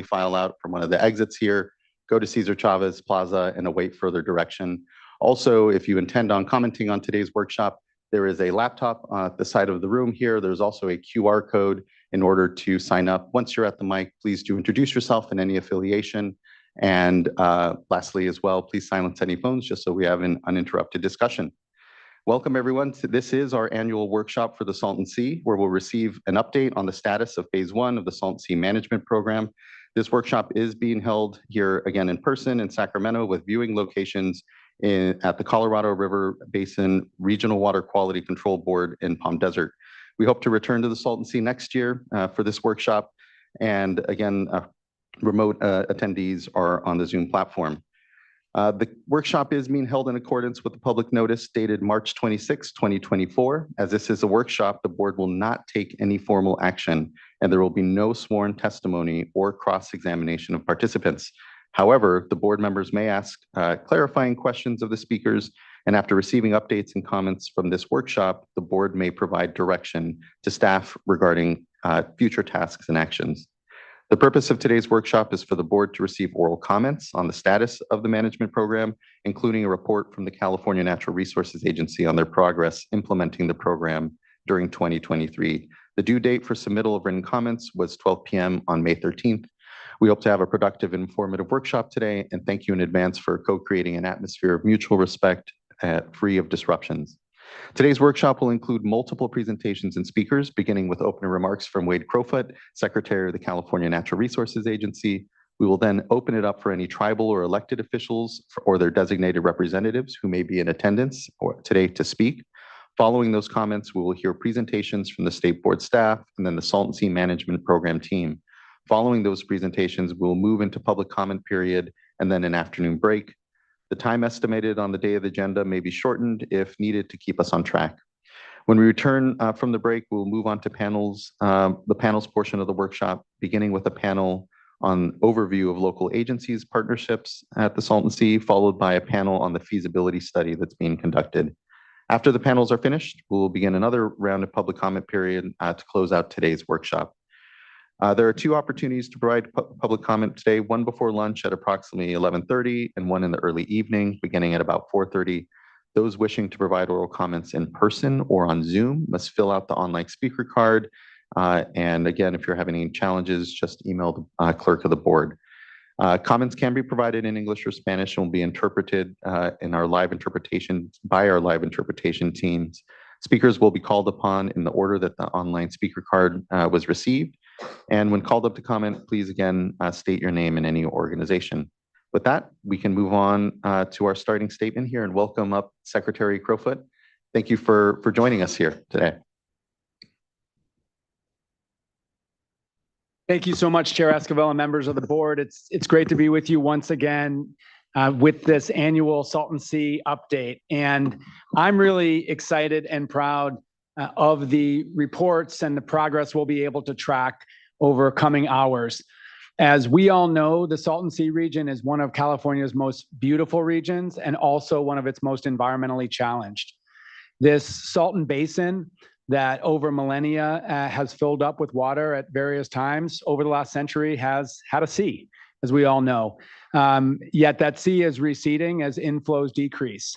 file out from one of the exits here, go to Cesar Chavez Plaza and await further direction. Also, if you intend on commenting on today's workshop, there is a laptop at the side of the room here. There's also a QR code in order to sign up. Once you're at the mic, please do introduce yourself and any affiliation. And lastly, as well, please silence any phones just so we have an uninterrupted discussion. Welcome, everyone. This is our annual workshop for the Salton Sea, where we'll receive an update on the status of Phase 1 of the Salton Sea Management Program. This workshop is being held here again in person in Sacramento with viewing locations at the Colorado River Basin Regional Water Quality Control Board in Palm Desert. We hope to return to the Salton Sea next year for this workshop. And again, remote attendees are on the Zoom platform. The workshop is being held in accordance with the public notice dated March 26, 2024. As this is a workshop, the board will not take any formal action, and there will be no sworn testimony or cross-examination of participants. However, the board members may ask clarifying questions of the speakers, and after receiving updates and comments from this workshop, the board may provide direction to staff regarding future tasks and actions. The purpose of today's workshop is for the board to receive oral comments on the status of the management program, including a report from the California Natural Resources Agency on their progress implementing the program during 2023. The due date for submittal of written comments was 12 p.m. on May 13th. We hope to have a productive and informative workshop today, and thank you in advance for co-creating an atmosphere of mutual respect, free of disruptions. Today's workshop will include multiple presentations and speakers, beginning with opening remarks from Wade Crowfoot, Secretary of the California Natural Resources Agency. We will then open it up for any tribal or elected officials or their designated representatives who may be in attendance today to speak. Following those comments, we will hear presentations from the State Board staff and then the Salton Sea Management Program team. Following those presentations, we'll move into public comment period and then an afternoon break. The time estimated on the day of the agenda may be shortened if needed to keep us on track. When we return from the break, we'll move on to panels, the panels portion of the workshop, beginning with a panel on overview of local agencies, partnerships at the Salton Sea, followed by a panel on the feasibility study that's being conducted. After the panels are finished, we'll begin another round of public comment period to close out today's workshop. There are two opportunities to provide public comment today, one before lunch at approximately 11:30 and one in the early evening beginning at about 4:30. Those wishing to provide oral comments in person or on Zoom must fill out the online speaker card. And again, if you're having any challenges, just email the clerk of the board. Comments can be provided in English or Spanish and will be interpreted in our live interpretation by our live interpretation teams. Speakers will be called upon in the order that the online speaker card was received. And when called up to comment, please again state your name and any organization. With that, we can move on to our starting statement here and welcome up Secretary Crowfoot. Thank you for joining us here today. Thank you so much, Chair Esquivel and members of the board. It's great to be with you once again with this annual Salton Sea update. And I'm really excited and proud of the reports and the progress we'll be able to track over coming hours. As we all know, the Salton Sea region is one of California's most beautiful regions and also one of its most environmentally challenged. This Salton Basin that over millennia has filled up with water at various times over the last century has had a sea, as we all know. Yet that sea is receding as inflows decrease,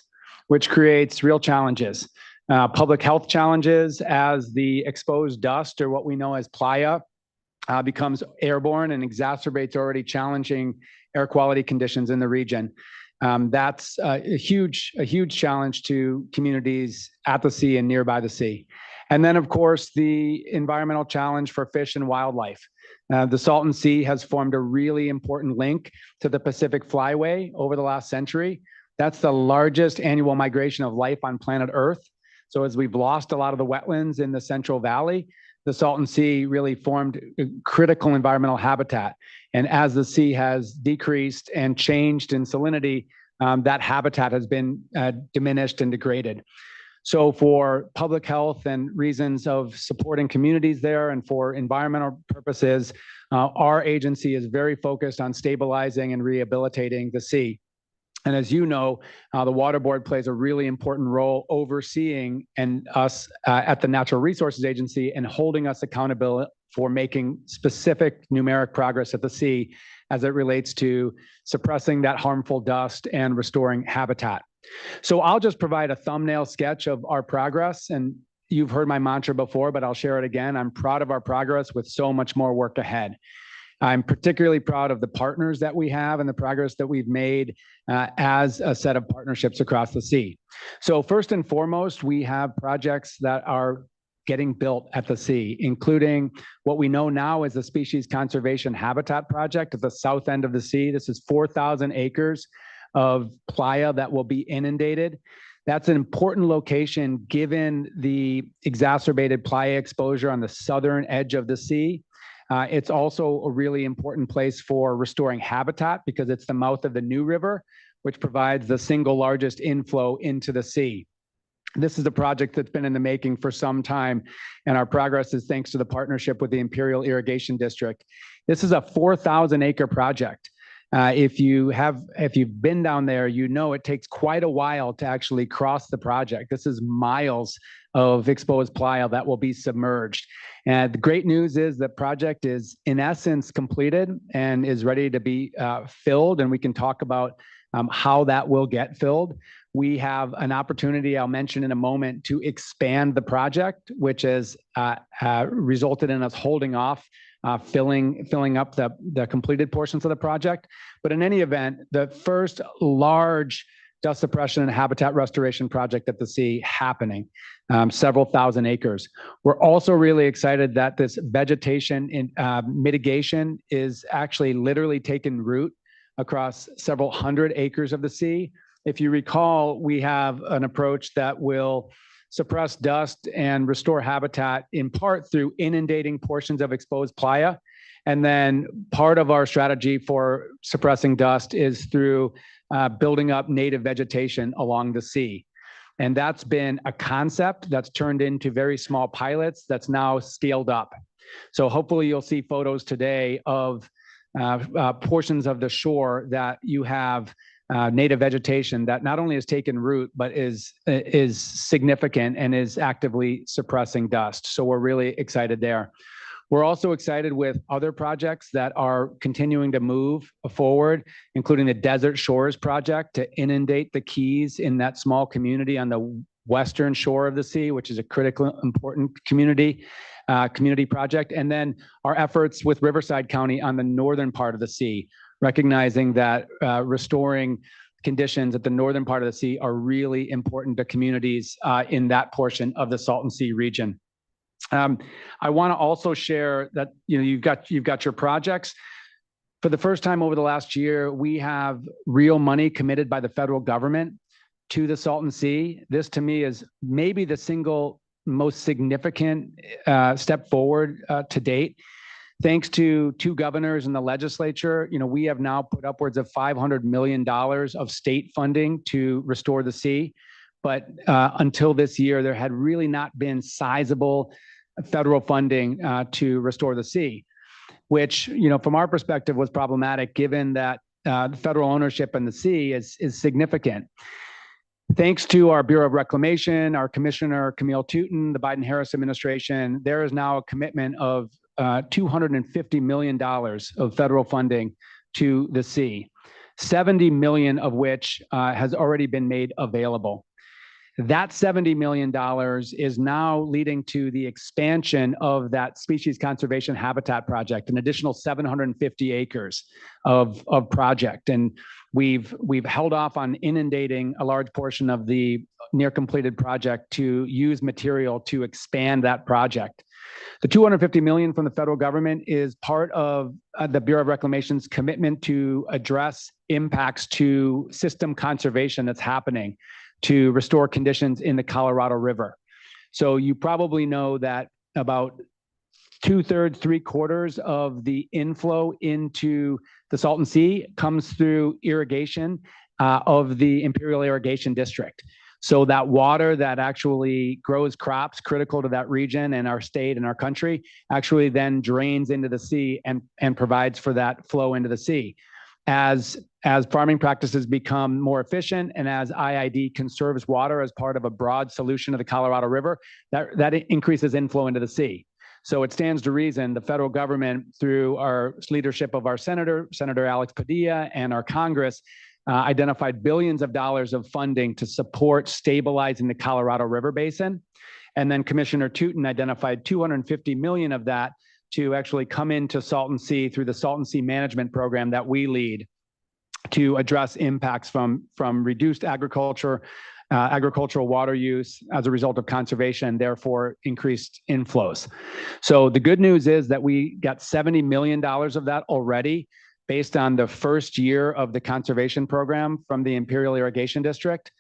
which creates real challenges. Public health challenges as the exposed dust, or what we know as playa, becomes airborne and exacerbates already challenging air quality conditions in the region. That's a huge challenge to communities at the sea and nearby the sea. And then, of course, the environmental challenge for fish and wildlife. The Salton Sea has formed a really important link to the Pacific Flyway over the last century. That's the largest annual migration of life on planet Earth. So as we've lost a lot of the wetlands in the Central Valley, the Salton Sea really formed a critical environmental habitat. And as the sea has decreased and changed in salinity, that habitat has been diminished and degraded. So for public health and reasons of supporting communities there and for environmental purposes, our agency is very focused on stabilizing and rehabilitating the sea. And as you know, the Water Board plays a really important role overseeing and us at the Natural Resources Agency and holding us accountable for making specific numeric progress at the sea as it relates to suppressing that harmful dust and restoring habitat. So I'll just provide a thumbnail sketch of our progress, and you've heard my mantra before, but I'll share it again. I'm proud of our progress with so much more work ahead. I'm particularly proud of the partners that we have and the progress that we've made as a set of partnerships across the sea. So first and foremost, we have projects that are getting built at the sea, including what we know now is the Species Conservation Habitat Project at the south end of the sea. This is 4,000 acres of playa that will be inundated. That's an important location given the exacerbated playa exposure on the southern edge of the sea. It's also a really important place for restoring habitat because it's the mouth of the New River, which provides the single largest inflow into the sea. This is a project that's been in the making for some time, and our progress is thanks to the partnership with the Imperial Irrigation District. This is a 4,000-acre project. If you've been down there, you know it takes quite a while to actually cross the project. This is miles of exposed playa that will be submerged. And the great news is the project is in essence completed and is ready to be filled, and we can talk about how that will get filled. We have an opportunity, I'll mention in a moment, to expand the project, which has resulted in us holding off filling up the completed portions of the project. But in any event, the first large dust suppression and habitat restoration project at the sea happening, several thousand acres. We're also really excited that this vegetation mitigation is actually literally taking root across several hundred acres of the sea. If you recall, we have an approach that will suppress dust and restore habitat in part through inundating portions of exposed playa. And then part of our strategy for suppressing dust is through building up native vegetation along the sea. And that's been a concept that's turned into very small pilots that's now scaled up. So hopefully you'll see photos today of portions of the shore that you have native vegetation that not only has taken root, but is significant and is actively suppressing dust. So we're really excited there. We're also excited with other projects that are continuing to move forward, including the Desert Shores project to inundate the Keys in that small community on the western shore of the sea, which is a critically important community project. And then our efforts with Riverside County on the northern part of the sea, recognizing that restoring conditions at the northern part of the sea are really important to communities in that portion of the Salton Sea region. I want to also share that you've got your projects. For the first time over the last year, we have real money committed by the federal government to the Salton Sea. This to me is maybe the single most significant step forward to date. Thanks to two governors in the legislature, we have now put upwards of $500 million of state funding to restore the sea. But until this year, there had really not been sizable federal funding to restore the sea, which, from our perspective was problematic given that the federal ownership in the sea is significant. Thanks to our Bureau of Reclamation, our Commissioner Camille Touton, the Biden-Harris administration, there is now a commitment of $250 million of federal funding to the sea, 70 million of which has already been made available. That $70 million is now leading to the expansion of that Species Conservation Habitat Project, an additional 750 acres of project. And we've held off on inundating a large portion of the near completed project to use material to expand that project. The $250 million from the federal government is part of the Bureau of Reclamation's commitment to address impacts to system conservation that's happening to restore conditions in the Colorado River. So you probably know that about 2/3, 3/4 of the inflow into the Salton Sea comes through irrigation of the Imperial Irrigation District. So that water that actually grows crops critical to that region and our state and our country actually then drains into the sea and provides for that flow into the sea. As farming practices become more efficient and as IID conserves water as part of a broad solution of the Colorado River, that increases inflow into the sea. So it stands to reason the federal government, through our leadership of our Senator Alex Padilla, and our Congress, identified billions of dollars of funding to support stabilizing the Colorado River Basin. And then Commissioner Tootin identified $250 million of that to actually come into Salton Sea through the Salton Sea Management Program that we lead, to address impacts from reduced agricultural water use as a result of conservation, therefore increased inflows. So the good news is that we got $70 million of that already based on the first year of the conservation program from the Imperial Irrigation District.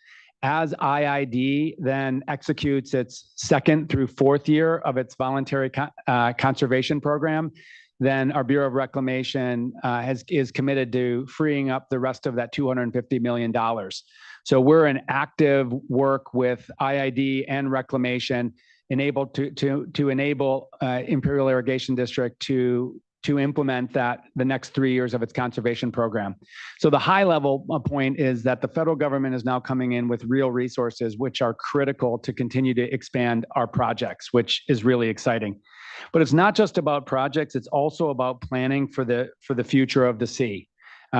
As IID then executes its second through fourth year of its voluntary conservation program, then our Bureau of Reclamation is committed to freeing up the rest of that $250 million. So we're in active work with IID and Reclamation, enabled to enable Imperial Irrigation District to implement the next 3 years of its conservation program. So the high level point is that the federal government is now coming in with real resources, which are critical to continue to expand our projects, which is really exciting. But it's not just about projects, it's also about planning for the future of the sea.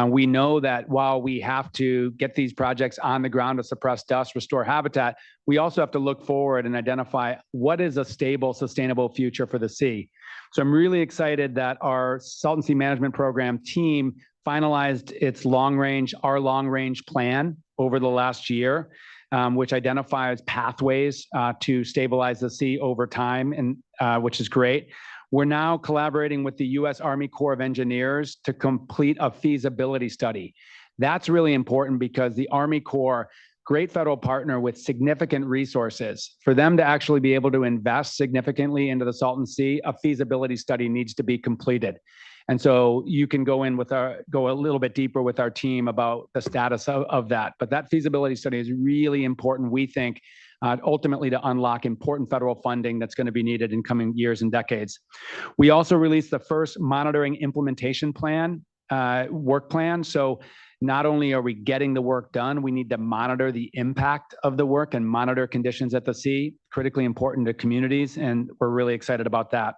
We know that while we have to get these projects on the ground to suppress dust, restore habitat, we also have to look forward and identify what is a stable, sustainable future for the sea. So I'm really excited that our Salton Sea Management Program team finalized its our long-range plan over the last year, which identifies pathways to stabilize the sea over time, and which is great. We're now collaborating with the U.S. Army Corps of Engineers to complete a feasibility study. That's really important because the Army Corps, great federal partner with significant resources, for them to actually be able to invest significantly into the Salton Sea, a feasibility study needs to be completed. And so you can go a little bit deeper with our team about the status of that. But that feasibility study is really important, we think, ultimately to unlock important federal funding that's going to be needed in coming years and decades. We also released the first monitoring implementation plan, work plan. So not only are we getting the work done, we need to monitor the impact of the work and monitor conditions at the sea, critically important to communities, and we're really excited about that.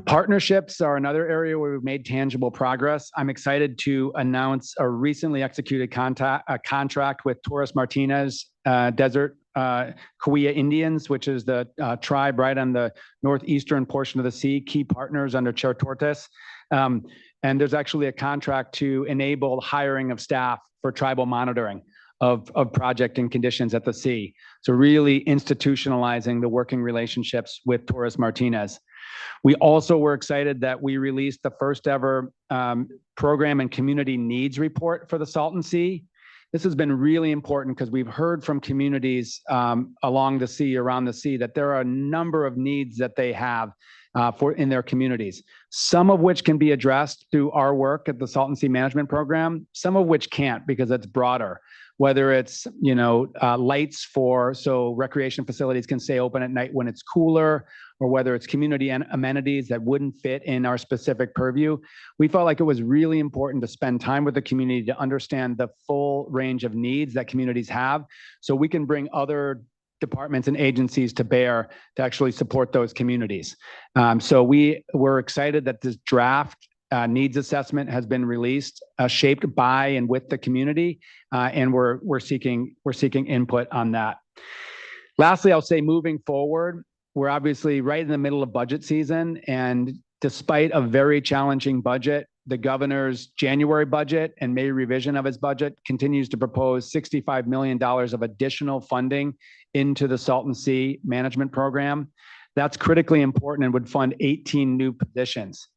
Partnerships are another area where we've made tangible progress. I'm excited to announce a recently executed contract with Torres Martinez Desert Cahuilla Indians, which is the tribe right on the northeastern portion of the sea, key partners under Chair Tortes. And there's actually a contract to enable hiring of staff for tribal monitoring of project and conditions at the sea. So really institutionalizing the working relationships with Torres Martinez. We also were excited that we released the first ever program and community needs report for the Salton Sea. This has been really important because we've heard from communities along the sea, around the sea, that there are a number of needs that they have in their communities, some of which can be addressed through our work at the Salton Sea Management Program, some of which can't because it's broader. Whether it's lights so recreation facilities can stay open at night when it's cooler, or whether it's community amenities that wouldn't fit in our specific purview. We felt like it was really important to spend time with the community to understand the full range of needs that communities have, so we can bring other departments and agencies to bear to actually support those communities. So we were excited that this draft needs assessment has been released, shaped by and with the community, and we're seeking input on that. Lastly, I'll say moving forward, we're obviously right in the middle of budget season, and despite a very challenging budget, the governor's January budget and May revision of his budget continues to propose $65 million of additional funding into the Salton Sea Management Program. That's critically important and would fund 18 new positions.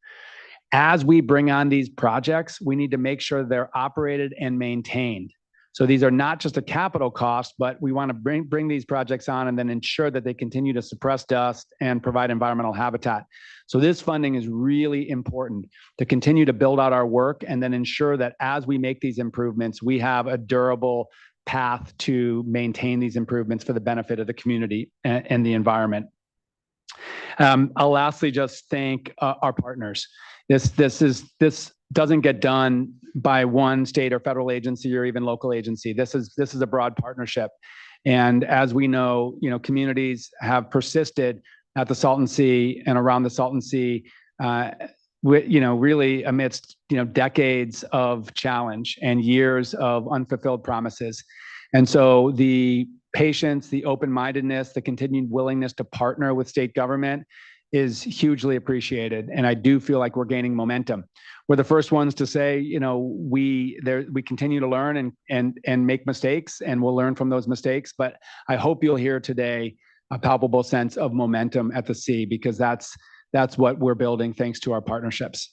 As we bring on these projects, we need to make sure they're operated and maintained. So these are not just a capital cost, but we want to bring these projects on and then ensure that they continue to suppress dust and provide environmental habitat. So this funding is really important to continue to build out our work and then ensure that as we make these improvements, we have a durable path to maintain these improvements for the benefit of the community and the environment. I'll lastly just thank our partners. This doesn't get done by one state or federal agency or even local agency. This is a broad partnership. And as we know, communities have persisted at the Salton Sea and around the Salton Sea, really amidst, decades of challenge and years of unfulfilled promises. And so the patience, the open-mindedness, the continued willingness to partner with state government is hugely appreciated. And I do feel like we're gaining momentum. We're the first ones to say, we continue to learn and make mistakes, and we'll learn from those mistakes. But I hope you'll hear today a palpable sense of momentum at the sea, because that's what we're building thanks to our partnerships.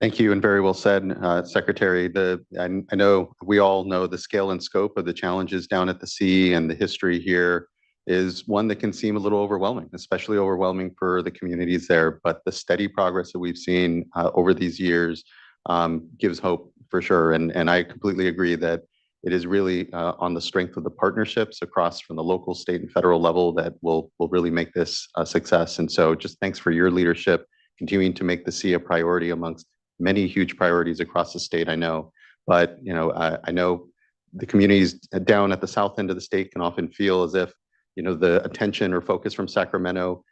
Thank you, and very well said, Secretary. I know we all know the scale and scope of the challenges down at the sea, and the history here is one that can seem a little overwhelming, especially overwhelming for the communities there. But the steady progress that we've seen over these years gives hope for sure. And I completely agree that it is really on the strength of the partnerships across from the local, state, and federal level that will really make this a success. And so just thanks for your leadership, continuing to make the sea a priority amongst many huge priorities across the state, I know. But I know the communities down at the south end of the state can often feel as if the attention or focus from Sacramento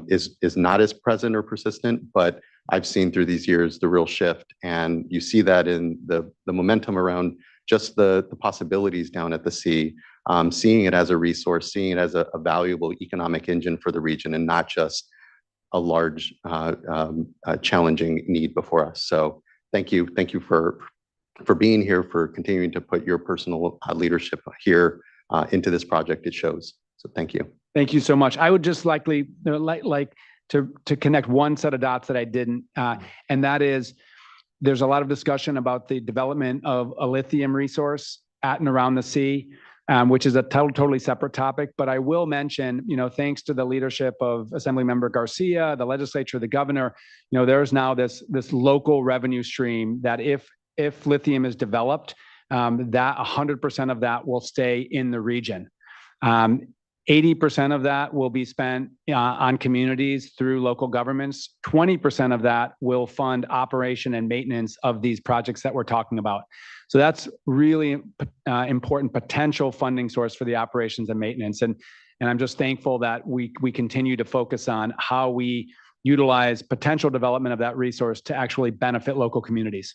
is not as present or persistent. But I've seen through these years the real shift, and you see that in the momentum around just the possibilities down at the sea, seeing it as a resource, seeing it as a valuable economic engine for the region, and not just a large challenging need before us. So thank you for being here, for continuing to put your personal leadership here into this project. It shows. So thank you. Thank you so much. I would just like to connect one set of dots that I didn't, and that is there's a lot of discussion about the development of a lithium resource at and around the sea, which is a totally separate topic. But I will mention, thanks to the leadership of Assemblymember Garcia, the legislature, the governor, there is now this local revenue stream that if lithium is developed, that 100% of that will stay in the region. 80% of that will be spent on communities through local governments. 20% of that will fund operation and maintenance of these projects that we're talking about. So that's really important potential funding source for the operations and maintenance. And I'm just thankful that we continue to focus on how we utilize potential development of that resource to actually benefit local communities.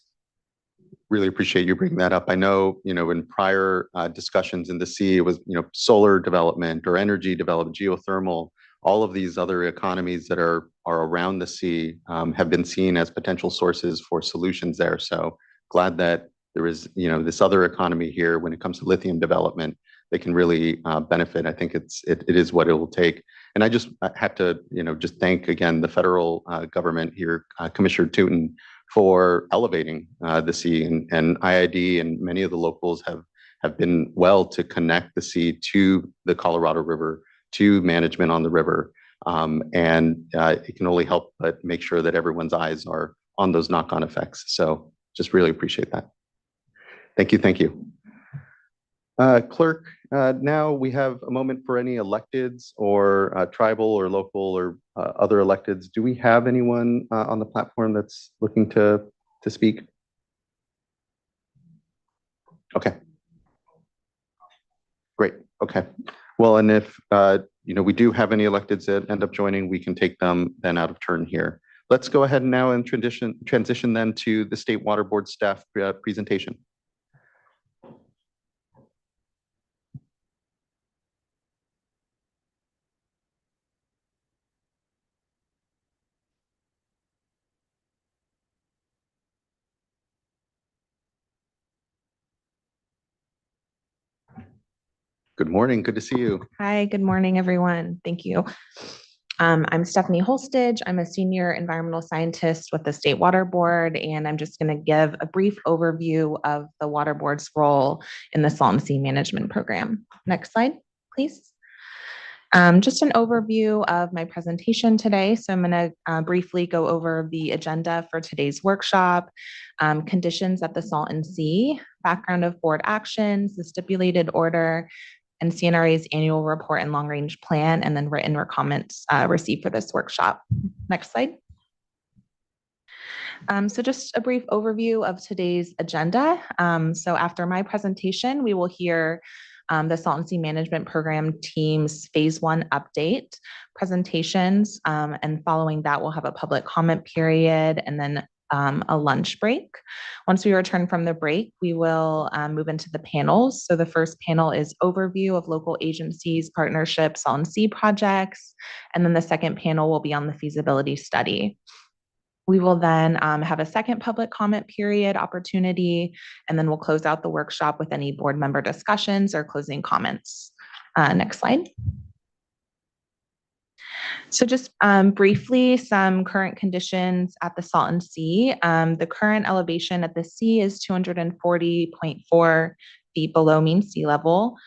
Really appreciate you bringing that up. I know, in prior discussions in the sea, it was, solar development or energy development, geothermal, all of these other economies that are around the sea have been seen as potential sources for solutions there. So glad that there is, this other economy here when it comes to lithium development that can really benefit. I think it is what it will take. And I just have to, just thank again the federal government here, Commissioner Tootin, for elevating the sea, and IID and many of the locals have been well to connect the sea to the Colorado River, to management on the river. And it can only help but make sure that everyone's eyes are on those knock-on effects. So just really appreciate that. Thank you. Thank you. Clerk, now we have a moment for any electeds or tribal or local or other electeds. Do we have anyone on the platform that's looking to speak? Okay. Great. Okay. Well, and if we do have any electeds that end up joining, we can take them then out of turn here. Let's go ahead now and transition then to the State Water Board staff presentation. Good morning. Good to see you. Hi, good morning, everyone. Thank you. I'm Stephanie Holstage. I'm a senior environmental scientist with the State Water Board, and I'm just going to give a brief overview of the Water Board's role in the Salton Sea Management Program. Next slide, please. Just an overview of my presentation today. So I'm going to briefly go over the agenda for today's workshop, conditions at the Salton Sea, background of board actions, the stipulated order, and CNRA's annual report and long-range plan, and then written comments received for this workshop. Next slide. So just a brief overview of today's agenda. So after my presentation, we will hear the Salton Sea Management Program team's phase 1 update presentations. And following that, we'll have a public comment period and then a lunch break. Once we return from the break, we will move into the panels. So the first panel is overview of local agencies, partnerships, Salton Sea projects. And then the second panel will be on the feasibility study. We will then have a second public comment period opportunity, and then we'll close out the workshop with any board member discussions or closing comments. Next slide. So just briefly, some current conditions at the Salton Sea. The current elevation at the sea is 240.4 feet below mean sea level.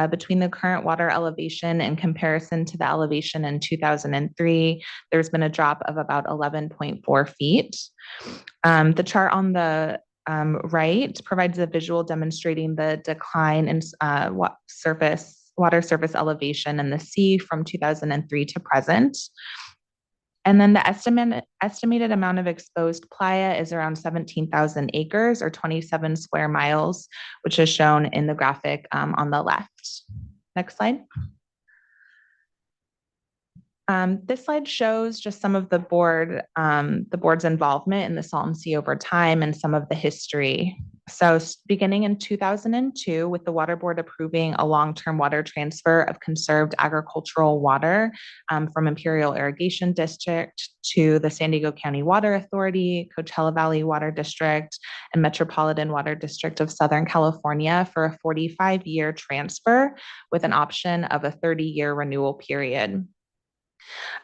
Between the current water elevation in comparison to the elevation in 2003, there's been a drop of about 11.4 feet. The chart on the right provides a visual demonstrating the decline in water surface elevation in the sea from 2003 to present. And then the estimated amount of exposed playa is around 17,000 acres or 27 square miles, which is shown in the graphic on the left. Next slide. This slide shows just some of the board's involvement in the Salton Sea over time and some of the history. So beginning in 2002, with the Water Board approving a long-term water transfer of conserved agricultural water from Imperial Irrigation District to the San Diego County Water Authority, Coachella Valley Water District, and Metropolitan Water District of Southern California for a 45-year transfer with an option of a 30-year renewal period.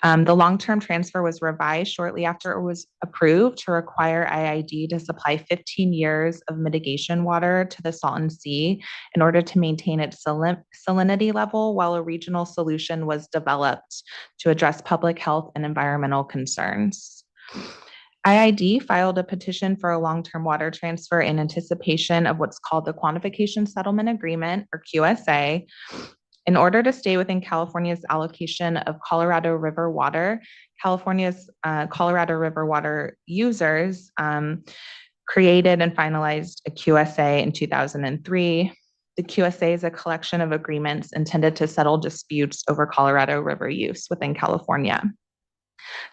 The long-term transfer was revised shortly after it was approved to require IID to supply 15 years of mitigation water to the Salton Sea in order to maintain its salinity level, while a regional solution was developed to address public health and environmental concerns. IID filed a petition for a long-term water transfer in anticipation of what's called the Quantification Settlement Agreement, or QSA. In order to stay within California's allocation of Colorado River water, California's Colorado River water users created and finalized a QSA in 2003. The QSA is a collection of agreements intended to settle disputes over Colorado River use within California.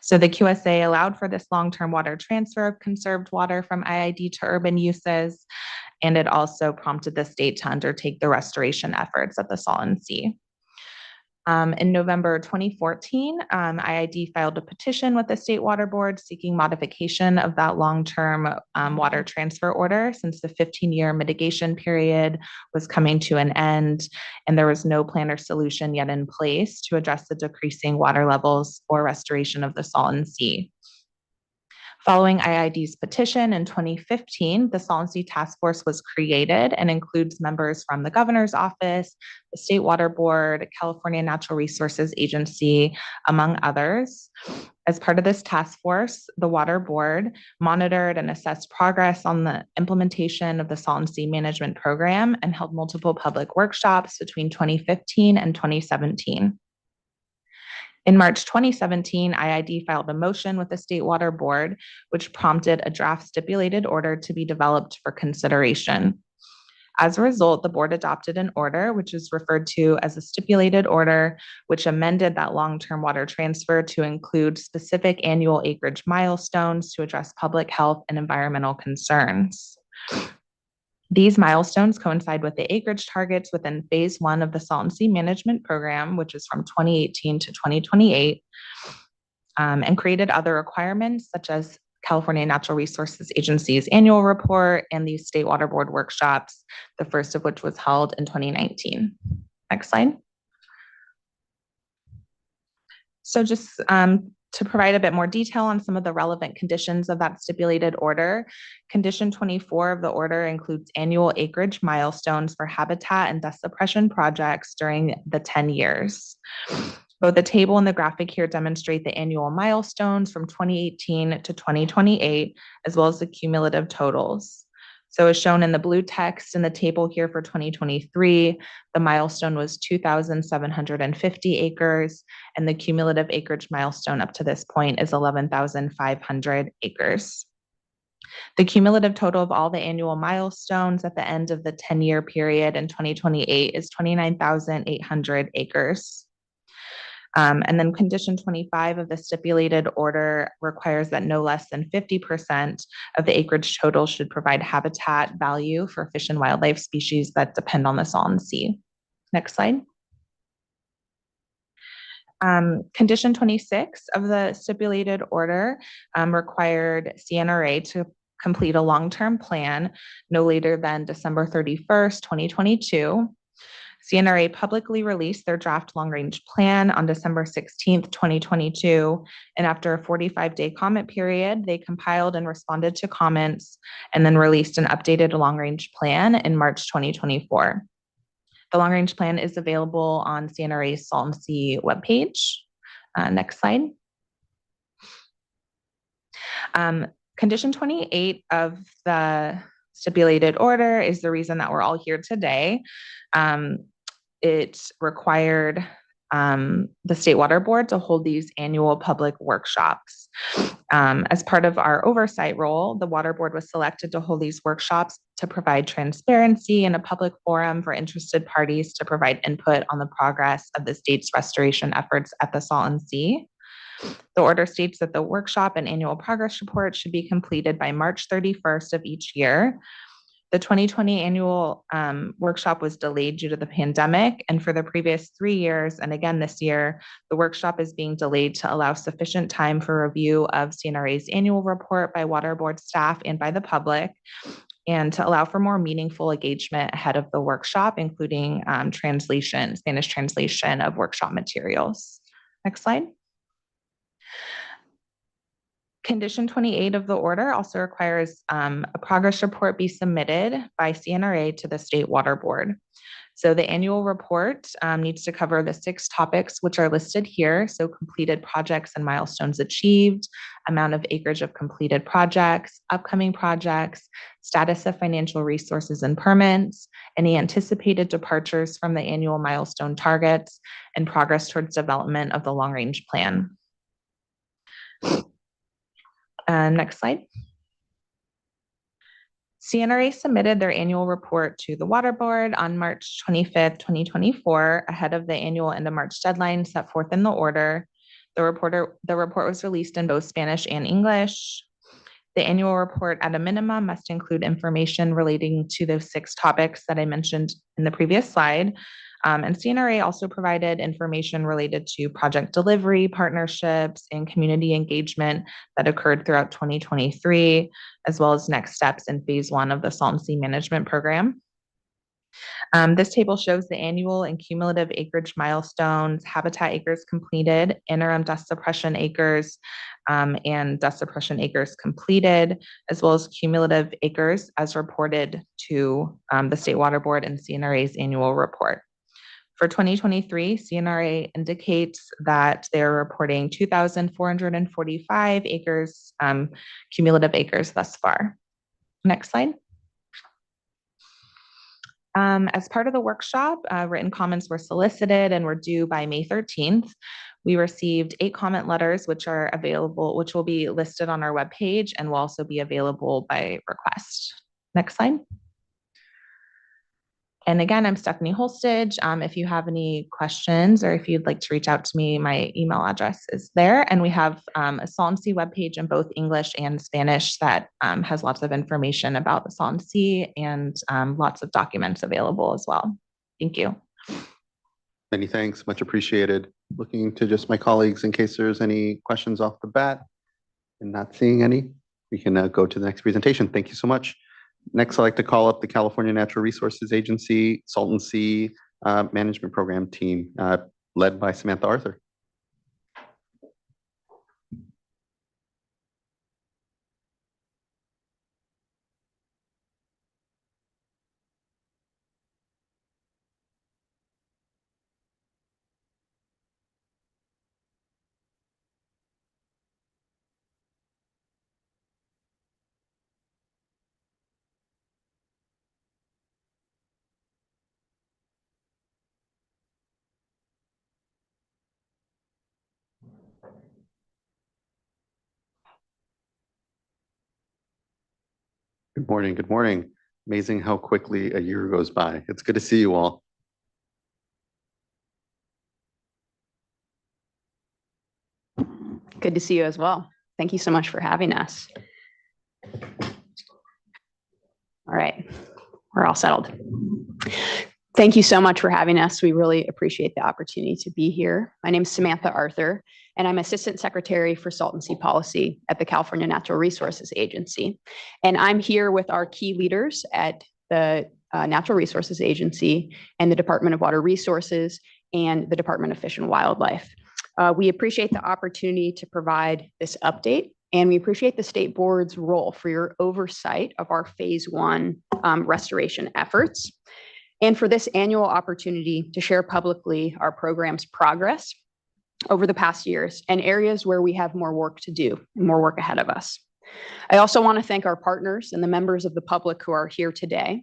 So the QSA allowed for this long-term water transfer of conserved water from IID to urban uses, and it also prompted the state to undertake the restoration efforts at the Salton Sea. In November 2014, IID filed a petition with the State Water Board seeking modification of that long-term water transfer order, since the 15-year mitigation period was coming to an end and there was no plan or solution yet in place to address the decreasing water levels or restoration of the Salton Sea. Following IID's petition in 2015, the Salton Sea Task Force was created and includes members from the Governor's Office, the State Water Board, California Natural Resources Agency, among others. As part of this task force, the Water Board monitored and assessed progress on the implementation of the Salton Sea Management Program and held multiple public workshops between 2015 and 2017. In March 2017, IID filed a motion with the State Water Board, which prompted a draft stipulated order to be developed for consideration. As a result, the board adopted an order, which is referred to as a stipulated order, which amended that long-term water transfer to include specific annual acreage milestones to address public health and environmental concerns. These milestones coincide with the acreage targets within phase 1 of the Salton Sea Management Program, which is from 2018 to 2028, and created other requirements such as California Natural Resources Agency's annual report and these State Water Board workshops, the first of which was held in 2019. Next slide. So just to provide a bit more detail on some of the relevant conditions of that stipulated order, Condition 24 of the order includes annual acreage milestones for habitat and dust suppression projects during the 10 years. Both the table and the graphic here demonstrate the annual milestones from 2018 to 2028, as well as the cumulative totals. So as shown in the blue text in the table here for 2023, the milestone was 2,750 acres, and the cumulative acreage milestone up to this point is 11,500 acres. The cumulative total of all the annual milestones at the end of the 10-year period in 2028 is 29,800 acres. And then condition 25 of the stipulated order requires that no less than 50% of the acreage total should provide habitat value for fish and wildlife species that depend on the Salton Sea. Next slide. Condition 26 of the stipulated order required CNRA to complete a long-term plan no later than December 31st, 2022. CNRA publicly released their draft long-range plan on December 16th, 2022. And after a 45-day comment period, they compiled and responded to comments and then released an updated long-range plan in March 2024. The long-range plan is available on CNRA's Salton Sea webpage. Next slide. Condition 28 of the stipulated order is the reason that we're all here today. It required the State Water Board to hold these annual public workshops. As part of our oversight role, the Water Board was selected to hold these workshops to provide transparency and a public forum for interested parties to provide input on the progress of the state's restoration efforts at the Salton Sea. The order states that the workshop and annual progress report should be completed by March 31st of each year. The 2020 annual workshop was delayed due to the pandemic, and for the previous 3 years, and again this year, the workshop is being delayed to allow sufficient time for review of CNRA's annual report by Water Board staff and by the public, and to allow for more meaningful engagement ahead of the workshop, including Spanish translation of workshop materials. Next slide. Condition 28 of the order also requires a progress report be submitted by CNRA to the State Water Board. So the annual report needs to cover the 6 topics which are listed here. So completed projects and milestones achieved, amount of acreage of completed projects, upcoming projects, status of financial resources and permits, any anticipated departures from the annual milestone targets, and progress towards development of the long-range plan. Next slide. CNRA submitted their annual report to the Water Board on March 25th, 2024, ahead of the annual end of March deadline set forth in the order. The report was released in both Spanish and English. The annual report, at a minimum, must include information relating to those 6 topics that I mentioned in the previous slide. And CNRA also provided information related to project delivery, partnerships, and community engagement that occurred throughout 2023, as well as next steps in phase 1 of the Salton Sea Management Program. This table shows the annual and cumulative acreage milestones, habitat acres completed, interim dust suppression acres, and dust suppression acres completed, as well as cumulative acres as reported to the State Water Board and CNRA's annual report. For 2023, CNRA indicates that they're reporting 2,445 acres, cumulative acres thus far. Next slide. As part of the workshop, written comments were solicited and were due by May 13th. We received 8 comment letters, which are available, which will be listed on our webpage and will also be available by request. Next slide. And again, I'm Stephanie Holstage. If you have any questions or if you'd like to reach out to me, my email address is there. And we have a Salton Sea webpage in both English and Spanish that has lots of information about the Salton Sea and lots of documents available as well. Thank you. Many thanks, much appreciated. Looking to just my colleagues in case there's any questions off the bat, and not seeing any, we can go to the next presentation. Thank you so much. Next, I'd like to call up the California Natural Resources Agency Salton Sea Management Program team, led by Samantha Arthur. Good morning. Good morning. Amazing how quickly a year goes by. It's good to see you all. Good to see you as well. Thank you so much for having us. All right, we're all settled. Thank you so much for having us. We really appreciate the opportunity to be here. My name is Samantha Arthur, and I'm Assistant Secretary for Salton Sea Policy at the California Natural Resources Agency. And I'm here with our key leaders at the Natural Resources Agency and the Department of Water Resources and the Department of Fish and Wildlife. We appreciate the opportunity to provide this update, and we appreciate the state board's role for your oversight of our phase one restoration efforts, and for this annual opportunity to share publicly our program's progress over the past years and areas where we have more work to do, more work ahead of us. I also want to thank our partners and the members of the public who are here today.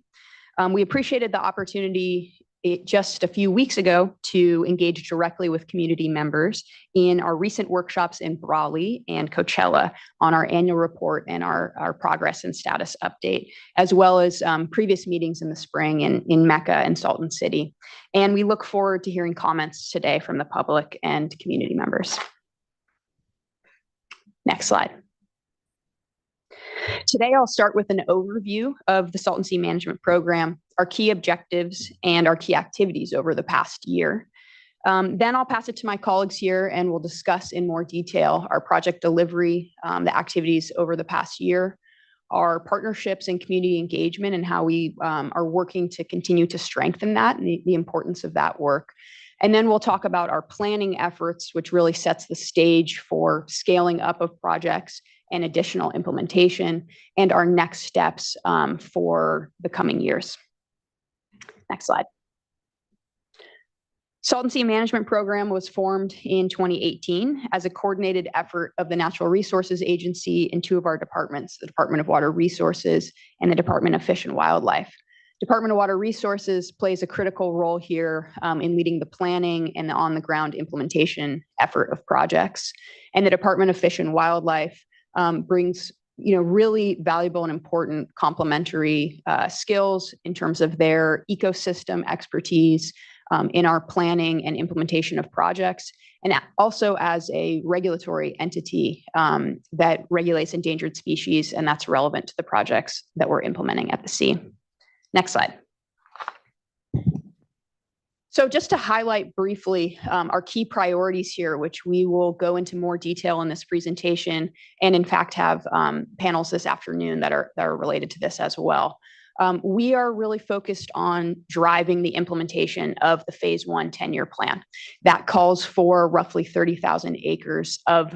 We appreciated the opportunity just a few weeks ago to engage directly with community members in our recent workshops in Brawley and Coachella on our annual report and our progress and status update, as well as previous meetings in the spring in Mecca and Salton City. And we look forward to hearing comments today from the public and community members. Next slide. Today, I'll start with an overview of the Salton Sea Management Program, our key objectives, and our key activities over the past year. Then I'll pass it to my colleagues here, and we'll discuss in more detail our project delivery, the activities over the past year, our partnerships and community engagement, and how we are working to continue to strengthen that and the importance of that work. And then we'll talk about our planning efforts, which really sets the stage for scaling up of projects and additional implementation, and our next steps for the coming years. Next slide. Salton Sea Management Program was formed in 2018 as a coordinated effort of the Natural Resources Agency and two of our departments, the Department of Water Resources and the Department of Fish and Wildlife. Department of Water Resources plays a critical role here in leading the planning and the on-the-ground implementation effort of projects. And the Department of Fish and Wildlife brings really valuable and important complementary skills in terms of their ecosystem expertise in our planning and implementation of projects, and also as a regulatory entity that regulates endangered species, and that's relevant to the projects that we're implementing at the sea. Next slide. So just to highlight briefly our key priorities here, which we will go into more detail in this presentation, and in fact have panels this afternoon that are related to this as well. We are really focused on driving the implementation of the phase one 10-year plan. That calls for roughly 30,000 acres of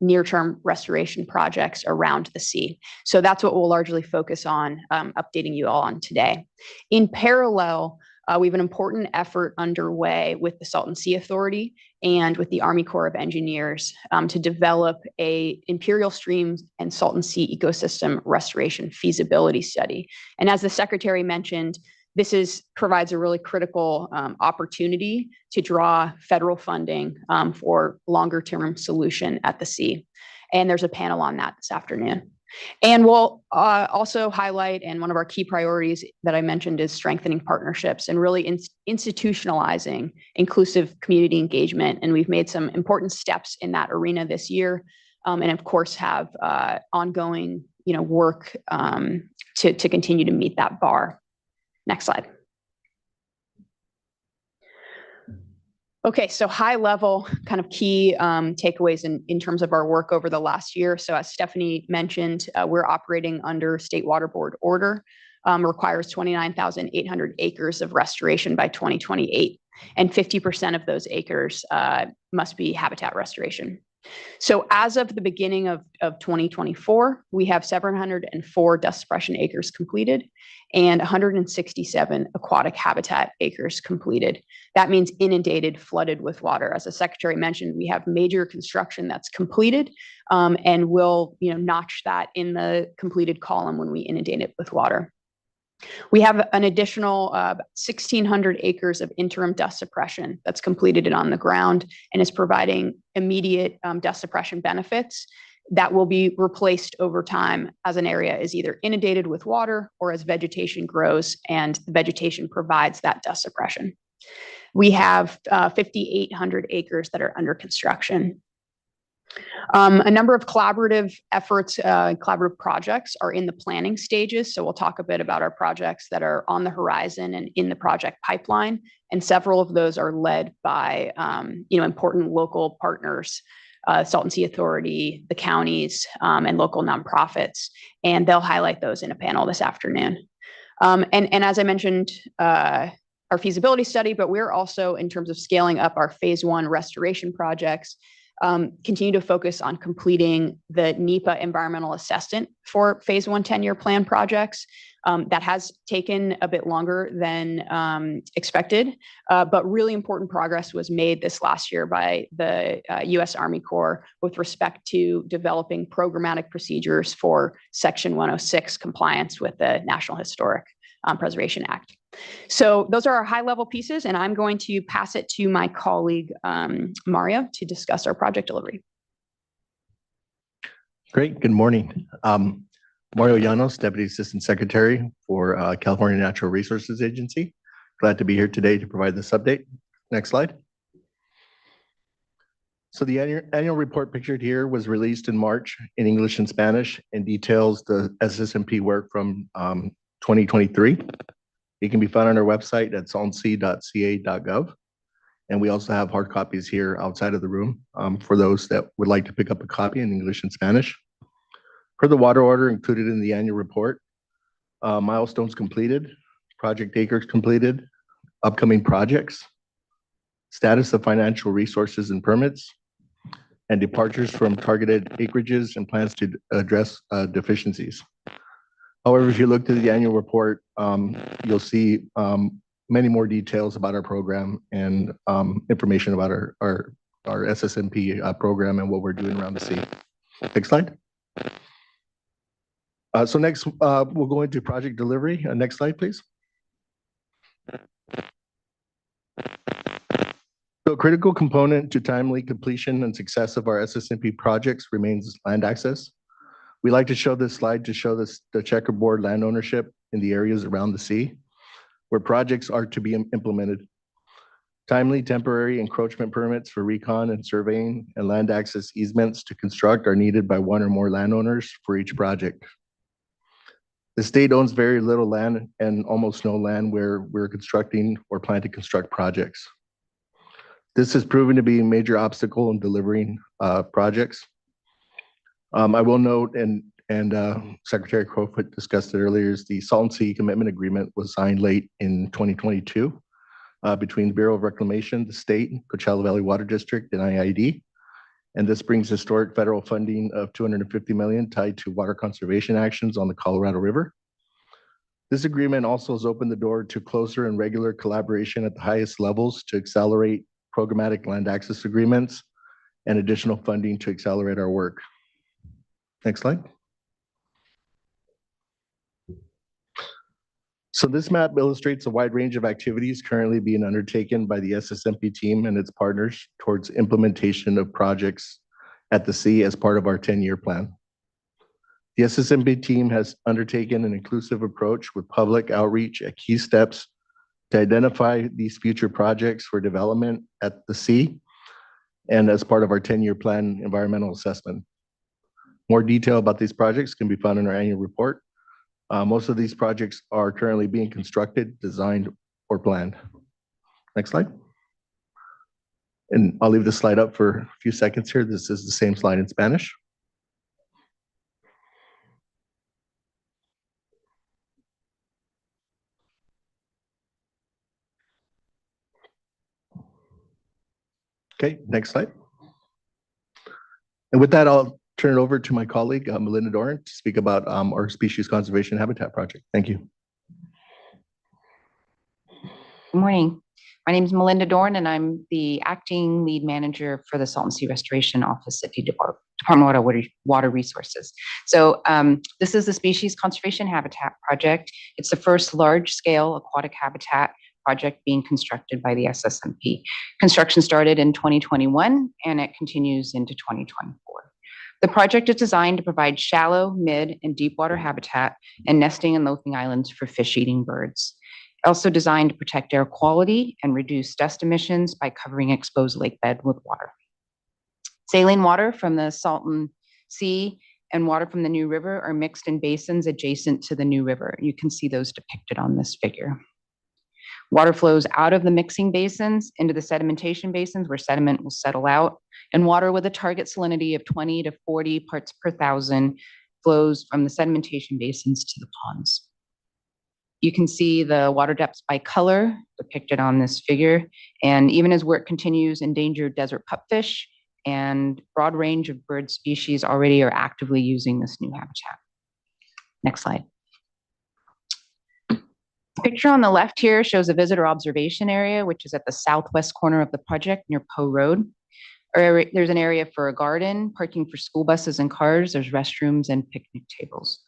near-term restoration projects around the sea. So that's what we'll largely focus on updating you all on today. In parallel, we have an important effort underway with the Salton Sea Authority and with the Army Corps of Engineers to develop a Imperial Stream and Salton Sea ecosystem restoration feasibility study. And as the Secretary mentioned, this provides a really critical opportunity to draw federal funding for longer-term solution at the sea. And there's a panel on that this afternoon. And we'll also highlight, and one of our key priorities that I mentioned is strengthening partnerships and really institutionalizing inclusive community engagement. And we've made some important steps in that arena this year, and of course have ongoing work to continue to meet that bar. Next slide. Okay, so high level kind of key takeaways in terms of our work over the last year. So as Stephanie mentioned, we're operating under State Water Board order, requires 29,800 acres of restoration by 2028, and 50% of those acres must be habitat restoration. So as of the beginning of 2024, we have 704 dust suppression acres completed and 167 aquatic habitat acres completed. That means inundated, flooded with water. As the Secretary mentioned, we have major construction that's completed, and we'll notch that in the completed column when we inundate it with water. We have an additional 1,600 acres of interim dust suppression that's completed and on the ground and is providing immediate dust suppression benefits. that will be replaced over time as an area is either inundated with water or as vegetation grows and the vegetation provides that dust suppression. We have 5,800 acres that are under construction. A number of collaborative efforts, collaborative projects are in the planning stages. So we'll talk a bit about our projects that are on the horizon and in the project pipeline. And several of those are led by important local partners, Salton Sea Authority, the counties, and local nonprofits. And they'll highlight those in a panel this afternoon. And as I mentioned, our feasibility study, but we're also, in terms of scaling up our phase 1 restoration projects, continue to focus on completing the NEPA environmental assessment for phase 1 10-year plan projects. That has taken a bit longer than expected, but really important progress was made this last year by the U.S. Army Corps with respect to developing programmatic procedures for Section 106 compliance with the National Historic Preservation Act. So those are our high-level pieces, and I'm going to pass it to my colleague, Mario, to discuss our project delivery. Great. Good morning. Mario Llanos, Deputy Assistant Secretary for California Natural Resources Agency. Glad to be here today to provide this update. Next slide. So the annual report pictured here was released in March in English and Spanish and details the SSMP work from 2023. It can be found on our website at saltonsea.ca.gov. And we also have hard copies here outside of the room for those that would like to pick up a copy in English and Spanish. Per the water order included in the annual report, milestones completed, project acres completed, upcoming projects, status of financial resources and permits, and departures from targeted acreages and plans to address deficiencies. However, if you look to the annual report, you'll see many more details about our program and information about our SSMP program and what we're doing around the sea. Next slide. So next, we'll go into project delivery. Next slide, please. So a critical component to timely completion and success of our SSMP projects remains land access. We like to show this slide to show the checkerboard land ownership in the areas around the sea where projects are to be implemented. Timely temporary encroachment permits for recon and surveying and land access easements to construct are needed by one or more landowners for each project. The state owns very little land and almost no land where we're constructing or plan to construct projects. This has proven to be a major obstacle in delivering projects. I will note, and Secretary Crowfoot discussed it earlier, is the Salton Sea Commitment Agreement was signed late in 2022 between the Bureau of Reclamation, the state, Coachella Valley Water District, and IID. And this brings historic federal funding of $250 million tied to water conservation actions on the Colorado River. This agreement also has opened the door to closer and regular collaboration at the highest levels to accelerate programmatic land access agreements and additional funding to accelerate our work. Next slide. So this map illustrates a wide range of activities currently being undertaken by the SSMP team and its partners towards implementation of projects at the sea as part of our 10-year plan. The SSMP team has undertaken an inclusive approach with public outreach at key steps to identify these future projects for development at the sea and as part of our 10-year plan environmental assessment. More detail about these projects can be found in our annual report. Most of these projects are currently being constructed, designed, or planned. Next slide. And I'll leave this slide up for a few seconds here. This is the same slide in Spanish. Okay, next slide. And with that, I'll turn it over to my colleague, Melinda Doran, to speak about our Species Conservation Habitat Project. Thank you. Good morning. My name is Melinda Doran, and I'm the acting lead manager for the Salton Sea Restoration Office at the Department of Water Resources. So this is the Species Conservation Habitat Project. It's the first large-scale aquatic habitat project being constructed by the SSMP. Construction started in 2021, and it continues into 2024. The project is designed to provide shallow, mid, and deep water habitat and nesting and loafing islands for fish-eating birds. Also designed to protect air quality and reduce dust emissions by covering exposed lake bed with water. Saline water from the Salton Sea and water from the New River are mixed in basins adjacent to the New River. You can see those depicted on this figure. Water flows out of the mixing basins into the sedimentation basins where sediment will settle out, and water with a target salinity of 20 to 40 parts per thousand flows from the sedimentation basins to the ponds. You can see the water depths by color depicted on this figure, and even as work continues, endangered desert pupfish and broad range of bird species already are actively using this new habitat. Next slide. The picture on the left here shows a visitor observation area, which is at the southwest corner of the project near Poe Road. There's an area for a garden, parking for school buses and cars. There's restrooms and picnic tables.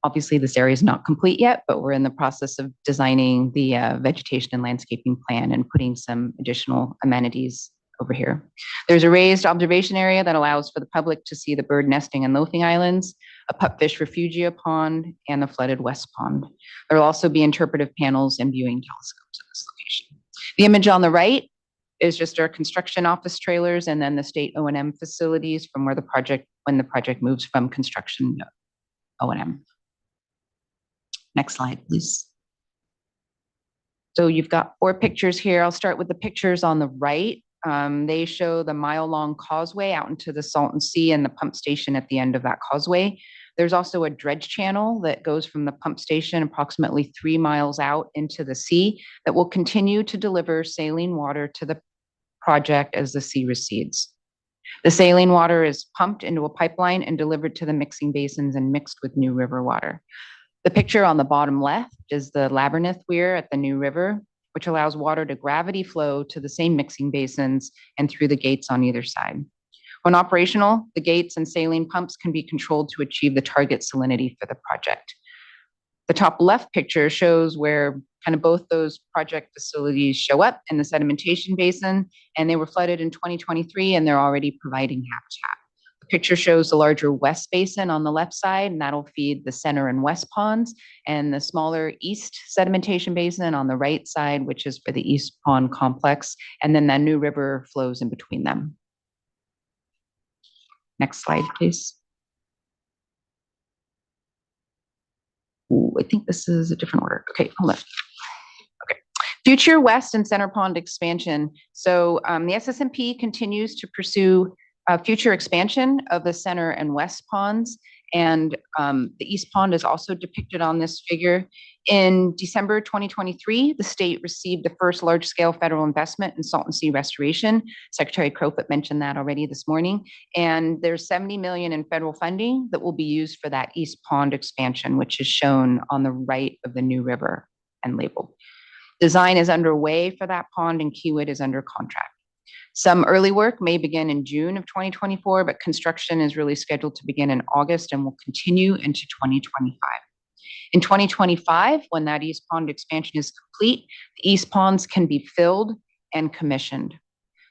Obviously, this area is not complete yet, but we're in the process of designing the vegetation and landscaping plan and putting some additional amenities over here. There's a raised observation area that allows for the public to see the bird nesting and loafing islands, a pupfish refugia pond, and the flooded West Pond. There will also be interpretive panels and viewing telescopes at this location. The image on the right is just our construction office trailers and then the state O&M facilities from when the project moves from construction to O&M. Next slide, please. So you've got 4 pictures here. I'll start with the pictures on the right. They show the mile-long causeway out into the Salton Sea and the pump station at the end of that causeway. There's also a dredge channel that goes from the pump station approximately 3 miles out into the sea that will continue to deliver saline water to the project as the sea recedes. The saline water is pumped into a pipeline and delivered to the mixing basins and mixed with New River water. The picture on the bottom left is the labyrinth weir at the New River, which allows water to gravity flow to the same mixing basins and through the gates on either side. When operational, the gates and saline pumps can be controlled to achieve the target salinity for the project. The top left picture shows where kind of both those project facilities show up in the sedimentation basin, and they were flooded in 2023, and they're already providing habitat. The picture shows the larger west basin on the left side, and that'll feed the center and west ponds, and the smaller east sedimentation basin on the right side, which is for the east pond complex, and then the New River flows in between them. Next slide, please. Ooh, I think this is a different order. Okay, hold on. Okay, future west and center pond expansion. So the SSMP continues to pursue future expansion of the center and west ponds, and the east pond is also depicted on this figure. In December 2023, the state received the first large-scale federal investment in Salton Sea restoration. Secretary Crofut mentioned that already this morning, and there's $70 million in federal funding that will be used for that east pond expansion, which is shown on the right of the New River and labeled. Design is underway for that pond, and Kiewit is under contract. Some early work may begin in June of 2024, but construction is really scheduled to begin in August and will continue into 2025. In 2025, when that east pond expansion is complete, the east ponds can be filled and commissioned.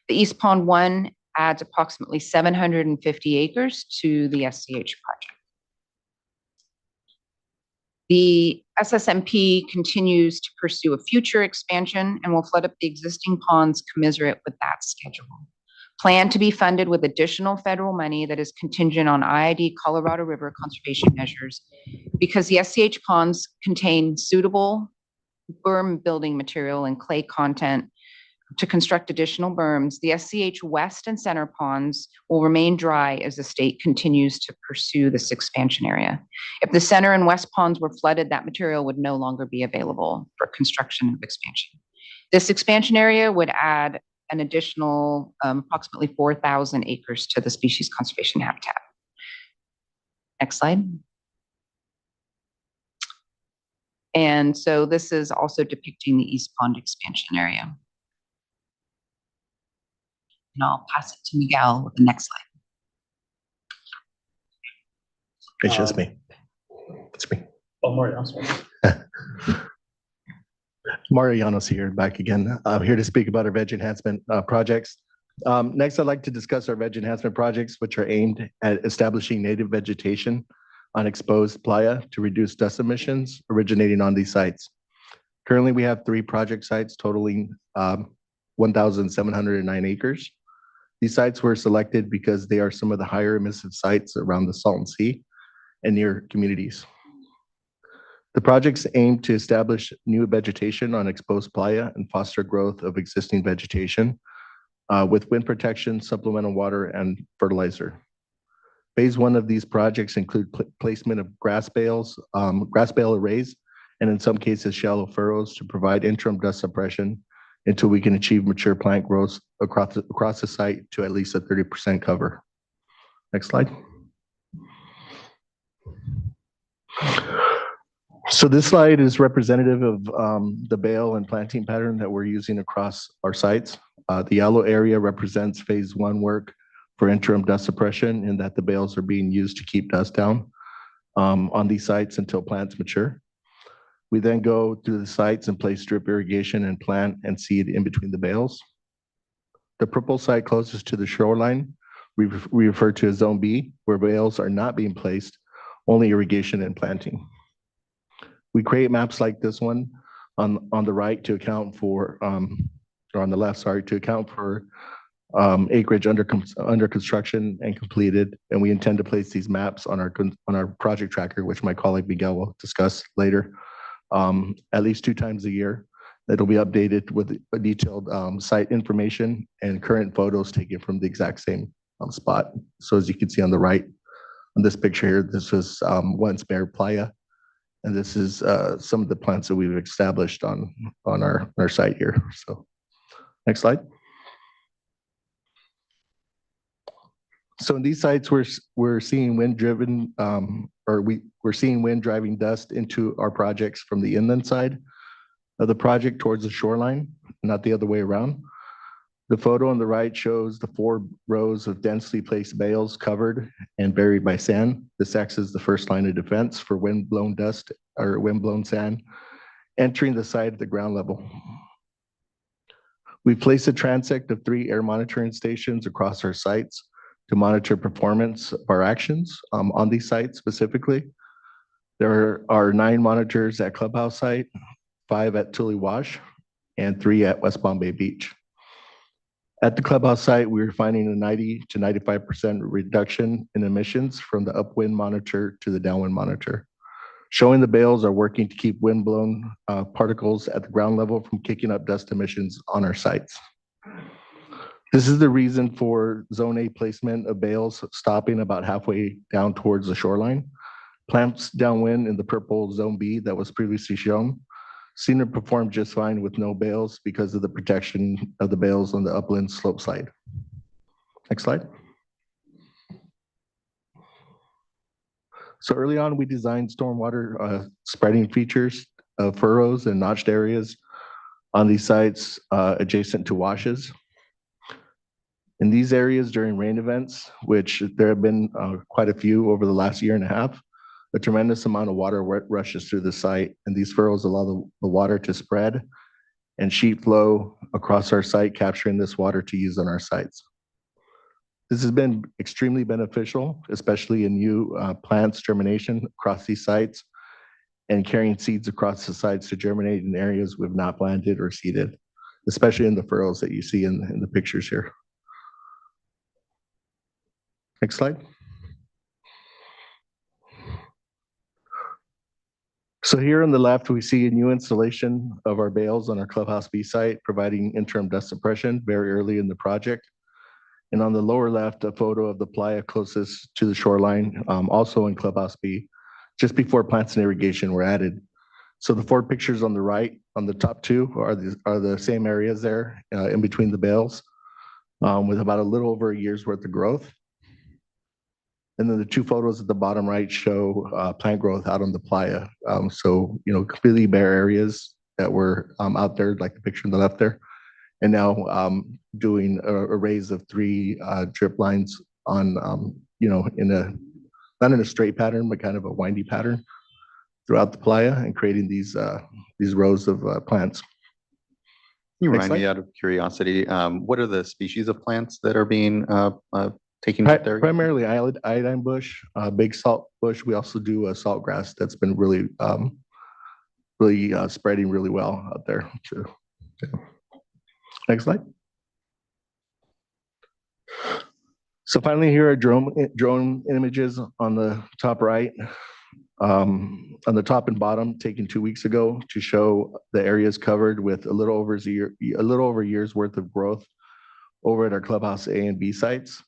The East Pond 1 adds approximately 750 acres to the SCH project. The SSMP continues to pursue a future expansion and will flood up the existing ponds commensurate with that schedule. Plan to be funded with additional federal money that is contingent on IID Colorado River conservation measures, because the SCH ponds contain suitable berm building material and clay content to construct additional berms. The SCH West and Center ponds will remain dry as the state continues to pursue this expansion area. If the center and west ponds were flooded, that material would no longer be available for construction of expansion. This expansion area would add an additional approximately 4,000 acres to the species conservation habitat. Next slide. And so this is also depicting the East Pond expansion area. And I'll pass it to Miguel with the next slide. It's just me. It's me. Oh, Mario. Mario Llanos here, back again. I'm here to speak about our veg enhancement projects. Next, I'd like to discuss our veg enhancement projects, which are aimed at establishing native vegetation on exposed playa to reduce dust emissions originating on these sites. Currently, we have 3 project sites totaling 1,709 acres. These sites were selected because they are some of the higher emissive sites around the Salton Sea and near communities. The projects aim to establish new vegetation on exposed playa and foster growth of existing vegetation with wind protection, supplemental water, and fertilizer. Phase 1 of these projects include placement of grass bale arrays, and in some cases, shallow furrows to provide interim dust suppression until we can achieve mature plant growth across the site to at least a 30% cover. Next slide. So this slide is representative of the bale and planting pattern that we're using across our sites. The yellow area represents phase 1 work for interim dust suppression, in that the bales are being used to keep dust down on these sites until plants mature. We then go through the sites and place drip irrigation and plant and seed in between the bales. The purple site closest to the shoreline, we refer to as Zone B, where bales are not being placed, only irrigation and planting. We create maps like this one on the right to account for, or on the left, sorry, to account for acreage under construction and completed, and we intend to place these maps on our project tracker, which my colleague Miguel will discuss later, at least 2 times a year. It'll be updated with a detailed site information and current photos taken from the exact same spot. So as you can see on the right, on this picture here, this was once bare playa, and this is some of the plants that we've established on our site here. So next slide. So in these sites, we're seeing wind driven, we're seeing wind driving dust into our projects from the inland side of the project towards the shoreline, not the other way around. The photo on the right shows the 4 rows of densely placed bales covered and buried by sand. This acts as the first line of defense for wind-blown dust or wind-blown sand entering the site at the ground level. We place a transect of 3 air monitoring stations across our sites to monitor performance of our actions on these sites specifically. There are 9 monitors at Clubhouse site, 5 at Tule Wash, and 3 at West Bombay Beach. At the Clubhouse site, we are finding a 90 to 95% reduction in emissions from the upwind monitor to the downwind monitor, showing the bales are working to keep wind-blown particles at the ground level from kicking up dust emissions on our sites. This is the reason for Zone A placement of bales stopping about halfway down towards the shoreline. Plants downwind in the purple Zone B that was previously shown seem to perform just fine with no bales because of the protection of the bales on the upland slope side. Next slide. So early on, we designed stormwater spreading features of furrows and notched areas on these sites adjacent to washes. In these areas during rain events, which there have been quite a few over the last year and a half, a tremendous amount of water rushes through the site, and these furrows allow the water to spread and sheet flow across our site, capturing this water to use on our sites. This has been extremely beneficial, especially in new plants germination across these sites and carrying seeds across the sites to germinate in areas we've not planted or seeded, especially in the furrows that you see in the pictures here. Next slide. So here on the left, we see a new installation of our bales on our Clubhouse B site, providing interim dust suppression very early in the project. And on the lower left, a photo of the playa closest to the shoreline, also in Clubhouse B, just before plants and irrigation were added. So the 4 pictures on the right, on the top 2, are the same areas there in between the bales, with about a little over a year's worth of growth. And then the 2 photos at the bottom right show plant growth out on the playa. So, completely bare areas that were out there, like the picture on the left there. And now doing arrays of 3 drip lines on, not in a straight pattern, but kind of a windy pattern throughout the playa and creating these rows of plants. you Next remind me slide. out of curiosity, what are the species of plants that are being taken out there? Primarily iodine bush, big salt bush. We also do a salt grass that's been really spreading really well out there too. Yeah. Next slide. So finally, here are drone images on the top right. On the top and bottom, taken 2 weeks ago to show the areas covered with a little over a year's worth of growth over at our clubhouse A and B sites.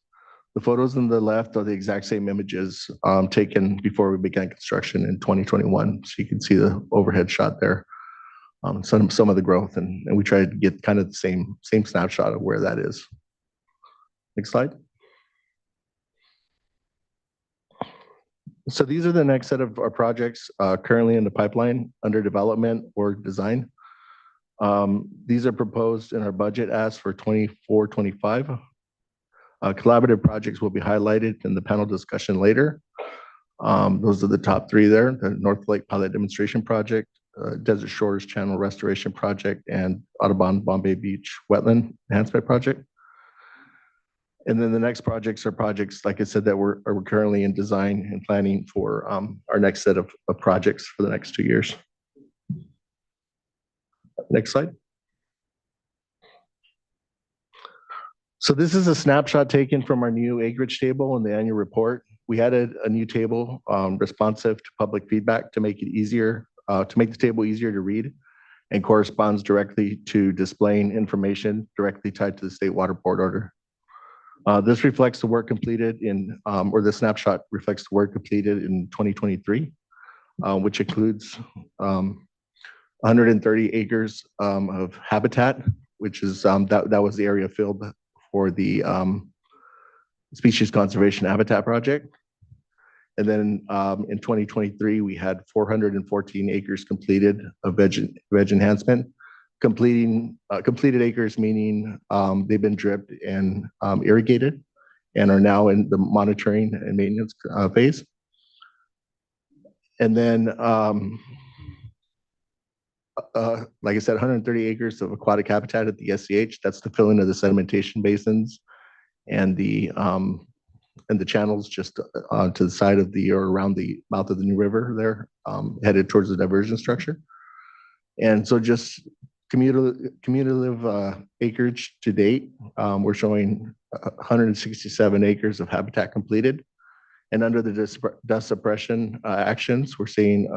The photos on the left are the exact same images taken before we began construction in 2021. So you can see the overhead shot there. Some of the growth, and we tried to get kind of the same snapshot of where that is. Next slide. So these are the next set of our projects currently in the pipeline, under development or design. These are proposed in our budget as for 24-25. Collaborative projects will be highlighted in the panel discussion later. Those are the top 3 there: the North Lake Pilot Demonstration Project, Desert Shores Channel Restoration Project, and Audubon Bombay Beach Wetland Enhancement Project. And then the next projects are projects, like I said, that we're currently in design and planning for our next set of projects for the next 2 years. Next slide. So this is a snapshot taken from our new acreage table in the annual report. We added a new table responsive to public feedback to make it easier, to make the table easier to read, and corresponds directly to displaying information directly tied to the State Water Board order. This reflects the work completed in, or the snapshot reflects the work completed in 2023, which includes 130 acres of habitat, which is that was the area filled for the Species Conservation Habitat Project. And then in 2023, we had 414 acres completed of veg enhancement. Completed acres meaning they've been dripped and irrigated and are now in the monitoring and maintenance phase. And then, like I said, 130 acres of aquatic habitat at the SCH. That's the filling of the sedimentation basins and the channels just to the side of the, or around the mouth of the New River there, headed towards the diversion structure. And so just cumulative acreage to date, we're showing 167 acres of habitat completed. And under the dust suppression actions, we're seeing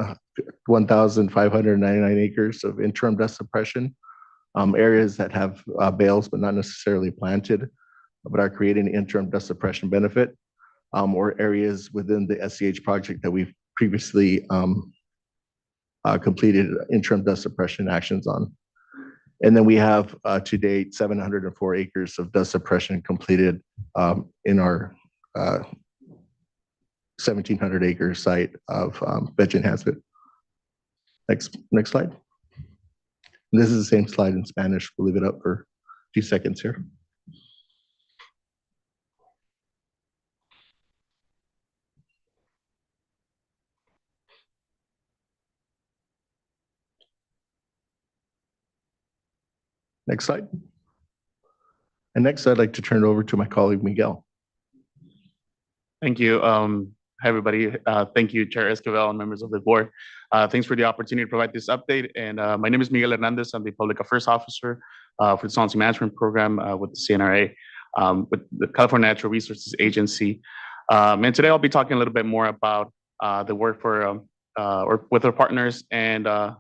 1,599 acres of interim dust suppression, areas that have bales but not necessarily planted, but are creating interim dust suppression benefit, or areas within the SCH project that we've previously completed interim dust suppression actions on. And then we have to date 704 acres of dust suppression completed in our 1,700 acre site of veg enhancement. Next slide. This is the same slide in Spanish. We'll leave it up for a few seconds here. Next slide. And next, I'd like to turn it over to my colleague, Miguel. Thank you. Hi, everybody. Thank you, Chair Esquivel and members of the board. Thanks for the opportunity to provide this update. And my name is Miguel Hernandez. I'm the Public Affairs Officer for the Salton Sea Management Program with the CNRA, with the California Natural Resources Agency. And today I'll be talking a little bit more about the work for or with our partners and a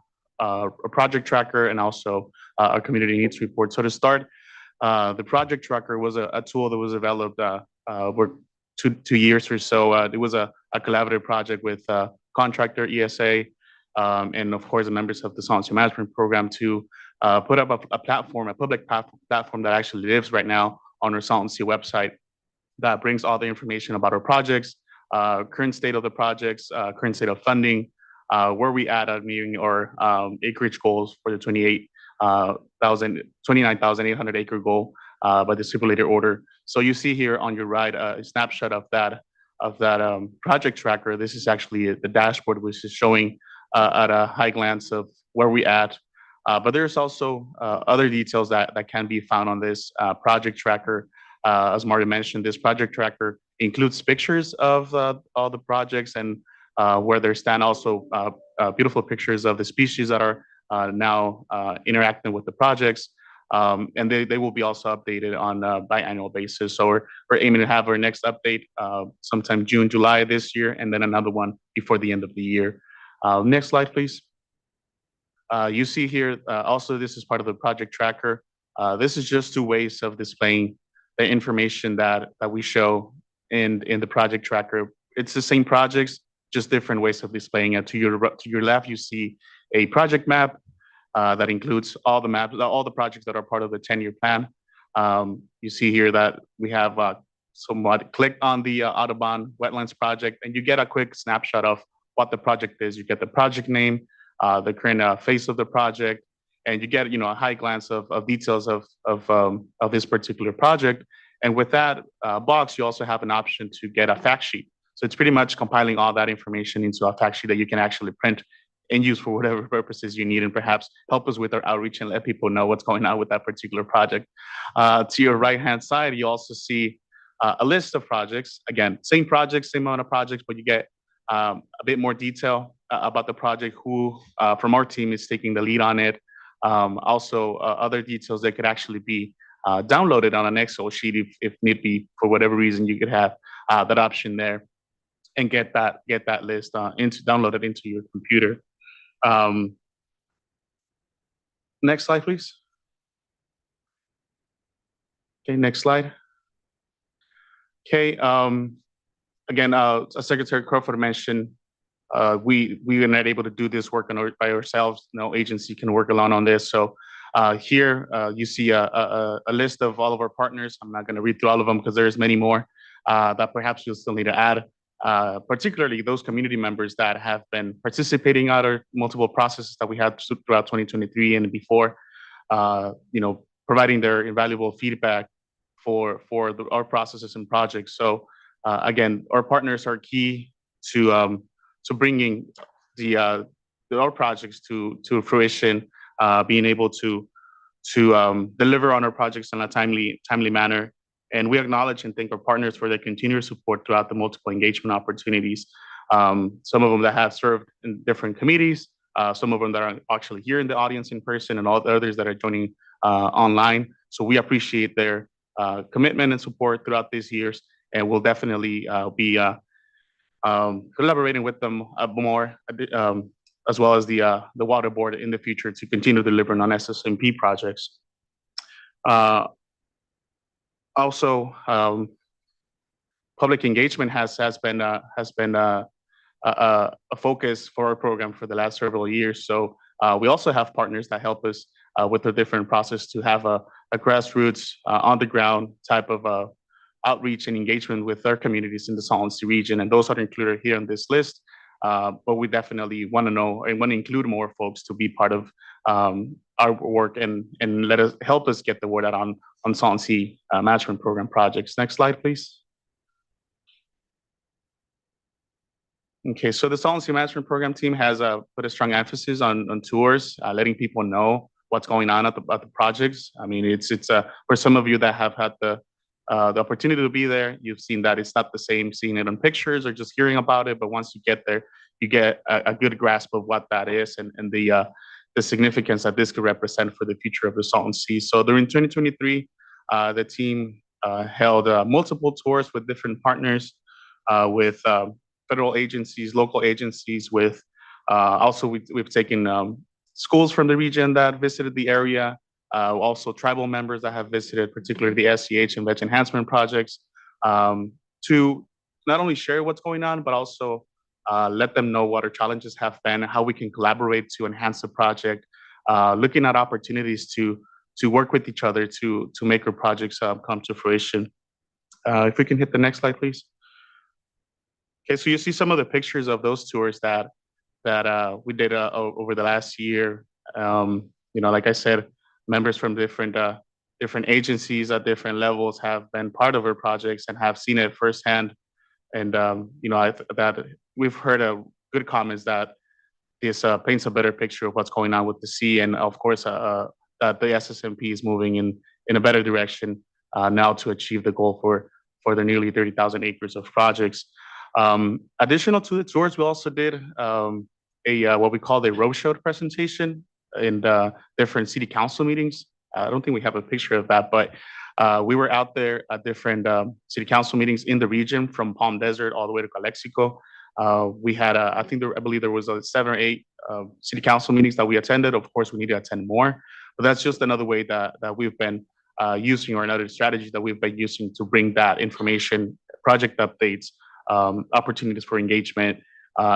project tracker and also our community needs report. So to start, the project tracker was a tool that was developed over 2 years or so. It was a collaborative project with contractor ESA and of course the members of the Salton Sea Management Program to put up a platform, a public platform that actually lives right now on our Salton Sea website that brings all the information about our projects, current state of the projects, current state of funding, where we at meeting our acreage goals for the 29,800 acre goal by the stipulated order. So you see here on your right a snapshot of that project tracker. This is actually the dashboard, which is showing at a high glance of where we at But there's also other details that can be found on this project tracker. As Mario mentioned, this project tracker includes pictures of all the projects and where they stand. Also, beautiful pictures of the species that are now interacting with the projects. And they will be also updated on a biannual basis. So we're aiming to have our next update sometime June, July this year, and then another one before the end of the year. Next slide, please. You see here, also this is part of the project tracker. This is just two ways of displaying the information that we show in the project tracker. It's the same projects, just different ways of displaying it. To your left, you see a project map that includes all the maps, all the projects that are part of the 10-year plan. You see here that we have somewhat click on the Audubon Wetlands project, and you get a quick snapshot of what the project is. You get the project name, the current phase of the project, and you get a high glance of details of this particular project. And with that box, you also have an option to get a fact sheet. So it's pretty much compiling all that information into a fact sheet that you can actually print and use for whatever purposes you need, and perhaps help us with our outreach and let people know what's going on with that particular project. To your right-hand side, you also see a list of projects. Again, same projects, same amount of projects, but you get a bit more detail about the project, who from our team is taking the lead on it. Also, other details that could actually be downloaded on an Excel sheet if need be. For whatever reason, you could have that option there and get that list downloaded into your computer. Next slide, please. Okay, next slide. Okay, again, as Secretary Crawford mentioned, we are not able to do this work by ourselves. No agency can work alone on this. So here you see a list of all of our partners. I'm not going to read through all of them because there's many more that perhaps you'll still need to add. Particularly those community members that have been participating at our multiple processes that we had throughout 2023 and before, providing their invaluable feedback for our processes and projects. So again, our partners are key to bringing our projects to fruition, being able to deliver on our projects in a timely manner. And we acknowledge and thank our partners for their continuous support throughout the multiple engagement opportunities. Some of them that have served in different committees, some of them that are actually here in the audience in person, and all the others that are joining online. So we appreciate their commitment and support throughout these years, and we'll definitely be collaborating with them more, as well as the Water Board in the future to continue delivering on SSMP projects. Also, public engagement has been a focus for our program for the last several years. So we also have partners that help us with the different process to have a grassroots, on the ground type of outreach and engagement with our communities in the Salton Sea region, and those are included here on this list. But we definitely want to know and want to include more folks to be part of our work and help us get the word out on Salton Sea Management Program projects. Next slide, please. Okay, so the Salton Sea Management Program team has put a strong emphasis on tours, letting people know what's going on at the projects. I mean, it's for some of you that have had the opportunity to be there, you've seen that it's not the same seeing it on pictures or just hearing about it, but once you get there, you get a good grasp of what that is and the significance that this could represent for the future of the Salton Sea. So during 2023, the team held multiple tours with different partners, with federal agencies, local agencies, with also we've taken schools from the region that visited the area, also tribal members that have visited, particularly the SCH and Veg Enhancement projects, to not only share what's going on, but also let them know what our challenges have been, how we can collaborate to enhance the project, looking at opportunities to work with each other to make our projects come to fruition. If we can hit the next slide, please. Okay, so you see some of the pictures of those tours that we did over the last year. Like I said, members from different agencies at different levels have been part of our projects and have seen it firsthand. And that we've heard good comments that this paints a better picture of what's going on with the sea, and of course, that the SSMP is moving in a better direction now to achieve the goal for the nearly 30,000 acres of projects. Additional to the tours, we also did what we call a roadshow presentation in different city council meetings. I don't think we have a picture of that, but we were out there at different city council meetings in the region, from Palm Desert all the way to Calexico. We had, I believe there was 7 or 8 city council meetings that we attended. Of course, we need to attend more, but that's just another way that we've been using, or another strategy that we've been using to bring that information, project updates, opportunities for engagement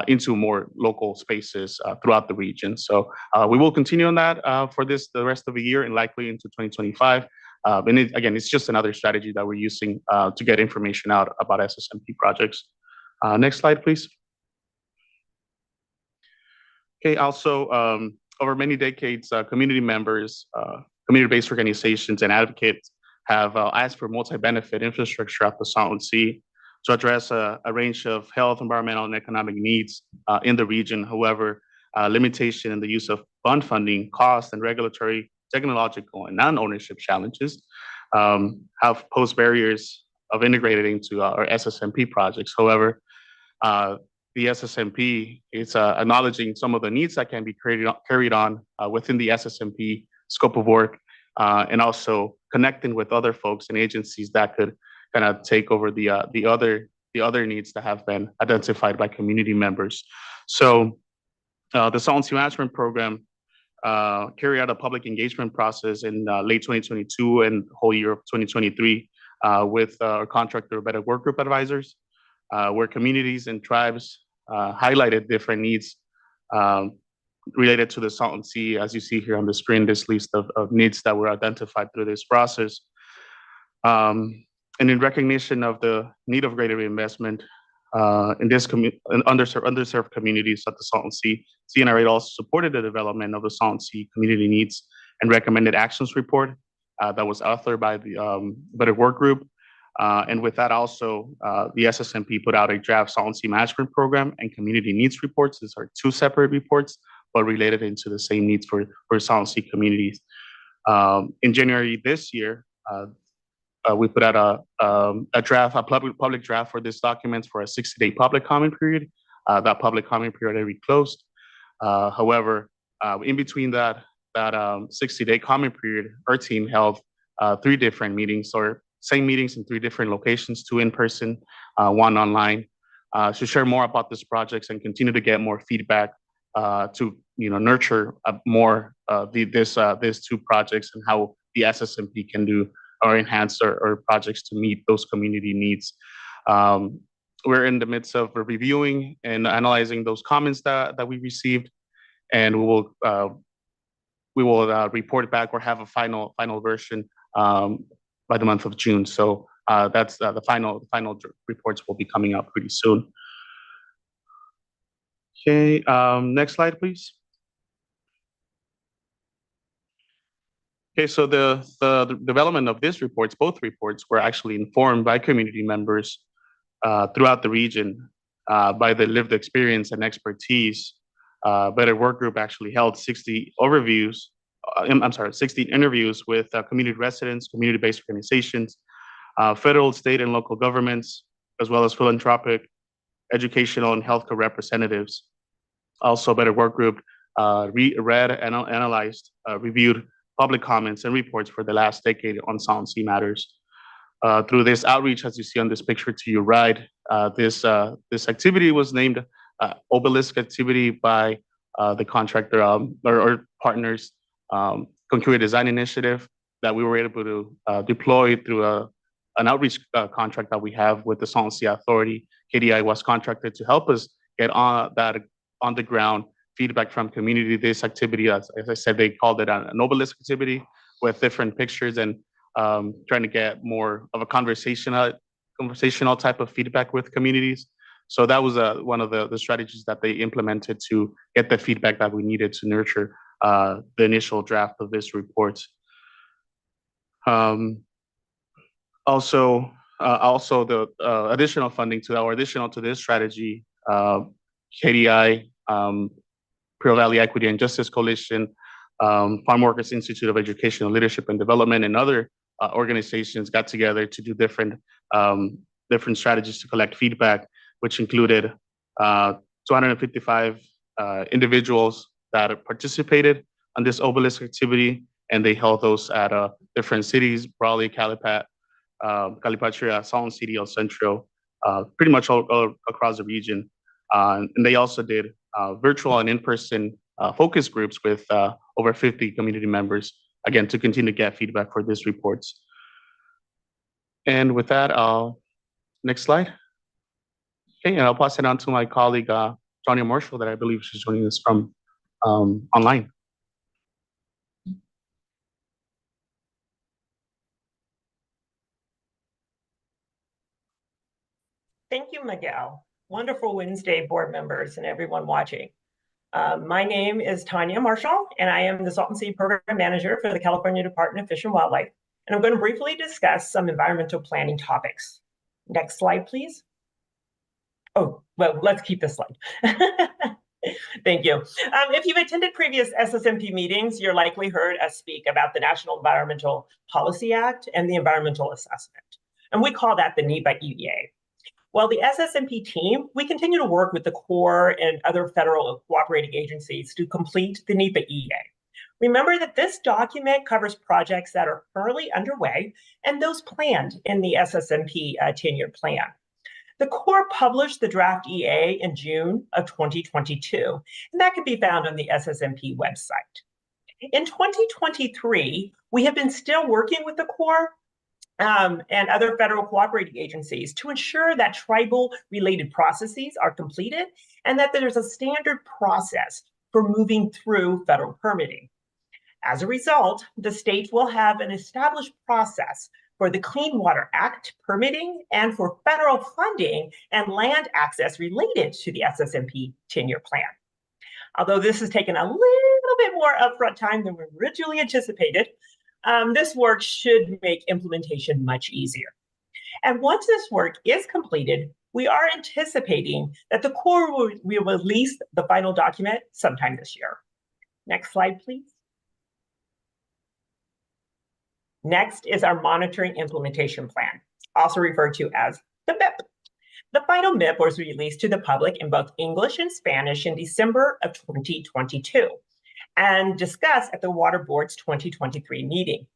into more local spaces throughout the region. So we will continue on that for the rest of the year and likely into 2025. And again, it's just another strategy that we're using to get information out about SSMP projects. Next slide, please. Okay, also, over many decades, community members, community-based organizations, and advocates have asked for multi-benefit infrastructure at the Salton Sea to address a range of health, environmental, and economic needs in the region. However, limitation in the use of bond funding, cost, and regulatory, technological, and non-ownership challenges have posed barriers of integrating into our SSMP projects. However, the SSMP is acknowledging some of the needs that can be carried on within the SSMP scope of work, and also connecting with other folks and agencies that could kind of take over the other needs that have been identified by community members. So the Salton Sea Management Program carried out a public engagement process in late 2022 and the whole year of 2023 with our contractor Better Work Group advisors, where communities and tribes highlighted different needs related to the Salton Sea. As you see here on the screen, this list of needs that were identified through this process. And in recognition of the need of greater investment in underserved communities at the Salton Sea, CNRA also supported the development of the Salton Sea Community Needs and Recommended Actions Report that was authored by the Better Work Group. And with that also, the SSMP put out a draft Salton Sea Management Program and Community Needs Reports. These are 2 separate reports, but related into the same needs for Salton Sea communities. In January this year, we put out a public draft for this document for a 60-day public comment period. That public comment period already closed. However, in between that 60-day comment period, our team held 3 different meetings, or same meetings in 3 different locations, 2 in person, 1 online, to share more about this projects and continue to get more feedback to nurture more these 2 projects and how the SSMP can do or enhance our projects to meet those community needs. We're in the midst of reviewing and analyzing those comments that we received, and we will report back or have a final version by the month of June. So that's the final reports will be coming out pretty soon. Okay, next slide, please. Okay, so the development of these reports, both reports, were actually informed by community members throughout the region by the lived experience and expertise. Better Work Group actually held 60 interviews with community residents, community-based organizations, federal, state, and local governments, as well as philanthropic, educational, and healthcare representatives. Also, Better Work Group read and analyzed, reviewed public comments and reports for the last decade on Salton Sea matters. Through this outreach, as you see on this picture to your right, this activity was named Obelisk Activity by the contractor or partners, Concurrent Design Initiative, that we were able to deploy through an outreach contract that we have with the Salton Sea Authority. KDI was contracted to help us get on the ground feedback from community. This activity, as I said, they called it an Obelisk Activity with different pictures and trying to get more of a conversational type of feedback with communities. So that was one of the strategies that they implemented to get the feedback that we needed to nurture the initial draft of this report. Also the additional funding to this strategy, KDI Pearl Valley Equity and Justice Coalition, Farm Workers Institute of Educational Leadership and Development, and other organizations got together to do different strategies to collect feedback, which included 255 individuals that participated on this obelisk activity, and they held those at different cities: Raleigh, Calipatria, Salton City, El Centro, pretty much all across the region. And they also did virtual and in-person focus groups with over 50 community members, again, to continue to get feedback for these reports. And with that, next slide. Okay, and I'll pass it on to my colleague, Tanya Marshall, that I believe she's joining us from online. Thank you, Miguel. Wonderful Wednesday, board members and everyone watching. My name is Tanya Marshall, and I am the Salton Sea Program Manager for the California Department of Fish and Wildlife. And I'm going to briefly discuss some environmental planning topics. Next slide, please. Oh, well, let's keep this slide. Thank you. If you've attended previous SSMP meetings, you're likely heard us speak about the National Environmental Policy Act and the Environmental Assessment. And we call that the NEPA EA. Well, the SSMP team, we continue to work with the Corps and other federal cooperating agencies to complete the NEPA EA. Remember that this document covers projects that are currently underway and those planned in the SSMP 10-year plan. The Corps published the draft EA in June of 2022, and that can be found on the SSMP website. In 2023, we have been still working with the Corps and other federal cooperating agencies to ensure that tribal-related processes are completed and that there's a standard process for moving through federal permitting. As a result, the state will have an established process for the Clean Water Act permitting and for federal funding and land access related to the SSMP 10-year plan. Although this has taken a little bit more upfront time than we originally anticipated, this work should make implementation much easier. And once this work is completed, we are anticipating that the Corps will release the final document sometime this year. Next slide, please. Next is our monitoring implementation plan, also referred to as the MIP. The final MIP was released to the public in both English and Spanish in December of 2022 and discussed at the Water Board's 2023 meeting.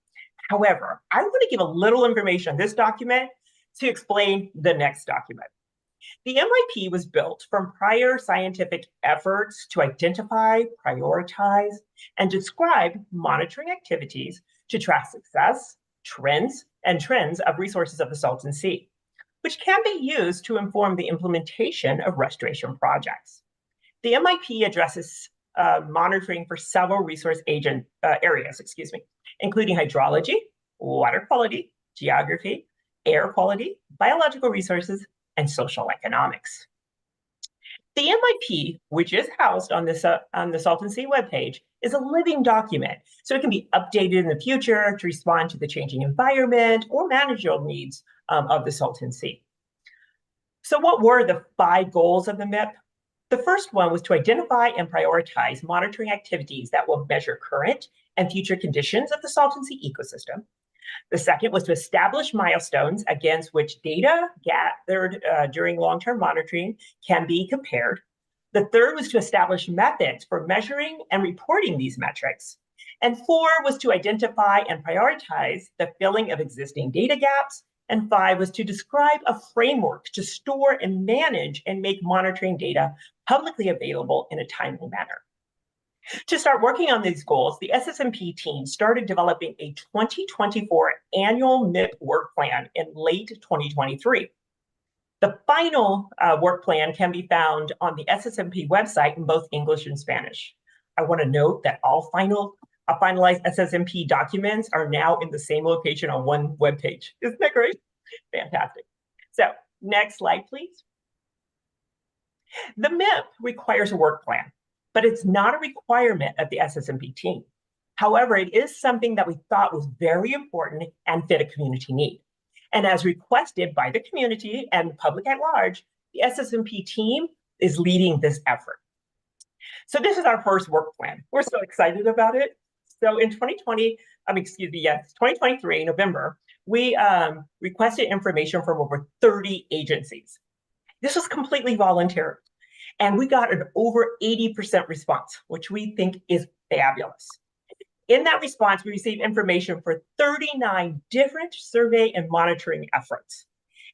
However, I want to give a little information on this document to explain the next document. The MIP was built from prior scientific efforts to identify, prioritize, and describe monitoring activities to track success, trends of resources of the Salton Sea, which can be used to inform the implementation of restoration projects. The MIP addresses monitoring for several resource areas, including hydrology, water quality, geography, air quality, biological resources, and social economics. The MIP, which is housed on the Salton Sea webpage, is a living document, so it can be updated in the future to respond to the changing environment or managerial needs of the Salton Sea. So what were the 5 goals of the MIP? The first one was to identify and prioritize monitoring activities that will measure current and future conditions of the Salton Sea ecosystem. The second was to establish milestones against which data gathered during long-term monitoring can be compared. The third was to establish methods for measuring and reporting these metrics. And 4 was to identify and prioritize the filling of existing data gaps. And 5 was to describe a framework to store and manage and make monitoring data publicly available in a timely manner. To start working on these goals, the SSMP team started developing a 2024 annual MIP work plan in late 2023. The final work plan can be found on the SSMP website in both English and Spanish. I want to note that all finalized SSMP documents are now in the same location on one webpage. Isn't that great? Fantastic. So next slide, please. The MIP requires a work plan, but it's not a requirement of the SSMP team. However, it is something that we thought was very important and fit a community need. And as requested by the community and the public at large, the SSMP team is leading this effort. So this is our first work plan. We're so excited about it. So in 2023, November, we requested information from over 30 agencies. This was completely voluntary. And we got an over 80% response, which we think is fabulous. In that response, we received information for 39 different survey and monitoring efforts.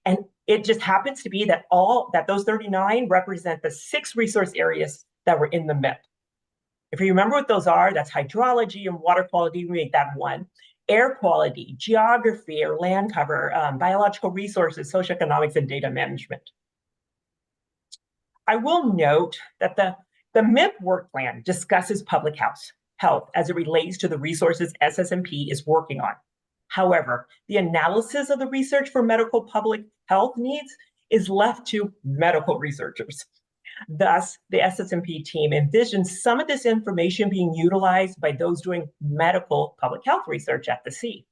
And it just happens to be that those 39 represent the 6 resource areas that were in the MIP. If you remember what those are, that's hydrology and water quality, we make that one. Air quality, geography or land cover, biological resources, socioeconomics, and data management. I will note that the MIP work plan discusses public health as it relates to the resources SSMP is working on. However, the analysis of the research for medical public health needs is left to medical researchers. Thus, the SSMP team envisions some of this information being utilized by those doing medical public health research at the sea.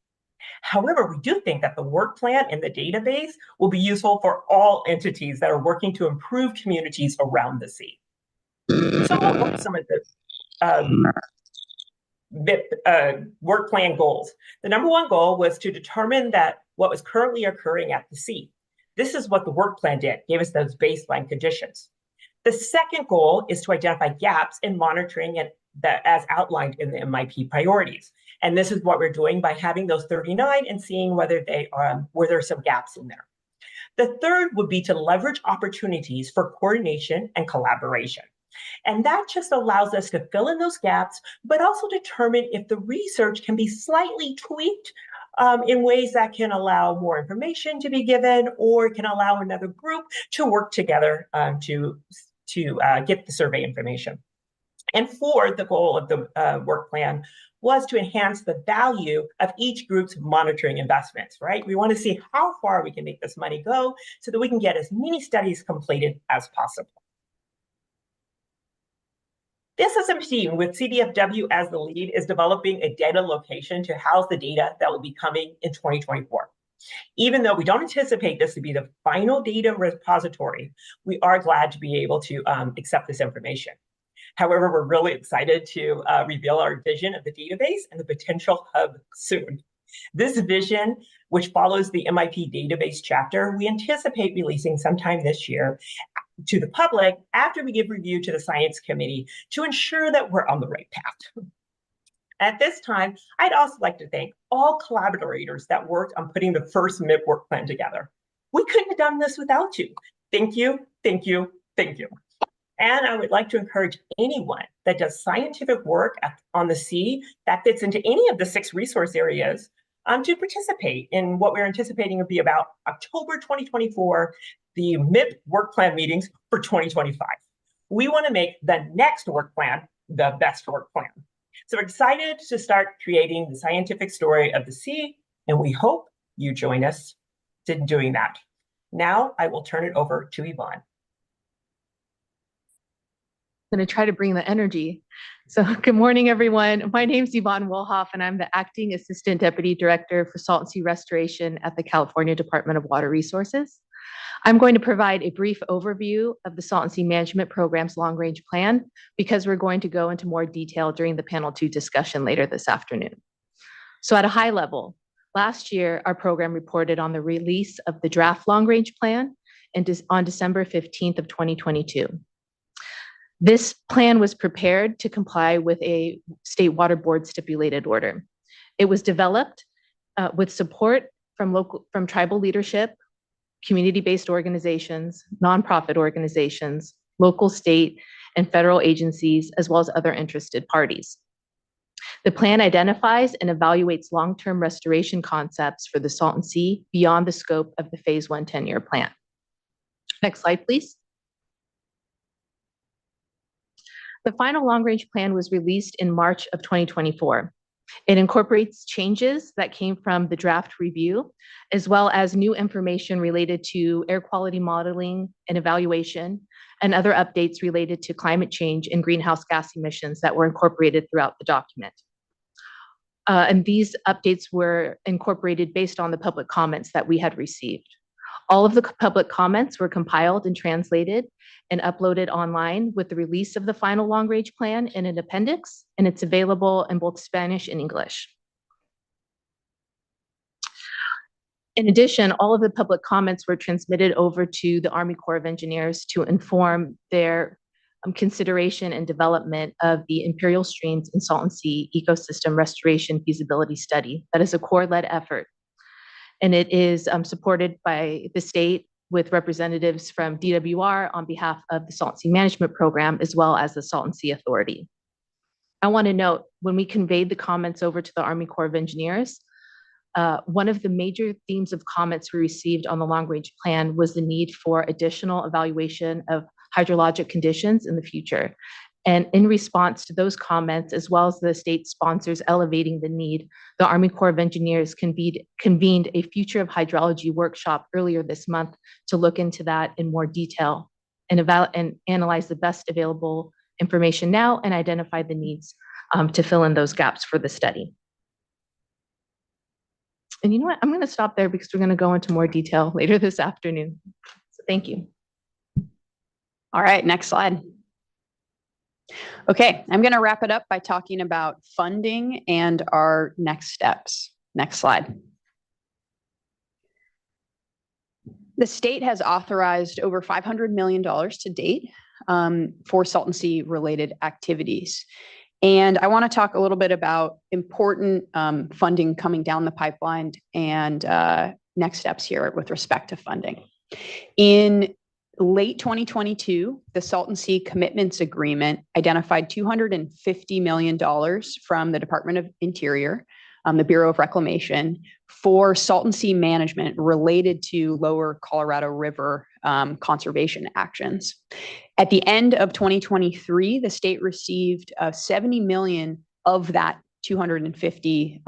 However, we do think that the work plan and the database will be useful for all entities that are working to improve communities around the sea. So what were some of the work plan goals? The number one goal was to determine that what was currently occurring at the sea. This is what the work plan did, gave us those baseline conditions. The second goal is to identify gaps in monitoring and as outlined in the MIP priorities. And this is what we're doing by having those 39 and seeing whether were there some gaps in there. The third would be to leverage opportunities for coordination and collaboration. And that just allows us to fill in those gaps, but also determine if the research can be slightly tweaked in ways that can allow more information to be given or can allow another group to work together to get the survey information. And fourth, the goal of the work plan was to enhance the value of each group's monitoring investments, right? We want to see how far we can make this money go so that we can get as many studies completed as possible. The SSM team with CDFW as the lead is developing a data location to house the data that will be coming in 2024. Even though we don't anticipate this to be the final data repository, we are glad to be able to accept this information. However, we're really excited to reveal our vision of the database and the potential hub soon. This vision, which follows the MIP database chapter, we anticipate releasing sometime this year to the public after we give review to the science committee to ensure that we're on the right path. At this time, I'd also like to thank all collaborators that worked on putting the first MIP work plan together. We couldn't have done this without you. Thank you, thank you, thank you. And I would like to encourage anyone that does scientific work on the sea that fits into any of the 6 resource areas to participate in what we're anticipating will be about October 2024, the MIP work plan meetings for 2025. We want to make the next work plan the best work plan. So we're excited to start creating the scientific story of the sea, and we hope you join us in doing that. Now I will turn it over to Yvonne. I'm going to try to bring the energy. So good morning, everyone. My name is Yvonne Wolhoff, and I'm the Acting Assistant Deputy Director for Salton Sea Restoration at the California Department of Water Resources. I'm going to provide a brief overview of the Salton Sea Management Program's long-range plan because we're going to go into more detail during the panel 2 discussion later this afternoon. So at a high level, last year, our program reported on the release of the draft long-range plan on December 15th of 2022. This plan was prepared to comply with a State Water Board stipulated order. It was developed with support from tribal leadership, community-based organizations, nonprofit organizations, local, state, and federal agencies, as well as other interested parties. The plan identifies and evaluates long-term restoration concepts for the Salton Sea beyond the scope of the Phase 1 10-year plan. Next slide, please. The final long-range plan was released in March of 2024. It incorporates changes that came from the draft review, as well as new information related to air quality modeling and evaluation, and other updates related to climate change and greenhouse gas emissions that were incorporated throughout the document. And these updates were incorporated based on the public comments that we had received. All of the public comments were compiled and translated and uploaded online with the release of the final long-range plan in an appendix, and it's available in both Spanish and English. In addition, all of the public comments were transmitted over to the Army Corps of Engineers to inform their consideration and development of the Imperial Streams and Salton Sea Ecosystem Restoration Feasibility Study. That is a Corps-led effort, and it is supported by the state with representatives from DWR on behalf of the Salton Sea Management Program, as well as the Salton Sea Authority. I want to note, when we conveyed the comments over to the Army Corps of Engineers, one of the major themes of comments we received on the long-range plan was the need for additional evaluation of hydrologic conditions in the future. And in response to those comments, as well as the state sponsors elevating the need, the Army Corps of Engineers convened a Future of Hydrology workshop earlier this month to look into that in more detail and analyze the best available information now and identify the needs to fill in those gaps for the study. And you know what? I'm going to stop there because we're going to go into more detail later this afternoon. So thank you. All right, next slide. Okay, I'm going to wrap it up by talking about funding and our next steps. Next slide. The state has authorized over $500 million to date for Salton Sea related activities. And I want to talk a little bit about important funding coming down the pipeline and next steps here with respect to funding. In late 2022, the Salton Sea Commitments Agreement identified $250 million from the Department of Interior, the Bureau of Reclamation, for Salton Sea management related to lower Colorado River conservation actions. At the end of 2023, the state received 70 million of that 250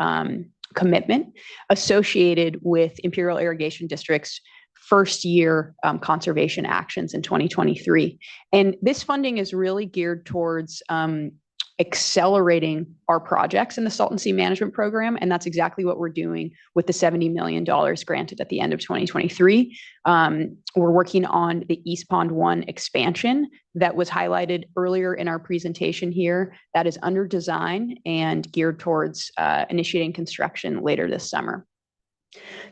commitment associated with Imperial Irrigation District's first year conservation actions in 2023. And this funding is really geared towards accelerating our projects in the Salton Sea Management Program. And that's exactly what we're doing with the $70 million granted at the end of 2023. We're working on the East Pond 1 expansion that was highlighted earlier in our presentation here. That is under design and geared towards initiating construction later this summer.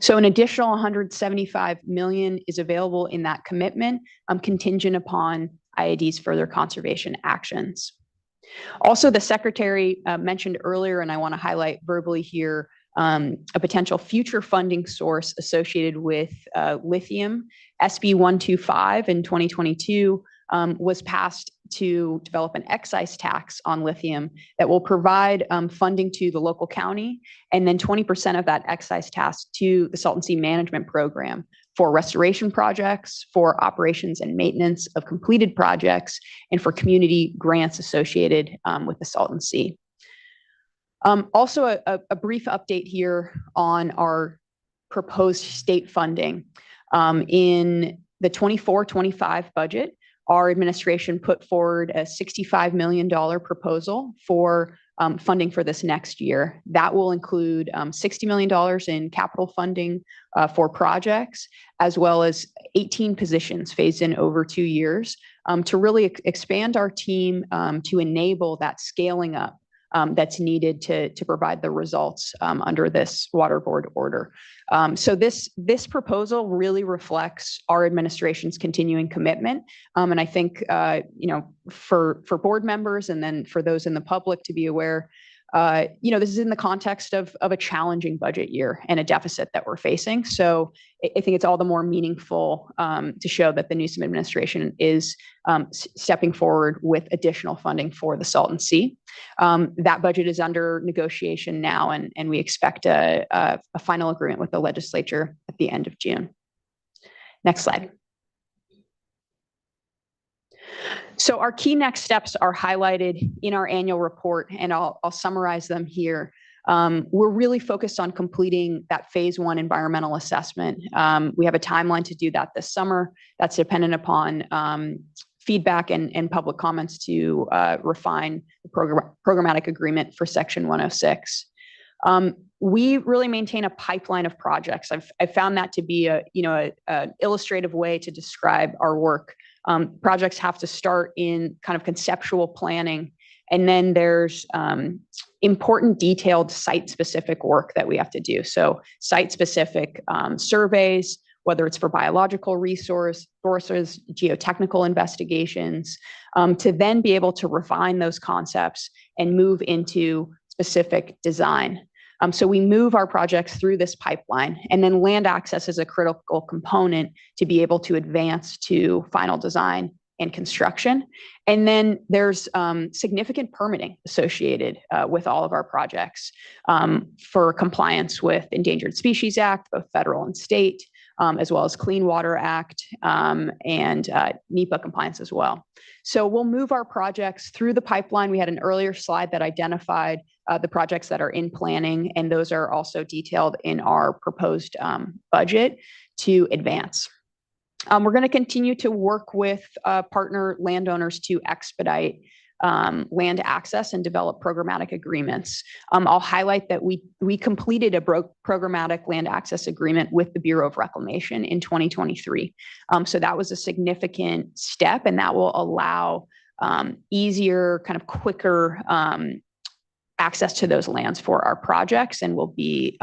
So an additional $175 million is available in that commitment, contingent upon IAD's further conservation actions. Also, the Secretary mentioned earlier, and I want to highlight verbally here, a potential future funding source associated with lithium. SB 125 in 2022 was passed to develop an excise tax on lithium that will provide funding to the local county, and then 20% of that excise tax to the Salton Sea Management Program for restoration projects, for operations and maintenance of completed projects, and for community grants associated with the Salton Sea. Also, a brief update here on our proposed state funding. In the 24-25 budget, our administration put forward a $65 million proposal for funding for this next year. That will include $60 million in capital funding for projects, as well as 18 positions phased in over 2 years to really expand our team to enable that scaling up that's needed to provide the results under this water board order. So this proposal really reflects our administration's continuing commitment. And I think, for board members and then for those in the public to be aware, this is in the context of a challenging budget year and a deficit that we're facing. So I think it's all the more meaningful to show that the Newsom administration is stepping forward with additional funding for the Salton Sea. That budget is under negotiation now, and we expect a final agreement with the legislature at the end of June. Next slide. So our key next steps are highlighted in our annual report, and I'll summarize them here. We're really focused on completing that phase 1 environmental assessment. We have a timeline to do that this summer. That's dependent upon feedback and public comments to refine the programmatic agreement for Section 106. We really maintain a pipeline of projects. I've found that to be a illustrative way to describe our work. Projects have to start in kind of conceptual planning, and then there's important detailed site-specific work that we have to do. So site-specific surveys, whether it's for biological sources, geotechnical investigations, to then be able to refine those concepts and move into specific design. So we move our projects through this pipeline, and then land access is a critical component to be able to advance to final design and construction. And then there's significant permitting associated with all of our projects for compliance with Endangered Species Act, both federal and state, as well as Clean Water Act and NEPA compliance as well. So we'll move our projects through the pipeline. We had an earlier slide that identified the projects that are in planning, and those are also detailed in our proposed budget to advance. We're going to continue to work with partner landowners to expedite land access and develop programmatic agreements. I'll highlight that we completed a programmatic land access agreement with the Bureau of Reclamation in 2023. So that was a significant step, and that will allow easier, kind of quicker access to those lands for our projects, and will be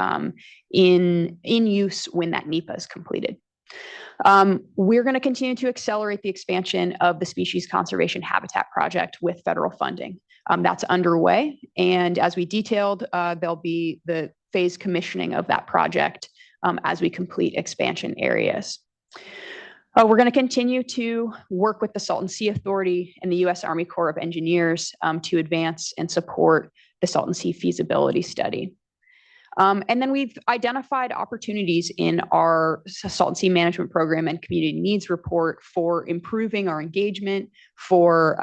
in use when that NEPA is completed. We're going to continue to accelerate the expansion of the Species Conservation Habitat Project with federal funding. That's underway, and as we detailed, there'll be the phase commissioning of that project as we complete expansion areas. We're going to continue to work with the Salton Sea Authority and the U.S. Army Corps of Engineers to advance and support the Salton Sea feasibility study. And then we've identified opportunities in our Salton Sea Management Program and Community Needs Report for improving our engagement, for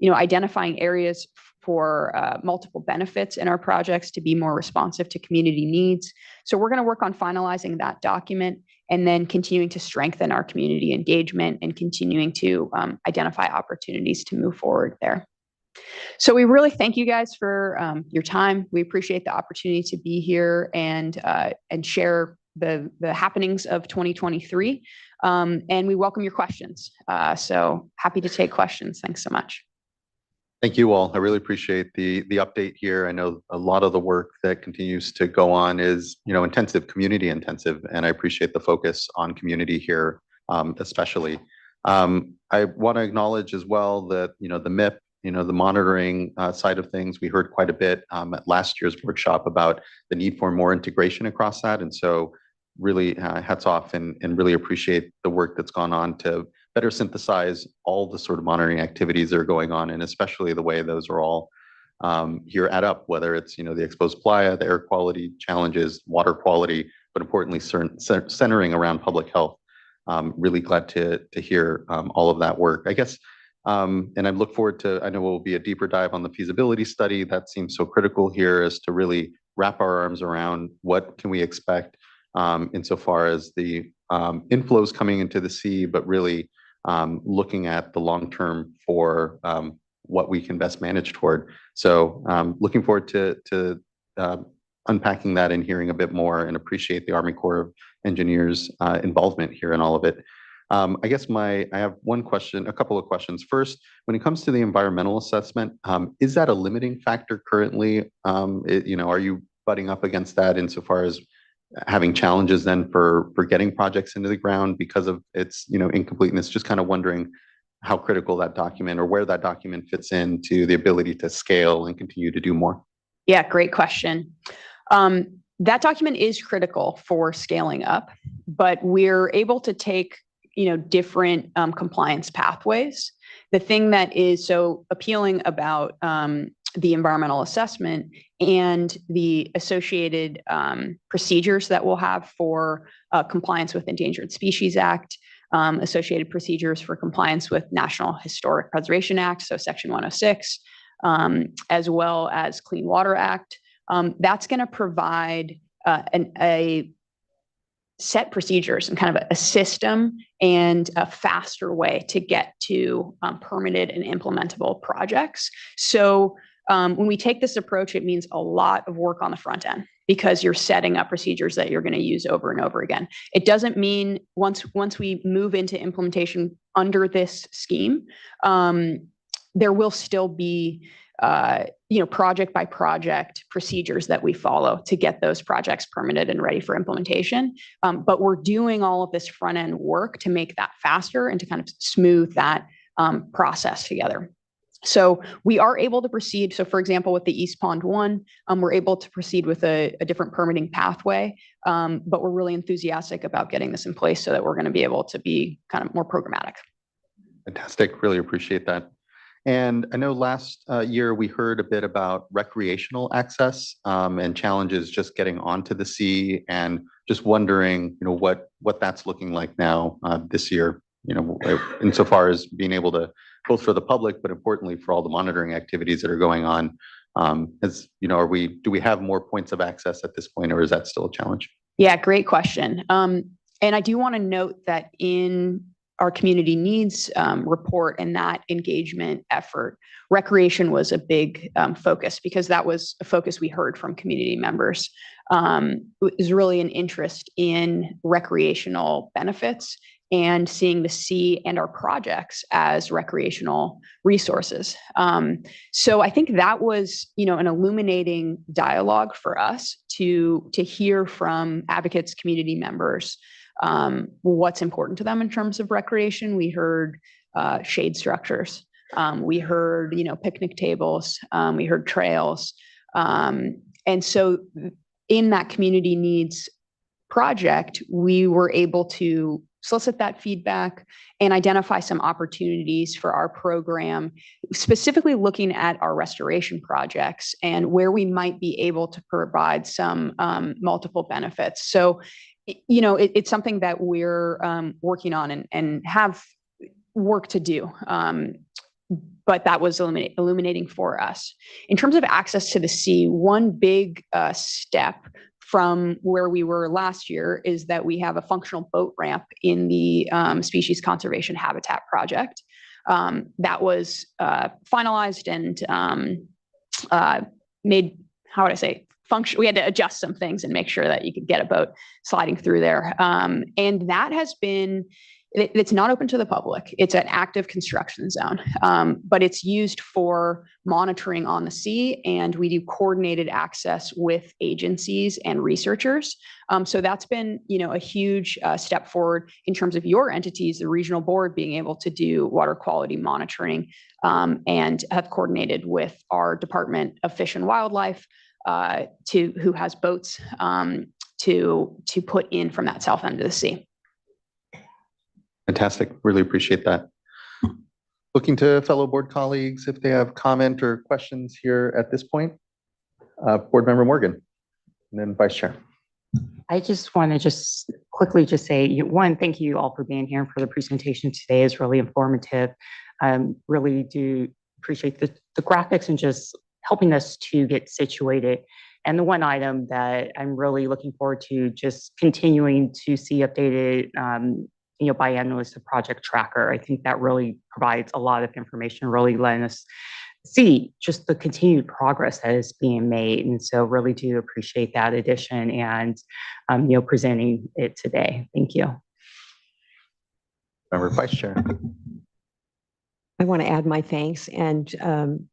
identifying areas for multiple benefits in our projects to be more responsive to community needs. So we're going to work on finalizing that document and then continuing to strengthen our community engagement and continuing to identify opportunities to move forward there. So we really thank you guys for your time. We appreciate the opportunity to be here and share the happenings of 2023. And we welcome your questions. So happy to take questions. Thanks so much. Thank you all. I really appreciate the update here. I know a lot of the work that continues to go on is, intensive, community intensive, and I appreciate the focus on community here, especially. I want to acknowledge as well that, the MIP, the monitoring side of things, we heard quite a bit at last year's workshop about the need for more integration across that. And so really hats off and really appreciate the work that's gone on to better synthesize all the sort of monitoring activities that are going on, and especially the way those are all here add up, whether it's, the exposed playa, the air quality challenges, water quality, but importantly, centering around public health. Really glad to hear all of that work. I guess, and I look forward to, I know it will be a deeper dive on the feasibility study. That seems so critical here, is to really wrap our arms around what can we expect insofar as the inflows coming into the sea, but really looking at the long term for what we can best manage toward. So looking forward to unpacking that and hearing a bit more, and appreciate the Army Corps of Engineers involvement here in all of it. I guess I have a couple of questions. First, when it comes to the environmental assessment, is that a limiting factor currently? Are you butting up against that insofar as having challenges then for getting projects into the ground because of its, incompleteness? Just kind of wondering how critical that document, or where that document fits into the ability to scale and continue to do more. Yeah, great question. That document is critical for scaling up, but we're able to take different compliance pathways. The thing that is so appealing about the environmental assessment and the associated procedures that we'll have for compliance with Endangered Species Act, associated procedures for compliance with National Historic Preservation Act, so Section 106, as well as Clean Water Act. That's going to provide a set procedures and kind of a system and a faster way to get to permitted and implementable projects. So When we take this approach, it means a lot of work on the front end because you're setting up procedures that you're going to use over and over again. It doesn't mean once we move into implementation under this scheme, there will still be project by project procedures that we follow to get those projects permitted and ready for implementation. But we're doing all of this front end work to make that faster and to kind of smooth that process together. So we are able to proceed. So for example, with the East Pond 1, we're able to proceed with a different permitting pathway, but we're really enthusiastic about getting this in place so that we're going to be able to be kind of more programmatic. Fantastic. Really appreciate that. And I know last year we heard a bit about recreational access and challenges just getting onto the sea, and just wondering, what that's looking like now this year, insofar as being able to, both for the public, but importantly for all the monitoring activities that are going on. Do we have more points of access at this point, or is that still a challenge? Yeah, great question. And I do want to note that in our community needs report and that engagement effort, recreation was a big focus, because that was a focus we heard from community members. Is really an interest in recreational benefits and seeing the sea and our projects as recreational resources. So I think that was, an illuminating dialogue for us to hear from advocates, community members, what's important to them in terms of recreation. We heard shade structures. We heard, picnic tables. We heard trails. And so in that community needs project, we were able to solicit that feedback and identify some opportunities for our program, specifically looking at our restoration projects and where we might be able to provide some multiple benefits. So, it's something that we're working on and have work to do. But that was illuminating for us. In terms of access to the sea, one big step from where we were last year is that we have a functional boat ramp in the Species Conservation Habitat Project. That was finalized and made, how would I say, function. We had to adjust some things and make sure that you could get a boat sliding through there. And that has been, it's not open to the public. It's an active construction zone, but it's used for monitoring on the sea, and we do coordinated access with agencies and researchers. So that's been, a huge step forward in terms of your entities, the regional board being able to do water quality monitoring, and have coordinated with our Department of Fish and Wildlife, who has boats to put in from that south end of the sea. Fantastic. Really appreciate that. Looking to fellow board colleagues if they have comment or questions here at this point. Board Member Morgan, and then Vice Chair. I just want to quickly say, one, thank you all for being here, for the presentation today. Is really informative. Really do appreciate the graphics and just helping us to get situated. And the one item that I'm really looking forward to just continuing to see updated biannually is the project tracker. I think that really provides a lot of information, really letting us see just the continued progress that is being made. And so really do appreciate that addition and, presenting it today. Thank you. Member Vice Chair. I want to add my thanks and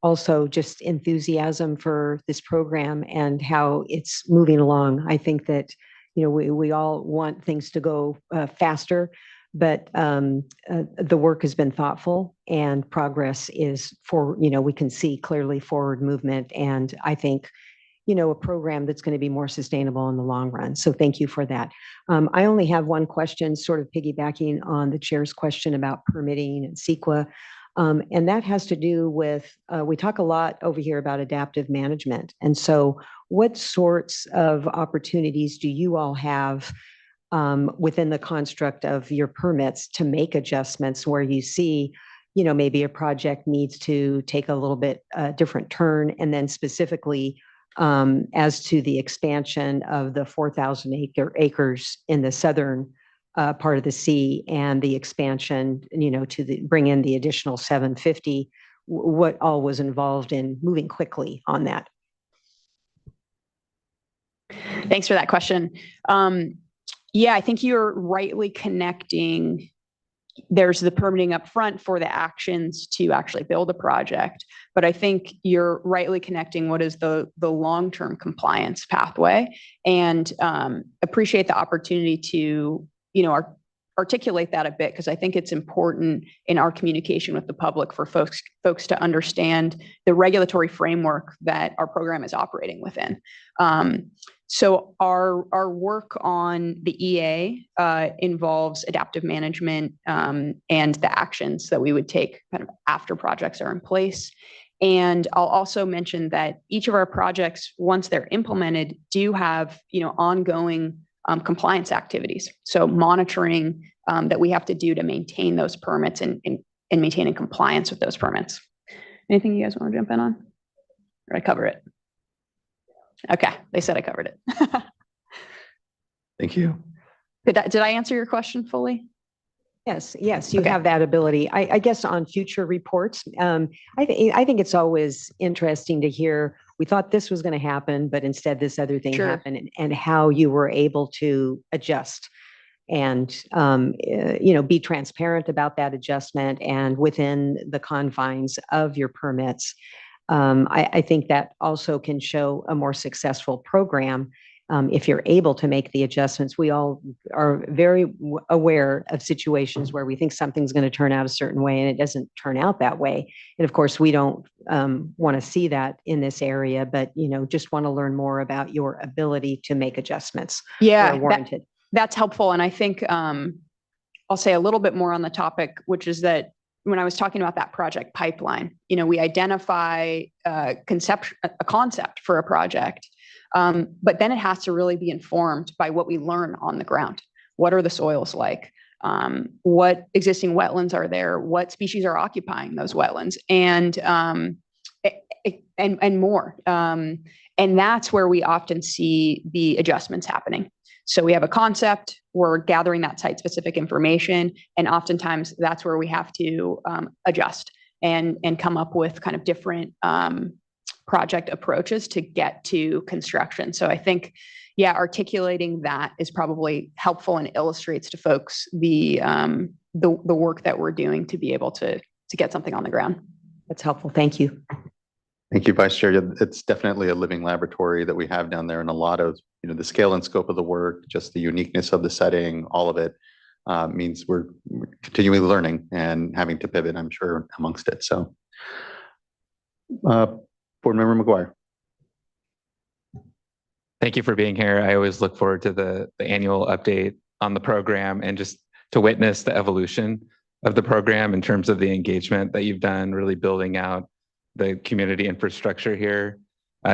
also just enthusiasm for this program and how it's moving along. I think that, we all want things to go faster, but the work has been thoughtful and progress is we can see clearly forward movement. And I think, a program that's going to be more sustainable in the long run. So thank you for that. I only have one question, sort of piggybacking on the chair's question about permitting and CEQA. And that has to do with, we talk a lot over here about adaptive management. And so what sorts of opportunities do you all have within the construct of your permits to make adjustments where you see, maybe a project needs to take a little bit different turn, and then specifically as to the expansion of the 4,000 acres in the southern part of the sea and the expansion, to bring in the additional 750, what all was involved in moving quickly on that. Thanks for that question. Yeah, I think you're rightly connecting. There's the permitting up front for the actions to actually build a project. But I think you're rightly connecting what is the long-term compliance pathway, and appreciate the opportunity to, articulate that a bit, because I think it's important in our communication with the public for folks to understand the regulatory framework that our program is operating within. So our work on the EA involves adaptive management and the actions that we would take kind of after projects are in place. And I'll also mention that each of our projects, once they're implemented, do have ongoing compliance activities. So monitoring that we have to do to maintain those permits and maintaining compliance with those permits. Anything you guys want to jump in on? Or I cover it? Okay, they said I covered it. Thank you. Did I answer your question fully? Yes, you Okay. have that ability. I guess on future reports, I think it's always interesting to hear, we thought this was going to happen, but instead this other thing Sure. happened, and how you were able to adjust and, be transparent about that adjustment and within the confines of your permits. I think that also can show a more successful program. If you're able to make the adjustments. We all are very aware of situations where we think something's going to turn out a certain way and it doesn't turn out that way. And of course, we don't want to see that in this area, but just want to learn more about your ability to make adjustments. Yeah, where warranted. that's helpful. And I think I'll say a little bit more on the topic, which is that when I was talking about that project pipeline, we identify a concept for a project. But then it has to really be informed by what we learn on the ground. What are the soils like? What existing wetlands are there? What species are occupying those wetlands? And more. And that's where we often see the adjustments happening. So we have a concept, we're gathering that site-specific information, and oftentimes that's where we have to adjust and come up with kind of different project approaches to get to construction. So I think, articulating that is probably helpful and illustrates to folks the work that we're doing to be able to get something on the ground. That's helpful. Thank you. Thank you, Vice Chair. It's definitely a living laboratory that we have down there, and a lot of, the scale and scope of the work, just the uniqueness of the setting, all of it means we're continually learning and having to pivot, I'm sure, amongst it. So, Board Member McGuire. Thank you for being here. I always look forward to the annual update on the program and just to witness the evolution of the program in terms of the engagement that you've done, really building out the community infrastructure here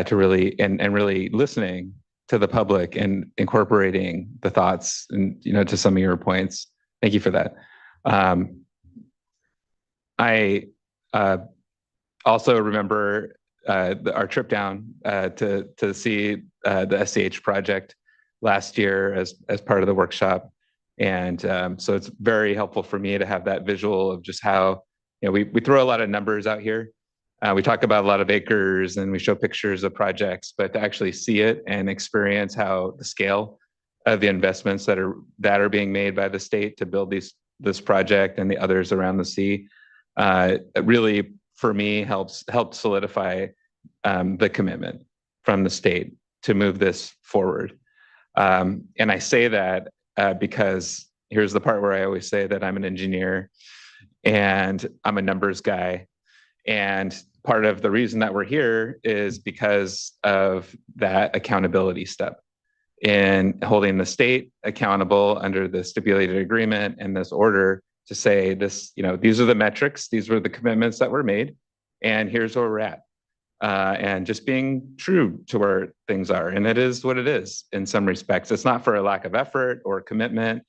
to really, and really listening to the public and incorporating the thoughts and, to some of your points. Thank you for that. I also remember our trip down to see the SCH project last year as part of the workshop. And so it's very helpful for me to have that visual of just how, we throw a lot of numbers out here. We talk about a lot of acres and we show pictures of projects, but to actually see it and experience how the scale of the investments that are being made by the state to build this project and the others around the sea, it really, for me, helped solidify the commitment from the state to move this forward. And I say that because here's the part where I always say that I'm an engineer and I'm a numbers guy. And part of the reason that we're here is because of that accountability step in holding the state accountable under the stipulated agreement and this order to say this, these are the metrics, these were the commitments that were made, and here's where we're at. And just being true to where things are. And it is what it is in some respects. It's not for a lack of effort or commitment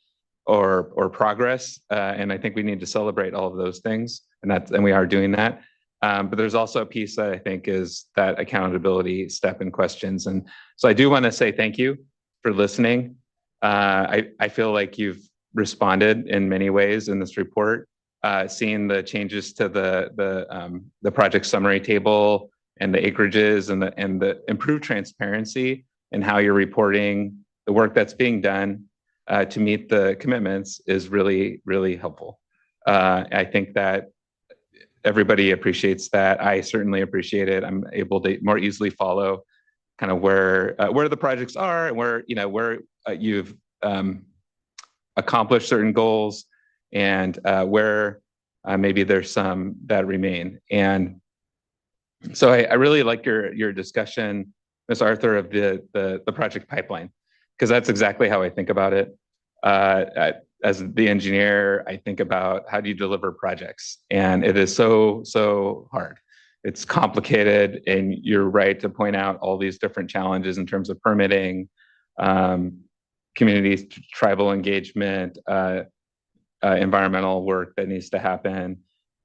or progress. And I think we need to celebrate all of those things. And we are doing that. But there's also a piece that I think is that accountability step in questions. And so I do want to say thank you for listening. I feel like you've responded in many ways in this report. seeing the changes to the project summary table and the acreages and the improved transparency and how you're reporting the work that's being done to meet the commitments is really, really helpful. I think that everybody appreciates that. I certainly appreciate it. I'm able to more easily follow kind of where the projects are and where you've accomplished certain goals and where maybe there's some that remain. And so I really like your discussion, Ms. Arthur, of the project pipeline, because that's exactly how I think about it. As the engineer, I think about how do you deliver projects, and it is so hard. It's complicated, and you're right to point out all these different challenges in terms of permitting, community tribal engagement, environmental work that needs to happen,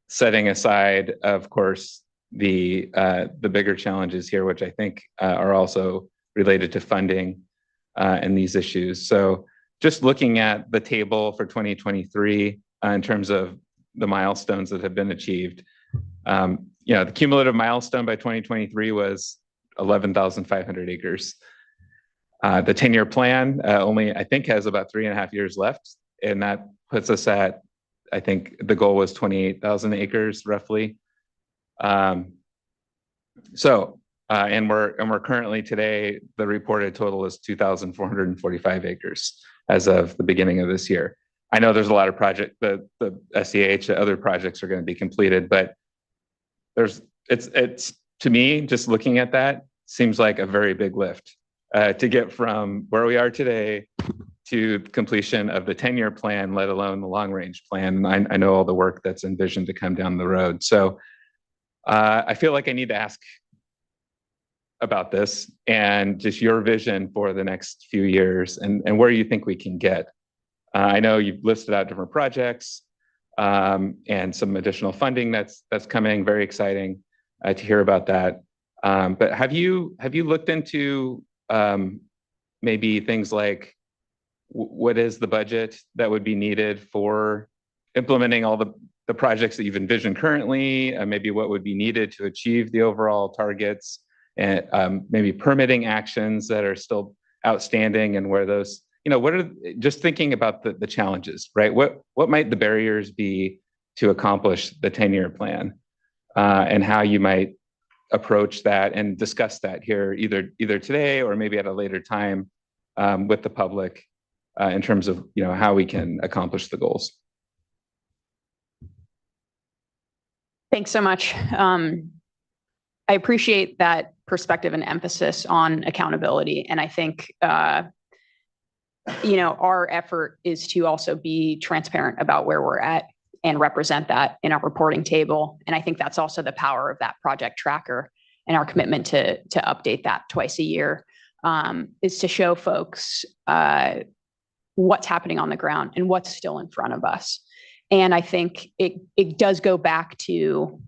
setting aside, of course, the bigger challenges here, which I think are also related to funding and these issues. So just looking at the table for 2023 in terms of the milestones that have been achieved, the cumulative milestone by 2023 was 11,500 acres. The 10-year plan only, I think, has about 3.5 years left, and that puts us at, I think the goal was 28,000 acres roughly. And we're currently today, the reported total is 2,445 acres as of the beginning of this year. I know there's a lot of the SCH, other projects are going to be completed, but it's to me, just looking at that, seems like a very big lift to get from where we are today to completion of the 10-year plan, let alone the long-range plan. I know all the work that's envisioned to come down the road. So I feel like I need to ask about this and just your vision for the next few years and where you think we can get. I know you've listed out different projects and some additional funding that's coming. Very exciting to hear about that. But have you looked into maybe things like what is the budget that would be needed for implementing all the projects that you've envisioned currently, maybe what would be needed to achieve the overall targets, and maybe permitting actions that are still outstanding, and where those, what are, just thinking about the challenges, right? What might the barriers be to accomplish the 10-year plan, and how you might approach that and discuss that here either today or maybe at a later time with the public in terms of how we can accomplish the goals. Thanks so much. I appreciate that perspective and emphasis on accountability. And I think, our effort is to also be transparent about where we're at and represent that in our reporting table. And I think that's also the power of that project tracker and our commitment to update that twice a year, is to show folks what's happening on the ground and what's still in front of us. And I think it does go back to,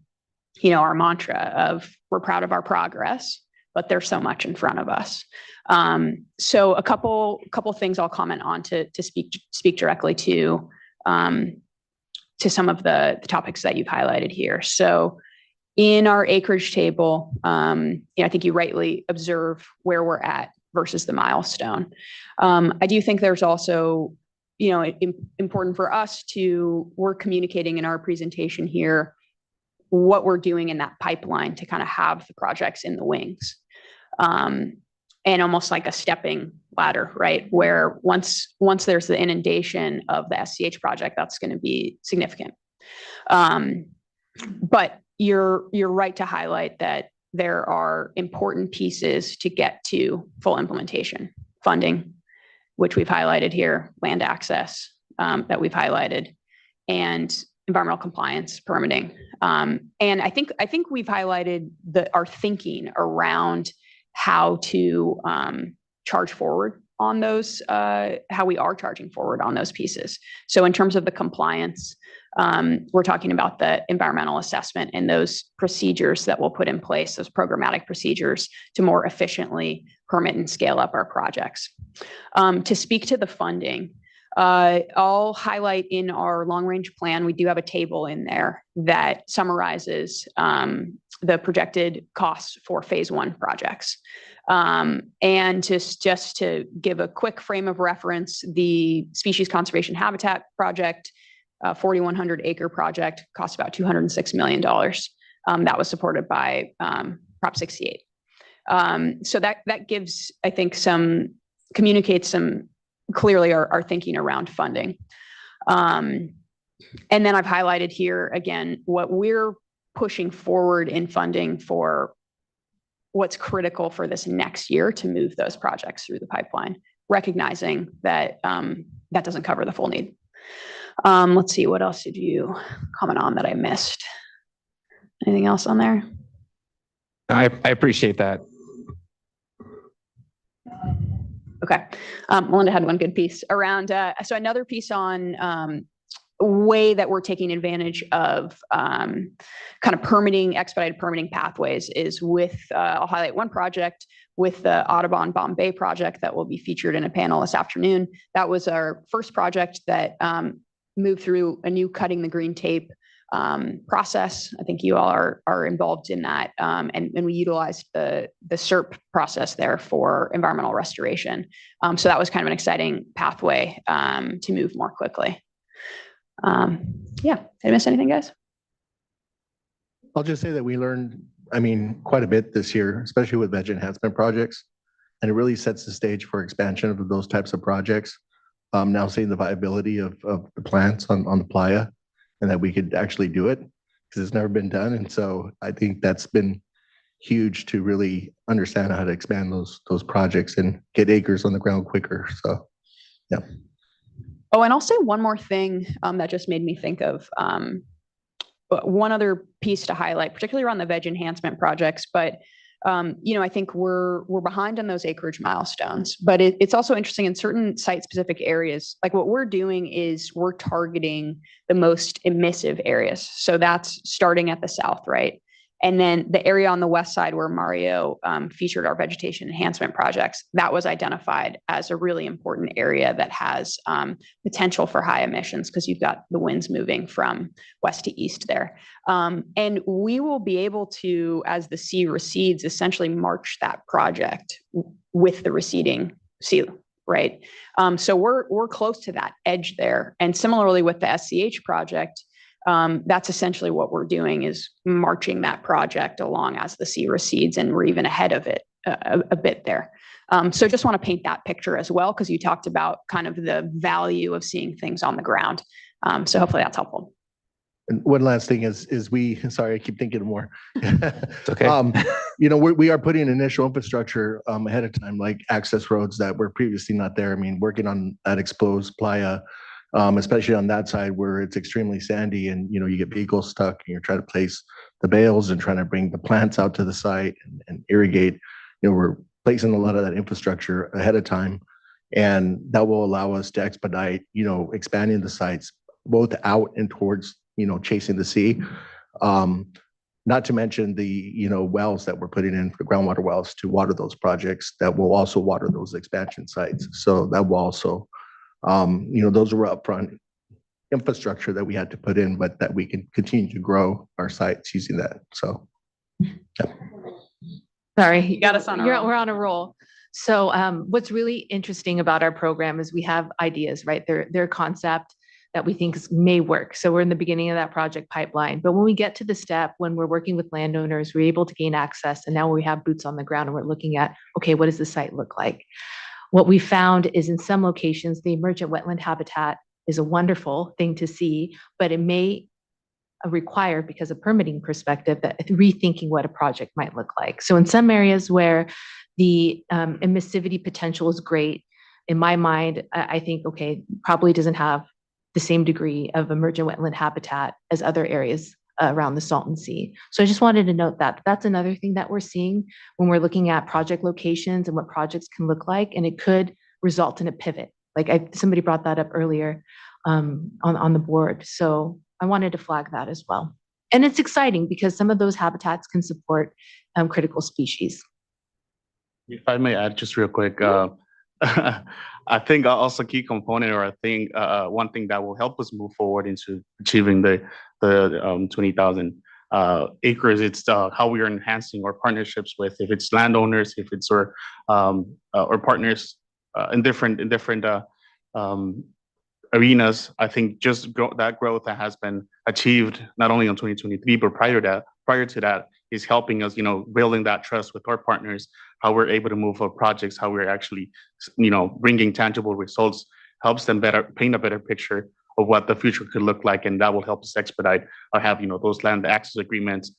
our mantra of we're proud of our progress, but there's so much in front of us. So a couple things I'll comment on to speak directly to some of the topics that you've highlighted here. So in our acreage table, I think you rightly observe where we're at versus the milestone. I do think there's also, important for us we're communicating in our presentation here what we're doing in that pipeline to kind of have the projects in the wings. And almost like a stepping ladder, right? Where once there's the inundation of the SCH project, that's going to be significant. But you're right to highlight that there are important pieces to get to full implementation. Funding, which we've highlighted here, land access that we've highlighted, and environmental compliance, permitting. And I think we've highlighted our thinking around how to charge forward on those, how we are charging forward on those pieces. So in terms of the compliance, we're talking about the environmental assessment and those procedures that we'll put in place, those programmatic procedures to more efficiently permit and scale up our projects. To speak to the funding, I'll highlight in our long-range plan, we do have a table in there that summarizes the projected costs for phase one projects. And just to give a quick frame of reference, the Species Conservation Habitat Project, 4,100 acre project, costs about $206 million. That was supported by Prop 68. So that gives, I think, communicates some clearly our thinking around funding. And then I've highlighted here again what we're pushing forward in funding for what's critical for this next year to move those projects through the pipeline, recognizing that that doesn't cover the full need. Let's see, what else did you comment on that I missed? Anything else on there? I appreciate that. Okay. Melinda had one good piece around, so another piece on way that we're taking advantage of kind of expedited permitting pathways is with, I'll highlight one project with the Audubon Bombay project that will be featured in a panel this afternoon. That was our first project that moved through a new cutting the green tape process. I think you all are involved in that. And we utilized the SWRCB process there for environmental restoration. So that was kind of an exciting pathway to move more quickly. Yeah, did I miss anything, guys? I'll just say that we learned, quite a bit this year, especially with veg enhancement projects. And it really sets the stage for expansion of those types of projects. Now seeing the viability of the plants on the playa, and that we could actually do it because it's never been done. And so I think that's been huge to really understand how to expand those projects and get acres on the ground quicker. So, yeah. Oh, and I'll say one more thing that just made me think of one other piece to highlight, particularly around the veg enhancement projects. But I think we're behind on those acreage milestones, but it's also interesting in certain site-specific areas. Like what we're doing is we're targeting the most emissive areas. So that's starting at the south, right? And then the area on the west side where Mario featured our vegetation enhancement projects, that was identified as a really important area that has potential for high emissions because you've got the winds moving from west to east there. And we will be able to, as the sea recedes, essentially march that project with the receding sea, right? So we're close to that edge there. And similarly with the SCH project, that's essentially what we're doing is marching that project along as the sea recedes, and we're even ahead of it a bit there. So just want to paint that picture as well, because you talked about kind of the value of seeing things on the ground. So hopefully that's helpful. And one last thing is sorry, I keep thinking of more. It's okay. We are putting initial infrastructure ahead of time, like access roads that were previously not there. Working on that exposed playa, especially on that side where it's extremely sandy and, you get vehicles stuck and you're trying to place the bales and trying to bring the plants out to the site and irrigate. We're placing a lot of that infrastructure ahead of time, and that will allow us to expedite, expanding the sites both out and towards, chasing the sea. Not to mention the, wells that we're putting in for groundwater wells to water those projects that will also water those expansion sites. So that will also, those were upfront infrastructure that we had to put in, but that we can continue to grow our sites using that. So, yeah. Sorry, You got us on a roll. We're on a roll. So what's really interesting about our program is we have ideas, right? They're concept that we think may work. So we're in the beginning of that project pipeline. But when we get to the step when we're working with landowners, we're able to gain access. And now we have boots on the ground and we're looking at, okay, what does the site look like? What we found is in some locations, the emergent wetland habitat is a wonderful thing to see, but it may require, because of permitting perspective, that rethinking what a project might look like. So in some areas where the emissivity potential is great, in my mind, I think, okay, probably doesn't have the same degree of emergent wetland habitat as other areas around the Salton Sea. So I just wanted to note that that's another thing that we're seeing when we're looking at project locations and what projects can look like, and it could result in a pivot. Like somebody brought that up earlier on the board. So I wanted to flag that as well. And it's exciting because some of those habitats can support critical species. If I may add just real quick, I think also key component, or I think one thing that will help us move forward into achieving the 20,000 acres. It's how we are enhancing our partnerships with, if it's landowners, if it's our partners in different arenas. I think just that growth that has been achieved not only in 2023 but prior to that is helping us, building that trust with our partners, how we're able to move our projects, how we're actually, bringing tangible results, helps them paint a better picture of what the future could look like, and that will help us expedite or have, those land access agreements.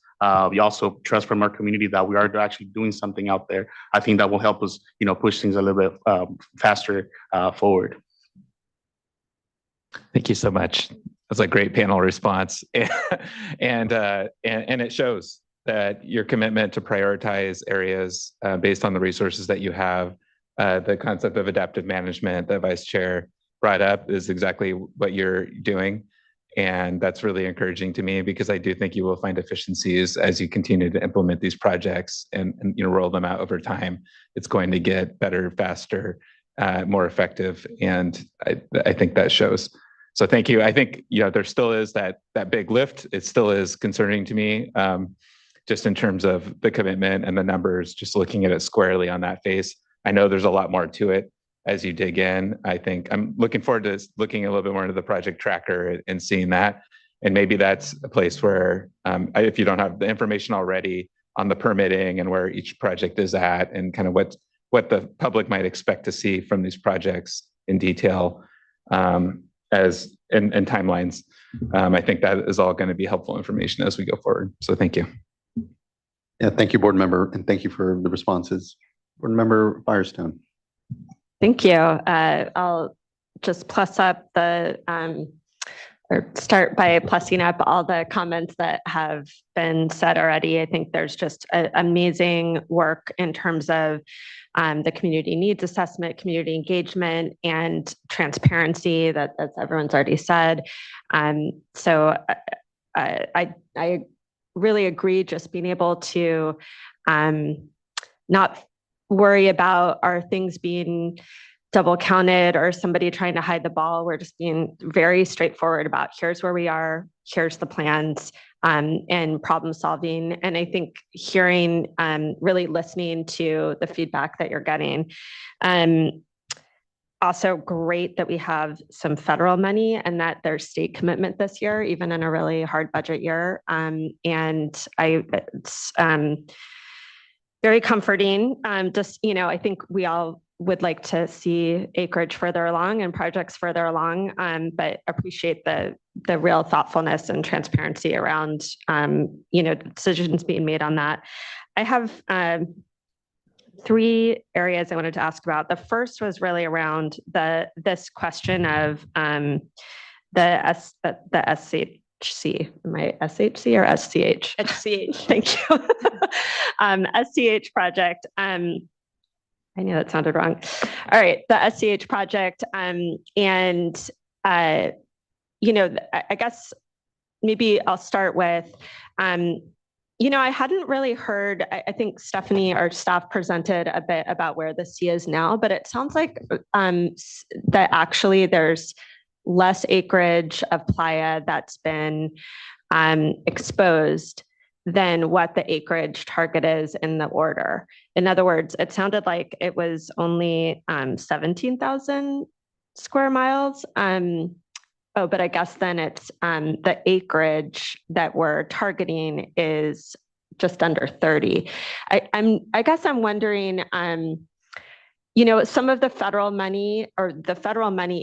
We also trust from our community that we are actually doing something out there. I think that will help us, push things a little bit faster forward. Thank you so much. That's a great panel response. And it shows that your commitment to prioritize areas based on the resources that you have, the concept of adaptive management that Vice Chair brought up is exactly what you're doing. And that's really encouraging to me, because I do think you will find efficiencies as you continue to implement these projects and roll them out over time. It's going to get better, faster, more effective. And I think that shows. So thank you. I think, there still is that big lift. It still is concerning to me, just in terms of the commitment and the numbers, just looking at it squarely on that face. I know there's a lot more to it as you dig in. I think I'm looking forward to looking a little bit more into the project tracker and seeing that. And maybe that's a place where, if you don't have the information already on the permitting and where each project is at and kind of what the public might expect to see from these projects in detail, as and timelines. I think that is all going to be helpful information as we go forward. So thank you. Yeah, thank you, board member, and thank you for the responses. Board member Firestone. Thank you. I'll just plus up or start by plussing up all the comments that have been said already. I think there's just amazing work in terms of the community needs assessment, community engagement, and transparency that's everyone's already said. So I really agree, just being able to not worry about our things being double counted or somebody trying to hide the ball. We're just being very straightforward about here's where we are, here's the plans, and problem solving. And I think hearing, really listening to the feedback that you're getting. Also great that we have some federal money and that there's state commitment this year, even in a really hard budget year. And it's very comforting. I think we all would like to see acreage further along and projects further along, but appreciate the real thoughtfulness and transparency around, decisions being made on that. I have 3 areas I wanted to ask about. The first was really around this question of the SCHC. Am I SHC or SCH? SCH. Thank you. SCH project. I knew that sounded wrong. All right, the SCH project. I guess maybe I'll start with, I hadn't really heard, I think Stephanie, our staff, presented a bit about where the sea is now, but it sounds like that actually there's less acreage of playa that's been exposed than what the acreage target is in the order. In other words, it sounded like it was only 17,000 square miles. But I guess then it's the acreage that we're targeting is just under 30. I guess I'm wondering, some of the federal money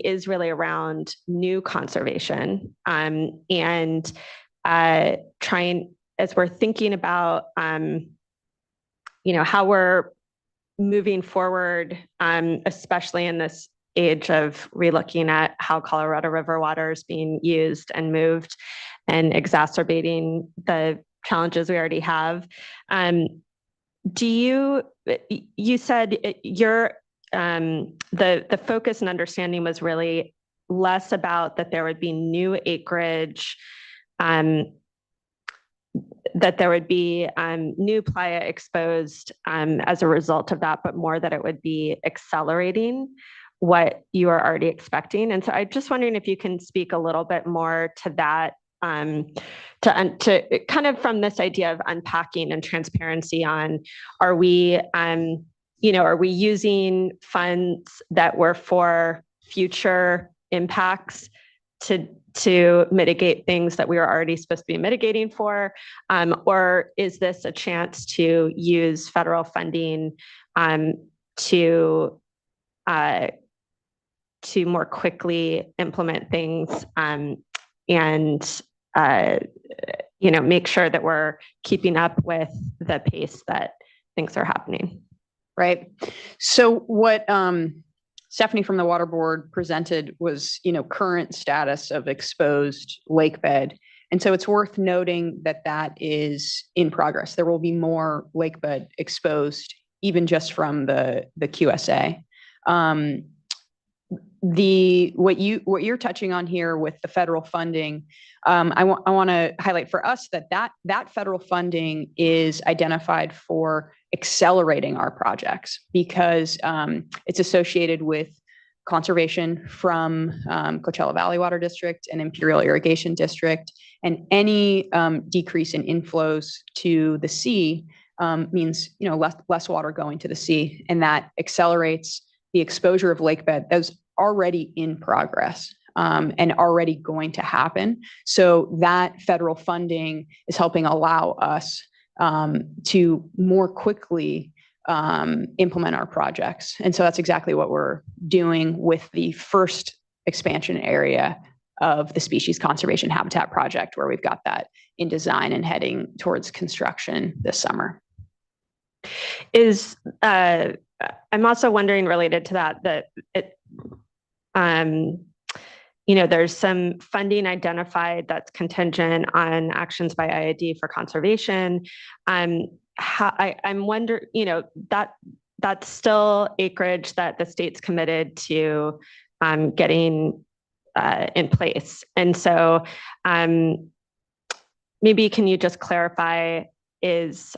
is really around new conservation, and trying, as we're thinking about, how we're moving forward, especially in this age of relooking at how Colorado River water is being used and moved and exacerbating the challenges we already have. You said the focus and understanding was really less about that there would be new acreage that there would be new playa exposed as a result of that, but more that it would be accelerating what you are already expecting. And so I'm just wondering if you can speak a little bit more to that, to kind of from this idea of unpacking and transparency on, are we, are we using funds that were for future impacts to mitigate things that we were already supposed to be mitigating for? Or is this a chance to use federal funding to more quickly implement things and make sure that we're keeping up with the pace that things are happening? Right. So what Stephanie from the Water Board presented was, current status of exposed lake bed. And so it's worth noting that that is in progress. There will be more lake bed exposed, even just from the QSA. What you're touching on here with the federal funding, I want to highlight for us that federal funding is identified for accelerating our projects because it's associated with conservation from Coachella Valley Water District and Imperial Irrigation District, and any decrease in inflows to the sea means less water going to the sea, and that accelerates the exposure of lake bed that's already in progress and already going to happen. So that federal funding is helping allow us to more quickly implement our projects. And so that's exactly what we're doing with the first expansion area of the Species Conservation Habitat Project, where we've got that in design and heading towards construction this summer. I'm also wondering, related to that there's some funding identified that's contingent on actions by IID for conservation. I'm wondering, that's still acreage that the state's committed to getting in place. And so maybe can you just clarify,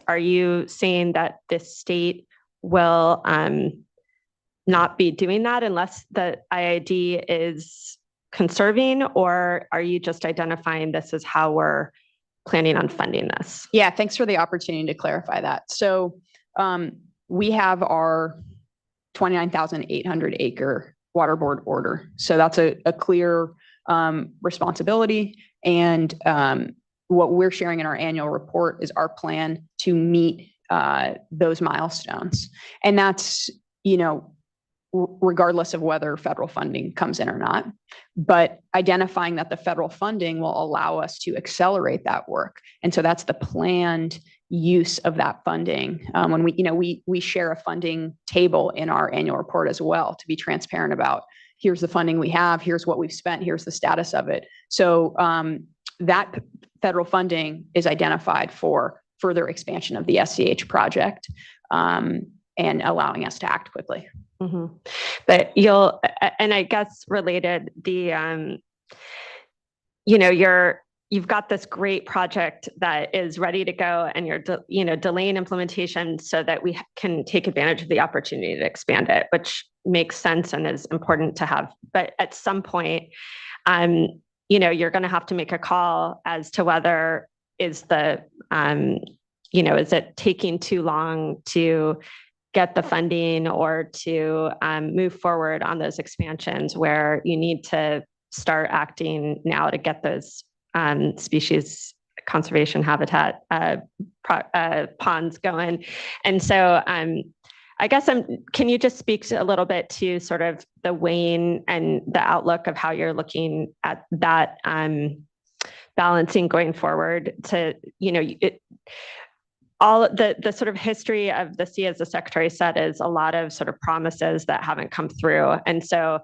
are you saying that the state will not be doing that unless the IID is conserving, or are you just identifying this as how we're planning on funding this? Yeah, thanks for the opportunity to clarify that. So we have our 29,800 acre water board order. So that's a clear responsibility. And what we're sharing in our annual report is our plan to meet those milestones. And that's, regardless of whether federal funding comes in or not, but identifying that the federal funding will allow us to accelerate that work. And so that's the planned use of that funding. When we share a funding table in our annual report as well, to be transparent about, here's the funding we have, here's what we've spent, here's the status of it. So that federal funding is identified for further expansion of the SCH project and allowing us to act quickly. Mm-hmm. But and I guess related, you've got this great project that is ready to go, and you're delaying implementation so that we can take advantage of the opportunity to expand it, which makes sense and is important to have. But at some point, you're going to have to make a call as to whether is it taking too long to get the funding or to move forward on those expansions, where you need to start acting now to get those species conservation habitat ponds going. And so I guess can you just speak a little bit to sort of the weighing and the outlook of how you're looking at that balancing going forward to, all the sort of history of the sea, as the secretary said, is a lot of sort of promises that haven't come through. And so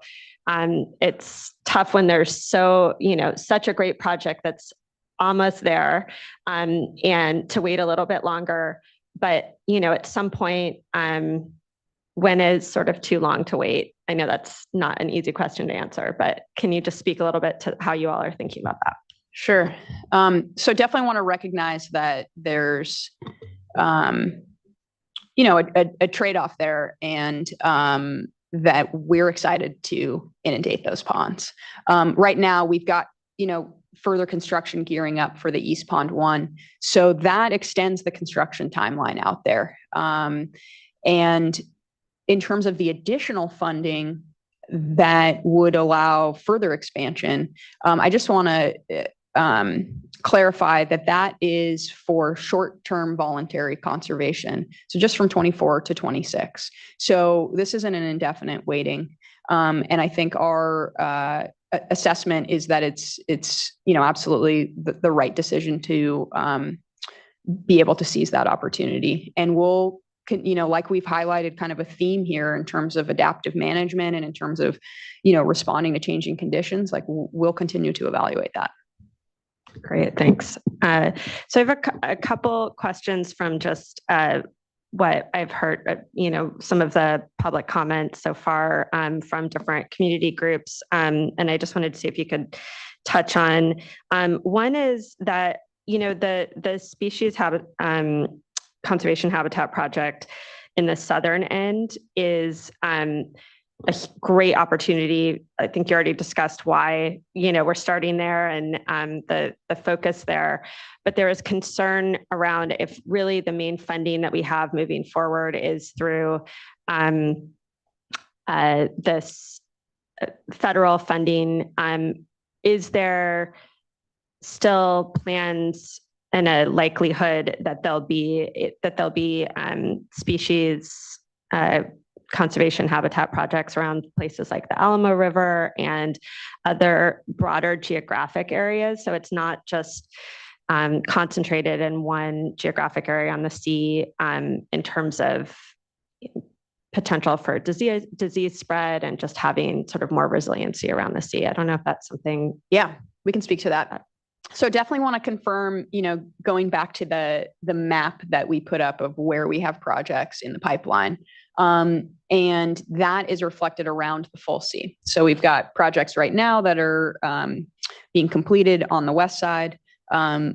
it's tough when there's such a great project that's almost there and to wait a little bit longer. But, at some point, when is sort of too long to wait? I know that's not an easy question to answer, but can you just speak a little bit to how you all are thinking about that? Sure. So definitely want to recognize that there's, a trade-off there, and that we're excited to inundate those ponds. Right now, we've got, further construction gearing up for the East Pond 1. So that extends the construction timeline out there. And in terms of the additional funding that would allow further expansion, I just want to clarify that that is for short-term voluntary conservation. So just from 24 to 26. So this isn't an indefinite waiting. And I think our assessment is that it's absolutely the right decision to be able to seize that opportunity. And we'll, like we've highlighted kind of a theme here in terms of adaptive management and in terms of, responding to changing conditions, like we'll continue to evaluate that. Great, thanks. So I have a couple questions from just what I've heard, some of the public comments so far from different community groups. And I just wanted to see if you could touch on, one is that, the species conservation habitat project in the southern end is a great opportunity. I think you already discussed why, we're starting there and the focus there, but there is concern around if really the main funding that we have moving forward is through this federal funding. Is there still plans and a likelihood that there'll be species conservation habitat projects around places like the Alamo River and other broader geographic areas? So it's not just concentrated in one geographic area on the sea in terms of potential for disease spread and just having sort of more resiliency around the sea. I don't know if that's something. Yeah, we can speak to that. So definitely want to confirm, going back to the map that we put up of where we have projects in the pipeline. And that is reflected around the full sea. So we've got projects right now that are being completed on the west side.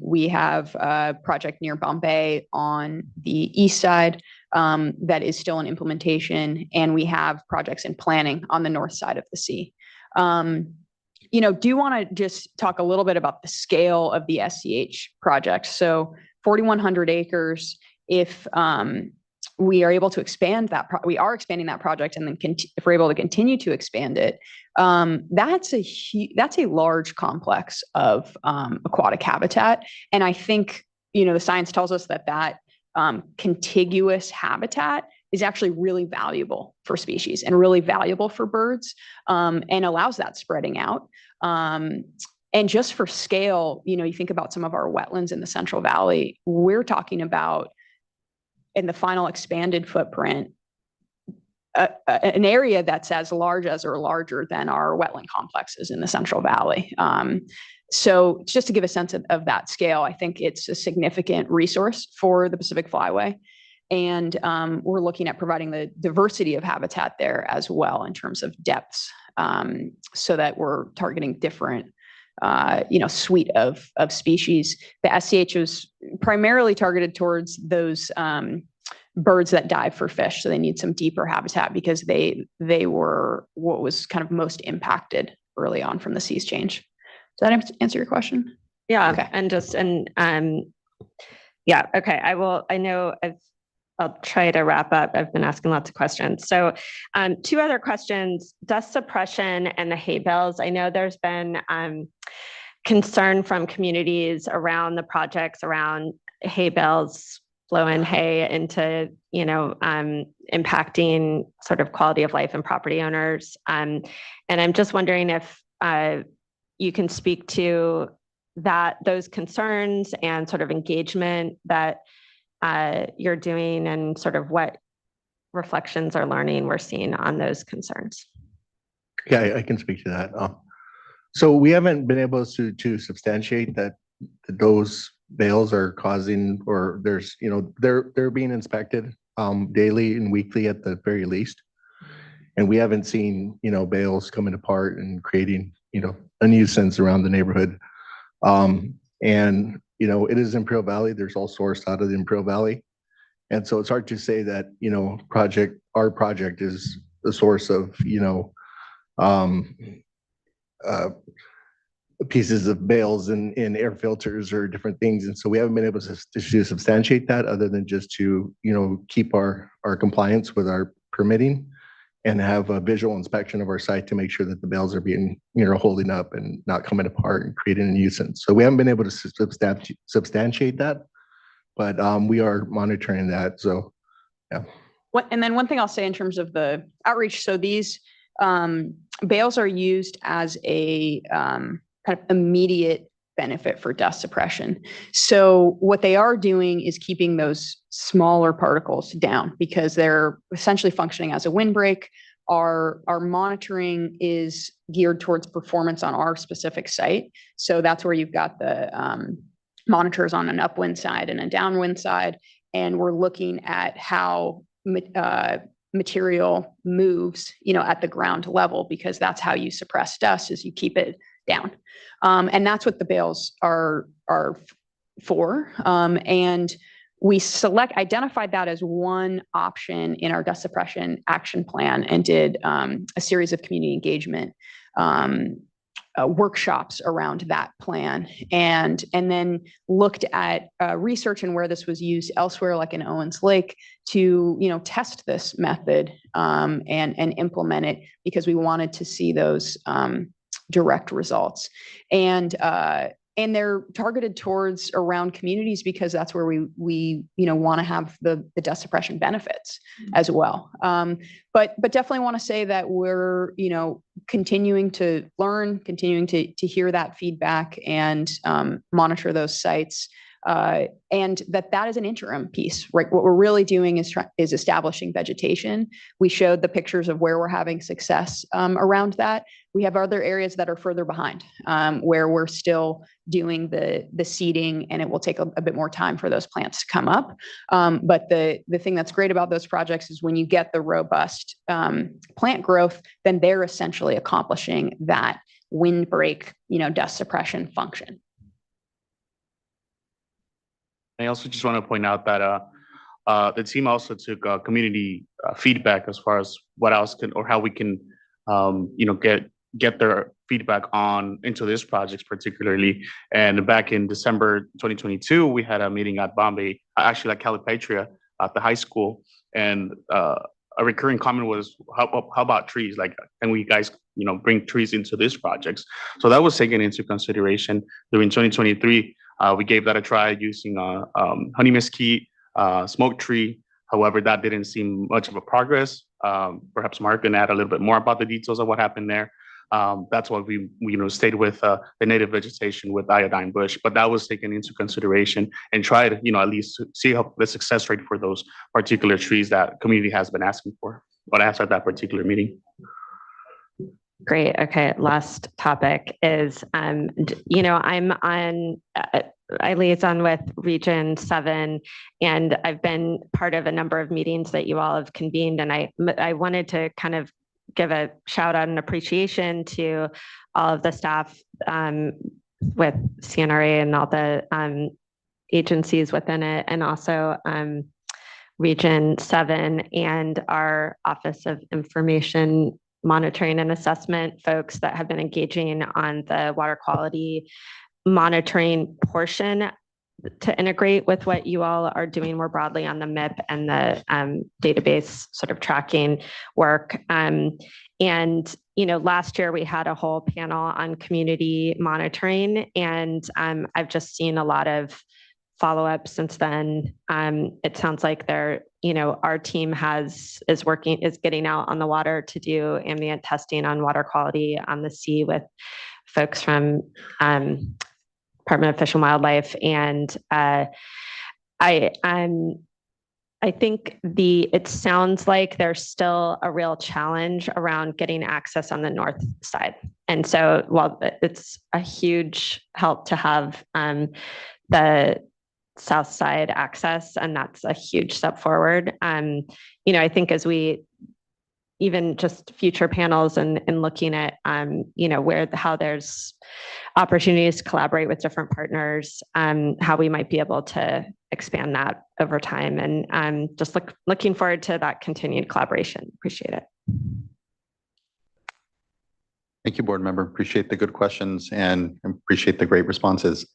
We have a project near Bombay on the east side that is still in implementation. And we have projects in planning on the north side of the sea. Do want to just talk a little bit about the scale of the SCH project. So 4,100 acres, if we are able to expand that, we are expanding that project, and then if we're able to continue to expand it, that's a large complex of aquatic habitat. And I think, the science tells us that contiguous habitat is actually really valuable for species and really valuable for birds, and allows that spreading out. And just for scale, you think about some of our wetlands in the Central Valley, we're talking about in the final expanded footprint, an area that's as large as or larger than our wetland complexes in the Central Valley. So just to give a sense of that scale, I think it's a significant resource for the Pacific Flyway. And we're looking at providing the diversity of habitat there as well in terms of depths, so that we're targeting different, suite of species. The SCH was primarily targeted towards those birds that dive for fish. So they need some deeper habitat because they were what was kind of most impacted early on from the seas change. Does that answer your question? Yeah. Okay. Yeah. Okay. I'll try to wrap up. I've been asking lots of questions. So two other questions, dust suppression and the hay bales. I know there's been concern from communities around the projects around hay bales, blowing hay into, impacting sort of quality of life and property owners. And I'm just wondering if you can speak to those concerns and sort of engagement that you're doing and sort of what reflections or learning we're seeing on those concerns. Yeah, I can speak to that. So we haven't been able to substantiate that those bales are causing, or there's, they're being inspected daily and weekly at the very least. And we haven't seen, bales coming apart and creating, a nuisance around the neighborhood. And, it is Imperial Valley. There's all sourced out of the Imperial Valley. And so it's hard to say that, our project is the source of, um, pieces of bales and air filters or different things. And so we haven't been able to substantiate that other than just to, keep our compliance with our permitting and have a visual inspection of our site to make sure that the bales are being, holding up and not coming apart and creating a nuisance. So we haven't been able to substantiate that, but we are monitoring that. So, yeah. And then one thing I'll say in terms of the outreach, so these bales are used as a kind of immediate benefit for dust suppression. So what they are doing is keeping those smaller particles down because they're essentially functioning as a windbreak. Our monitoring is geared towards performance on our specific site. So that's where you've got the monitors on an upwind side and a downwind side. And we're looking at how material moves, at the ground level, because that's how you suppress dust, is you keep it down. And that's what the bales are for. And we identified that as one option in our dust suppression action plan and did a series of community engagement workshops around that plan, and then looked at research and where this was used elsewhere, like in Owens Lake, to test this method and implement it because we wanted to see those direct results. And they're targeted towards around communities because that's where we want to have the dust suppression benefits as well. But definitely want to say that we're continuing to learn, continuing to hear that feedback and monitor those sites. And that is an interim piece, right? What we're really doing is establishing vegetation. We showed the pictures of where we're having success around that. We have other areas that are further behind, where we're still doing the seeding, and it will take a bit more time for those plants to come up. But the thing that's great about those projects is when you get the robust plant growth, then they're essentially accomplishing that windbreak, dust suppression function. I also just want to point out that the team also took community feedback as far as what else how we can, get their feedback into this project particularly. And back in December 2022, we had a meeting at Bombay, actually at Calipatria at the high school, and a recurring comment was, how about trees? Like, can we guys, bring trees into these projects? So that was taken into consideration during 2023. We gave that a try using honey mesquite, smoke tree. However, that didn't seem much of a progress. Perhaps Mark can add a little bit more about the details of what happened there. That's why we stayed with the native vegetation with iodine bush, but that was taken into consideration and tried, at least see how the success rate for those particular trees that community has been asking for, but asked at that particular meeting. Great. Okay. Last topic is, I'm on, I liaison with Region 7, and I've been part of a number of meetings that you all have convened. And I wanted to kind of give a shout out and appreciation to all of the staff with CNRA and all the agencies within it, and also Region 7 and our Office of Information Monitoring and Assessment folks that have been engaging on the water quality monitoring portion to integrate with what you all are doing more broadly on the MIP and the database sort of tracking work. And, last year we had a whole panel on community monitoring, and I've just seen a lot of follow-up since then. It sounds like our team is getting out on the water to do ambient testing on water quality on the sea with folks from Department of Fish and Wildlife. And I think it sounds like there's still a real challenge around getting access on the north side. And so while it's a huge help to have the south side access, and that's a huge step forward, I think as we even just future panels and looking at, how there's opportunities to collaborate with different partners, how we might be able to expand that over time. And I'm just looking forward to that continued collaboration. Appreciate it. Thank you, board member. Appreciate the good questions and appreciate the great responses.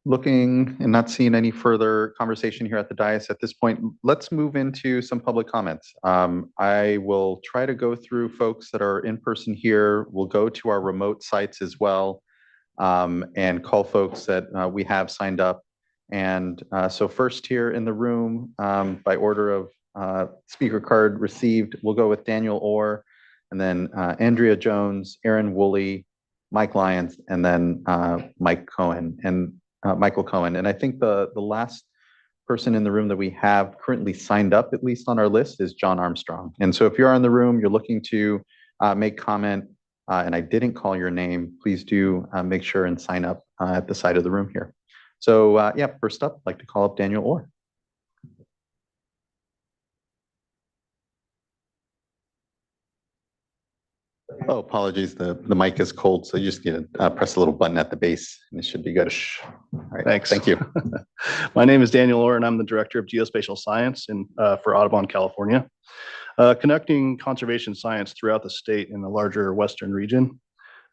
Looking and not seeing any further conversation here at the dais at this point, let's move into some public comments. I will try to go through folks that are in person here. We'll go to our remote sites as well, and call folks that we have signed up. And so first here in the room, by order of speaker card received, we'll go with Daniel Orr, and then Andrea Jones, Aaron Woolley, Mike Lyons, and then Michael Cohen. And I think the last person in the room that we have currently signed up, at least on our list, is John Armstrong. And so if you're in the room, you're looking to make comment, and I didn't call your name, please do make sure and sign up at the side of the room here. So yeah, first up, I'd like to call up Daniel Orr. Oh, apologies. The mic is cold, so you just need to press a little button at the base, and it should be good. All right. Thanks. Thank you. My name is Daniel Orr, and I'm the Director of Geospatial Science for Audubon, California, conducting conservation science throughout the state in the larger Western region.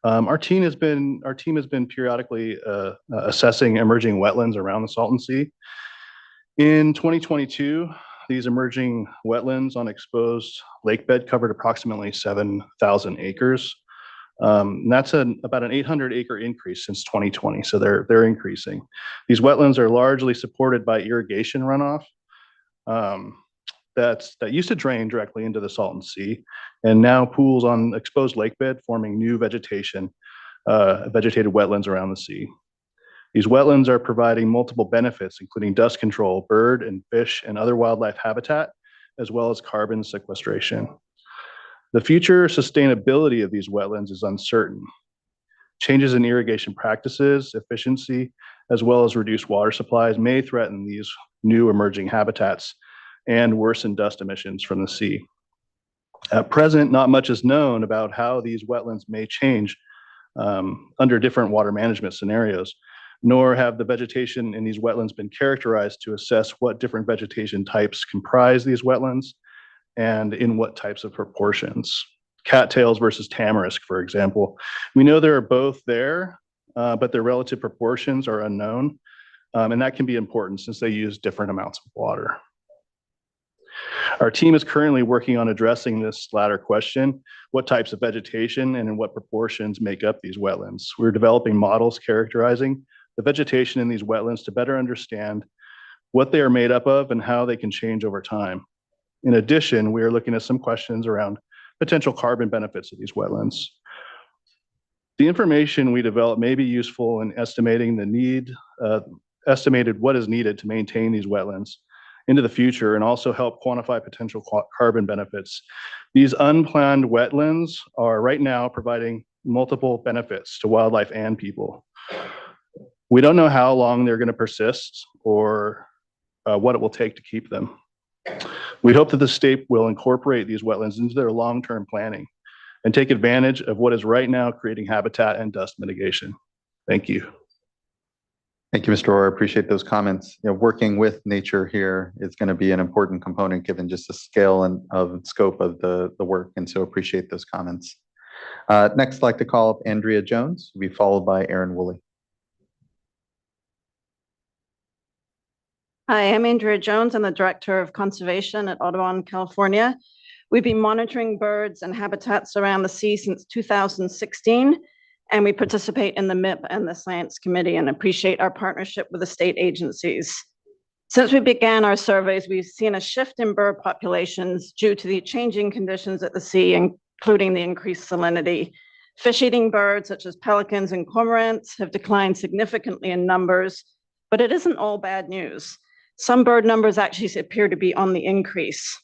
Our team has been periodically assessing emerging wetlands around the Salton Sea. In 2022, these emerging wetlands on exposed lake bed covered approximately 7,000 acres. That's about an 800-acre increase since 2020, so they're increasing. These wetlands are largely supported by irrigation runoff that used to drain directly into the Salton Sea, and now pools on exposed lake bed, forming new vegetated wetlands around the sea. These wetlands are providing multiple benefits, including dust control, bird and fish and other wildlife habitat, as well as carbon sequestration. The future sustainability of these wetlands is uncertain. Changes in irrigation practices, efficiency, as well as reduced water supplies may threaten these new emerging habitats and worsen dust emissions from the sea. At present, not much is known about how these wetlands may change under different water management scenarios, nor have the vegetation in these wetlands been characterized to assess what different vegetation types comprise these wetlands and in what types of proportions. Cattails versus tamarisk, for example. We know there are both there, but their relative proportions are unknown, and that can be important since they use different amounts of water. Our team is currently working on addressing this latter question: what types of vegetation and in what proportions make up these wetlands? We're developing models characterizing the vegetation in these wetlands to better understand what they are made up of and how they can change over time. In addition, we are looking at some questions around potential carbon benefits of these wetlands. The information we develop may be useful in estimating estimated what is needed to maintain these wetlands into the future, and also help quantify potential carbon benefits. These unplanned wetlands are right now providing multiple benefits to wildlife and people. We don't know how long they're going to persist or what it will take to keep them. We hope that the state will incorporate these wetlands into their long-term planning and take advantage of what is right now creating habitat and dust mitigation. Thank you. Thank you, Mr. Orr. I appreciate those comments. Working with nature here is going to be an important component given just the scale and scope of the work, and so appreciate those comments. Next, I'd like to call up Andrea Jones, who will be followed by Aaron Woolley. Hi, I'm Andrea Jones. I'm the Director of Conservation at Audubon, California. We've been monitoring birds and habitats around the sea since 2016, and we participate in the MIP and the Science Committee and appreciate our partnership with the state agencies. Since we began our surveys, we've seen a shift in bird populations due to the changing conditions at the sea, including the increased salinity. Fish-eating birds, such as pelicans and cormorants, have declined significantly in numbers, but it isn't all bad news. Some bird numbers actually appear to be on the increase.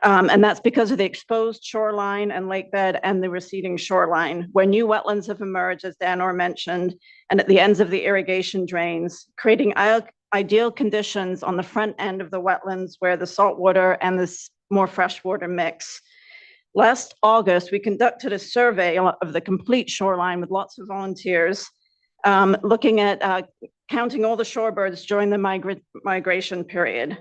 And that's because of the exposed shoreline and lake bed and the receding shoreline, where new wetlands have emerged, as Dan Orr mentioned, and at the ends of the irrigation drains, creating ideal conditions on the front end of the wetlands where the saltwater and the more freshwater mix. Last August, we conducted a survey of the complete shoreline with lots of volunteers, looking at counting all the shorebirds during the migration period.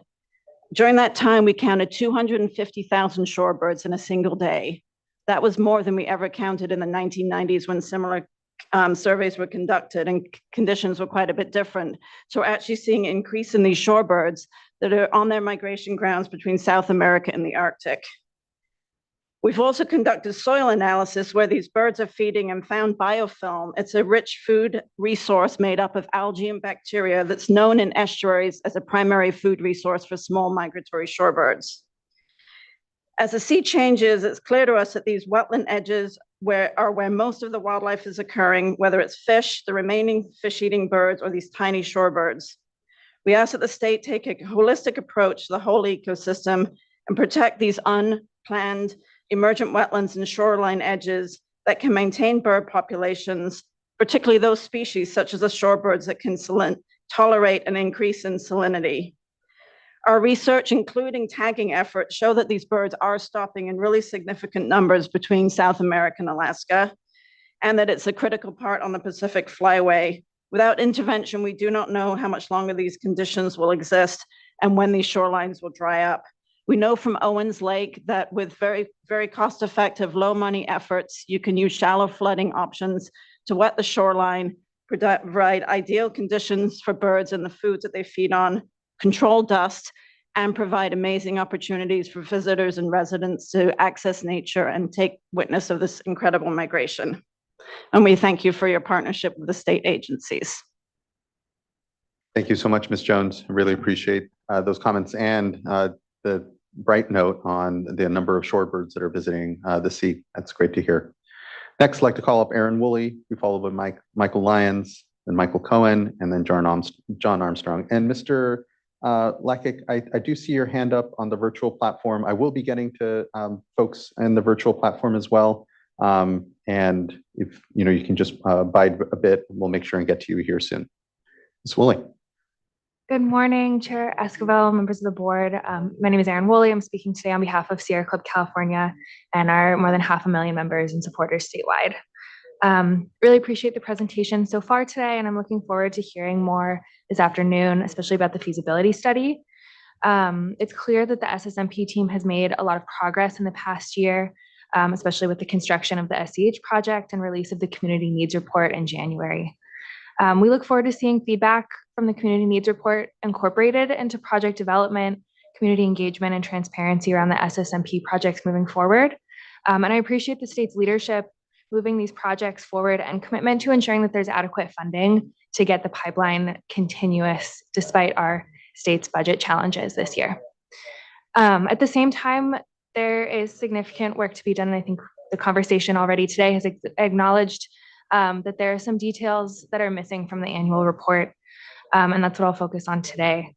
During that time, we counted 250,000 shorebirds in a single day. That was more than we ever counted in the 1990s when similar surveys were conducted and conditions were quite a bit different. So we're actually seeing an increase in these shorebirds that are on their migration grounds between South America and the Arctic. We've also conducted soil analysis where these birds are feeding and found biofilm. It's a rich food resource made up of algae and bacteria that's known in estuaries as a primary food resource for small migratory shorebirds. As the sea changes, it's clear to us that these wetland edges are where most of the wildlife is occurring, whether it's fish, the remaining fish-eating birds, or these tiny shorebirds. We ask that the state take a holistic approach to the whole ecosystem and protect these unplanned emergent wetlands and shoreline edges that can maintain bird populations, particularly those species such as the shorebirds that can tolerate an increase in salinity. Our research, including tagging efforts, show that these birds are stopping in really significant numbers between South America and Alaska, and that it's a critical part on the Pacific Flyway. Without intervention, we do not know how much longer these conditions will exist and when these shorelines will dry up. We know from Owens Lake that with very, very cost-effective, low-money efforts, you can use shallow flooding options to wet the shoreline, provide ideal conditions for birds and the foods that they feed on, control dust, and provide amazing opportunities for visitors and residents to access nature and take witness of this incredible migration. And we thank you for your partnership with the state agencies. Thank you so much, Ms. Jones. I really appreciate those comments and the bright note on the number of shorebirds that are visiting the sea. That's great to hear. Next, I'd like to call up Aaron Woolley, be followed by Michael Lyons, then Michael Cohen, and then John Armstrong. And Mr. Lakic, I do see your hand up on the virtual platform. I will be getting to folks in the virtual platform as well. And if you can just bide a bit, we'll make sure and get to you here soon. Ms. Woolley. Good morning, Chair Esquivel, members of the board. My name is Erin Woolley. I'm speaking today on behalf of Sierra Club California and our more than 500,000 members and supporters statewide. Really appreciate the presentation so far today, and I'm looking forward to hearing more this afternoon, especially about the feasibility study. It's clear that the SSMP team has made a lot of progress in the past year, especially with the construction of the SCH project and release of the community needs report in January. We look forward to seeing feedback from the community needs report incorporated into project development, community engagement, and transparency around the SSMP projects moving forward. And I appreciate the state's leadership moving these projects forward and commitment to ensuring that there's adequate funding to get the pipeline continuous despite our state's budget challenges this year. At the same time, there is significant work to be done, and I think the conversation already today has acknowledged that there are some details that are missing from the annual report, and that's what I'll focus on today.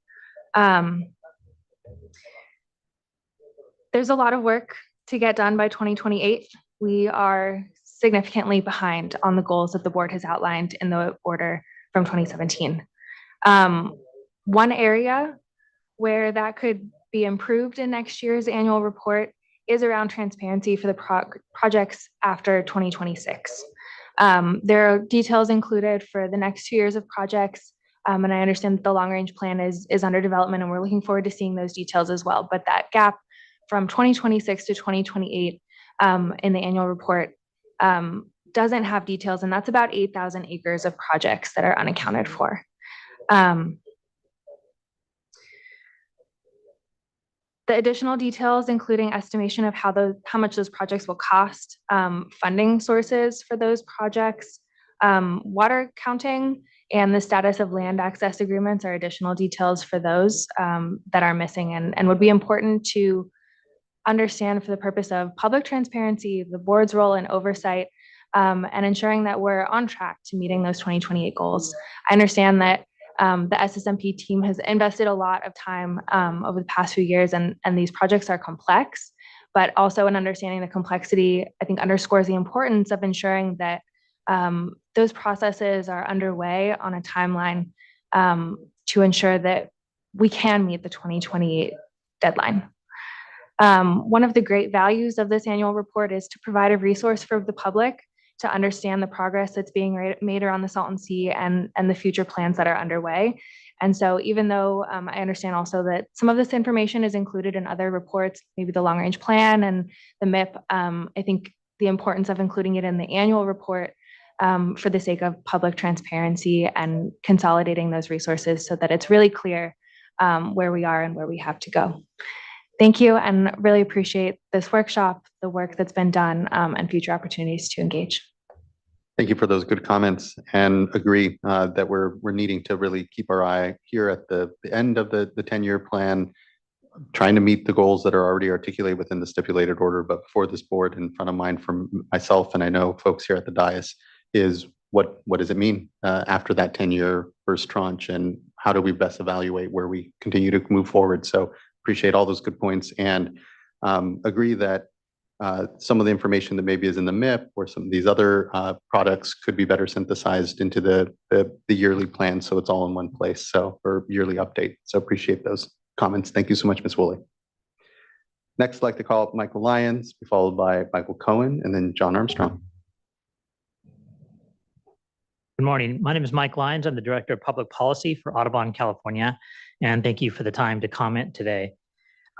There's a lot of work to get done by 2028. We are significantly behind on the goals that the board has outlined in the order from 2017. One area where that could be improved in next year's annual report is around transparency for the projects after 2026. There are details included for the next 2 years of projects, and I understand that the long-range plan is under development, and we're looking forward to seeing those details as well. But that gap from 2026 to 2028 in the annual report doesn't have details, and that's about 8,000 acres of projects that are unaccounted for. The additional details, including estimation of how much those projects will cost, funding sources for those projects, water counting, and the status of land access agreements are additional details for those that are missing and would be important to understand for the purpose of public transparency, the board's role in oversight, and ensuring that we're on track to meeting those 2028 goals. I understand that the SSMP team has invested a lot of time over the past few years, and these projects are complex, but also in understanding the complexity, I think underscores the importance of ensuring that those processes are underway on a timeline to ensure that we can meet the 2028 deadline. One of the great values of this annual report is to provide a resource for the public to understand the progress that's being made around the Salton Sea and the future plans that are underway. And so even though I understand also that some of this information is included in other reports, maybe the long range plan and the MIP, I think the importance of including it in the annual report for the sake of public transparency and consolidating those resources so that it's really clear where we are and where we have to go. Thank you, and really appreciate this workshop, the work that's been done, and future opportunities to engage. Thank you for those good comments, and agree that we're needing to really keep our eye here at the end of the 10-year plan, trying to meet the goals that are already articulated within the stipulated order. But before this board, in front of mind from myself, and I know folks here at the dais, is what does it mean after that 10-year first tranche, and how do we best evaluate where we continue to move forward? So appreciate all those good points, and agree that some of the information that maybe is in the MIP or some of these other products could be better synthesized into the yearly plan, so it's all in one place, so, or yearly update. So appreciate those comments. Thank you so much, Ms. Woolley. Next, I'd like to call up Michael Lyons, followed by Michael Cohen, and then John Armstrong. Good morning. My name is Mike Lyons. I'm the Director of Public Policy for Audubon, California, and thank you for the time to comment today.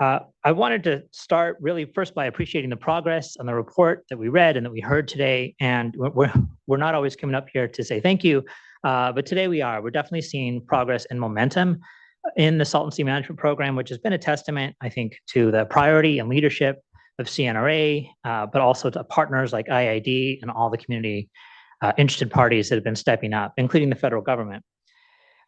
I wanted to start really first by appreciating the progress on the report that we read and that we heard today. And we're not always coming up here to say thank you, but today we are. We're definitely seeing progress and momentum in the Salton Sea Management Program, which has been a testament, I think, to the priority and leadership of CNRA, but also to partners like IID and all the community interested parties that have been stepping up, including the federal government.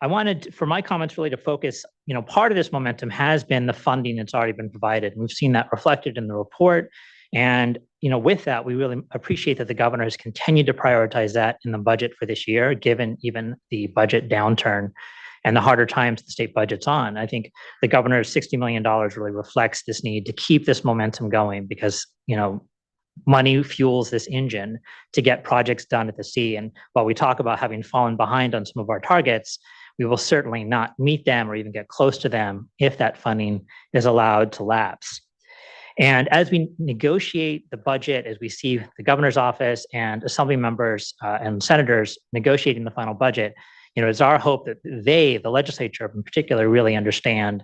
I wanted, for my comments, really to focus, part of this momentum has been the funding that's already been provided. And we've seen that reflected in the report. And, with that, we really appreciate that the governor has continued to prioritize that in the budget for this year, given even the budget downturn and the harder times the state budget's on. I think the governor's $60 million really reflects this need to keep this momentum going because, money fuels this engine to get projects done at the sea. And while we talk about having fallen behind on some of our targets, we will certainly not meet them or even get close to them if that funding is allowed to lapse. And as we negotiate the budget, as we see the governor's office and assembly members and senators negotiating the final budget, it's our hope that they, the legislature in particular, really understand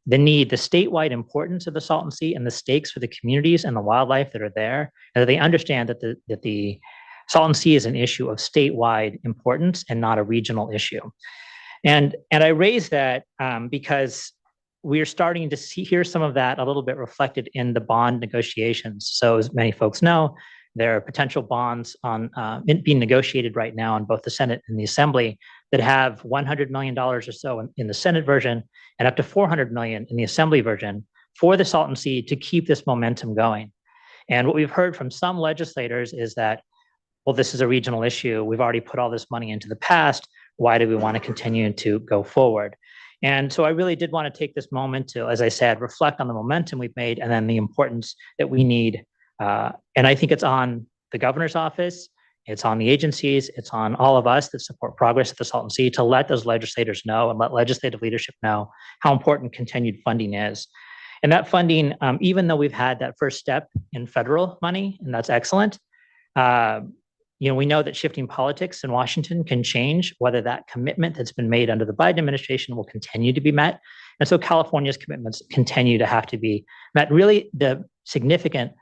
the need, the statewide importance of the Salton Sea and the stakes for the communities and the wildlife that are there, and that they understand that the Salton Sea is an issue of statewide importance and not a regional issue. And I raise that because we are starting to hear some of that a little bit reflected in the bond negotiations. So as many folks know, there are potential bonds on being negotiated right now in both the Senate and the Assembly that have $100 million or so in the Senate version and up to $400 million in the Assembly version for the Salton Sea to keep this momentum going. And what we've heard from some legislators is that, well, this is a regional issue. We've already put all this money into the past. Why do we want to continue to go forward? And so I really did want to take this moment to, as I said, reflect on the momentum we've made and then the importance that we need. And I think it's on the governor's office, it's on the agencies, it's on all of us that support progress at the Salton Sea to let those legislators know and let legislative leadership know how important continued funding is. And that funding, even though we've had that first step in federal money, and that's excellent, we know that shifting politics in Washington can change whether that commitment that's been made under the Biden administration will continue to be met. And so California's commitments continue to have to be met. Really, the significant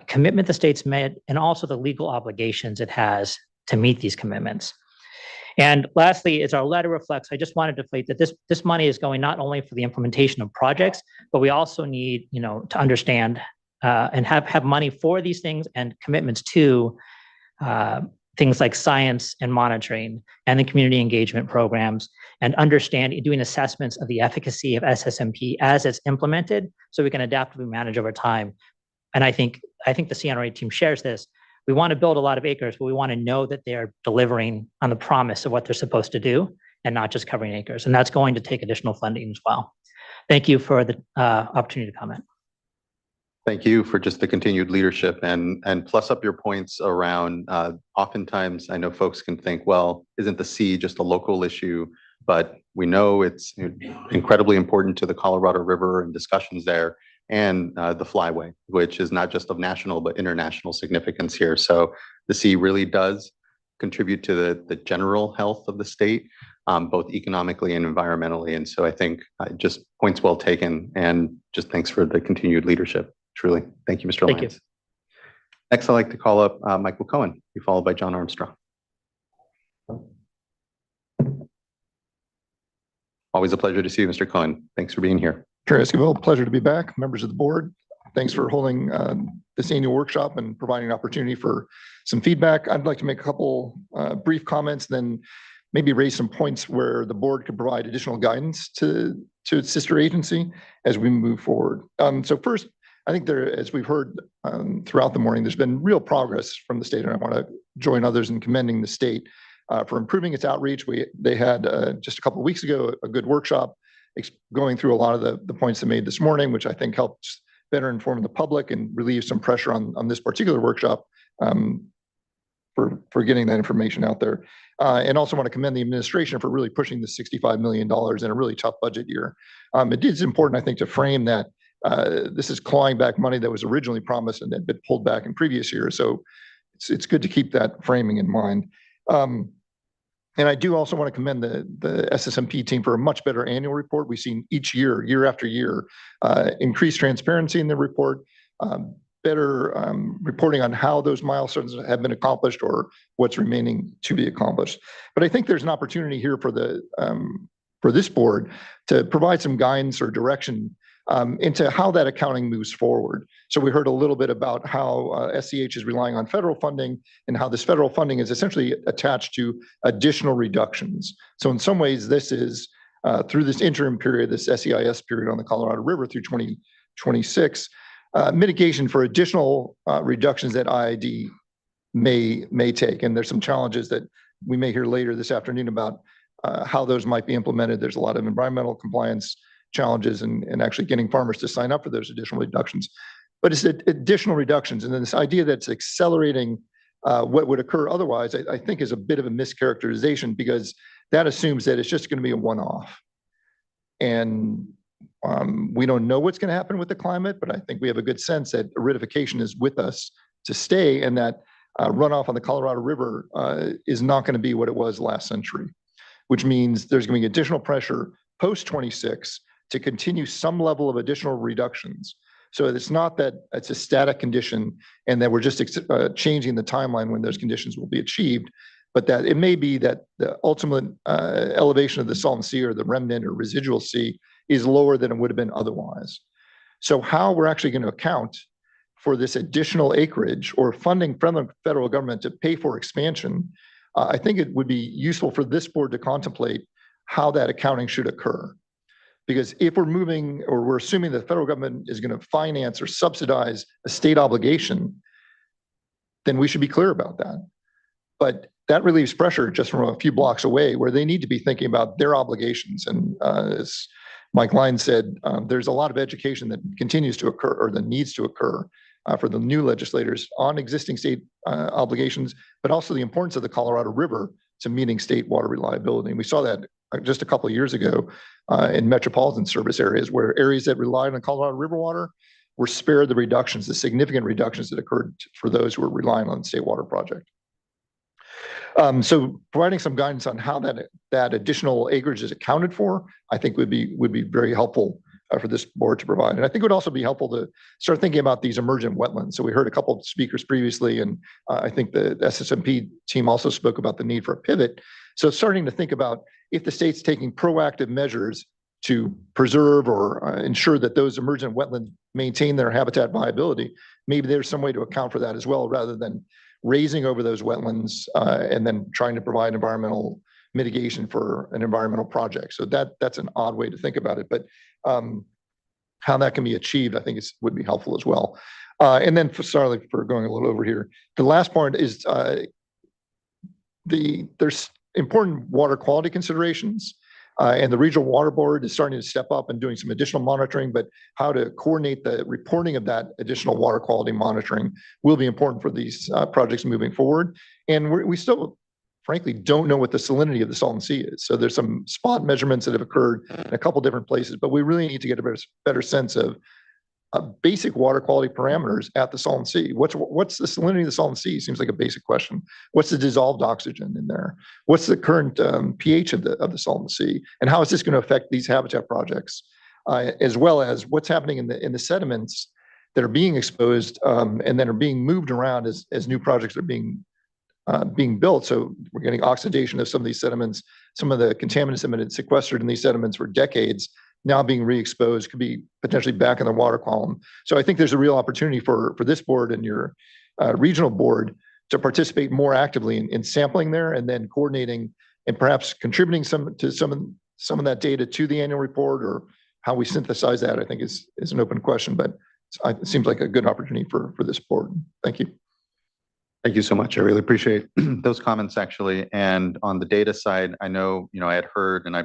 commitment the state's made and also the legal obligations it has to meet these commitments. And lastly, as our letter reflects, I just wanted to state that this money is going not only for the implementation of projects, but we also need, to understand and have money for these things and commitments to things like science and monitoring and the community engagement programs and doing assessments of the efficacy of SSMP as it's implemented so we can adaptively manage over time. And I think the CNRA team shares this. We want to build a lot of acres, but we want to know that they're delivering on the promise of what they're supposed to do and not just covering acres. And that's going to take additional funding as well. Thank you for the opportunity to comment. Thank you for just the continued leadership and plus up your points around oftentimes I know folks can think, well, isn't the sea just a local issue? But we know it's incredibly important to the Colorado River and discussions there. and the flyway, which is not just of national but international significance here. So the sea really does contribute to the general health of the state, both economically and environmentally. And so I think just points well taken, and just thanks for the continued leadership. Truly. Thank you, Mr. Thank Lyons. Next, I'd like to call up Michael Cohen, be followed by John Armstrong. Always a pleasure to see you, Mr. Cohen. Thanks for being here. Chair Esquivel, pleasure to be back. Members of the board, thanks for holding this annual workshop and providing an opportunity for some feedback. I'd like to make a couple brief comments, then maybe raise some points where the board could provide additional guidance to its sister agency as we move forward. So first, I think there, as we've heard throughout the morning, there's been real progress from the state, and I want to join others in commending the state for improving its outreach. They had just a couple of weeks ago a good workshop going through a lot of the points they made this morning, which I think helps better inform the public and relieve some pressure on this particular workshop for getting that information out there. And also want to commend the administration for really pushing the $65 million in a really tough budget year. It is important, I think, to frame that this is clawing back money that was originally promised and had been pulled back in previous years. So it's good to keep that framing in mind. And I do also want to commend the SSMP team for a much better annual report. We've seen each year, year after year, increased transparency in the report, better reporting on how those milestones have been accomplished or what's remaining to be accomplished. But I think there's an opportunity here for this board to provide some guidance or direction into how that accounting moves forward. So we heard a little bit about how SCH is relying on federal funding and how this federal funding is essentially attached to additional reductions. So in some ways, this is through this interim period, this SEIS period on the Colorado River through 2026, mitigation for additional reductions that IID may take. And there's some challenges that we may hear later this afternoon about how those might be implemented. There's a lot of environmental compliance challenges and actually getting farmers to sign up for those additional reductions. But it's additional reductions. And then this idea that it's accelerating what would occur otherwise, I think is a bit of a mischaracterization, because that assumes that it's just going to be a one-off. And we don't know what's going to happen with the climate, but I think we have a good sense that aridification is with us to stay, and that runoff on the Colorado River is not going to be what it was last century, which means there's going to be additional pressure post-26 to continue some level of additional reductions. So it's not that it's a static condition and that we're just changing the timeline when those conditions will be achieved, but that it may be that the ultimate elevation of the Salton Sea or the remnant or residual sea is lower than it would have been otherwise. So how we're actually going to account for this additional acreage or funding from the federal government to pay for expansion, I think it would be useful for this board to contemplate how that accounting should occur. Because if we're moving, or we're assuming the federal government is going to finance or subsidize a state obligation, then we should be clear about that. But that relieves pressure just from a few blocks away, where they need to be thinking about their obligations. And as Mike Lyons said, there's a lot of education that continues to occur, or that needs to occur for the new legislators on existing state obligations, but also the importance of the Colorado River to meeting state water reliability. And we saw that just a couple of years ago in metropolitan service areas, where areas that relied on Colorado River water were spared the reductions, the significant reductions that occurred for those who were relying on the state water project. So providing some guidance on how that additional acreage is accounted for, I think would be very helpful for this board to provide. And I think it would also be helpful to start thinking about these emergent wetlands. So we heard a couple of speakers previously, and I think the SSMP team also spoke about the need for a pivot. So starting to think about, if the state's taking proactive measures to preserve or ensure that those emergent wetlands maintain their habitat viability, maybe there's some way to account for that as well, rather than raising over those wetlands and then trying to provide environmental mitigation for an environmental project. So that's an odd way to think about it, but how that can be achieved, I think would be helpful as well. And then sorry for going a little over here. The last part is there's important water quality considerations, and the regional water board is starting to step up and doing some additional monitoring, but how to coordinate the reporting of that additional water quality monitoring will be important for these projects moving forward. And we still, frankly, don't know what the salinity of the Salton Sea is. So there's some spot measurements that have occurred in a couple different places, but we really need to get a better sense of basic water quality parameters at the Salton Sea. What's the salinity of the Salton Sea? Seems like a basic question. What's the dissolved oxygen in there? What's the current pH of the Salton Sea? And how is this going to affect these habitat projects? As well as what's happening in the sediments that are being exposed and then are being moved around as new projects are being built. So we're getting oxidation of some of these sediments. Some of the contaminants that have been sequestered in these sediments for decades now being re-exposed, could be potentially back in the water column. So I think there's a real opportunity for this board and your regional board to participate more actively in sampling there and then coordinating and perhaps contributing some of that data to the annual report, or how we synthesize that, I think is an open question, but it seems like a good opportunity for this board. Thank you. Thank you so much. I really appreciate those comments, actually. And on the data side, I know, I had heard, and I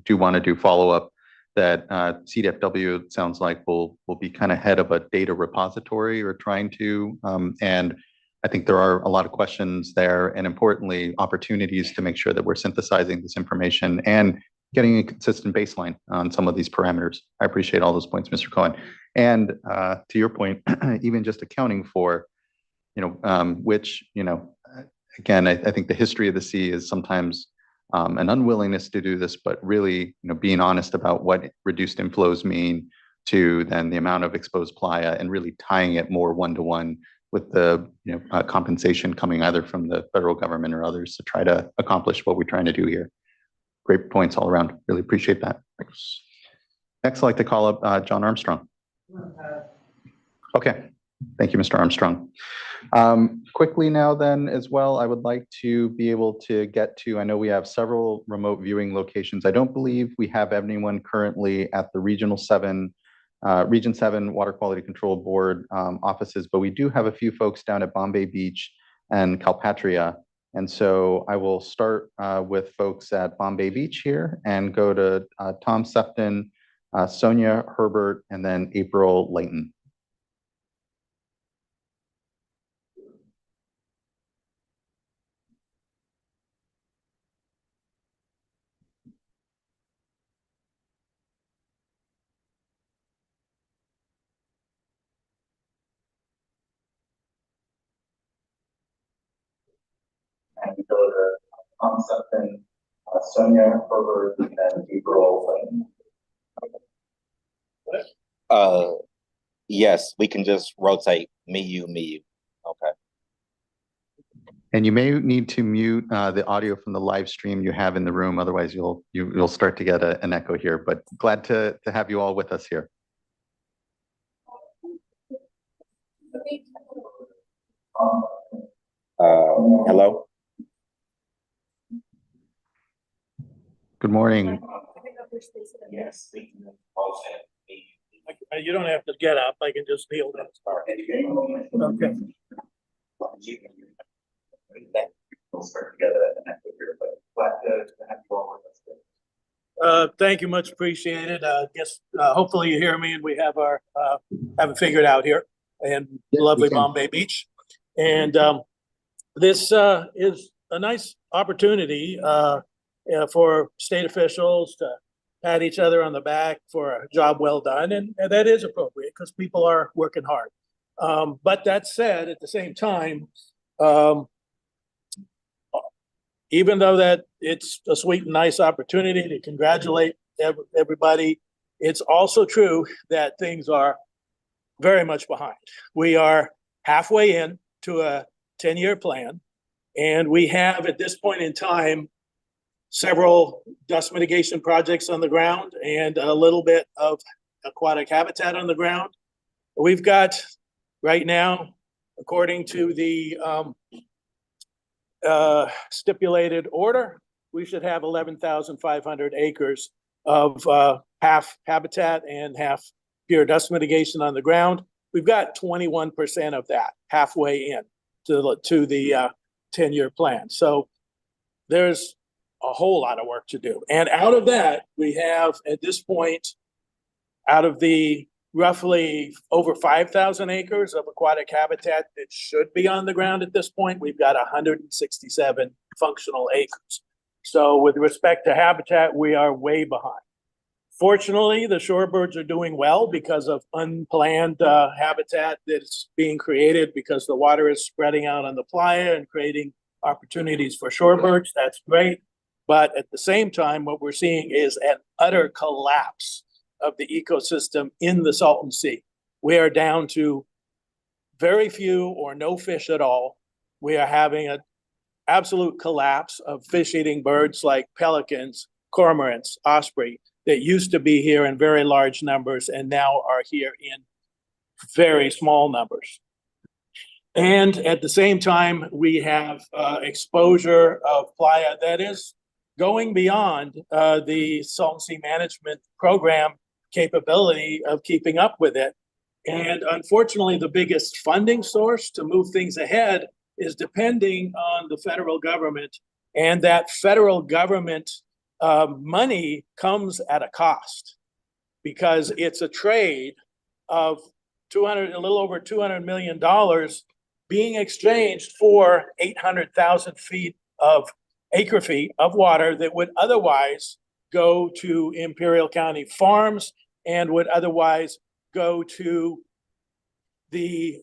do want to do follow-up, that CDFW, it sounds like, will be kind of head of a data repository, or trying to. And I think there are a lot of questions there, and importantly, opportunities to make sure that we're synthesizing this information and getting a consistent baseline on some of these parameters. I appreciate all those points, Mr. Cohen. And to your point, even just accounting for, which, again, I think the history of the sea is sometimes an unwillingness to do this, but really, being honest about what reduced inflows mean to then the amount of exposed playa, and really tying it more one-to-one with the compensation coming either from the federal government or others to try to accomplish what we're trying to do here. Great points all around. Really appreciate that. Thanks. Next, I'd like to call up John Armstrong. Okay. Thank you, Mr. Armstrong. Quickly now then as well, I would like to be able to get to, I know we have several remote viewing locations. I don't believe we have anyone currently at the Region 7 Water Quality Control Board offices, but we do have a few folks down at Bombay Beach and Calpatria. And so I will start with folks at Bombay Beach here and go to Tom Sefton, Sonia Herbert, and then April Layton. And go to Tom Sefton, Sonia Herbert, and then April Layton. Yes, we can just rotate me, you. Okay. And you may need to mute the audio from the live stream you have in the room. Otherwise, you'll start to get an echo here. But glad to have you all with us here. Hello. Good morning. Yes. You don't have to get up. I can just kneel down. Okay. We'll start to get an echo here, but glad to have you all with us. Thank you, much appreciated. Guess hopefully you hear me, and we have our have it figured out here in lovely Bombay Beach, and this is a nice opportunity for state officials to pat each other on the back for a job well done, and that is appropriate because people are working hard. But that said, at the same time, even though that it's a sweet and nice opportunity to congratulate everybody, it's also true that things are very much behind. We are halfway in to a 10-year plan, and we have at this point in time several dust mitigation projects on the ground and a little bit of aquatic habitat on the ground. We've got right now, according to the stipulated order, we should have 11,500 acres of half habitat and half pure dust mitigation on the ground. We've got 21% of that halfway in to the 10-year plan. So there's a whole lot of work to do. And out of that, we have at this point, out of the roughly over 5,000 acres of aquatic habitat that should be on the ground at this point, we've got 167 functional acres. So with respect to habitat, we are way behind. Fortunately, the shorebirds are doing well because of unplanned habitat that's being created because the water is spreading out on the playa and creating opportunities for shorebirds. That's great. But at the same time, what we're seeing is an utter collapse of the ecosystem in the Salton Sea. We are down to very few or no fish at all. We are having an absolute collapse of fish-eating birds like pelicans, cormorants, osprey, that used to be here in very large numbers and now are here in very small numbers. And at the same time, we have exposure of playa that is going beyond the Salton Sea Management Program capability of keeping up with it. And unfortunately, the biggest funding source to move things ahead is depending on the federal government. And that federal government money comes at a cost because it's a trade of a little over $200 million being exchanged for 800,000 feet of acre feet of water that would otherwise go to Imperial County farms and would otherwise go to the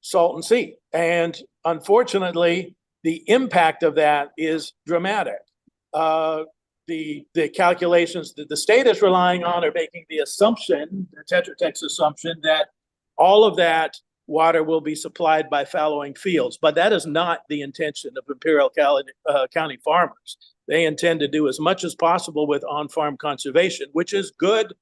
Salton Sea. And unfortunately, the impact of that is dramatic. The calculations that the state is relying on are making the assumption, the Tetra Tech's assumption, that all of that water will be supplied by fallowing fields. But that is not the intention of Imperial County farmers. They intend to do as much as possible with on-farm conservation, which is good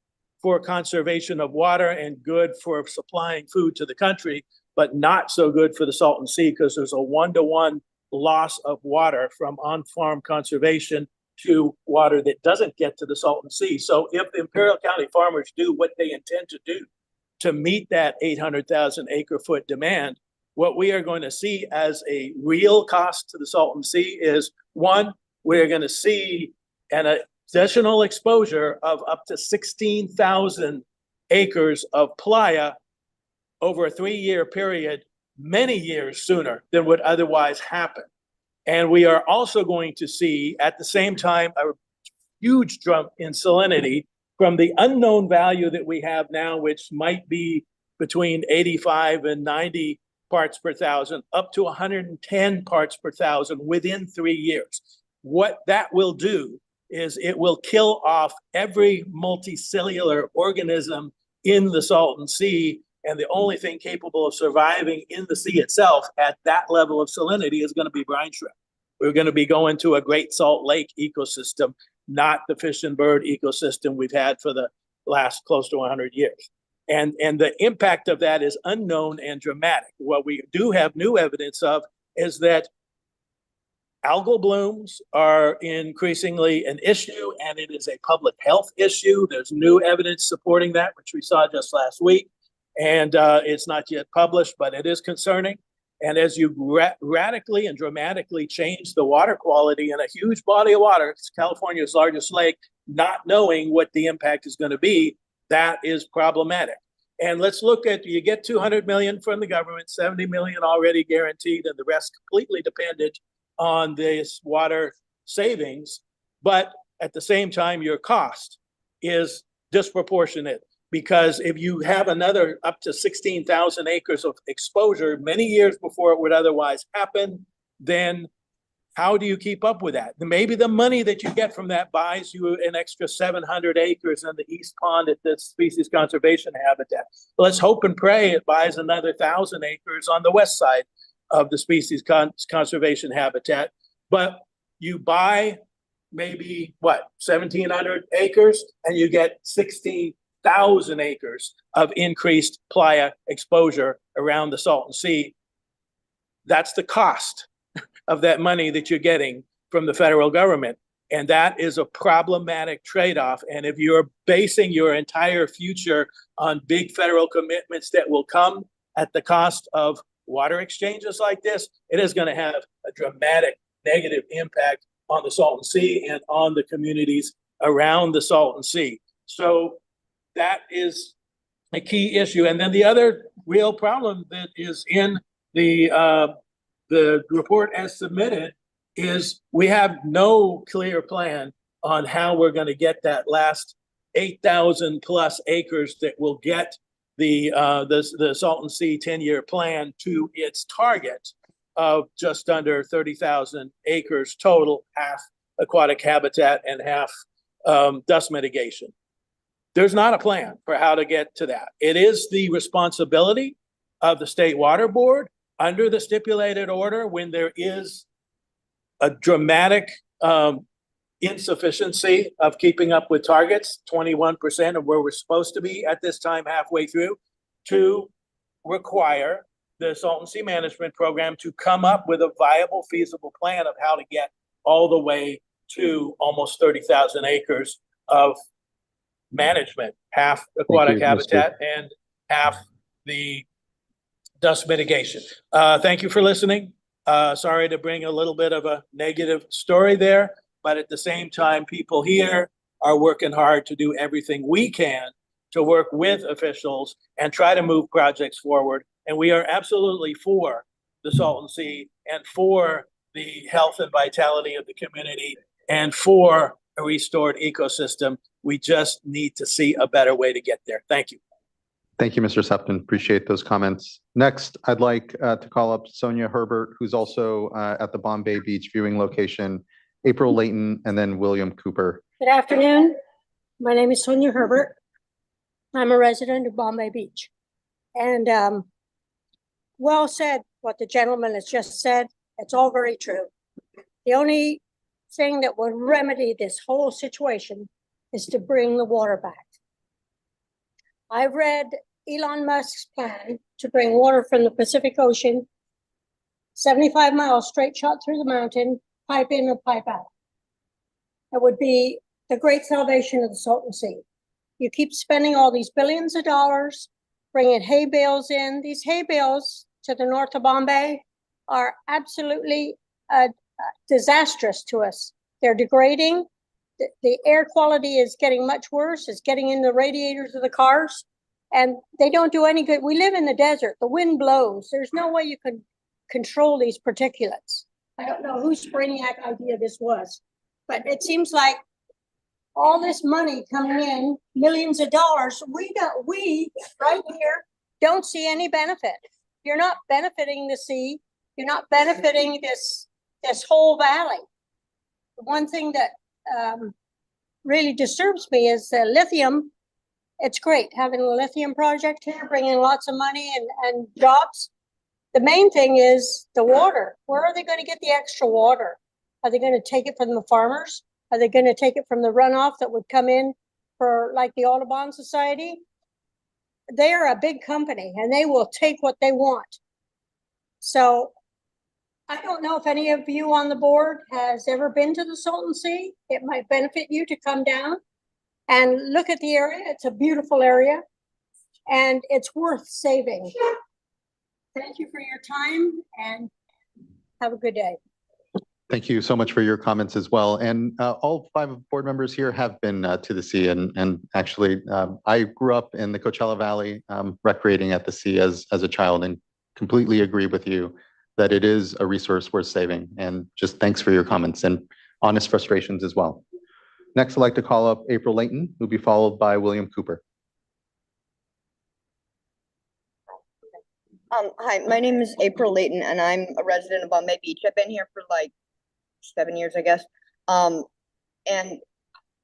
for conservation of water and good for supplying food to the country, but not so good for the Salton Sea because there's a one-to-one loss of water from on-farm conservation to water that doesn't get to the Salton Sea. So if the Imperial County farmers do what they intend to do to meet that 800,000 acre foot demand, what we are going to see as a real cost to the Salton Sea is, one, we're going to see an additional exposure of up to 16,000 acres of playa over a 3-year period, many years sooner than would otherwise happen. And we are also going to see at the same time a huge jump in salinity from the unknown value that we have now, which might be between 85 and 90 parts per thousand, up to 110 parts per thousand within 3 years. What that will do is it will kill off every multicellular organism in the Salton Sea. And the only thing capable of surviving in the sea itself at that level of salinity is going to be brine shrimp. We're going to be going to a Great Salt Lake ecosystem, not the fish and bird ecosystem we've had for the last close to 100 years. And the impact of that is unknown and dramatic. What we do have new evidence of is that algal blooms are increasingly an issue, and it is a public health issue. There's new evidence supporting that, which we saw just last week. And it's not yet published, but it is concerning. And as you radically and dramatically change the water quality in a huge body of water, it's California's largest lake, not knowing what the impact is going to be, that is problematic. And let's look at, you get 200 million from the government, 70 million already guaranteed, and the rest completely dependent on this water savings. But at the same time, your cost is disproportionate. Because if you have another up to 16,000 acres of exposure many years before it would otherwise happen, then how do you keep up with that? Maybe the money that you get from that buys you an extra 700 acres in the East Pond at the species conservation habitat. Let's hope and pray it buys another 1,000 acres on the west side of the species conservation habitat. But you buy maybe, 1,700 acres, and you get 16,000 acres of increased playa exposure around the Salton Sea. That's the cost of that money that you're getting from the federal government. And that is a problematic trade-off. And if you're basing your entire future on big federal commitments that will come at the cost of water exchanges like this, it is going to have a dramatic negative impact on the Salton Sea and on the communities around the Salton Sea. So that is a key issue. And then the other real problem that is in the report as submitted is we have no clear plan on how we're going to get that last 8,000 plus acres that will get the Salton Sea 10-year plan to its target of just under 30,000 acres total, half aquatic habitat and half dust mitigation. There's not a plan for how to get to that. It is the responsibility of the State Water Board under the stipulated order when there is a dramatic insufficiency of keeping up with targets, 21% of where we're supposed to be at this time halfway through, to require the Salton Sea Management Program to come up with a viable, feasible plan of how to get all the way to almost 30,000 acres of management, half aquatic habitat and half the dust mitigation. Thank you for listening. Sorry to bring a little bit of a negative story there, but at the same time, people here are working hard to do everything we can to work with officials and try to move projects forward. And we are absolutely for the Salton Sea and for the health and vitality of the community and for a restored ecosystem. We just need to see a better way to get there. Thank you. Thank you, Mr. Septon. Appreciate those comments. Next, I'd like to call up Sonia Herbert, who's also at the Bombay Beach viewing location, April Layton, and then William Cooper. Good afternoon. My name is Sonia Herbert. I'm a resident of Bombay Beach. And well said what the gentleman has just said. It's all very true. The only thing that would remedy this whole situation is to bring the water back. I've read Elon Musk's plan to bring water from the Pacific Ocean, 75 miles straight shot through the mountain, pipe in or pipe out. It would be the great salvation of the Salton Sea. You keep spending all these billions of dollars, bringing hay bales in. These hay bales to the north of Bombay are absolutely disastrous to us. They're degrading. The air quality is getting much worse. It's getting in the radiators of the cars, and they don't do any good. We live in the desert. The wind blows. There's no way you can control these particulates. I don't know whose brainiac idea this was, but it seems like all this money coming in, millions of dollars, we right here don't see any benefit. You're not benefiting the sea. You're not benefiting this whole valley. The one thing that really disturbs me is lithium. It's great having a lithium project here, bringing lots of money and jobs. The main thing is the water. Where are they going to get the extra water? Are they going to take it from the farmers? Are they going to take it from the runoff that would come in for like the Audubon Society? They are a big company and they will take what they want. So I don't know if any of you on the board has ever been to the Salton Sea. It might benefit you to come down and look at the area. It's a beautiful area and it's worth saving. Thank you for your time and have a good day. Thank you so much for your comments as well. And all 5 board members here have been to the sea. And actually, I grew up in the Coachella Valley, recreating at the sea as a child, and completely agree with you that it is a resource worth saving. And just thanks for your comments and honest frustrations as well. Next, I'd like to call up April Layton, who'll be followed by William Cooper. Hi, my name is April Layton, and I'm a resident of Bombay Beach. I've been here for like 7 years, I guess. And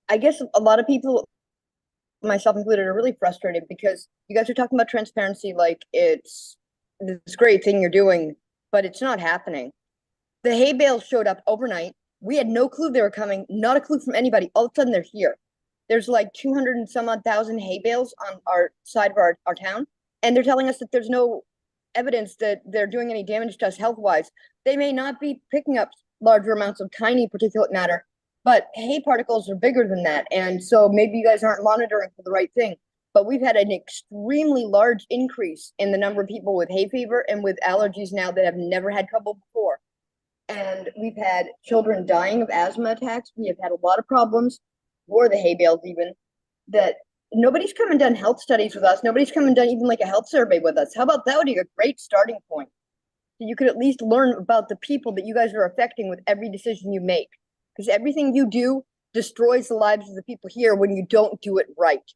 I guess a lot of people, myself included, are really frustrated because you guys are talking about transparency like it's this great thing you're doing, but it's not happening. The hay bales showed up overnight. We had no clue they were coming, not a clue from anybody. All of a sudden, they're here. There's like 200 and some odd thousand hay bales on our side of our town, and they're telling us that there's no evidence that they're doing any damage to us health-wise. They may not be picking up larger amounts of tiny particulate matter, but hay particles are bigger than that. And so maybe you guys aren't monitoring for the right thing, but we've had an extremely large increase in the number of people with hay fever and with allergies now that have never had trouble before. And we've had children dying of asthma attacks. We have had a lot of problems, or the hay bales even, that nobody's come and done health studies with us. Nobody's come and done even like a health survey with us. How about that would be a great starting point? So you could at least learn about the people that you guys are affecting with every decision you make. Because everything you do destroys the lives of the people here when you don't do it right.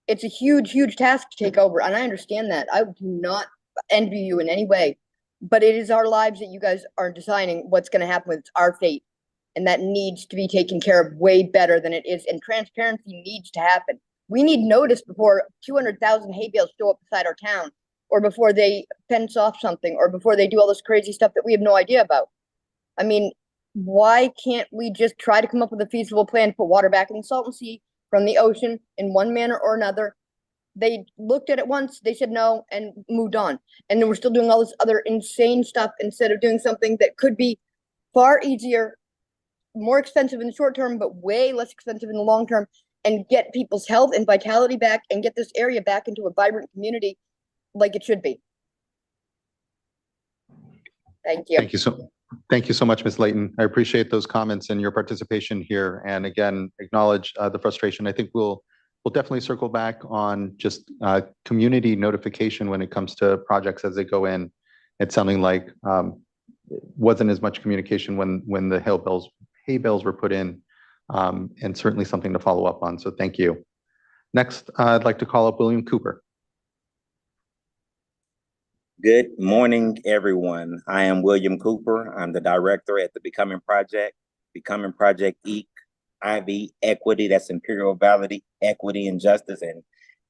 It's a huge, huge task to take over, and I understand that. I do not envy you in any way, but it is our lives that you guys are deciding what's going to happen with. It's our fate, and that needs to be taken care of way better than it is, and transparency needs to happen. We need notice before 200,000 hay bales show up beside our town, or before they fence off something, or before they do all this crazy stuff that we have no idea about. I mean, why can't we just try to come up with a feasible plan to put water back in the Salton Sea from the ocean in one manner or another? They looked at it once, they said no, and moved on. And then we're still doing all this other insane stuff instead of doing something that could be far easier, more expensive in the short term, but way less expensive in the long term, and get people's health and vitality back and get this area back into a vibrant community like it should be. Thank you. Thank you so much, Ms. Layton. I appreciate those comments and your participation here. And again, acknowledge the frustration. I think we'll definitely circle back on just community notification when it comes to projects as they go in. It's sounding like wasn't as much communication when the hay bales were put in, and certainly something to follow up on. So thank you. Next, I'd like to call up William Cooper. Good morning, everyone. I am William Cooper. I'm the director at the Becoming Project IV Equity. That's Imperial Valley Equity and Justice. And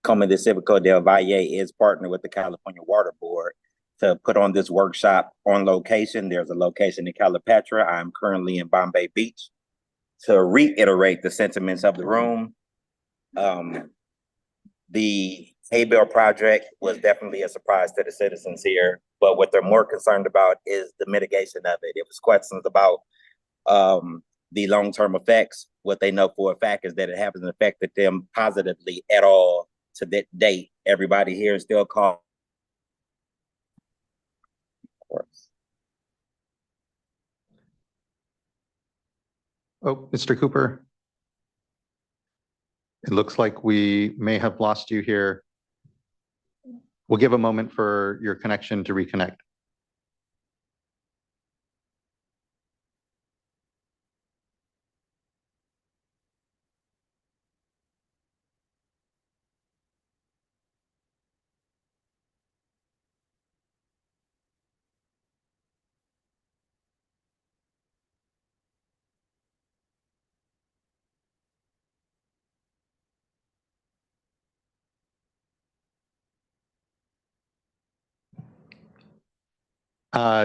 Como de Civico del Valle is partnered with the California Water Board to put on this workshop on location. There's a location in Calipatra. I'm currently in Bombay Beach. To reiterate the sentiments of the room, the hay bale project was definitely a surprise to the citizens here, but what they're more concerned about is the mitigation of it. It was questions about the long-term effects. What they know for a fact is that it hasn't affected them positively at all to that date. Everybody here is still calm. Oh, Mr. Cooper. It looks like we may have lost you here. We'll give a moment for your connection to reconnect.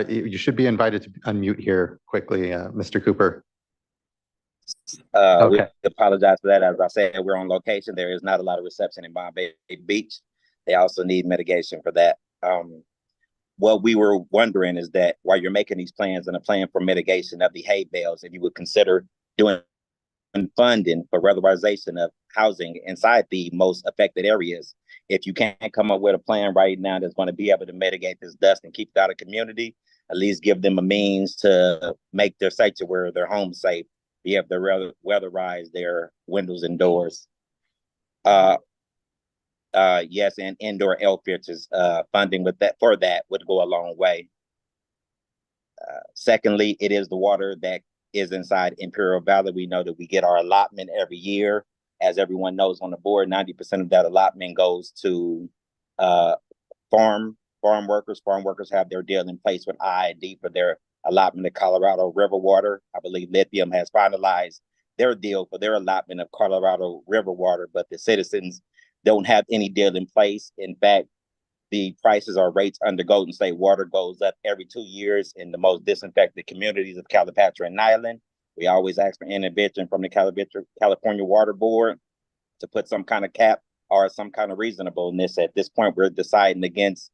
You should be invited to unmute here quickly, Mr. Cooper. We apologize for that. As I said, we're on location. There is not a lot of reception in Bombay Beach. They also need mitigation for that. What we were wondering is that while you're making these plans and a plan for mitigation of the hay bales, if you would consider doing funding for regularization of housing inside the most affected areas. If you can't come up with a plan right now that's going to be able to mitigate this dust and keep it out of community, at least give them a means to make their sanctuary, their home safe, be able to weatherize their windows and doors. Yes, and indoor air filters, funding with that for that would go a long way. Secondly, it is the water that is inside Imperial Valley. We know that we get our allotment every year. As everyone knows on the board, 90% of that allotment goes to farm workers. Farm workers have their deal in place with I&D for their allotment of Colorado River water. I believe Lithium has finalized their deal for their allotment of Colorado River water, but the citizens don't have any deal in place. In fact, the prices or rates under Golden State Water goes up every 2 years in the most disinfected communities of Calipatra and Nyland. We always ask for intervention from the California Water Board to put some kind of cap or some kind of reasonableness. At this point, we're deciding against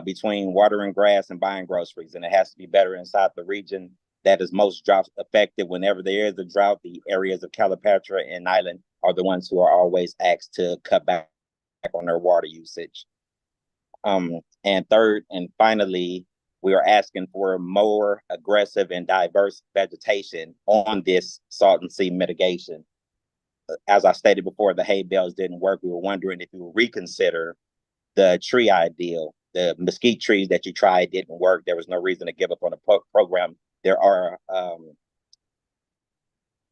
between watering grass and buying groceries, and it has to be better inside the region that is most drought affected. Whenever there is a drought, the areas of Calipatra and Nyland are the ones who are always asked to cut back on their water usage. And third and finally, we are asking for more aggressive and diverse vegetation on this Salton Sea mitigation. As I stated before, the hay bales didn't work. We were wondering if you would reconsider the tree ideal. The mesquite trees that you tried didn't work. There was no reason to give up on the program. There are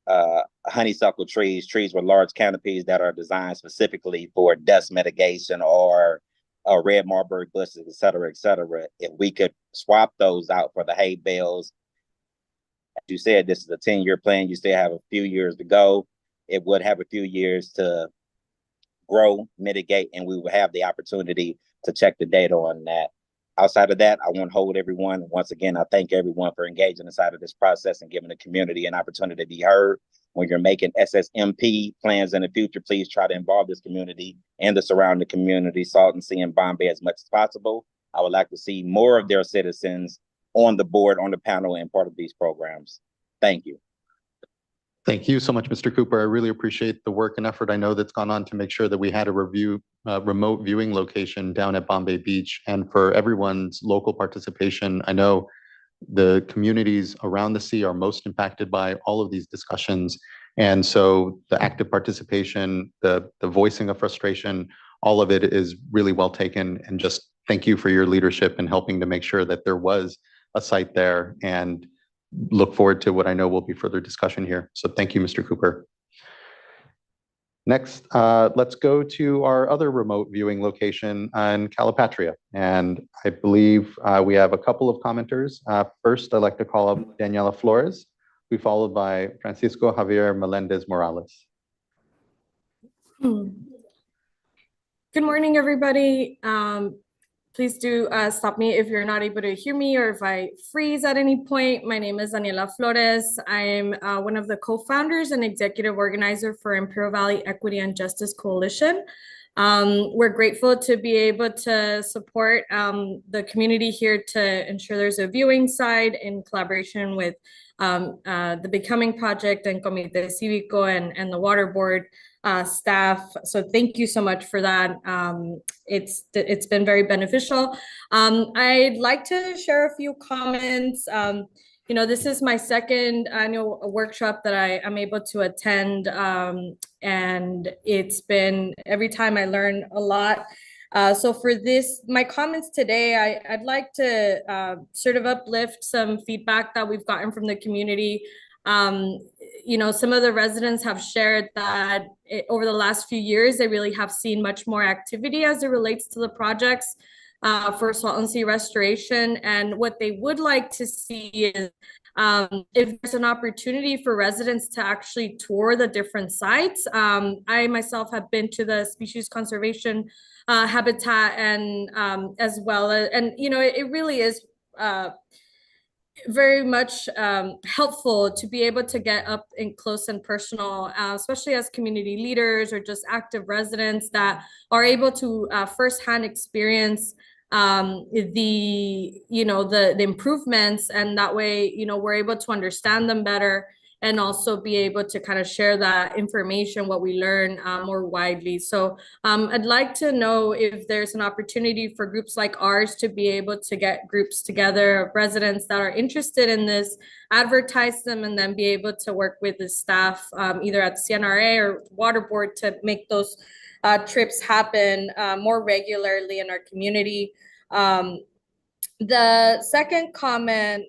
honeysuckle trees with large canopies that are designed specifically for dust mitigation, or red Marlboro bushes, et cetera, et cetera. If we could swap those out for the hay bales, as you said, this is a 10-year plan. You still have a few years to go. It would have a few years to grow, mitigate, and we will have the opportunity to check the data on that. Outside of that, I want to hold everyone. Once again, I thank everyone for engaging inside of this process and giving the community an opportunity to be heard. When you're making SSMP plans in the future, please try to involve this community and the surrounding community, Salton Sea and Bombay, as much as possible. I would like to see more of their citizens on the board, on the panel, and part of these programs. Thank you. Thank you so much, Mr. Cooper. I really appreciate the work and effort I know that's gone on to make sure that we had a remote viewing location down at Bombay Beach, and for everyone's local participation. I know the communities around the sea are most impacted by all of these discussions. And so the active participation, the voicing of frustration, all of it is really well taken. And just thank you for your leadership in helping to make sure that there was a site there, and look forward to what I know will be further discussion here. So thank you, Mr. Cooper. Next, let's go to our other remote viewing location in Calipatria. And I believe we have a couple of commenters. First, I'd like to call up Daniela Flores, be followed by Francisco Javier Melendez Morales. Good morning, everybody. Please do stop me if you're not able to hear me or if I freeze at any point. My name is Daniela Flores. I'm one of the co-founders and executive organizer for Imperial Valley Equity and Justice Coalition. We're grateful to be able to support the community here to ensure there's a viewing side in collaboration with the Becoming Project and Comité Cívico and the Water Board staff. So thank you so much for that. It's been very beneficial. I'd like to share a few comments. You know, this is my second annual workshop that I'm able to attend, and it's been, every time I learn a lot. So for this, my comments today, I'd like to sort of uplift some feedback that we've gotten from the community. You know, some of the residents have shared that over the last few years, they really have seen much more activity as it relates to the projects for Salton Sea restoration. And what they would like to see is if there's an opportunity for residents to actually tour the different sites. I myself have been to the species conservation habitat, and as well as, and you know, it really is very much helpful to be able to get up and close and personal, especially as community leaders or just active residents that are able to firsthand experience the improvements, and that way, you know, we're able to understand them better and also be able to kind of share that information, what we learn more widely. So I'd like to know if there's an opportunity for groups like ours to be able to get groups together of residents that are interested in this, advertise them, and then be able to work with the staff either at CNRA or Water Board to make those trips happen more regularly in our community. The second comment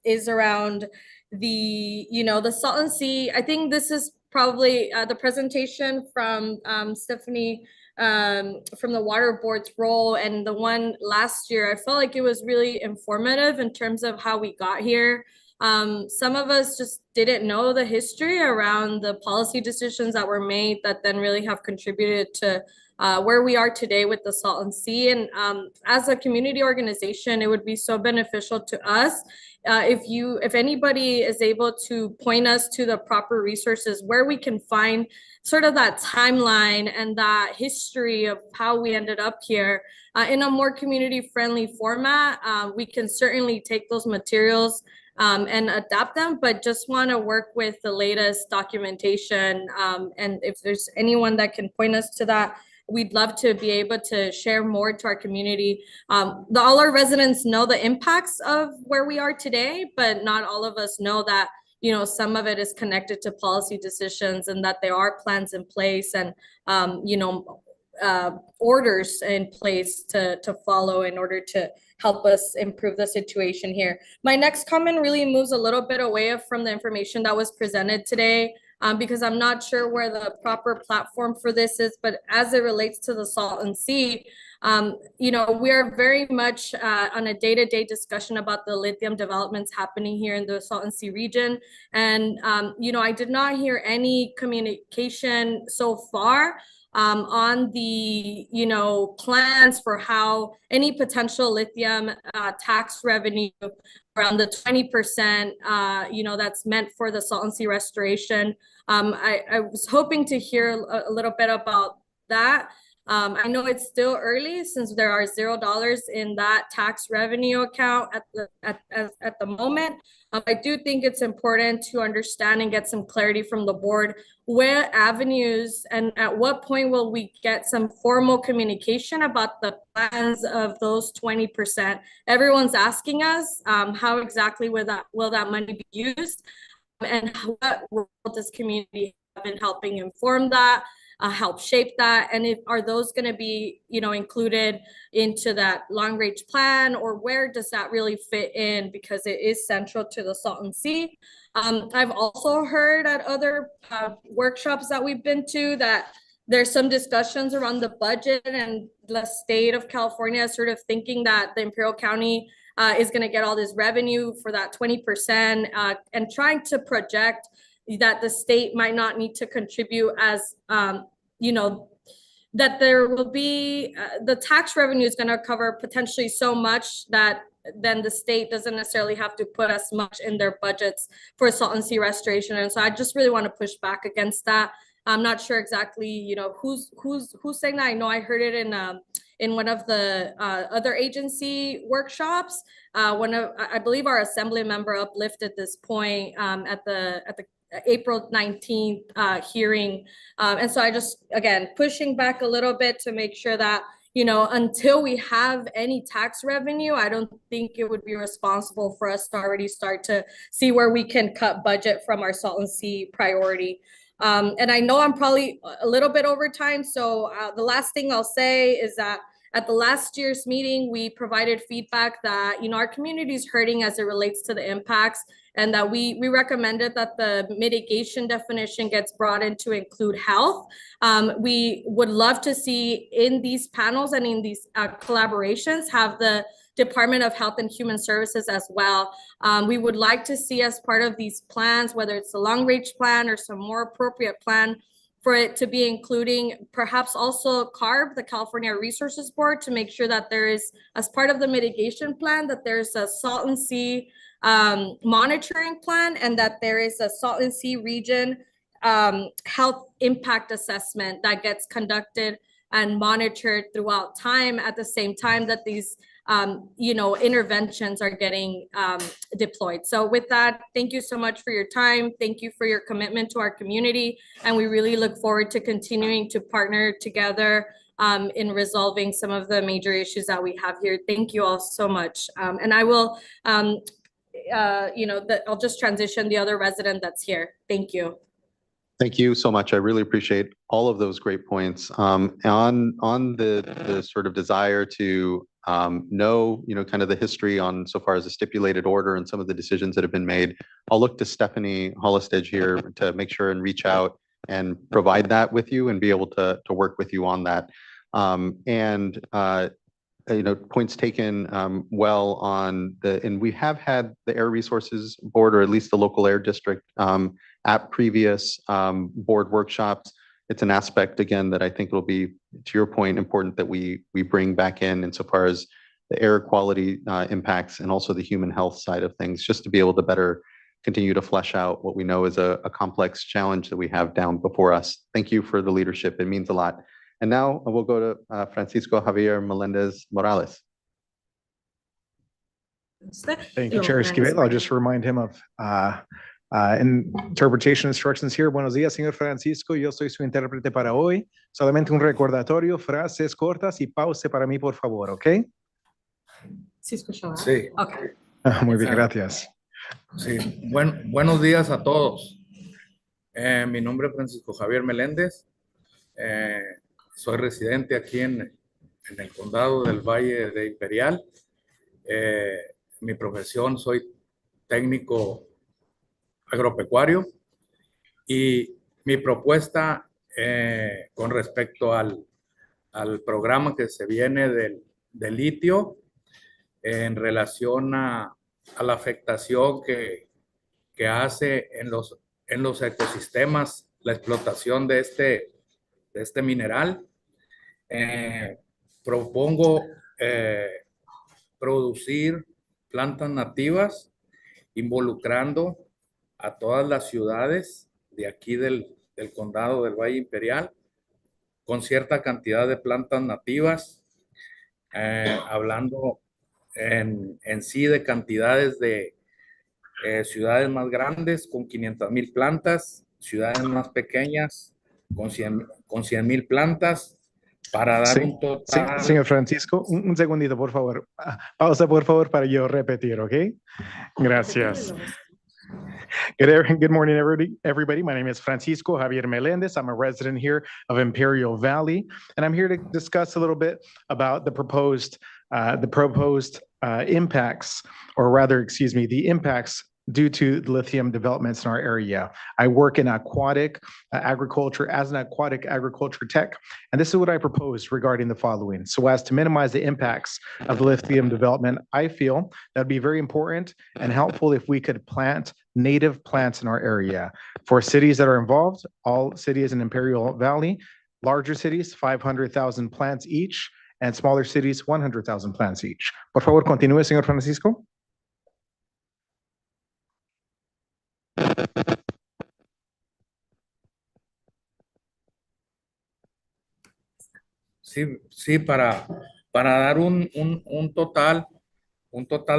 is around the Salton Sea. I think this is probably the presentation from Stephanie from the Water Board's role, and the one last year, I felt like it was really informative in terms of how we got here. Some of us just didn't know the history around the policy decisions that were made that then really have contributed to where we are today with the Salton Sea. And as a community organization, it would be so beneficial to us if anybody is able to point us to the proper resources where we can find sort of that timeline and that history of how we ended up here in a more community-friendly format. We can certainly take those materials and adapt them, but just want to work with the latest documentation. And if there's anyone that can point us to that, we'd love to be able to share more to our community. All our residents know the impacts of where we are today, but not all of us know that, you know, some of it is connected to policy decisions, and that there are plans in place and, you know, orders in place to follow in order to help us improve the situation here. My next comment really moves a little bit away from the information that was presented today, because I'm not sure where the proper platform for this is, but as it relates to the Salton Sea, we are very much on a day-to-day discussion about the lithium developments happening here in the Salton Sea region. And, I did not hear any communication so far on the, plans for how any potential lithium tax revenue around the 20%, that's meant for the Salton Sea restoration. I was hoping to hear a little bit about that. I know it's still early since there are $0 in that tax revenue account at the moment. I do think it's important to understand and get some clarity from the board where avenues and at what point will we get some formal communication about the plans of those 20%. Everyone's asking us how exactly will that money be used, and what role does community have in helping inform that, help shape that, and are those going to be included into that long range plan, or where does that really fit in, because it is central to the Salton Sea. I've also heard at other workshops that we've been to that there's some discussions around the budget, and the state of California is sort of thinking that the Imperial County is going to get all this revenue for that 20%, and trying to project that the state might not need to contribute as, that there will be, the tax revenue is going to cover potentially so much that then the state doesn't necessarily have to put as much in their budgets for Salton Sea restoration. And so I just really want to push back against that. I'm not sure exactly, who's saying that. I know I heard it in one of the other agency workshops. I believe our assembly member uplifted this point at the April 19th hearing. And so I just, again, pushing back a little bit to make sure that, until we have any tax revenue, I don't think it would be responsible for us to already start to see where we can cut budget from our Salton Sea priority. And I know I'm probably a little bit over time. So the last thing I'll say is that at the last year's meeting, we provided feedback that, our community is hurting as it relates to the impacts, and that we recommended that the mitigation definition gets brought in to include health. We would love to see in these panels and in these collaborations have the Department of Health and Human Services as well. We would like to see as part of these plans, whether it's a long range plan or some more appropriate plan, for it to be including perhaps also CARB, the California Resources Board, to make sure that there is, as part of the mitigation plan, that there's a Salton Sea monitoring plan, and that there is a Salton Sea region health impact assessment that gets conducted and monitored throughout time at the same time that these interventions are getting deployed. So with that, thank you so much for your time. Thank you for your commitment to our community. And we really look forward to continuing to partner together in resolving some of the major issues that we have here. Thank you all so much. And I will, I'll just transition the other resident that's here. Thank you. Thank you so much. I really appreciate all of those great points. On the sort of desire to know, kind of the history on so far as the stipulated order and some of the decisions that have been made, I'll look to Stephanie Hollistedge here to make sure and reach out and provide that with you and be able to work with you on that. Points taken well on and we have had the Air Resources Board, or at least the local air district, at previous board workshops. It's an aspect, again, that I think will be, to your point, important that we bring back in insofar as the air quality impacts and also the human health side of things, just to be able to better continue to flesh out what we know is a complex challenge that we have down before us. Thank you for the leadership. It means a lot. And now we'll go to Francisco Javier Melendez Morales. Thank you, Chair Esquivel. I'll just remind him of interpretation instructions here. Buenos días, señor Francisco. Yo soy su intérprete para hoy. Solamente un recordatorio, frases cortas y pause para mí, por favor, ¿ok? Sí, escuchaba. Sí. Okay. Muy bien, gracias. Sí, buenos días a todos. Mi nombre es Francisco Javier Meléndez. Soy residente aquí en el condado del Valle de Imperial. Mi profesión, soy técnico agropecuario y mi propuesta con respecto al programa que se viene del litio en relación a la afectación que hace en los ecosistemas la explotación de este mineral. Propongo producir plantas nativas involucrando a todas las ciudades de aquí del condado del Valle Imperial con cierta cantidad de plantas nativas, hablando en sí de cantidades de ciudades más grandes con 500,000 plantas, ciudades más pequeñas con 100,000 plantas, para dar Sí, un sí, total. señor Francisco, un segundito, por favor. Pausa, por favor, para yo repetir, ¿ok? Gracias. Good morning, everybody. My name is Francisco Javier Melendez. I'm a resident here of Imperial Valley, and I'm here to discuss a little bit about the proposed impacts, or rather, excuse me, the impacts due to lithium developments in our area. I work in aquatic agriculture as an aquatic agriculture tech, and this is what I propose regarding the following. So as to minimize the impacts of lithium development, I feel that'd be very important and helpful if we could plant native plants in our area. For cities that are involved, all cities in Imperial Valley, larger cities, 500,000 plants each, and smaller cities, 100,000 plants each. Por favor, continúe, señor Francisco. Sí, para dar un total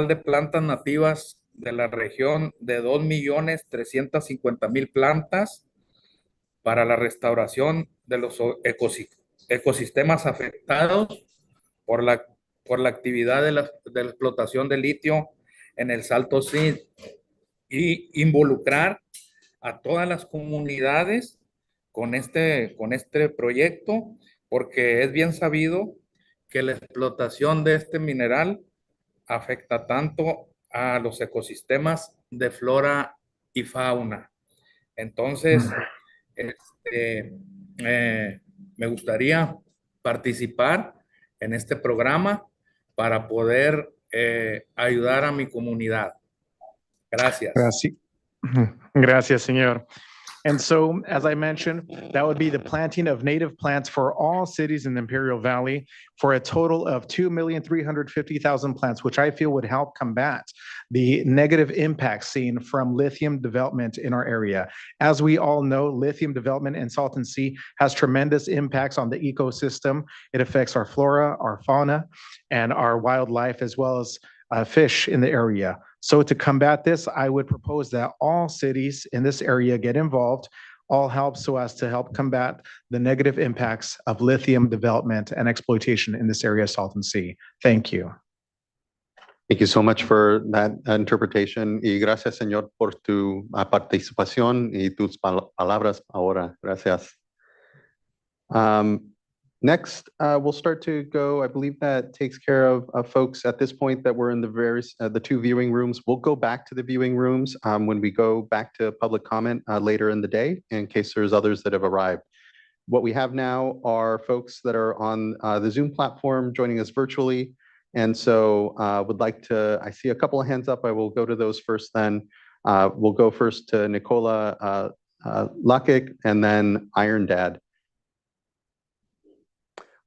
de plantas nativas de la región de 2,350,000 plantas para la restauración de los ecosistemas afectados por la actividad de la explotación de litio en el Salton Sea, y involucrar a todas las comunidades con este proyecto, porque es bien sabido que la explotación de este mineral afecta tanto a los ecosistemas de flora y fauna. Entonces, me gustaría participar en este programa para poder ayudar a mi comunidad. Gracias. Gracias, señor. And so, as I mentioned, that would be the planting of native plants for all cities in the Imperial Valley for a total of 2,350,000 plants, which I feel would help combat the negative impacts seen from lithium development in our area. As we all know, lithium development in Salton Sea has tremendous impacts on the ecosystem. It affects our flora, our fauna, and our wildlife, as well as fish in the area. So to combat this, I would propose that all cities in this area get involved, all help so as to help combat the negative impacts of lithium development and exploitation in this area of Salton Sea. Thank you. Thank you so much for that interpretation. Y gracias, señor, por tu participación y tus palabras ahora. Gracias. Next, we'll start to go. I believe that takes care of folks at this point that were in the two viewing rooms. We'll go back to the viewing rooms when we go back to public comment later in the day, in case there's others that have arrived. What we have now are folks that are on the Zoom platform joining us virtually. And so I see a couple of hands up. I will go to those first then. We'll go first to Nicola Lakic and then Iron Dad.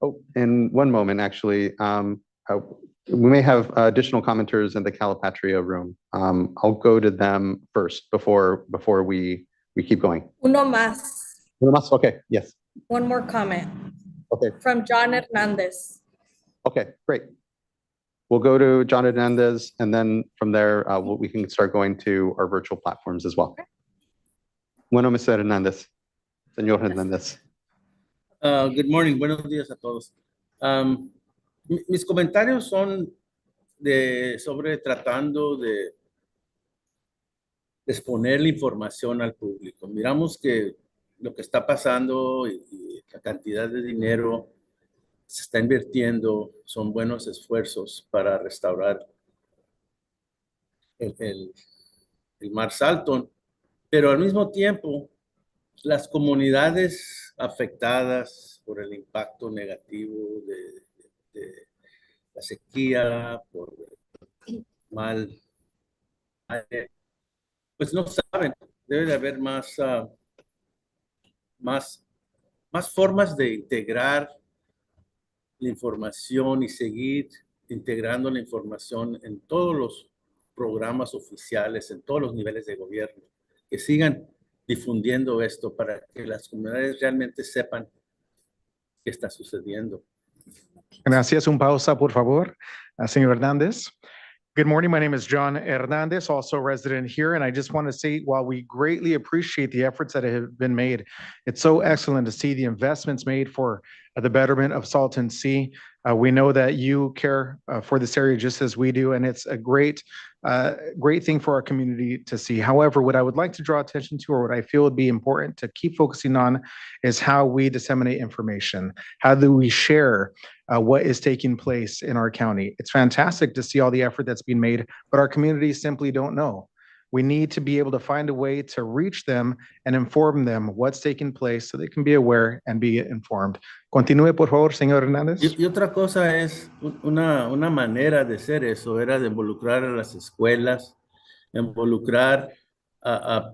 Oh, and one moment, actually. We may have additional commenters in the Calipatria room. I'll go to them first before we keep going. Uno más. Uno más? Okay, yes. One more comment. Okay. From John Hernandez. Okay, great. We'll go to John Hernandez, and then from there, we can start going to our virtual platforms as well. Bueno, Mr. Hernandez. Señor Hernandez. Good morning, buenos días a todos. Mis comentarios son sobre tratando de exponer la información al público. Miramos que lo que está pasando y la cantidad de dinero se está invirtiendo son buenos esfuerzos para restaurar el mar Salton, pero al mismo tiempo las comunidades afectadas por el impacto negativo de la sequía, por mal aire, pues no saben, debe de haber más, más formas de integrar la información y seguir integrando la información en todos los programas oficiales, en todos los niveles de gobierno, que sigan difundiendo esto para que las comunidades realmente sepan qué está sucediendo. Gracias. Un pausa, por favor, señor Hernández. Good morning. My name is John Hernandez, also a resident here. And I just want to say, while we greatly appreciate the efforts that have been made, it's so excellent to see the investments made for the betterment of Salton Sea. We know that you care for this area just as we do, and it's a great thing for our community to see. However, what I would like to draw attention to, or what I feel would be important to keep focusing on, is how we disseminate information. How do we share what is taking place in our county? It's fantastic to see all the effort that's being made, but our communities simply don't know. We need to be able to find a way to reach them and inform them what's taking place so they can be aware and be informed. Continúe, por favor, señor Hernández. Y otra cosa es una manera de hacer eso, era de involucrar a las escuelas, involucrar a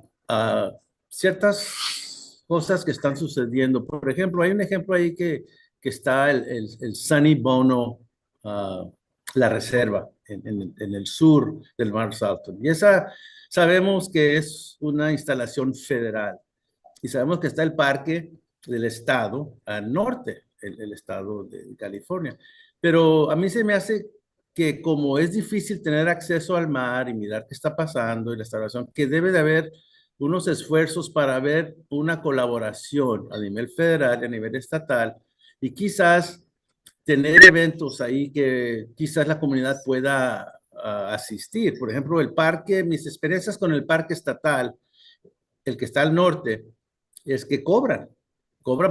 ciertas cosas que están sucediendo. Por ejemplo, hay un ejemplo ahí que está el Sunny Bono, la reserva en el sur del Mar Salton. Y esa sabemos que es una instalación federal. Y sabemos que está el parque del estado al norte, el estado de California. Pero a mí se me hace que como es difícil tener acceso al mar y mirar qué está pasando y la restauración, que debe de haber unos esfuerzos para ver una colaboración a nivel federal y a nivel estatal y quizás tener eventos ahí que quizás la comunidad pueda asistir. Por ejemplo, el parque, mis experiencias con el parque estatal, el que está al norte, es que cobran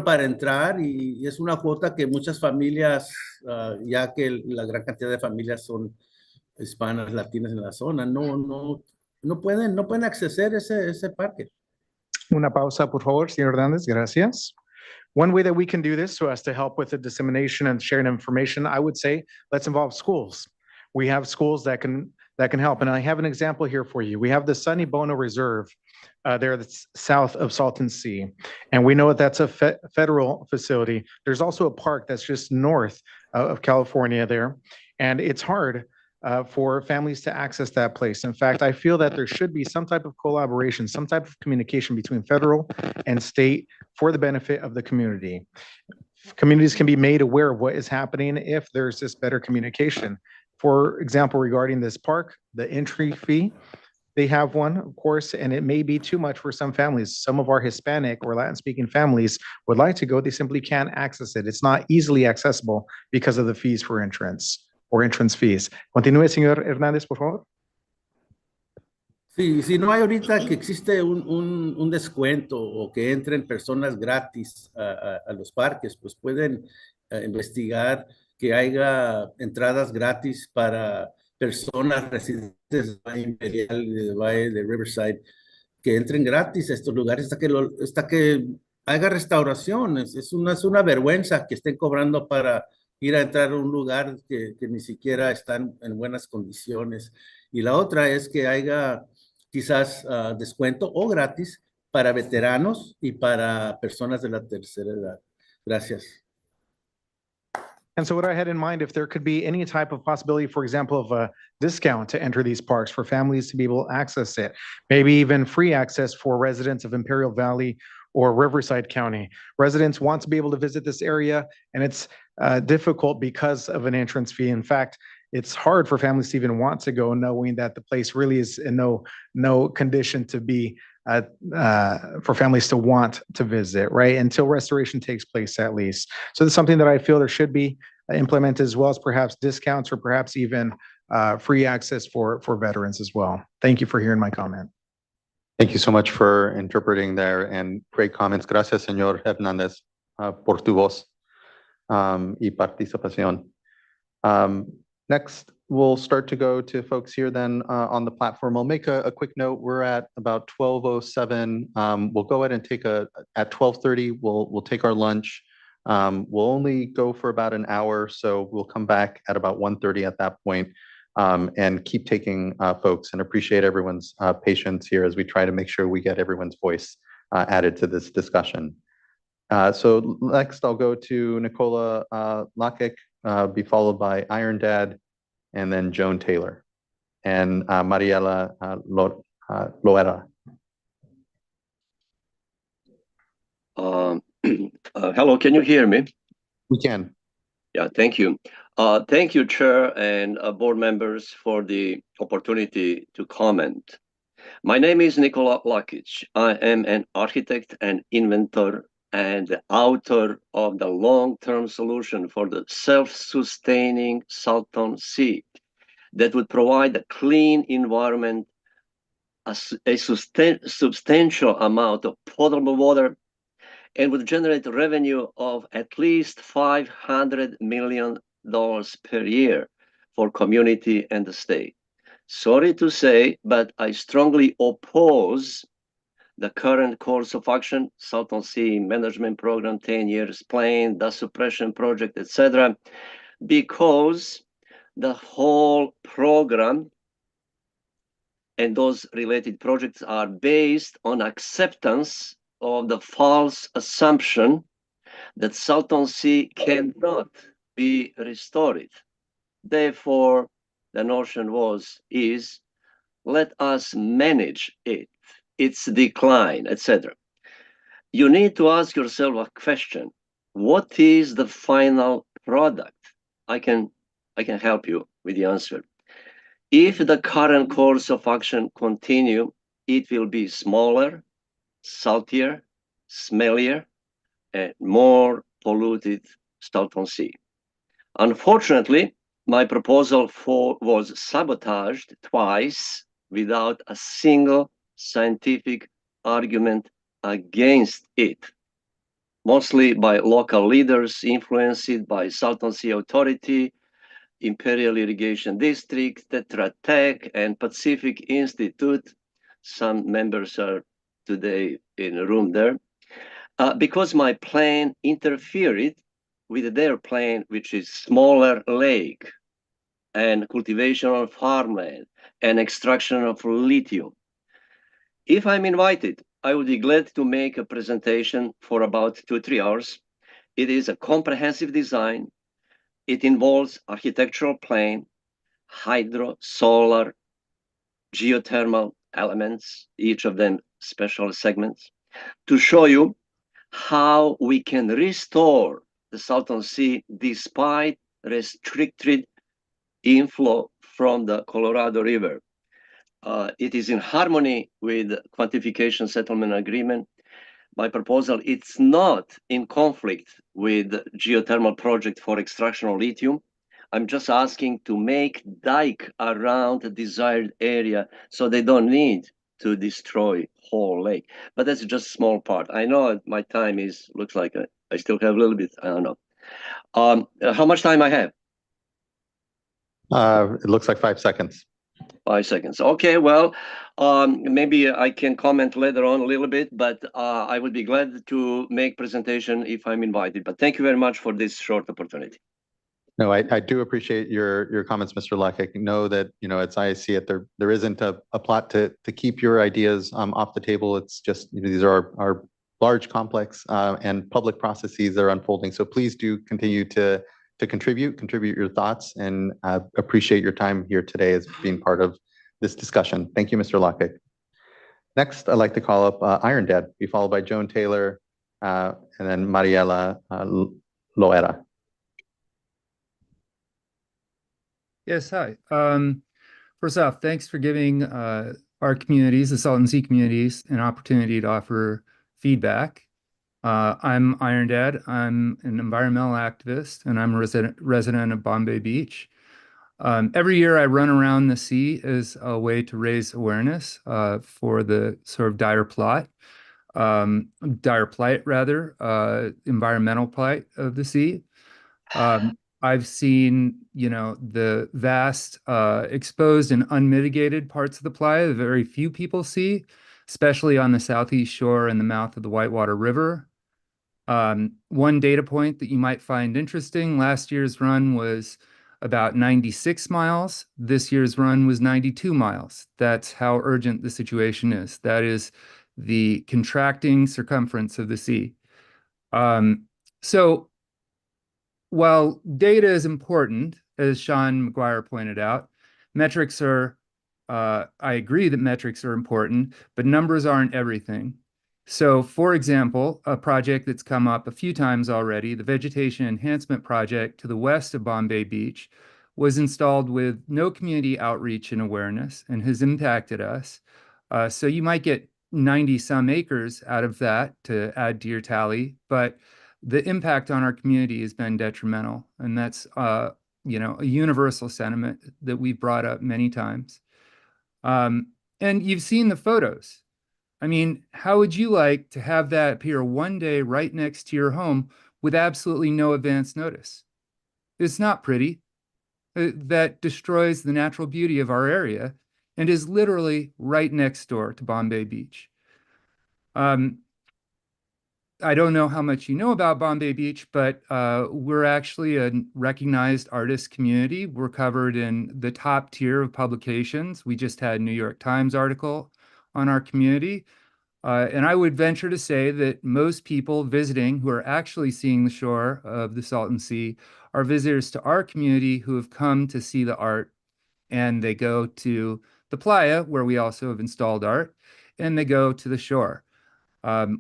para entrar y es una cuota que muchas familias, ya que la gran cantidad de familias son hispanas, latinas en la zona, no pueden acceder a ese parque. Una pausa, por favor, señor Hernández. Gracias. One way that we can do this so as to help with the dissemination and sharing information, I would say, let's involve schools. We have schools that can help. And I have an example here for you. We have the Sunny Bono Reserve there that's south of Salton Sea. And we know that that's a federal facility. There's also a park that's just north of California there. And it's hard for families to access that place. In fact, I feel that there should be some type of collaboration, some type of communication between federal and state for the benefit of the community. Communities can be made aware of what is happening if there's this better communication. For example, regarding this park, the entry fee, they have one, of course, and it may be too much for some families. Some of our Hispanic or Latin-speaking families would like to go, they simply can't access it. It's not easily accessible because of the fees for entrance or entrance fees. Continúe, señor Hernández, por favor. Sí, si no hay ahorita que existe un descuento o que entren personas gratis a los parques, pues pueden investigar que haya entradas gratis para personas residentes del Valle Imperial y del Valle de Riverside, que entren gratis a estos lugares hasta que haga restauración. Es una vergüenza que estén cobrando para ir a entrar a un lugar que ni siquiera están en buenas condiciones. Y la otra es que haya quizás descuento o gratis para veteranos y para personas de la tercera edad. Gracias. And so what I had in mind, if there could be any type of possibility, for example, of a discount to enter these parks for families to be able to access it, maybe even free access for residents of Imperial Valley or Riverside County. Residents want to be able to visit this area, and it's difficult because of an entrance fee. In fact, it's hard for families to even want to go, knowing that the place really is in no condition to be for families to want to visit, right? Until restoration takes place, at least. So that's something that I feel there should be implemented, as well as perhaps discounts or perhaps even free access for veterans as well. Thank you for hearing my comment. Thank you so much for interpreting there and great comments. Gracias, señor Hernández, por tu voz y participación. Next, we'll start to go to folks here then on the platform. I'll make a quick note. We're at about 12:07. We'll go ahead and take at 12:30, we'll take our lunch. We'll only go for about an hour, so we'll come back at about 1:30 at that point, and keep taking folks, and appreciate everyone's patience here as we try to make sure we get everyone's voice added to this discussion. So next I'll go to Nicola Lakic, be followed by Iron Dad, and then Joan Taylor, and Mariela Loera. Hello, can you hear me? We can. Yeah, thank you. Thank you, Chair and board members, for the opportunity to comment. My name is Nikola Lakic. I am an architect and inventor and the author of the long-term solution for the self-sustaining Salton Sea that would provide a clean environment, a substantial amount of potable water, and would generate revenue of at least $500 million per year for community and the state. Sorry to say, but I strongly oppose the current course of action, Salton Sea Management Program, 10 years plan, dust suppression project, etc., because the whole program and those related projects are based on acceptance of the false assumption that Salton Sea cannot be restored. Therefore, the notion is, let us manage it, its decline, etc. You need to ask yourself a question. What is the final product? I can help you with the answer. If the current course of action continue, it will be smaller, saltier, smellier, and more polluted Salton Sea. Unfortunately, my proposal was sabotaged twice without a single scientific argument against it, mostly by local leaders influenced by Salton Sea Authority, Imperial Irrigation District, Tetra Tech, and Pacific Institute. Some members are today in the room there. Because my plan interfered with their plan, which is smaller lake and cultivation of farmland and extraction of lithium. If I'm invited, I would be glad to make a presentation for about 2-3 hours. It is a comprehensive design. It involves architectural plan, hydro, solar, geothermal elements, each of them special segments, to show you how we can restore the Salton Sea despite restricted inflow from the Colorado River. It is in harmony with quantification settlement agreement. My proposal, it's not in conflict with geothermal project for extraction of lithium. I'm just asking to make dike around the desired area so they don't need to destroy whole lake. But that's just a small part. I know my time looks like I still have a little bit, I don't know. How much time I have? It looks like 5 seconds. 5 seconds. Okay, well, maybe I can comment later on a little bit, but I would be glad to make presentation if I'm invited. But thank you very much for this short opportunity. No, I do appreciate your comments, Mr. Luck. I know that, as I see it, there isn't a plot to keep your ideas off the table. It's just, these are our large, complex, and public processes that are unfolding. So please do continue to contribute your thoughts, and appreciate your time here today as being part of this discussion. Thank you, Mr. Lockett. Next, I'd like to call up Iron Dad, be followed by Joan Taylor, and then Mariela Loera. Yes, hi. First off, thanks for giving our communities, the Salton Sea communities, an opportunity to offer feedback. I'm Iron Dad. I'm an environmental activist, and I'm a resident of Bombay Beach. Every year I run around the sea as a way to raise awareness for the sort of dire plight, environmental plight of the sea. I've seen, the vast exposed and unmitigated parts of the playa that very few people see, especially on the southeast shore and the mouth of the Whitewater River. One data point that you might find interesting, last year's run was about 96 miles. This year's run was 92 miles. That's how urgent the situation is. That is the contracting circumference of the sea. So while data is important, as Sean McGuire pointed out, metrics are, I agree that metrics are important, but numbers aren't everything. So, for example, a project that's come up a few times already, the Vegetation Enhancement Project to the west of Bombay Beach, was installed with no community outreach and awareness and has impacted us. So you might get 90 some acres out of that to add to your tally, but the impact on our community has been detrimental. And that's, a universal sentiment that we've brought up many times. And you've seen the photos. I mean, how would you like to have that appear one day right next to your home with absolutely no advance notice? It's not pretty. That destroys the natural beauty of our area and is literally right next door to Bombay Beach. I don't know how much you know about Bombay Beach, but we're actually a recognized artist community. We're covered in the top tier of publications. We just had a New York Times article on our community. And I would venture to say that most people visiting who are actually seeing the shore of the Salton Sea are visitors to our community who have come to see the art. And they go to the playa, where we also have installed art, and they go to the shore.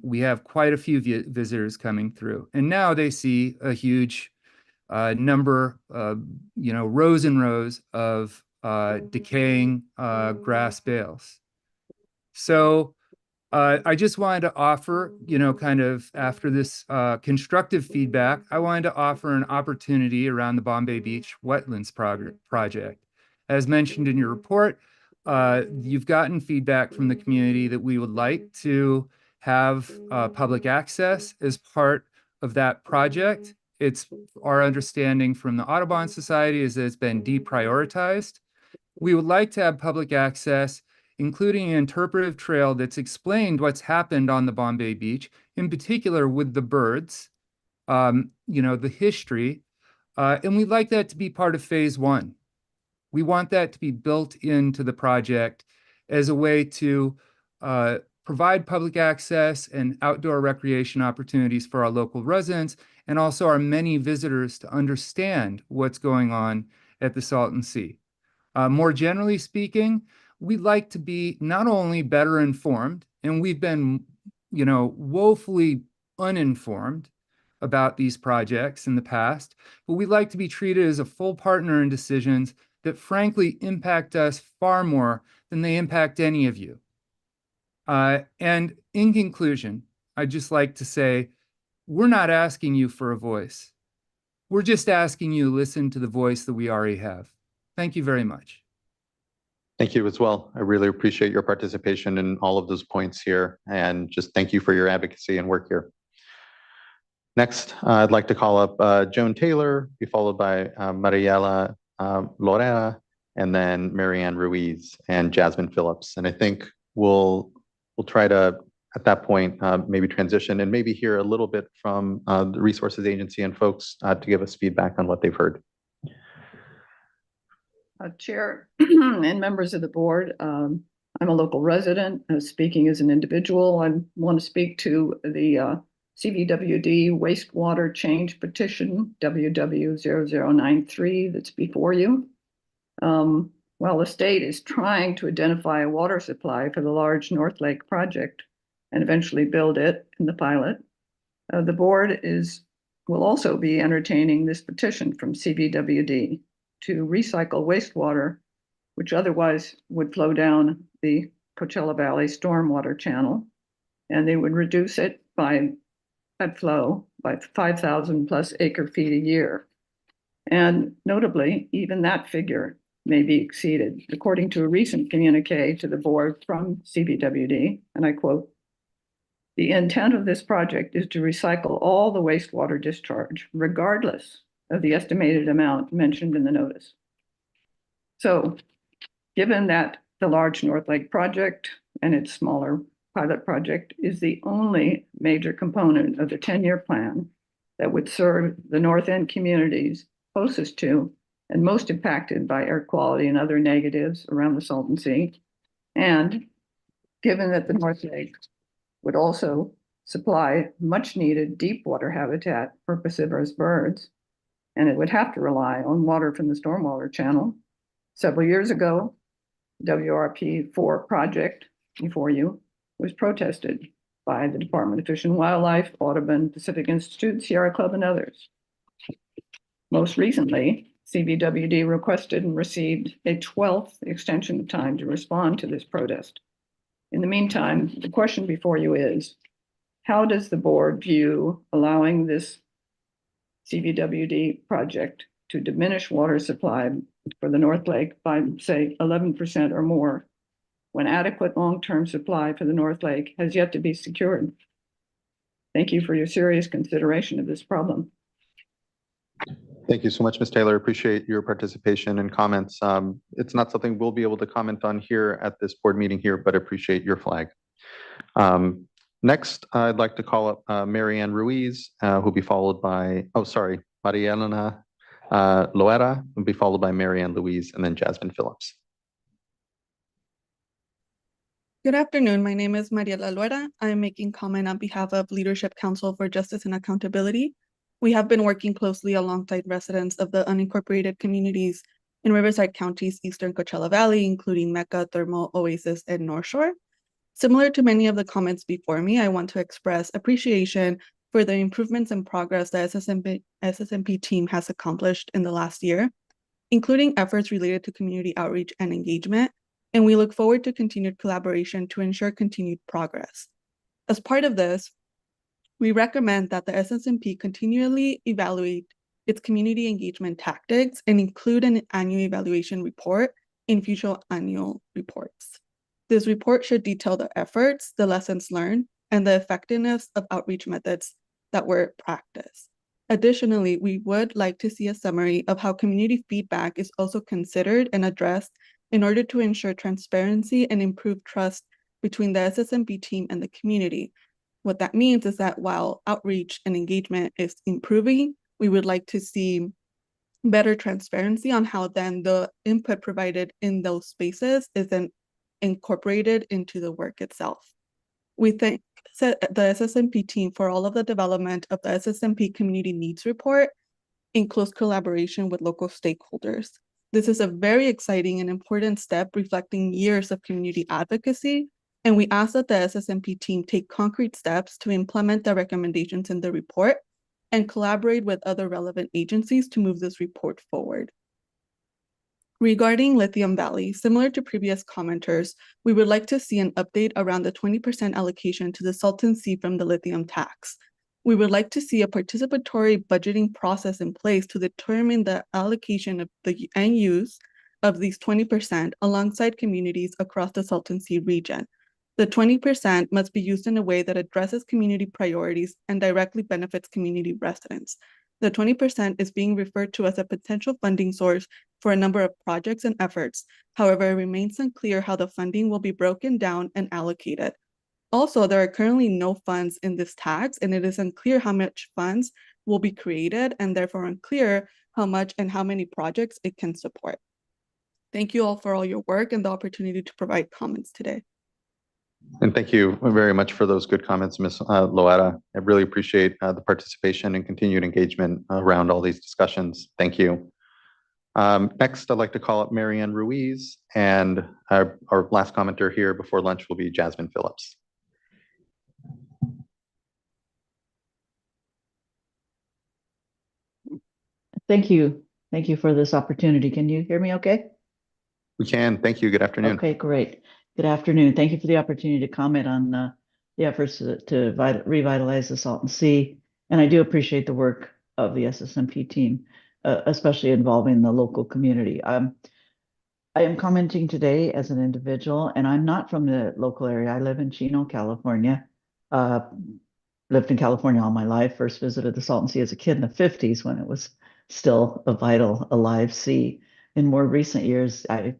We have quite a few visitors coming through, and now they see a huge number, rows and rows of decaying grass bales. So I just wanted to offer, kind of after this constructive feedback, I wanted to offer an opportunity around the Bombay Beach Wetlands Project. As mentioned in your report, you've gotten feedback from the community that we would like to have public access as part of that project. It's our understanding from the Audubon Society is that it's been deprioritized. We would like to have public access, including an interpretive trail that's explained what's happened on the Bombay Beach, in particular with the birds, the history, and we'd like that to be part of phase 1. We want that to be built into the project as a way to provide public access and outdoor recreation opportunities for our local residents and also our many visitors to understand what's going on at the Salton Sea. More generally speaking, we'd like to be not only better informed, and we've been, woefully uninformed about these projects in the past, but we'd like to be treated as a full partner in decisions that frankly impact us far more than they impact any of you. And in conclusion, I'd just like to say, we're not asking you for a voice. We're just asking you to listen to the voice that we already have. Thank you very much. Thank you as well. I really appreciate your participation in all of those points here, and just thank you for your advocacy and work here. Next, I'd like to call up Joan Taylor, be followed by Mariela Lorera, and then Marianne Ruiz and Jasmine Phillips. And I think we'll try to, at that point, maybe transition and maybe hear a little bit from the Resources Agency and folks to give us feedback on what they've heard. Chair and members of the board, I'm a local resident, speaking as an individual. I want to speak to the CVWD wastewater change petition, WW0093, that's before you. While the state is trying to identify a water supply for the large North Lake project and eventually build it in the pilot, the board will also be entertaining this petition from CVWD to recycle wastewater, which otherwise would flow down the Coachella Valley stormwater channel, and they would reduce it by that flow by 5,000 plus acre feet a year. And notably, even that figure may be exceeded, according to a recent communique to the board from CVWD, and I quote, "The intent of this project is to recycle all the wastewater discharge, regardless of the estimated amount mentioned in the notice. So, given that the large North Lake project and its smaller pilot project is the only major component of the 10-year plan that would serve the North End communities closest to and most impacted by air quality and other negatives around the Salton Sea, and given that the North Lake would also supply much needed deep water habitat for pacivorous birds, and it would have to rely on water from the stormwater channel. Several years ago, WRP 4 project before you was protested by the Department of Fish and Wildlife, Audubon, Pacific Institute, Sierra Club, and others. Most recently, CBWD requested and received a 12th extension of time to respond to this protest. In the meantime, the question before you is, how does the board view allowing this CBWD project to diminish water supply for the North Lake by, say, 11% or more, when adequate long-term supply for the North Lake has yet to be secured? Thank you for your serious consideration of this problem. Thank you so much, Ms. Taylor. Appreciate your participation and comments. It's not something we'll be able to comment on here at this board meeting here, but appreciate your flag. Next, I'd like to call up Mary Ann Ruiz, who'll be followed by, Maria Elena Loera, will be followed by Mary Ann Louise, and then Jasmine Phillips. Good afternoon. My name is Mariela Loera. I am making comment on behalf of Leadership Council for Justice and Accountability. We have been working closely alongside residents of the unincorporated communities in Riverside County's Eastern Coachella Valley, including Mecca, Thermal, Oasis, and North Shore. Similar to many of the comments before me, I want to express appreciation for the improvements and progress the SSMP team has accomplished in the last year, including efforts related to community outreach and engagement, and we look forward to continued collaboration to ensure continued progress. As part of this, we recommend that the SSMP continually evaluate its community engagement tactics and include an annual evaluation report in future annual reports. This report should detail the efforts, the lessons learned, and the effectiveness of outreach methods that were practiced. Additionally, we would like to see a summary of how community feedback is also considered and addressed in order to ensure transparency and improve trust between the SSMP team and the community. What that means is that while outreach and engagement is improving, we would like to see better transparency on how then the input provided in those spaces is then incorporated into the work itself. We thank the SSMP team for all of the development of the SSMP Community Needs Report in close collaboration with local stakeholders. This is a very exciting and important step reflecting years of community advocacy, and we ask that the SSMP team take concrete steps to implement the recommendations in the report and collaborate with other relevant agencies to move this report forward. Regarding Lithium Valley, similar to previous commenters, we would like to see an update around the 20% allocation to the Salton Sea from the lithium tax. We would like to see a participatory budgeting process in place to determine the allocation of the end use of these 20% alongside communities across the Salton Sea region. The 20% must be used in a way that addresses community priorities and directly benefits community residents. The 20% is being referred to as a potential funding source for a number of projects and efforts. However, it remains unclear how the funding will be broken down and allocated. Also, there are currently no funds in this tax, and it is unclear how much funds will be created, and therefore unclear how much and how many projects it can support. Thank you all for all your work and the opportunity to provide comments today. And thank you very much for those good comments, Ms. Loera. I really appreciate the participation and continued engagement around all these discussions. Thank you. Next, I'd like to call up Mary Ann Ruiz, and our last commenter here before lunch will be Jasmine Phillips. Thank you. Thank you for this opportunity. Can you hear me okay? We can. Thank you. Good afternoon. Okay, great. Good afternoon. Thank you for the opportunity to comment on the efforts to revitalize the Salton Sea. And I do appreciate the work of the SSMP team, especially involving the local community. I am commenting today as an individual, and I'm not from the local area. I live in Chino, California. Lived in California all my life. First visited the Salton Sea as a kid in the 50s when it was still a vital, alive sea. In more recent years, I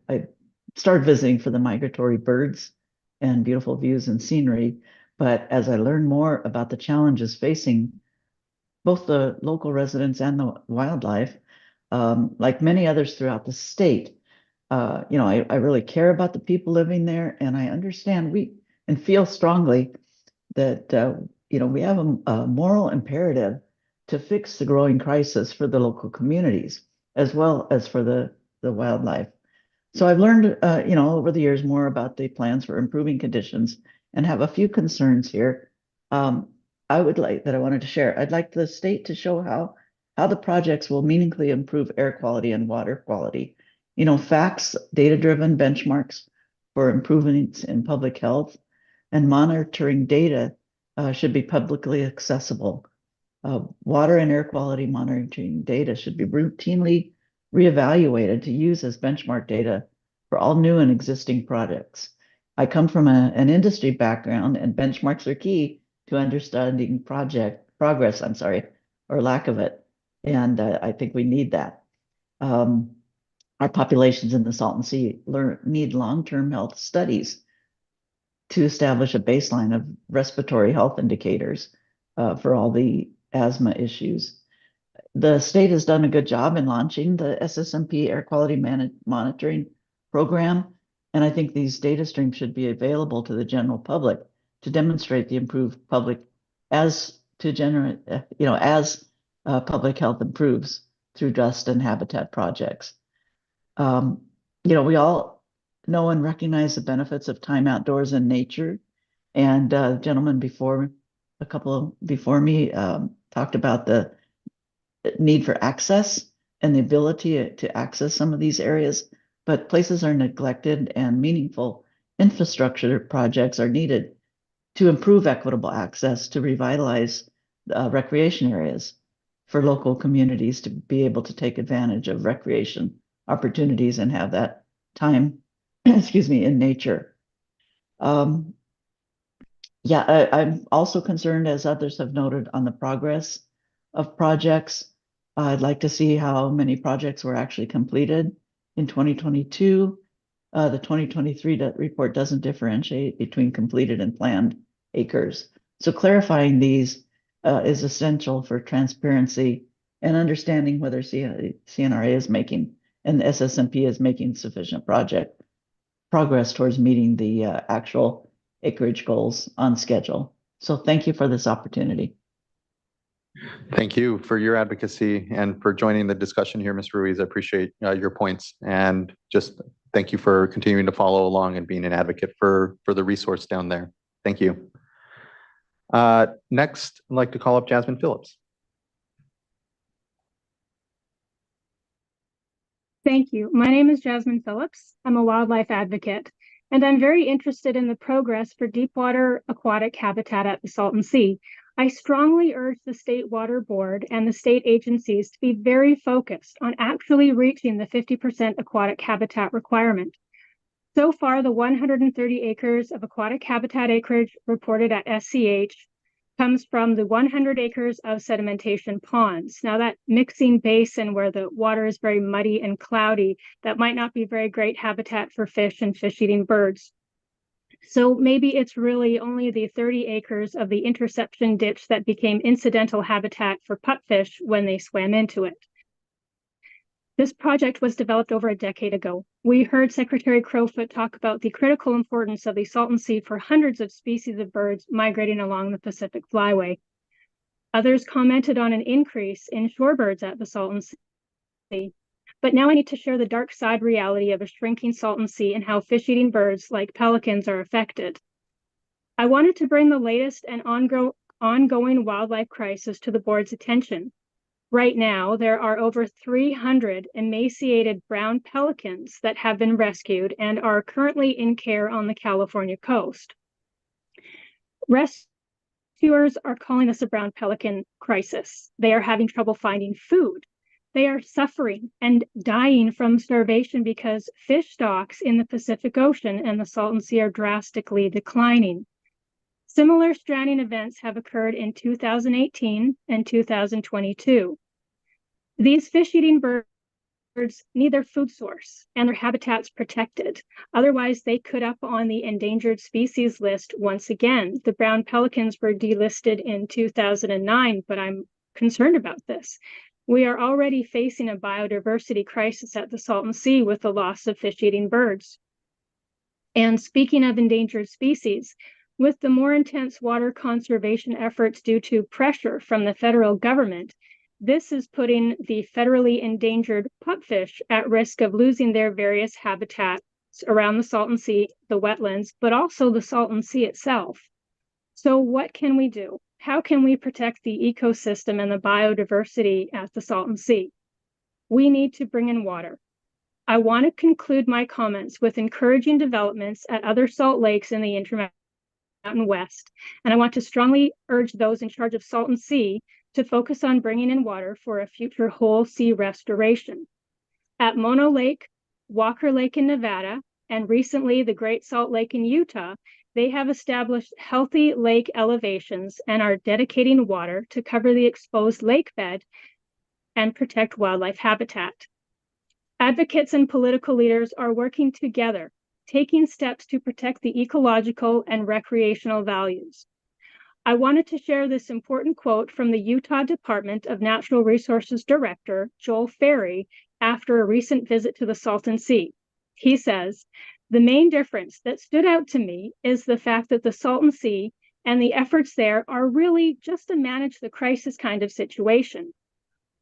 started visiting for the migratory birds and beautiful views and scenery. But as I learned more about the challenges facing both the local residents and the wildlife, like many others throughout the state, I really care about the people living there, and I understand and feel strongly that we have a moral imperative to fix the growing crisis for the local communities as well as for the wildlife. So I've learned, over the years more about the plans for improving conditions and have a few concerns here. I wanted to share. I'd like the state to show how the projects will meaningfully improve air quality and water quality. Facts, data-driven benchmarks for improvements in public health and monitoring data should be publicly accessible. Water and air quality monitoring data should be routinely reevaluated to use as benchmark data for all new and existing projects. I come from an industry background, and benchmarks are key to understanding project progress, or lack of it. And I think we need that. Our populations in the Salton Sea need long-term health studies to establish a baseline of respiratory health indicators for all the asthma issues. The state has done a good job in launching the SSMP Air Quality Monitoring Program, and I think these data streams should be available to the general public to demonstrate the improved public as public health improves through dust and habitat projects. We all know and recognize the benefits of time outdoors and nature. And a couple before me talked about the need for access and the ability to access some of these areas, but places are neglected and meaningful infrastructure projects are needed to improve equitable access to revitalize recreation areas for local communities to be able to take advantage of recreation opportunities and have that time, in nature. I'm also concerned, as others have noted, on the progress of projects. I'd like to see how many projects were actually completed in 2022. The 2023 report doesn't differentiate between completed and planned acres. So clarifying these is essential for transparency and understanding whether CNRA is making and the SSMP is making sufficient progress towards meeting the actual acreage goals on schedule. So thank you for this opportunity. Thank you for your advocacy and for joining the discussion here, Ms. Ruiz. I appreciate your points, and just thank you for continuing to follow along and being an advocate for the resource down there. Thank you. Next, I'd like to call up Jasmine Phillips. Thank you. My name is Jasmine Phillips. I'm a wildlife advocate, and I'm very interested in the progress for deepwater aquatic habitat at the Salton Sea. I strongly urge the State Water Board and the state agencies to be very focused on actually reaching the 50% aquatic habitat requirement. So far, the 130 acres of aquatic habitat acreage reported at SCH comes from the 100 acres of sedimentation ponds. Now, that mixing basin where the water is very muddy and cloudy, that might not be very great habitat for fish and fish-eating birds. So maybe it's really only the 30 acres of the interception ditch that became incidental habitat for pupfish when they swam into it. This project was developed over a decade ago. We heard Secretary Crowfoot talk about the critical importance of the Salton Sea for hundreds of species of birds migrating along the Pacific Flyway. Others commented on an increase in shorebirds at the Salton Sea. But now I need to share the dark side reality of a shrinking Salton Sea and how fish-eating birds like pelicans are affected. I wanted to bring the latest and ongoing wildlife crisis to the board's attention. Right now, there are over 300 emaciated brown pelicans that have been rescued and are currently in care on the California coast. Rescuers are calling this a brown pelican crisis. They are having trouble finding food. They are suffering and dying from starvation because fish stocks in the Pacific Ocean and the Salton Sea are drastically declining. Similar stranding events have occurred in 2018 and 2022. These fish-eating birds need their food source and their habitats protected. Otherwise, they could up on the endangered species list once again. The brown pelicans were delisted in 2009, but I'm concerned about this. We are already facing a biodiversity crisis at the Salton Sea with the loss of fish-eating birds. And speaking of endangered species, with the more intense water conservation efforts due to pressure from the federal government, this is putting the federally endangered pupfish at risk of losing their various habitats around the Salton Sea, the wetlands, but also the Salton Sea itself. So what can we do? How can we protect the ecosystem and the biodiversity at the Salton Sea? We need to bring in water. I want to conclude my comments with encouraging developments at other salt lakes in the Intermountain West, and I want to strongly urge those in charge of Salton Sea to focus on bringing in water for a future whole sea restoration. At Mono Lake, Walker Lake in Nevada, and recently the Great Salt Lake in Utah, they have established healthy lake elevations and are dedicating water to cover the exposed lake bed and protect wildlife habitat. Advocates and political leaders are working together, taking steps to protect the ecological and recreational values. I wanted to share this important quote from the Utah Department of Natural Resources Director, Joel Ferry, after a recent visit to the Salton Sea. He says, "The main difference that stood out to me is the fact that the Salton Sea and the efforts there are really just to manage the crisis kind of situation.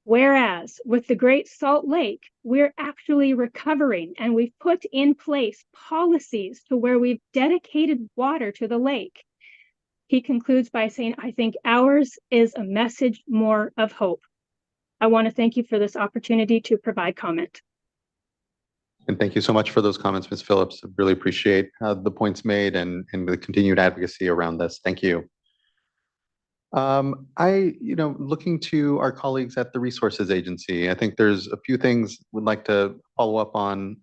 Whereas with the Great Salt Lake, we're actually recovering and we've put in place policies to where we've dedicated water to the lake." He concludes by saying, "I think ours is a message more of hope." I want to thank you for this opportunity to provide comment. And thank you so much for those comments, Ms. Phillips. I really appreciate the points made and the continued advocacy around this. Thank you. Looking to our colleagues at the Resources Agency, I think there's a few things we'd like to follow up on.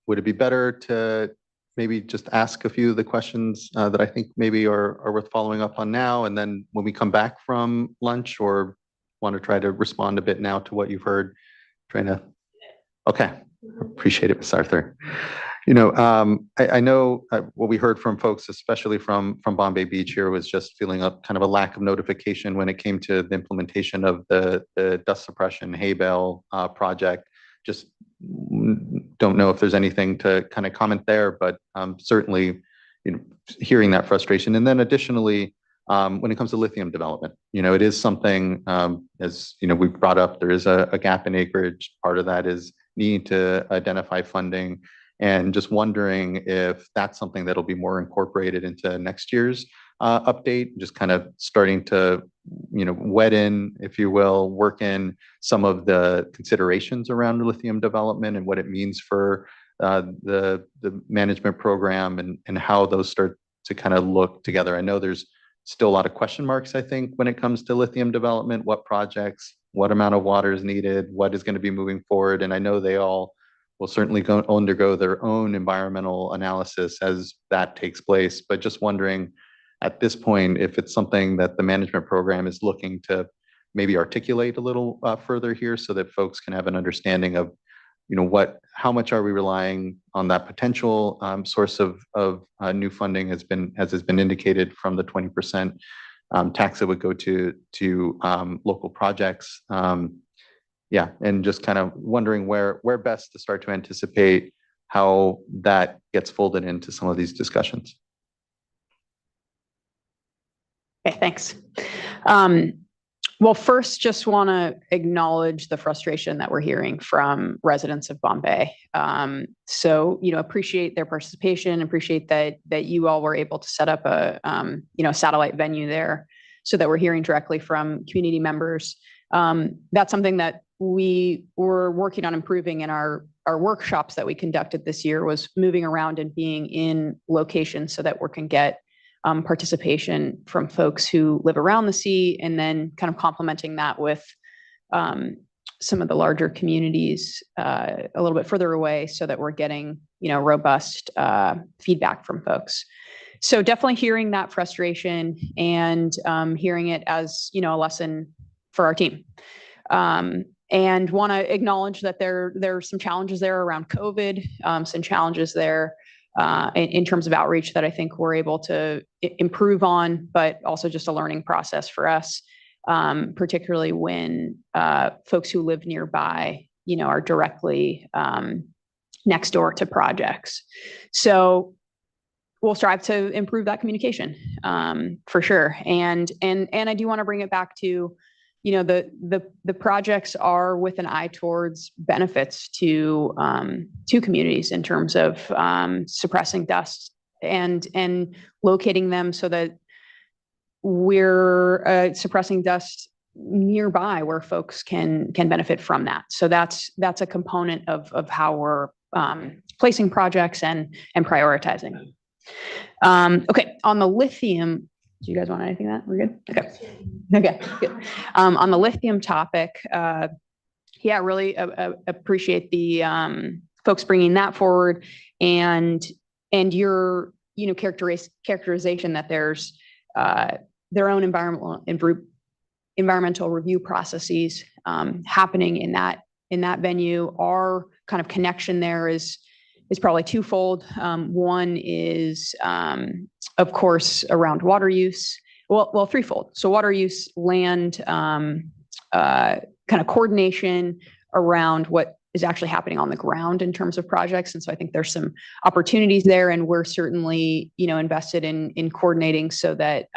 Would it be better to maybe just ask a few of the questions that I think maybe are worth following up on now, and then when we come back from lunch, or want to try to respond a bit now to what you've heard? Okay, appreciate it, Ms. Arthur. I know what we heard from folks, especially from Bombay Beach here, was just feeling up kind of a lack of notification when it came to the implementation of the dust suppression hay bale project. Just don't know if there's anything to kind of comment there, but certainly hearing that frustration. And then additionally, when it comes to lithium development, it is something, as we brought up, there is a gap in acreage. Part of that is need to identify funding, and just wondering if that's something that'll be more incorporated into next year's update, just kind of starting to, wet in, if you will, work in some of the considerations around lithium development and what it means for the management program, and how those start to kind of look together. I know there's still a lot of question marks, I think, when it comes to lithium development, what projects, what amount of water is needed, what is going to be moving forward. And I know they all will certainly undergo their own environmental analysis as that takes place. But just wondering at this point, if it's something that the management program is looking to maybe articulate a little further here, so that folks can have an understanding of, how much are we relying on that potential source of new funding, as has been indicated, from the 20% tax that would go to local projects. And just kind of wondering where best to start to anticipate how that gets folded into some of these discussions. Okay, thanks. Well, first, just want to acknowledge the frustration that we're hearing from residents of Bombay. Appreciate their participation, appreciate that you all were able to set up a satellite venue there, so that we're hearing directly from community members. That's something that we were working on improving in our workshops that we conducted this year, was moving around and being in locations so that we can get participation from folks who live around the sea, and then kind of complementing that with some of the larger communities a little bit further away, so that we're getting robust feedback from folks. So definitely hearing that frustration, and hearing it as a lesson for our team. And want to acknowledge that there are some challenges there around COVID, some challenges there in terms of outreach that I think we're able to improve on, but also just a learning process for us, particularly when folks who live nearby, are directly next door to projects. So we'll strive to improve that communication for sure. And I do want to bring it back to, the projects are with an eye towards benefits to communities in terms of suppressing dust and locating them so that we're suppressing dust nearby where folks can benefit from that. So that's a component of how we're placing projects and prioritizing. Okay, on the lithium, do you guys want anything that we're good? Okay, good. On the lithium topic, really appreciate the folks bringing that forward and your characterization that there's their own environmental review processes happening in that venue. Our kind of connection there is probably twofold. One is, of course, around water use. Well, threefold. So water use, land, kind of coordination around what is actually happening on the ground in terms of projects. And so I think there's some opportunities there, and we're certainly, invested in coordinating so that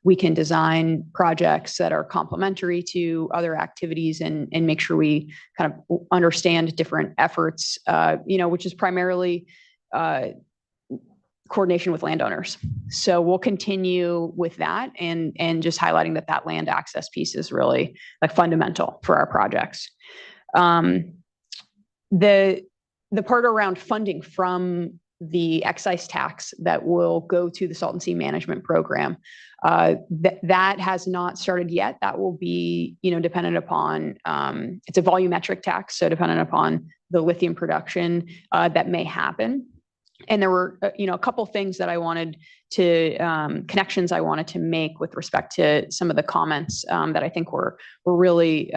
we can design projects that are complementary to other activities and make sure we kind of understand different efforts, which is primarily coordination with landowners. So we'll continue with that and just highlighting that land access piece is really fundamental for our projects. The part around funding from the excise tax that will go to the Salton Sea Management Program, that has not started yet. That will be, dependent upon, it's a volumetric tax, so dependent upon the lithium production that may happen. And there were, a couple things that I wanted to, connections I wanted to make with respect to some of the comments that I think were really,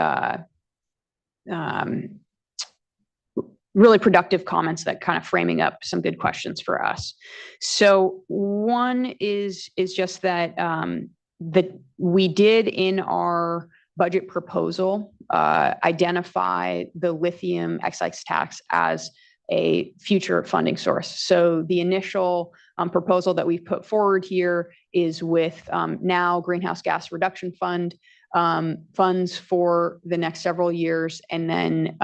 really productive comments that kind of framing up some good questions for us. So one is just that that we did in our budget proposal identify the lithium excise tax as a future funding source. So the initial proposal that we've put forward here is with now Greenhouse Gas Reduction Fund funds for the next several years, and then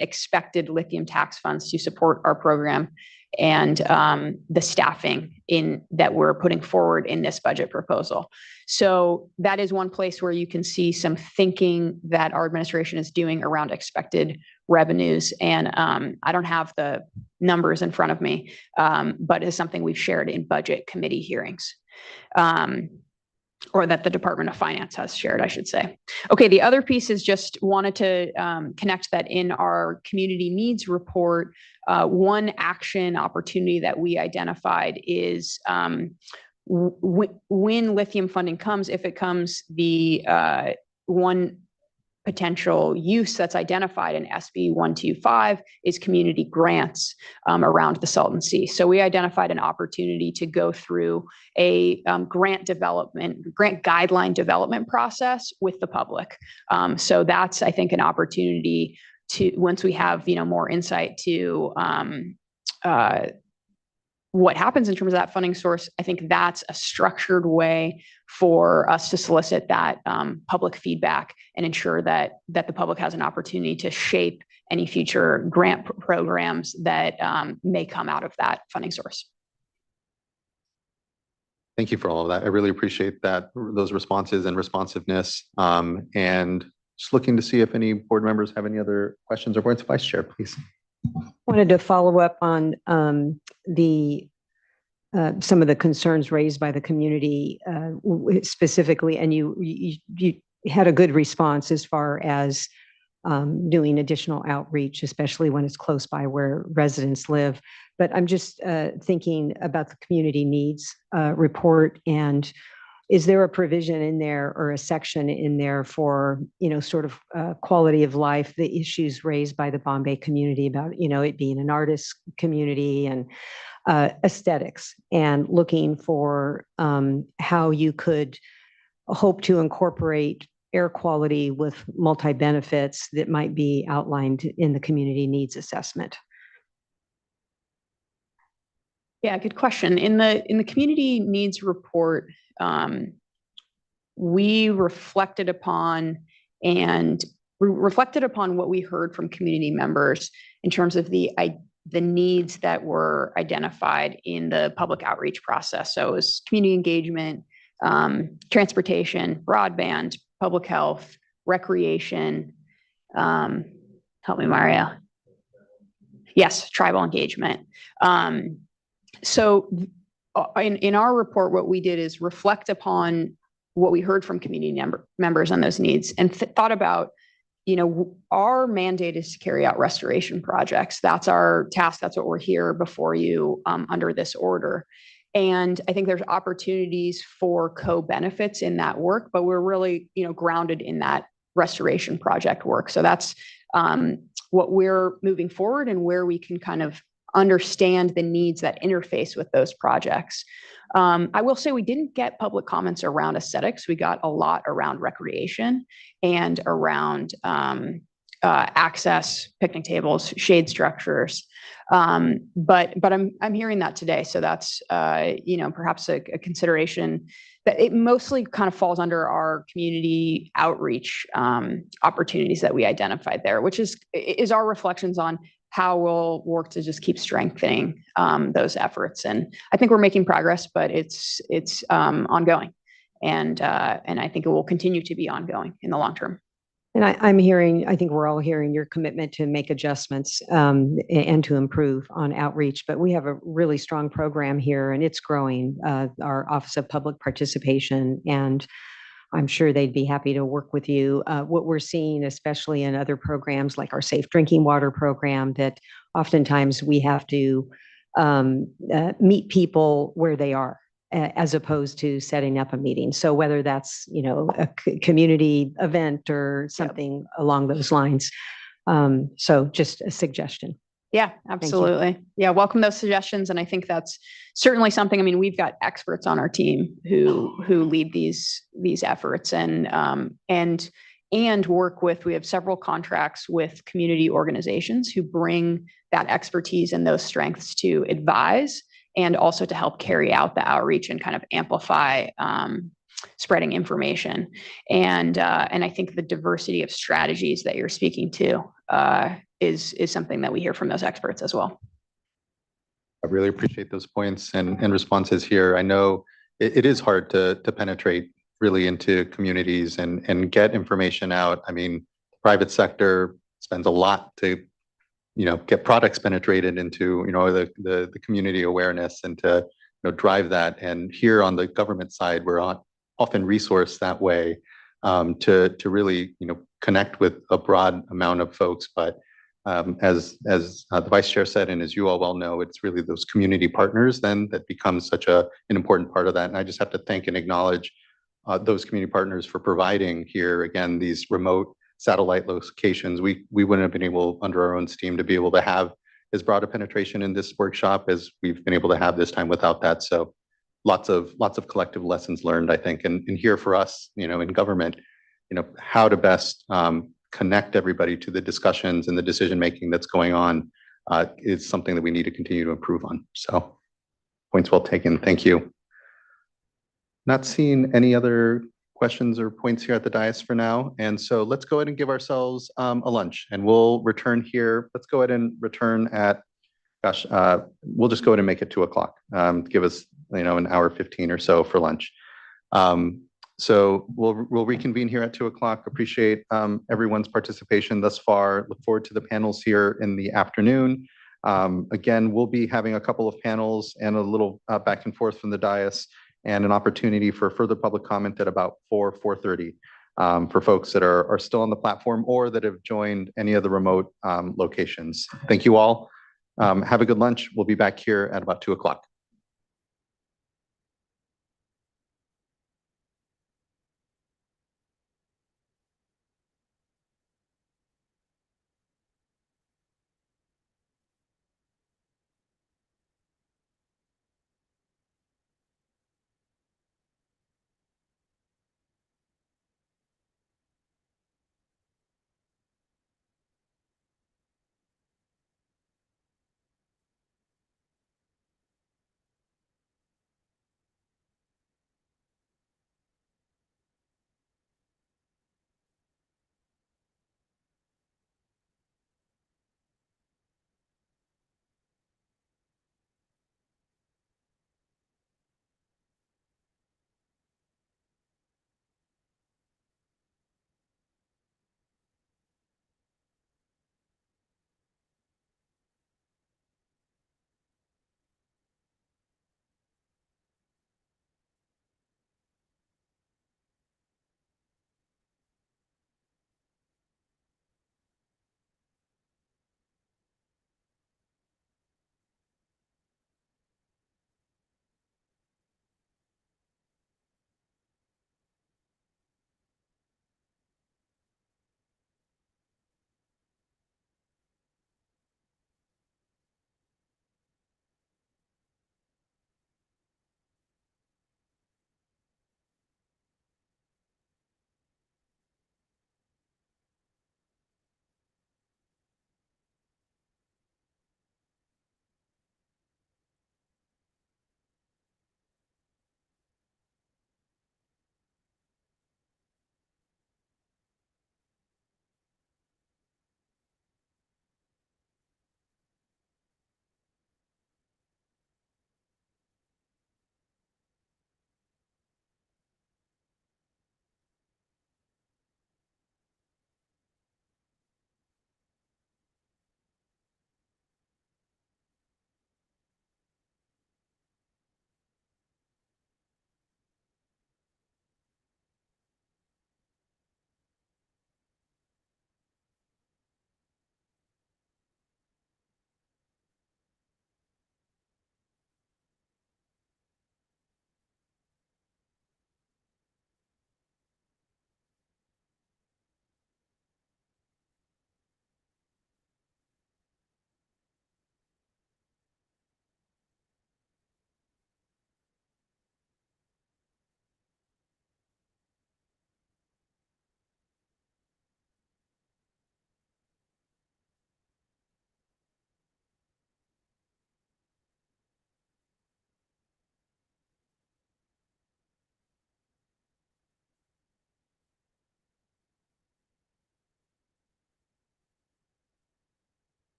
expected lithium tax funds to support our program and the staffing that we're putting forward in this budget proposal. So that is one place where you can see some thinking that our administration is doing around expected revenues. And I don't have the numbers in front of me, but it's something we've shared in budget committee hearings. Or that the Department of Finance has shared, I should say. Okay, the other piece is just wanted to connect that in our community needs report, one action opportunity that we identified is when lithium funding comes, if it comes, the one potential use that's identified in SB 125 is community grants around the Salton Sea. So we identified an opportunity to go through a grant guideline development process with the public. So that's, I think, an opportunity to, once we have, more insight to what happens in terms of that funding source, I think that's a structured way for us to solicit that public feedback and ensure that the public has an opportunity to shape any future grant programs that may come out of that funding source. Thank you for all of that. I really appreciate those responses and responsiveness. And just looking to see if any board members have any other questions or points. Vice Chair, please. Wanted to follow up on some of the concerns raised by the community specifically, and you had a good response as far as doing additional outreach, especially when it's close by where residents live. But I'm just thinking about the community needs report and is there a provision in there or a section in there for, sort of quality of life, the issues raised by the Bombay community about, it being an artist community and aesthetics, and looking for how you could hope to incorporate air quality with multi-benefits that might be outlined in the community needs assessment? Yeah, good question. In the community needs report, we reflected upon what we heard from community members in terms of the needs that were identified in the public outreach process. So it was community engagement, transportation, broadband, public health, recreation. Help me, Mario. Yes, tribal engagement. So in our report, what we did is reflect upon what we heard from community members on those needs and thought about, our mandate is to carry out restoration projects. That's our task. That's what we're here before you under this order. And I think there's opportunities for co-benefits in that work, but we're really, grounded in that restoration project work. So that's what we're moving forward and where we can kind of understand the needs that interface with those projects. I will say we didn't get public comments around aesthetics. We got a lot around recreation and around access, picnic tables, shade structures. But I'm hearing that today. So that's perhaps a consideration that it mostly kind of falls under our community outreach opportunities that we identified there, which is our reflections on how we'll work to just keep strengthening those efforts. And I think we're making progress, but it's ongoing. And I think it will continue to be ongoing in the long term. And I think we're all hearing your commitment to make adjustments and to improve on outreach, but we have a really strong program here and it's growing, our Office of Public Participation, and I'm sure they'd be happy to work with you. What we're seeing, especially in other programs like our Safe Drinking Water program, that oftentimes we have to meet people where they are, as opposed to setting up a meeting. So whether that's, a community event or something along those lines. So just a suggestion. Yeah, absolutely. Yeah, welcome those suggestions. And I think that's certainly something, I mean, we've got experts on our team who lead these efforts and work with, we have several contracts with community organizations who bring that expertise and those strengths to advise and also to help carry out the outreach and kind of amplify spreading information. And I think the diversity of strategies that you're speaking to is something that we hear from those experts as well. I really appreciate those points and responses here. I know it is hard to penetrate really into communities and get information out. I mean, the private sector spends a lot to, get products penetrated into, the community awareness and to, drive that. And here on the government side, we're often resourced that way to really, connect with a broad amount of folks. But as the Vice Chair said, and as you all well know, it's really those community partners then that becomes such an important part of that. And I just have to thank and acknowledge those community partners for providing here, again, these remote satellite locations. We wouldn't have been able, under our own steam, to be able to have as broad a penetration in this workshop as we've been able to have this time without that. So lots of collective lessons learned, I think. And here for us, in government, how to best connect everybody to the discussions and the decision-making that's going on is something that we need to continue to improve on. So points well taken. Thank you. Not seeing any other questions or points here at the dais for now. And so let's go ahead and give ourselves a lunch and we'll return here. Let's go ahead and return at, we'll just go ahead and make it 2 o'clock. Give us, an hour 15 or so for lunch. So we'll reconvene here at 2 o'clock. Appreciate everyone's participation thus far. Look forward to the panels here in the afternoon. Again, we'll be having a couple of panels and a little back and forth from the dais and an opportunity for further public comment at about 4:30 for folks that are still on the platform or that have joined any of the remote locations. Thank you all. Have a good lunch. We'll be back here at about 2 o'clock.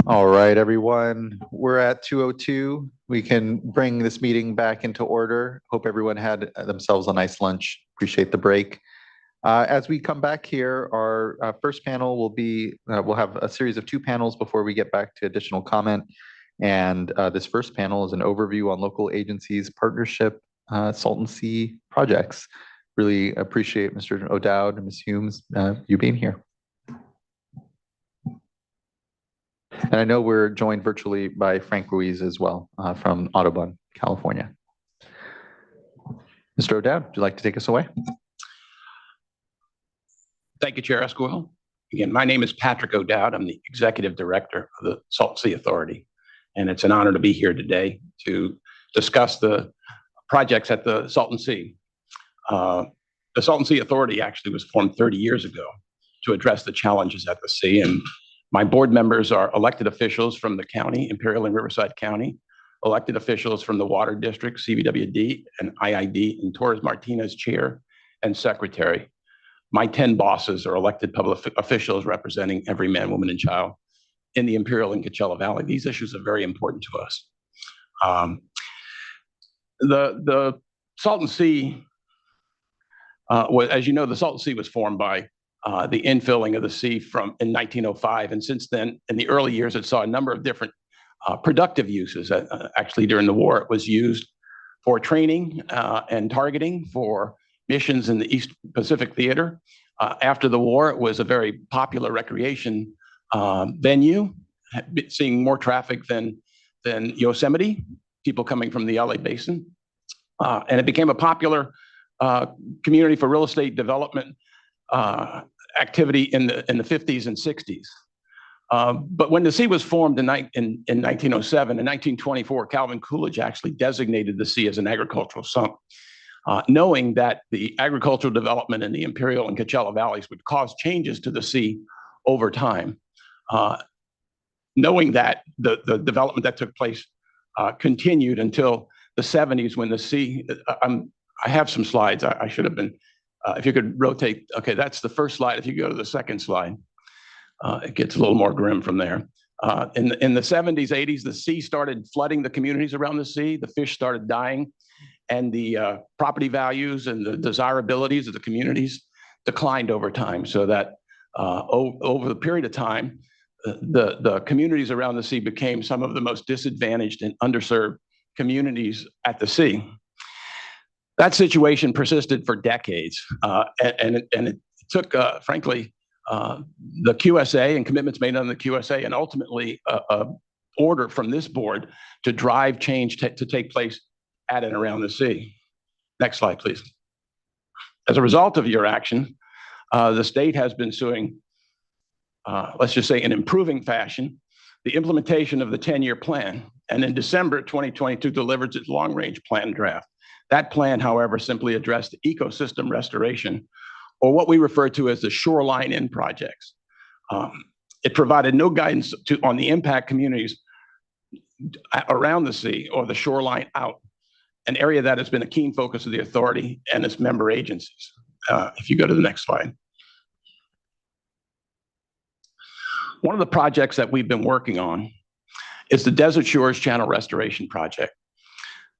All right, everyone, we're at 2:02. We can bring this meeting back into order. Hope everyone had themselves a nice lunch. Appreciate the break. As we come back here, our first panel will be, we'll have a series of 2 panels before we get back to additional comment. And this first panel is an overview on local agencies, partnership, Salton Sea projects. Really appreciate Mr. O'Dowd and Ms. Humes, you being here. And I know we're joined virtually by Frank Ruiz as well from Audubon, California. Mr. O'Dowd, would you like to take us away? Thank you, Chair Esquivel. Again, my name is Patrick O'Dowd. I'm the Executive Director of the Salton Sea Authority. And it's an honor to be here today to discuss the projects at the Salton Sea. The Salton Sea Authority actually was formed 30 years ago to address the challenges at the sea. And my board members are elected officials from the county, Imperial and Riverside County, elected officials from the Water District, CVWD, and IID, and Torres Martinez, Chair and Secretary. My 10 bosses are elected public officials representing every man, woman, and child in the Imperial and Coachella Valley. These issues are very important to us. The Salton Sea, as you know, the Salton Sea was formed by the infilling of the sea in 1905. And since then, in the early years, it saw a number of different productive uses. Actually, during the war, it was used for training and targeting for missions in the East Pacific Theater. After the war, it was a very popular recreation venue, seeing more traffic than Yosemite, people coming from the LA Basin. And it became a popular community for real estate development activity in the 50s and 60s. But when the sea was formed in 1907, in 1924, Calvin Coolidge actually designated the sea as an agricultural sump, knowing that the agricultural development in the Imperial and Coachella Valleys would cause changes to the sea over time. Knowing that the development that took place continued until the 70s when the sea, I have some slides. I should have been, if you could rotate. Okay, that's the first slide. If you go to the second slide, it gets a little more grim from there. In the 70s, 80s, the sea started flooding the communities around the sea. The fish started dying, and the property values and the desirabilities of the communities declined over time. So that over the period of time, the communities around the sea became some of the most disadvantaged and underserved communities at the sea. That situation persisted for decades, and it took, frankly, the QSA and commitments made on the QSA, and ultimately a order from this board to drive change to take place at and around the sea. Next slide, please. As a result of your action, the state has been suing, let's just say in improving fashion, the implementation of the 10-year plan, and in December 2022 delivered its long-range plan draft. That plan, however, simply addressed ecosystem restoration, or what we refer to as the shoreline in projects. It provided no guidance on the impact communities around the sea or the shoreline out, an area that has been a keen focus of the authority and its member agencies. If you go to the next slide. One of the projects that we've been working on is the Desert Shores Channel Restoration Project.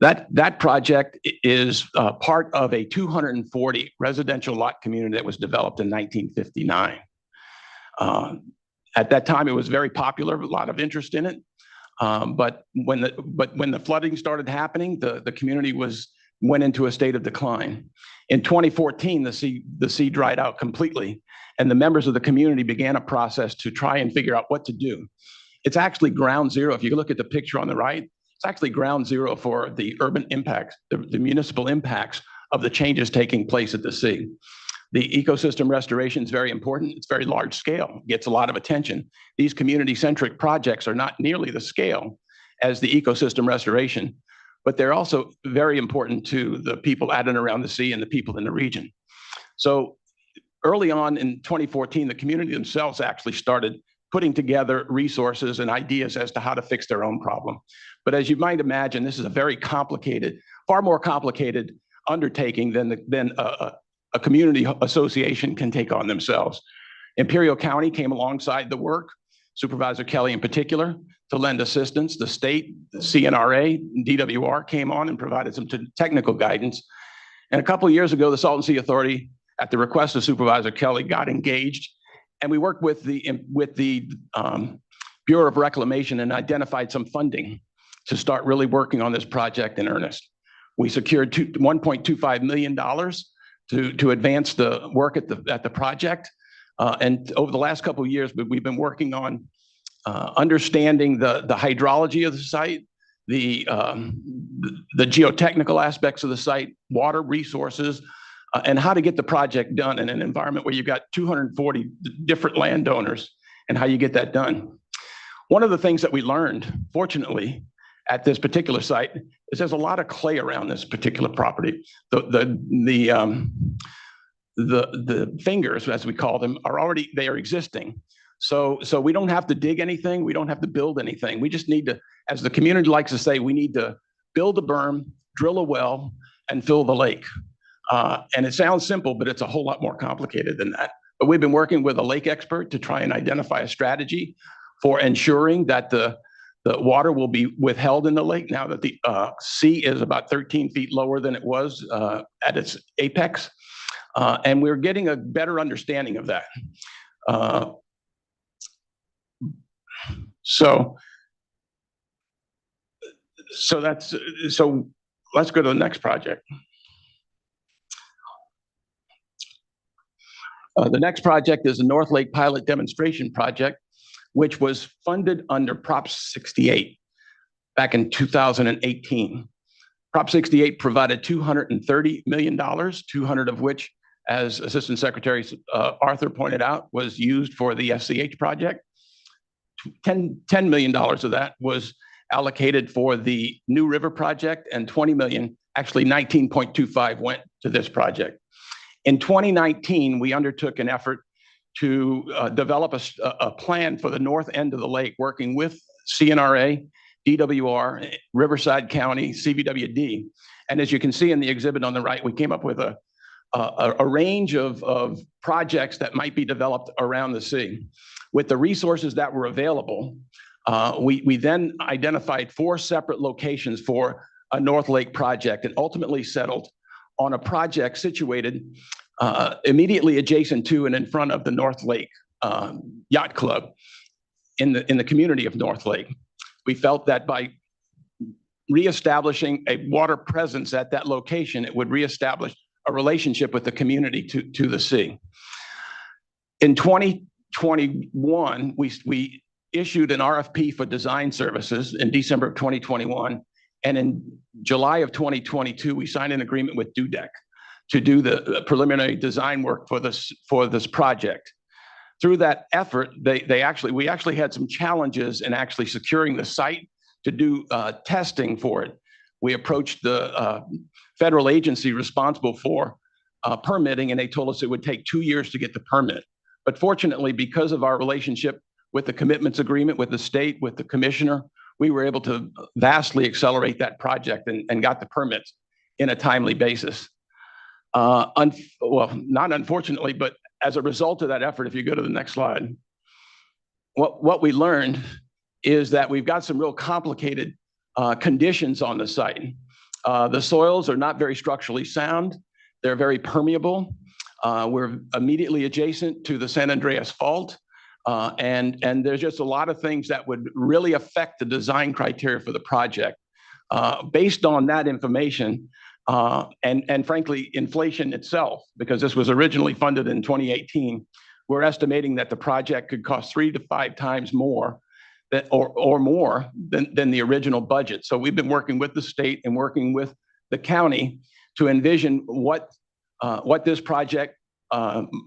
That project is part of a 240 residential lot community that was developed in 1959. At that time, it was very popular, a lot of interest in it. But when the flooding started happening, the community went into a state of decline. In 2014, the sea dried out completely, and the members of the community began a process to try and figure out what to do. It's actually ground zero. If you look at the picture on the right, it's actually ground zero for the urban impacts, the municipal impacts of the changes taking place at the sea. The ecosystem restoration is very important. It's very large scale, gets a lot of attention. These community-centric projects are not nearly the scale as the ecosystem restoration, but they're also very important to the people at and around the sea and the people in the region. So early on in 2014, the community themselves actually started putting together resources and ideas as to how to fix their own problem. But as you might imagine, this is a very complicated, far more complicated undertaking than a community association can take on themselves. Imperial County came alongside the work, Supervisor Kelly in particular, to lend assistance. The state, the CNRA, DWR came on and provided some technical guidance. And a couple of years ago, the Salton Sea Authority, at the request of Supervisor Kelly, got engaged, and we worked with the Bureau of Reclamation and identified some funding to start really working on this project in earnest. We secured $1.25 million to advance the work at the project. And over the last couple of years, we've been working on understanding the hydrology of the site, the geotechnical aspects of the site, water resources, and how to get the project done in an environment where you've got 240 different landowners and how you get that done. One of the things that we learned, fortunately, at this particular site is there's a lot of clay around this particular property. The fingers, as we call them, they are existing. So we don't have to dig anything. We don't have to build anything. We just need to, as the community likes to say, we need to build a berm, drill a well, and fill the lake. And it sounds simple, but it's a whole lot more complicated than that. But we've been working with a lake expert to try and identify a strategy for ensuring that the water will be withheld in the lake now that the sea is about 13 feet lower than it was at its apex. And we're getting a better understanding of that. So let's go to the next project. The next project is the North Lake Pilot Demonstration Project, which was funded under Prop 68 back in 2018. Prop 68 provided $230 million, 200 of which, as Assistant Secretary Arthur pointed out, was used for the SCH project. $10 million of that was allocated for the New River project, and 20 million, actually 19.25 went to this project. In 2019, we undertook an effort to develop a plan for the north end of the lake, working with CNRA, DWR, Riverside County, CVWD. And as you can see in the exhibit on the right, we came up with a range of projects that might be developed around the sea. With the resources that were available, we then identified 4 separate locations for a North Lake project and ultimately settled on a project situated immediately adjacent to and in front of the North Lake Yacht Club in the community of North Lake. We felt that by reestablishing a water presence at that location, it would reestablish a relationship with the community to the sea. In 2021, we issued an RFP for design services in December of 2021. And in July of 2022, we signed an agreement with DUDEC to do the preliminary design work for this project. Through that effort, we actually had some challenges in actually securing the site to do testing for it. We approached the federal agency responsible for permitting, and they told us it would take 2 years to get the permit. But fortunately, because of our relationship with the commitments agreement with the state, with the commissioner, we were able to vastly accelerate that project and got the permits in a timely basis. Well, not unfortunately, but as a result of that effort, if you go to the next slide, what we learned is that we've got some real complicated conditions on the site. The soils are not very structurally sound. They're very permeable. We're immediately adjacent to the San Andreas Fault. And there's just a lot of things that would really affect the design criteria for the project. Based on that information, and frankly, inflation itself, because this was originally funded in 2018, we're estimating that the project could cost 3 to 5 times more or more than the original budget. So we've been working with the state and working with the county to envision what this project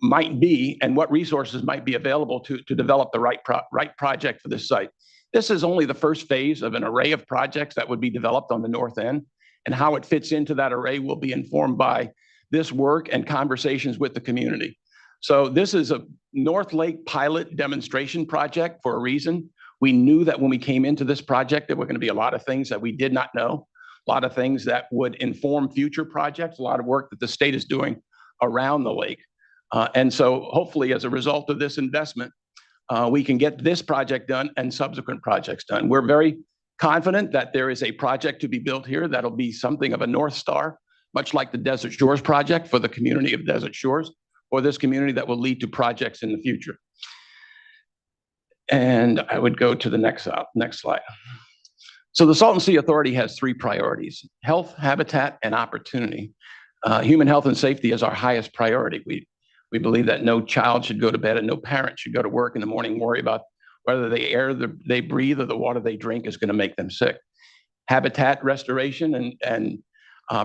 might be and what resources might be available to develop the right project for this site. This is only the first phase of an array of projects that would be developed on the north end, and how it fits into that array will be informed by this work and conversations with the community. So this is a North Lake pilot demonstration project for a reason. We knew that when we came into this project, there were going to be a lot of things that we did not know, a lot of things that would inform future projects, a lot of work that the state is doing around the lake. And so hopefully as a result of this investment, we can get this project done and subsequent projects done. We're very confident that there is a project to be built here that'll be something of a North Star, much like the Desert Shores project for the community of Desert Shores, or this community that will lead to projects in the future. And I would go to the next slide. So the Salton Sea Authority has three priorities: health, habitat, and opportunity. Human health and safety is our highest priority. We believe that no child should go to bed and no parent should go to work in the morning worry about whether the air they breathe or the water they drink is going to make them sick. Habitat restoration and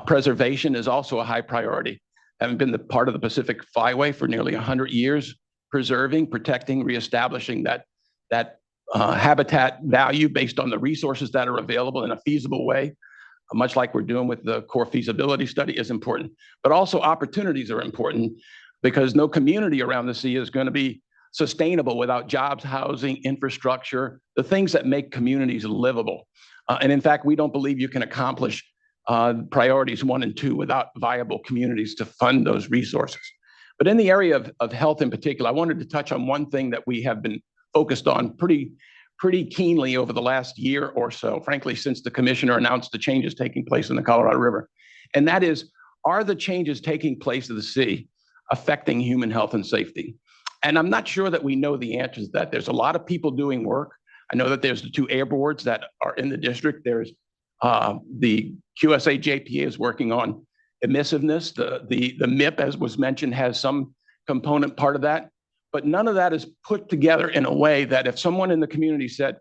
preservation is also a high priority. Having been the part of the Pacific Flyway for nearly 100 years, preserving, protecting, reestablishing that habitat value based on the resources that are available in a feasible way, much like we're doing with the core feasibility study, is important. But also opportunities are important, because no community around the sea is going to be sustainable without jobs, housing, infrastructure, the things that make communities livable. And in fact, we don't believe you can accomplish priorities 1 and 2 without viable communities to fund those resources. But in the area of health in particular, I wanted to touch on one thing that we have been focused on pretty keenly over the last year or so, frankly, since the commissioner announced the changes taking place in the Colorado River. And that is, are the changes taking place in the sea affecting human health and safety? And I'm not sure that we know the answer to that. There's a lot of people doing work. I know that there's the 2 air boards that are in the district. There's the QSA JPA is working on emissiveness. The MIP, as was mentioned, has some component part of that. But none of that is put together in a way that if someone in the community said,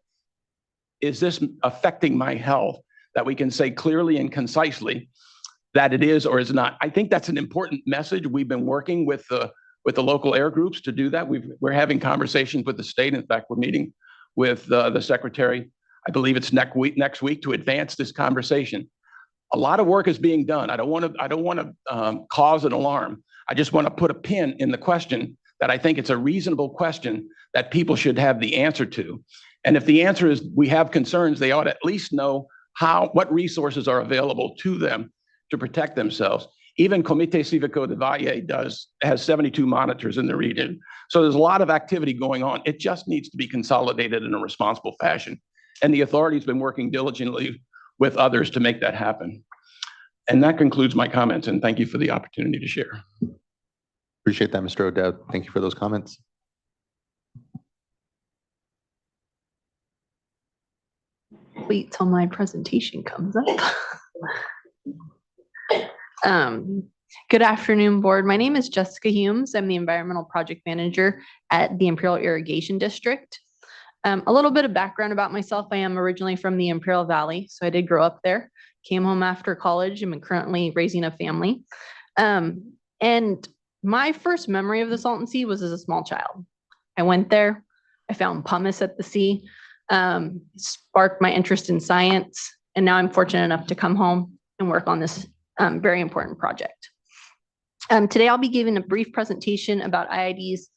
is this affecting my health, that we can say clearly and concisely that it is or is not. I think that's an important message. We've been working with the local air groups to do that. We're having conversations with the state. In fact, we're meeting with the secretary, I believe it's next week, to advance this conversation. A lot of work is being done. I don't want to cause an alarm. I just want to put a pin in the question that I think it's a reasonable question that people should have the answer to. And if the answer is we have concerns, they ought to at least know what resources are available to them to protect themselves. Even Comité Cívico de Valle has 72 monitors in the region. So there's a lot of activity going on. It just needs to be consolidated in a responsible fashion. And the authority's been working diligently with others to make that happen. And that concludes my comments, and thank you for the opportunity to share. Appreciate that, Mr. O'Dowd. Thank you for those comments. Wait till my presentation comes up. Good afternoon, board. My name is Jessica Humes. I'm the environmental project manager at the Imperial Irrigation District. A little bit of background about myself. I am originally from the Imperial Valley, so I did grow up there. Came home after college. I'm currently raising a family. And my first memory of the Salton Sea was as a small child. I went there. I found pumice at the sea, sparked my interest in science, and now I'm fortunate enough to come home and work on this very important project. Today, I'll be giving a brief presentation about IID's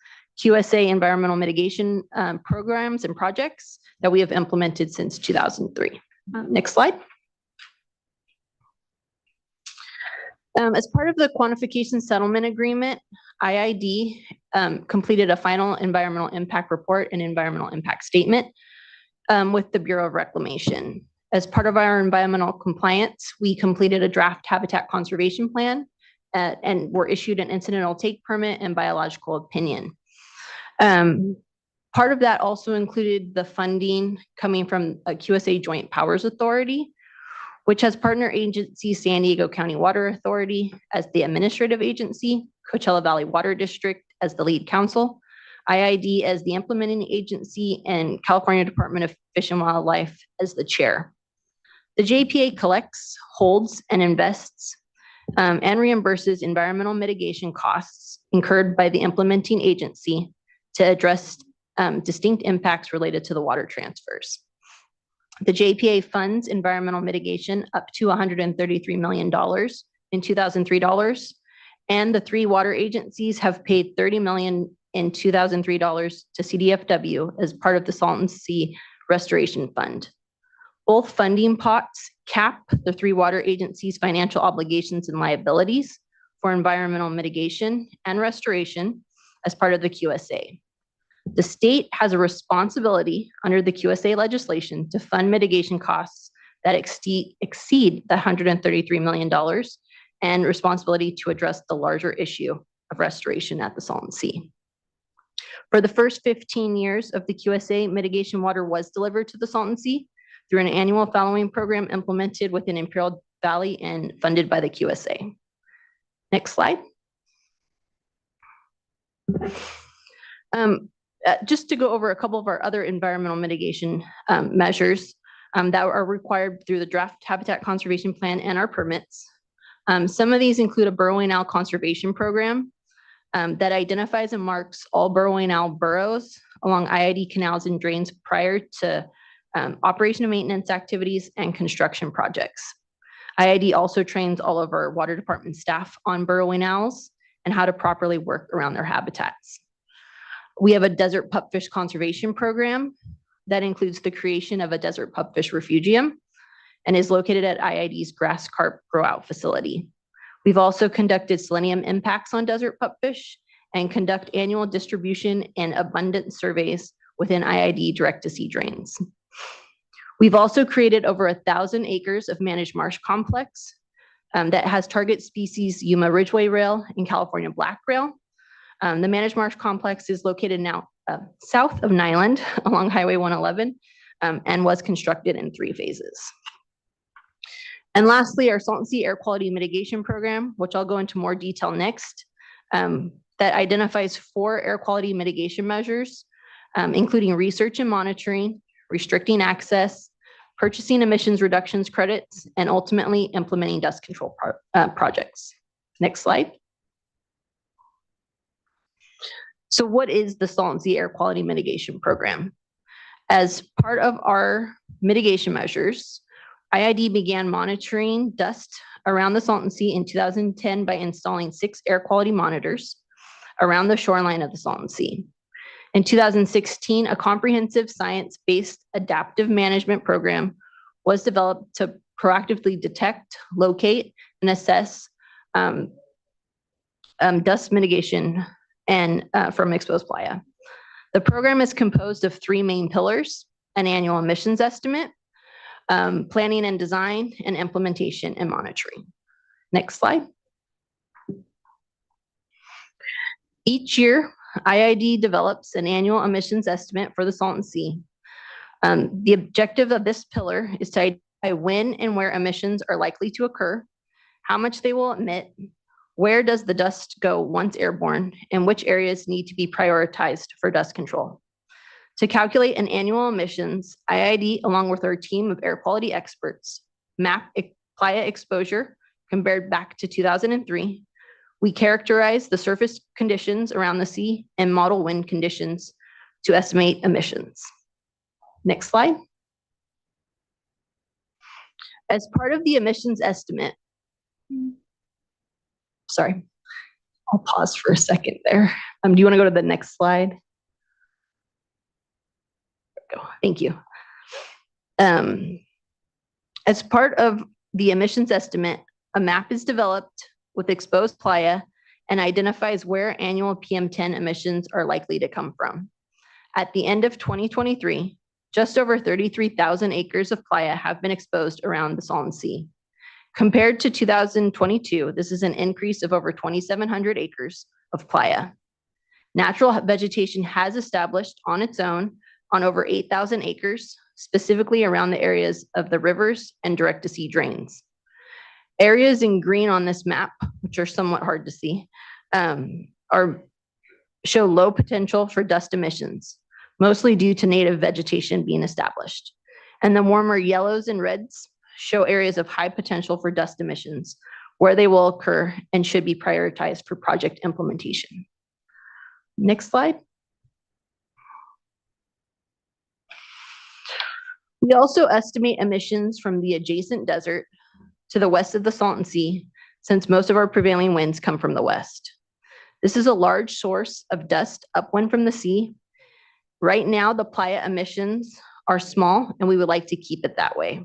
QSA environmental mitigation programs and projects that we have implemented since 2003. Next slide. As part of the quantification settlement agreement, IID completed a final environmental impact report and environmental impact statement with the Bureau of Reclamation. As part of our environmental compliance, we completed a draft habitat conservation plan and were issued an incidental take permit and biological opinion. Part of that also included the funding coming from a QSA Joint Powers Authority, which has partner agency San Diego County Water Authority as the administrative agency, Coachella Valley Water District as the lead counsel, IID as the implementing agency, and California Department of Fish and Wildlife as the chair. The JPA collects, holds, and invests and reimburses environmental mitigation costs incurred by the implementing agency to address distinct impacts related to the water transfers. The JPA funds environmental mitigation up to $133 million in 2003 dollars, and the 3 water agencies have paid $30 million in 2003 dollars to CDFW as part of the Salton Sea Restoration Fund. Both funding pots cap the 3 water agencies' financial obligations and liabilities for environmental mitigation and restoration as part of the QSA. The state has a responsibility under the QSA legislation to fund mitigation costs that exceed the $133 million and responsibility to address the larger issue of restoration at the Salton Sea. For the first 15 years of the QSA, mitigation water was delivered to the Salton Sea through an annual fallowing program implemented within Imperial Valley and funded by the QSA. Next slide. Just to go over a couple of our other environmental mitigation measures that are required through the draft habitat conservation plan and our permits. Some of these include a burrowing owl conservation program that identifies and marks all burrowing owl burrows along IID canals and drains prior to operation and maintenance activities and construction projects. IID also trains all of our water department staff on burrowing owls and how to properly work around their habitats. We have a desert pupfish conservation program that includes the creation of a desert pupfish refugium and is located at IID's grass carp grow out facility. We've also conducted selenium impacts on desert pupfish and conduct annual distribution and abundance surveys within IID direct-to-sea drains. We've also created over 1,000 acres of managed marsh complex that has target species Yuma Ridgeway rail and California black rail. The managed marsh complex is located now south of Nyland along Highway 111 and was constructed in 3 phases. And lastly, our Salton Sea Air Quality Mitigation Program, which I'll go into more detail next, that identifies 4 air quality mitigation measures, including research and monitoring, restricting access, purchasing emissions reductions credits, and ultimately implementing dust control projects. Next slide. So what is the Salton Sea Air Quality Mitigation Program? As part of our mitigation measures, IID began monitoring dust around the Salton Sea in 2010 by installing 6 air quality monitors around the shoreline of the Salton Sea. In 2016, a comprehensive science-based adaptive management program was developed to proactively detect, locate, and assess dust mitigation and from exposed playa. The program is composed of 3 main pillars: an annual emissions estimate, planning and design, and implementation and monitoring. Next slide. Each year, IID develops an annual emissions estimate for the Salton Sea. The objective of this pillar is to identify when and where emissions are likely to occur, how much they will emit, where does the dust go once airborne, and which areas need to be prioritized for dust control. To calculate an annual emissions, IID, along with our team of air quality experts, map playa exposure compared back to 2003. We characterize the surface conditions around the sea and model wind conditions to estimate emissions. Next slide. As part of the emissions estimate, sorry, I'll pause for a second there. Do you want to go to the next slide? Go. Thank you. As part of the emissions estimate, a map is developed with exposed playa and identifies where annual PM10 emissions are likely to come from. At the end of 2023, just over 33,000 acres of playa have been exposed around the Salton Sea. Compared to 2022, this is an increase of over 2,700 acres of playa. Natural vegetation has established on its own on over 8,000 acres, specifically around the areas of the rivers and direct-to-sea drains. Areas in green on this map, which are somewhat hard to see, show low potential for dust emissions, mostly due to native vegetation being established. And the warmer yellows and reds show areas of high potential for dust emissions, where they will occur and should be prioritized for project implementation. Next slide. We also estimate emissions from the adjacent desert to the west of the Salton Sea, since most of our prevailing winds come from the west. This is a large source of dust upwind from the sea. Right now, the playa emissions are small, and we would like to keep it that way.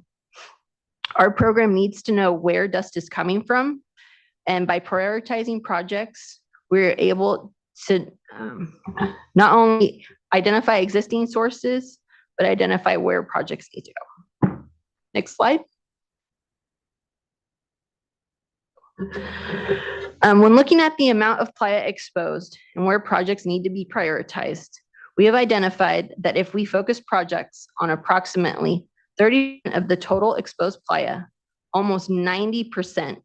Our program needs to know where dust is coming from, and by prioritizing projects, we're able to not only identify existing sources, but identify where projects need to go. Next slide. When looking at the amount of playa exposed and where projects need to be prioritized, we have identified that if we focus projects on approximately 30% of the total exposed playa, almost 90%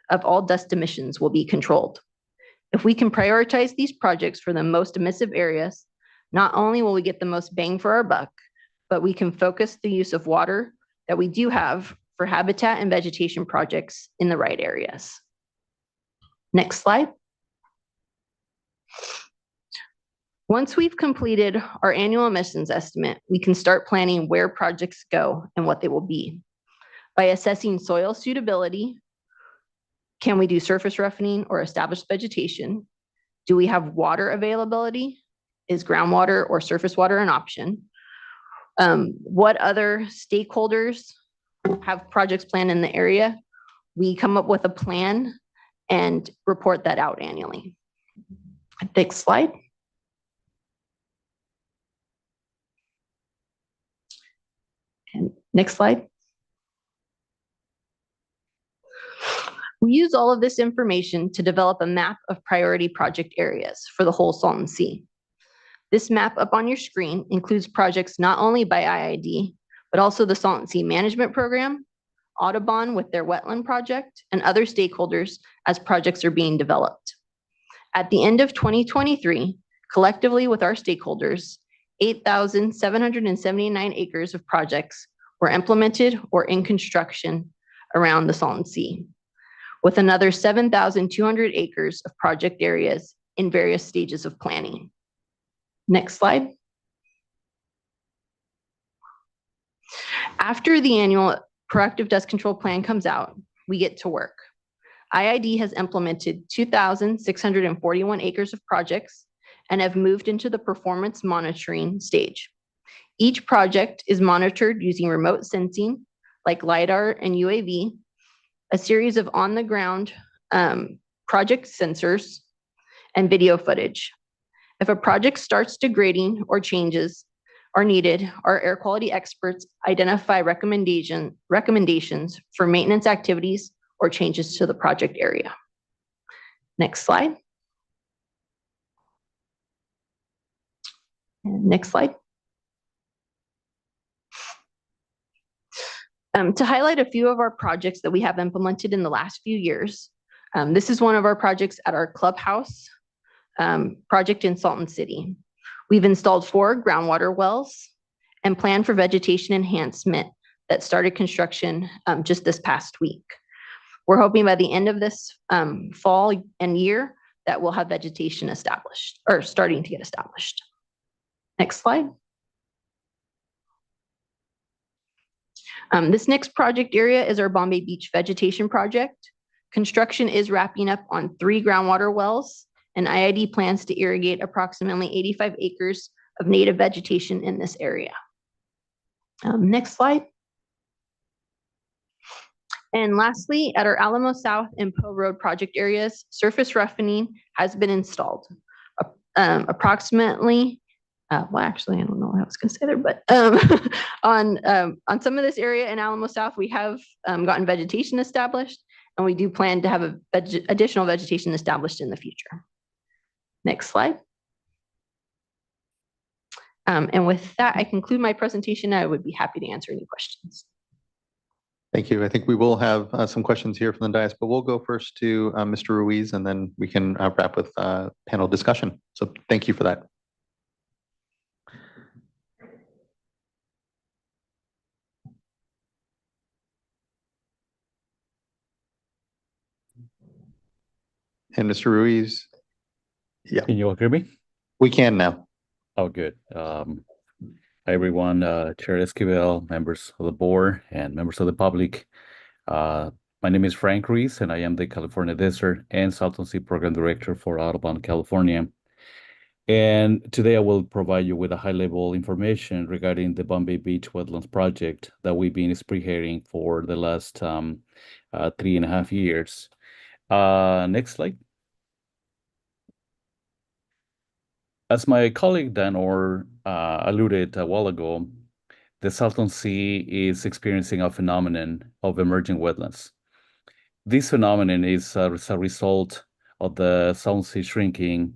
of all dust emissions will be controlled. If we can prioritize these projects for the most emissive areas, not only will we get the most bang for our buck, but we can focus the use of water that we do have for habitat and vegetation projects in the right areas. Next slide. Once we've completed our annual emissions estimate, we can start planning where projects go and what they will be. By assessing soil suitability, can we do surface roughening or established vegetation? Do we have water availability? Is groundwater or surface water an option? What other stakeholders have projects planned in the area? We come up with a plan and report that out annually. Next slide. And next slide. We use all of this information to develop a map of priority project areas for the whole Salton Sea. This map up on your screen includes projects not only by IID, but also the Salton Sea Management Program, Audubon with their wetland project, and other stakeholders as projects are being developed. At the end of 2023, collectively with our stakeholders, 8,779 acres of projects were implemented or in construction around the Salton Sea, with another 7,200 acres of project areas in various stages of planning. Next slide. After the annual proactive dust control plan comes out, we get to work. IID has implemented 2,641 acres of projects and have moved into the performance monitoring stage. Each project is monitored using remote sensing like LiDAR and UAV, a series of on-the-ground project sensors, and video footage. If a project starts degrading or changes are needed, our air quality experts identify recommendations for maintenance activities or changes to the project area. Next slide. And next slide. To highlight a few of our projects that we have implemented in the last few years, this is one of our projects at our clubhouse project in Salton City. We've installed 4 groundwater wells and plan for vegetation enhancement that started construction just this past week. We're hoping by the end of this fall and year that we'll have vegetation established or starting to get established. Next slide. This next project area is our Bombay Beach vegetation project. Construction is wrapping up on 3 groundwater wells, and IID plans to irrigate approximately 85 acres of native vegetation in this area. Next slide. And lastly, at our Alamo South and Poe Road project areas, surface roughening has been installed. Approximately, well, actually, I don't know what I was going to say there, but on some of this area in Alamo South, we have gotten vegetation established, and we do plan to have additional vegetation established in the future. Next slide. And with that, I conclude my presentation. I would be happy to answer any questions. Thank you. I think we will have some questions here from the dais, but we'll go first to Mr. Ruiz, and then we can wrap with panel discussion. So thank you for that. And Mr. Ruiz, yeah. Can you all hear me? We can now. Oh, good. Hi, everyone. Chair Esquivel, members of the board, and members of the public. My name is Frank Ruiz, and I am the California Desert and Salton Sea Program Director for Audubon, California. And today I will provide you with a high-level information regarding the Bombay Beach Wetlands Project that we've been spearheading for the last 3.5 years. Next slide. As my colleague Danor alluded a while ago, the Salton Sea is experiencing a phenomenon of emerging wetlands. This phenomenon is as a result of the Salton Sea shrinking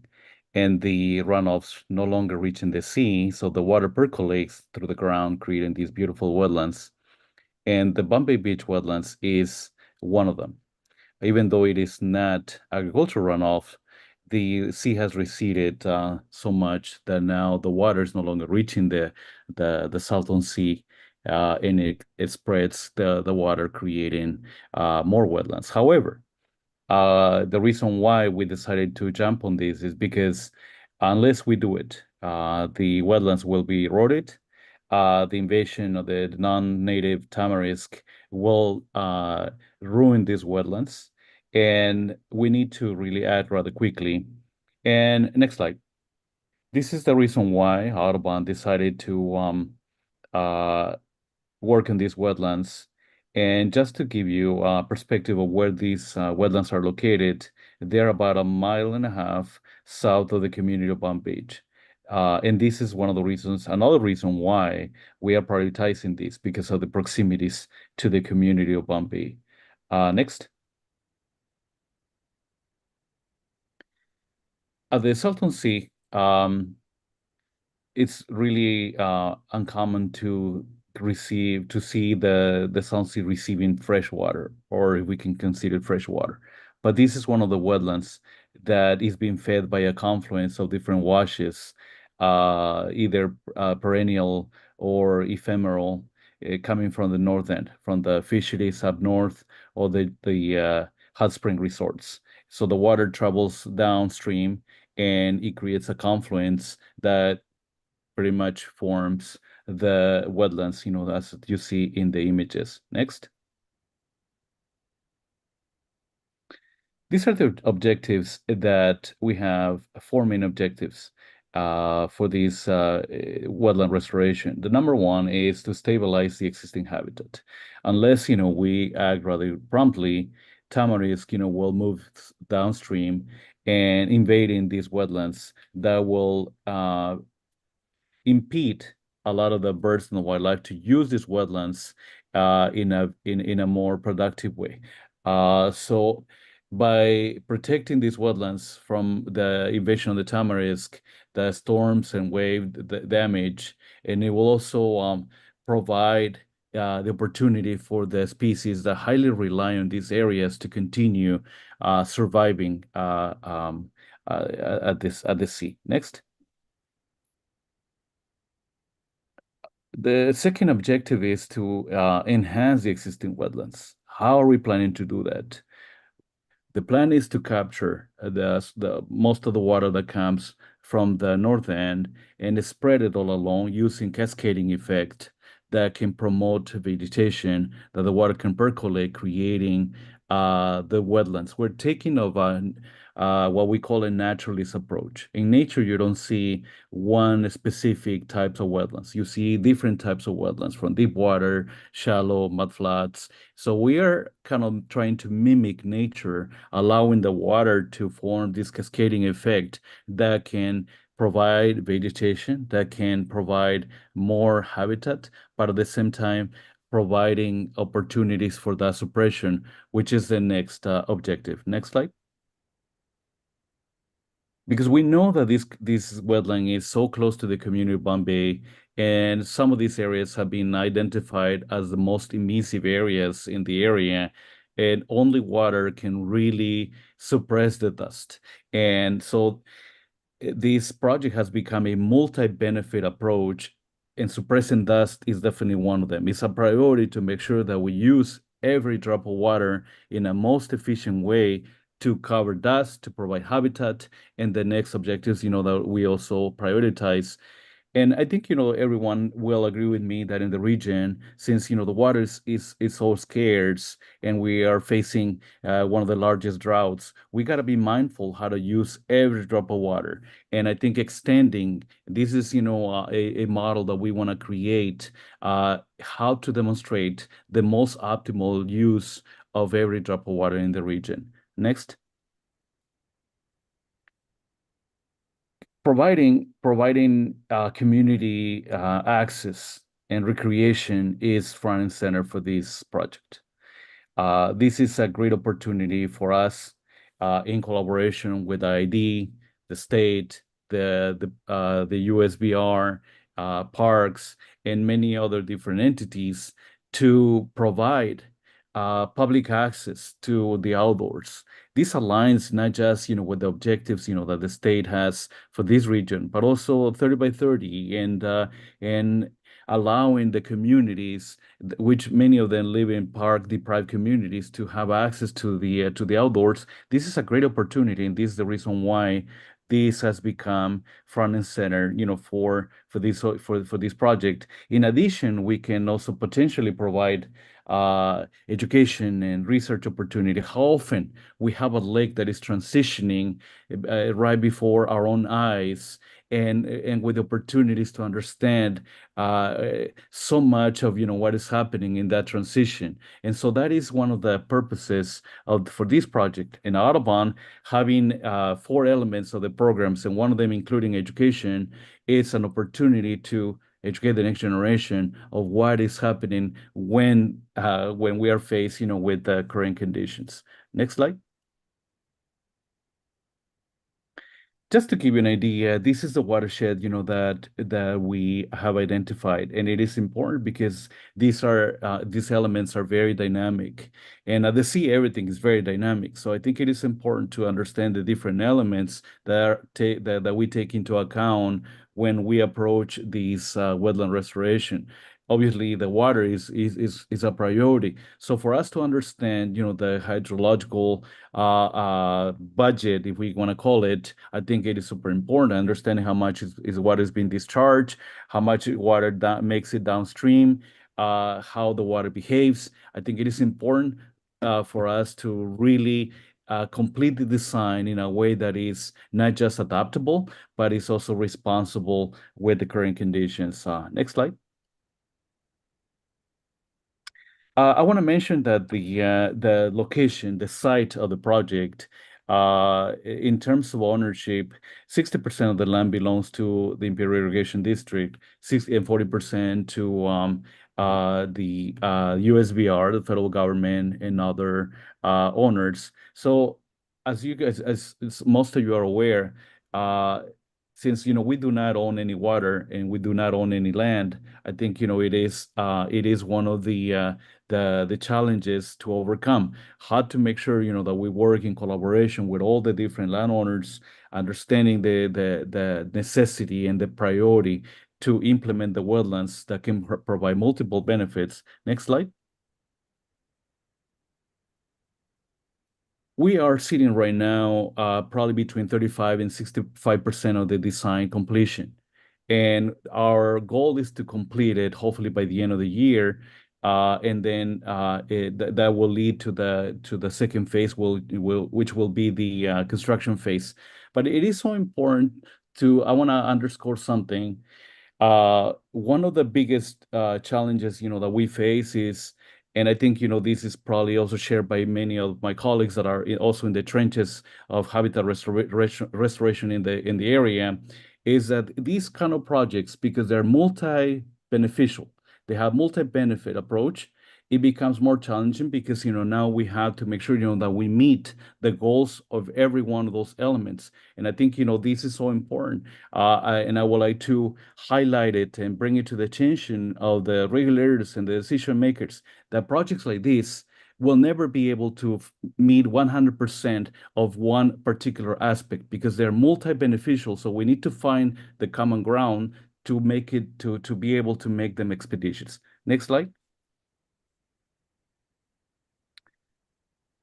and the runoffs no longer reaching the sea, so the water percolates through the ground, creating these beautiful wetlands. And the Bombay Beach wetlands is one of them. Even though it is not agricultural runoff, the sea has receded so much that now the water is no longer reaching the Salton Sea, and it spreads the water, creating more wetlands. However, the reason why we decided to jump on this is because unless we do it, the wetlands will be eroded. The invasion of the non-native tamarisk will ruin these wetlands, and we need to really act rather quickly. And next slide. This is the reason why Audubon decided to work in these wetlands. And just to give you a perspective of where these wetlands are located, they're about 1.5 miles south of the community of Palm Beach. And this is one of the reasons, another reason why we are prioritizing this, because of the proximities to the community of Bombay. Next. At the Salton Sea, it's really uncommon to see the Salton Sea receiving fresh water, or if we can consider fresh water. But this is one of the wetlands that is being fed by a confluence of different washes, either perennial or ephemeral, coming from the north end, from the fisheries up north, or the hot spring resorts. So the water travels downstream, and it creates a confluence that pretty much forms the wetlands, as you see in the images. Next. These are the objectives that we have, 4 main objectives for this wetland restoration. The number one is to stabilize the existing habitat. Unless, we act rather promptly, tamarisk, will move downstream and invading these wetlands that will impede a lot of the birds and the wildlife to use these wetlands in a more productive way. So by protecting these wetlands from the invasion of the tamarisk, the storms and wave the damage, and it will also provide the opportunity for the species that highly rely on these areas to continue surviving at the sea. Next. The second objective is to enhance the existing wetlands. How are we planning to do that? The plan is to capture the most of the water that comes from the north end and spread it all along using cascading effect that can promote vegetation, that the water can percolate, creating the wetlands. We're taking of what we call a naturalist approach. In nature, you don't see one specific types of wetlands. You see different types of wetlands, from deep water, shallow, mudflats. So we are kind of trying to mimic nature, allowing the water to form this cascading effect that can provide vegetation, that can provide more habitat, but at the same time, providing opportunities for that suppression, which is the next objective. Next slide. Because we know that this wetland is so close to the community of Bombay, and some of these areas have been identified as the most emissive areas in the area, and only water can really suppress the dust. And so this project has become a multi-benefit approach, and suppressing dust is definitely one of them. It's a priority to make sure that we use every drop of water in a most efficient way to cover dust, to provide habitat, and the next objectives, that we also prioritize. And I think, everyone will agree with me that in the region, since, the water is so scarce and we are facing one of the largest droughts, we got to be mindful how to use every drop of water. And I think extending, this is, a model that we want to create, how to demonstrate the most optimal use of every drop of water in the region. Next. providing community access and recreation is front and center for this project. This is a great opportunity for us in collaboration with ID, the state, the USBR, parks, and many other different entities to provide public access to the outdoors. This aligns not just, with the objectives, that the state has for this region, but also 30 by 30 and allowing the communities, which many of them live in park-deprived communities, to have access to the outdoors. This is a great opportunity, and this is the reason why this has become front and center, for this project. In addition, we can also potentially provide education and research opportunity. How often we have a lake that is transitioning right before our own eyes, and with opportunities to understand so much of what is happening in that transition. And so that is one of the purposes for this project. In Audubon, having 4 elements of the programs, and one of them including education, is an opportunity to educate the next generation of what is happening when we are faced, with the current conditions. Next slide. Just to give you an idea, this is the watershed, that we have identified, and it is important because these elements are very dynamic, and at the sea, everything is very dynamic. So I think it is important to understand the different elements that we take into account when we approach these wetland restoration. Obviously, the water is a priority. So for us to understand, the hydrological budget, if we want to call it, I think it is super important. Understanding how much is water is being discharged, how much water makes it downstream, how the water behaves. I think it is important for us to really complete the design in a way that is not just adaptable, but is also responsible with the current conditions. Next slide. I want to mention that the location, the site of the project, in terms of ownership, 60% of the land belongs to the Imperial Irrigation District, 60 and 40% to the USBR, the federal government, and other owners. So, as you guys, as most of you are aware, since we do not own any water and we do not own any land, I think it is one of the challenges to overcome. How to make sure that we work in collaboration with all the different landowners, understanding the necessity and the priority to implement the wetlands that can provide multiple benefits. Next slide. We are sitting right now probably between 35 and 65% of the design completion. And our goal is to complete it hopefully by the end of the year. And then that will lead to the second phase, which will be the construction phase. But it is so important I want to underscore something. One of the biggest challenges, that we face is, and I think, this is probably also shared by many of my colleagues that are also in the trenches of habitat restoration in the area, is that these kind of projects, because they're multi-beneficial, they have multi-benefit approach, it becomes more challenging because, now we have to make sure, that we meet the goals of every one of those elements. And I think, this is so important. And I would like to highlight it and bring it to the attention of the regulators and the decision makers that projects like this will never be able to meet 100% of one particular aspect because they're multi-beneficial. So we need to find the common ground to make it to be able to make them expeditious. Next slide.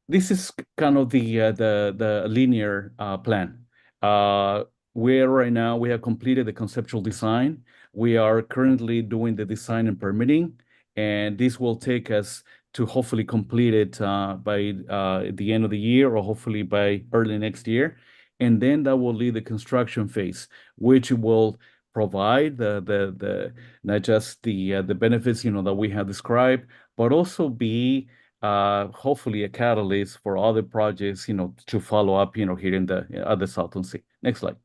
This is kind of the linear plan. Where right now we have completed the conceptual design. We are currently doing the design and permitting, and this will take us to hopefully complete it by the end of the year or hopefully by early next year. And then that will lead the construction phase, which will provide the not just the benefits that we have described, but also be hopefully a catalyst for other projects to follow up here at the Salton Sea. Next slide.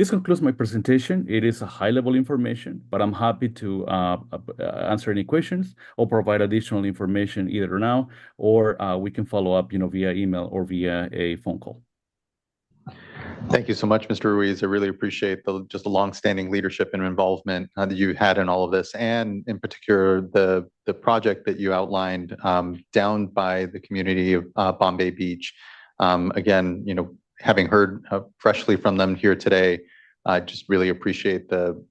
This concludes my presentation. It is a high-level information, but I'm happy to answer any questions or provide additional information either now or we can follow up, via email or via a phone call. Thank you so much, Mr. Ruiz. I really appreciate just the longstanding leadership and involvement that you had in all of this, and in particular the project that you outlined down by the community of Bombay Beach. Again, having heard freshly from them here today, I just really appreciate the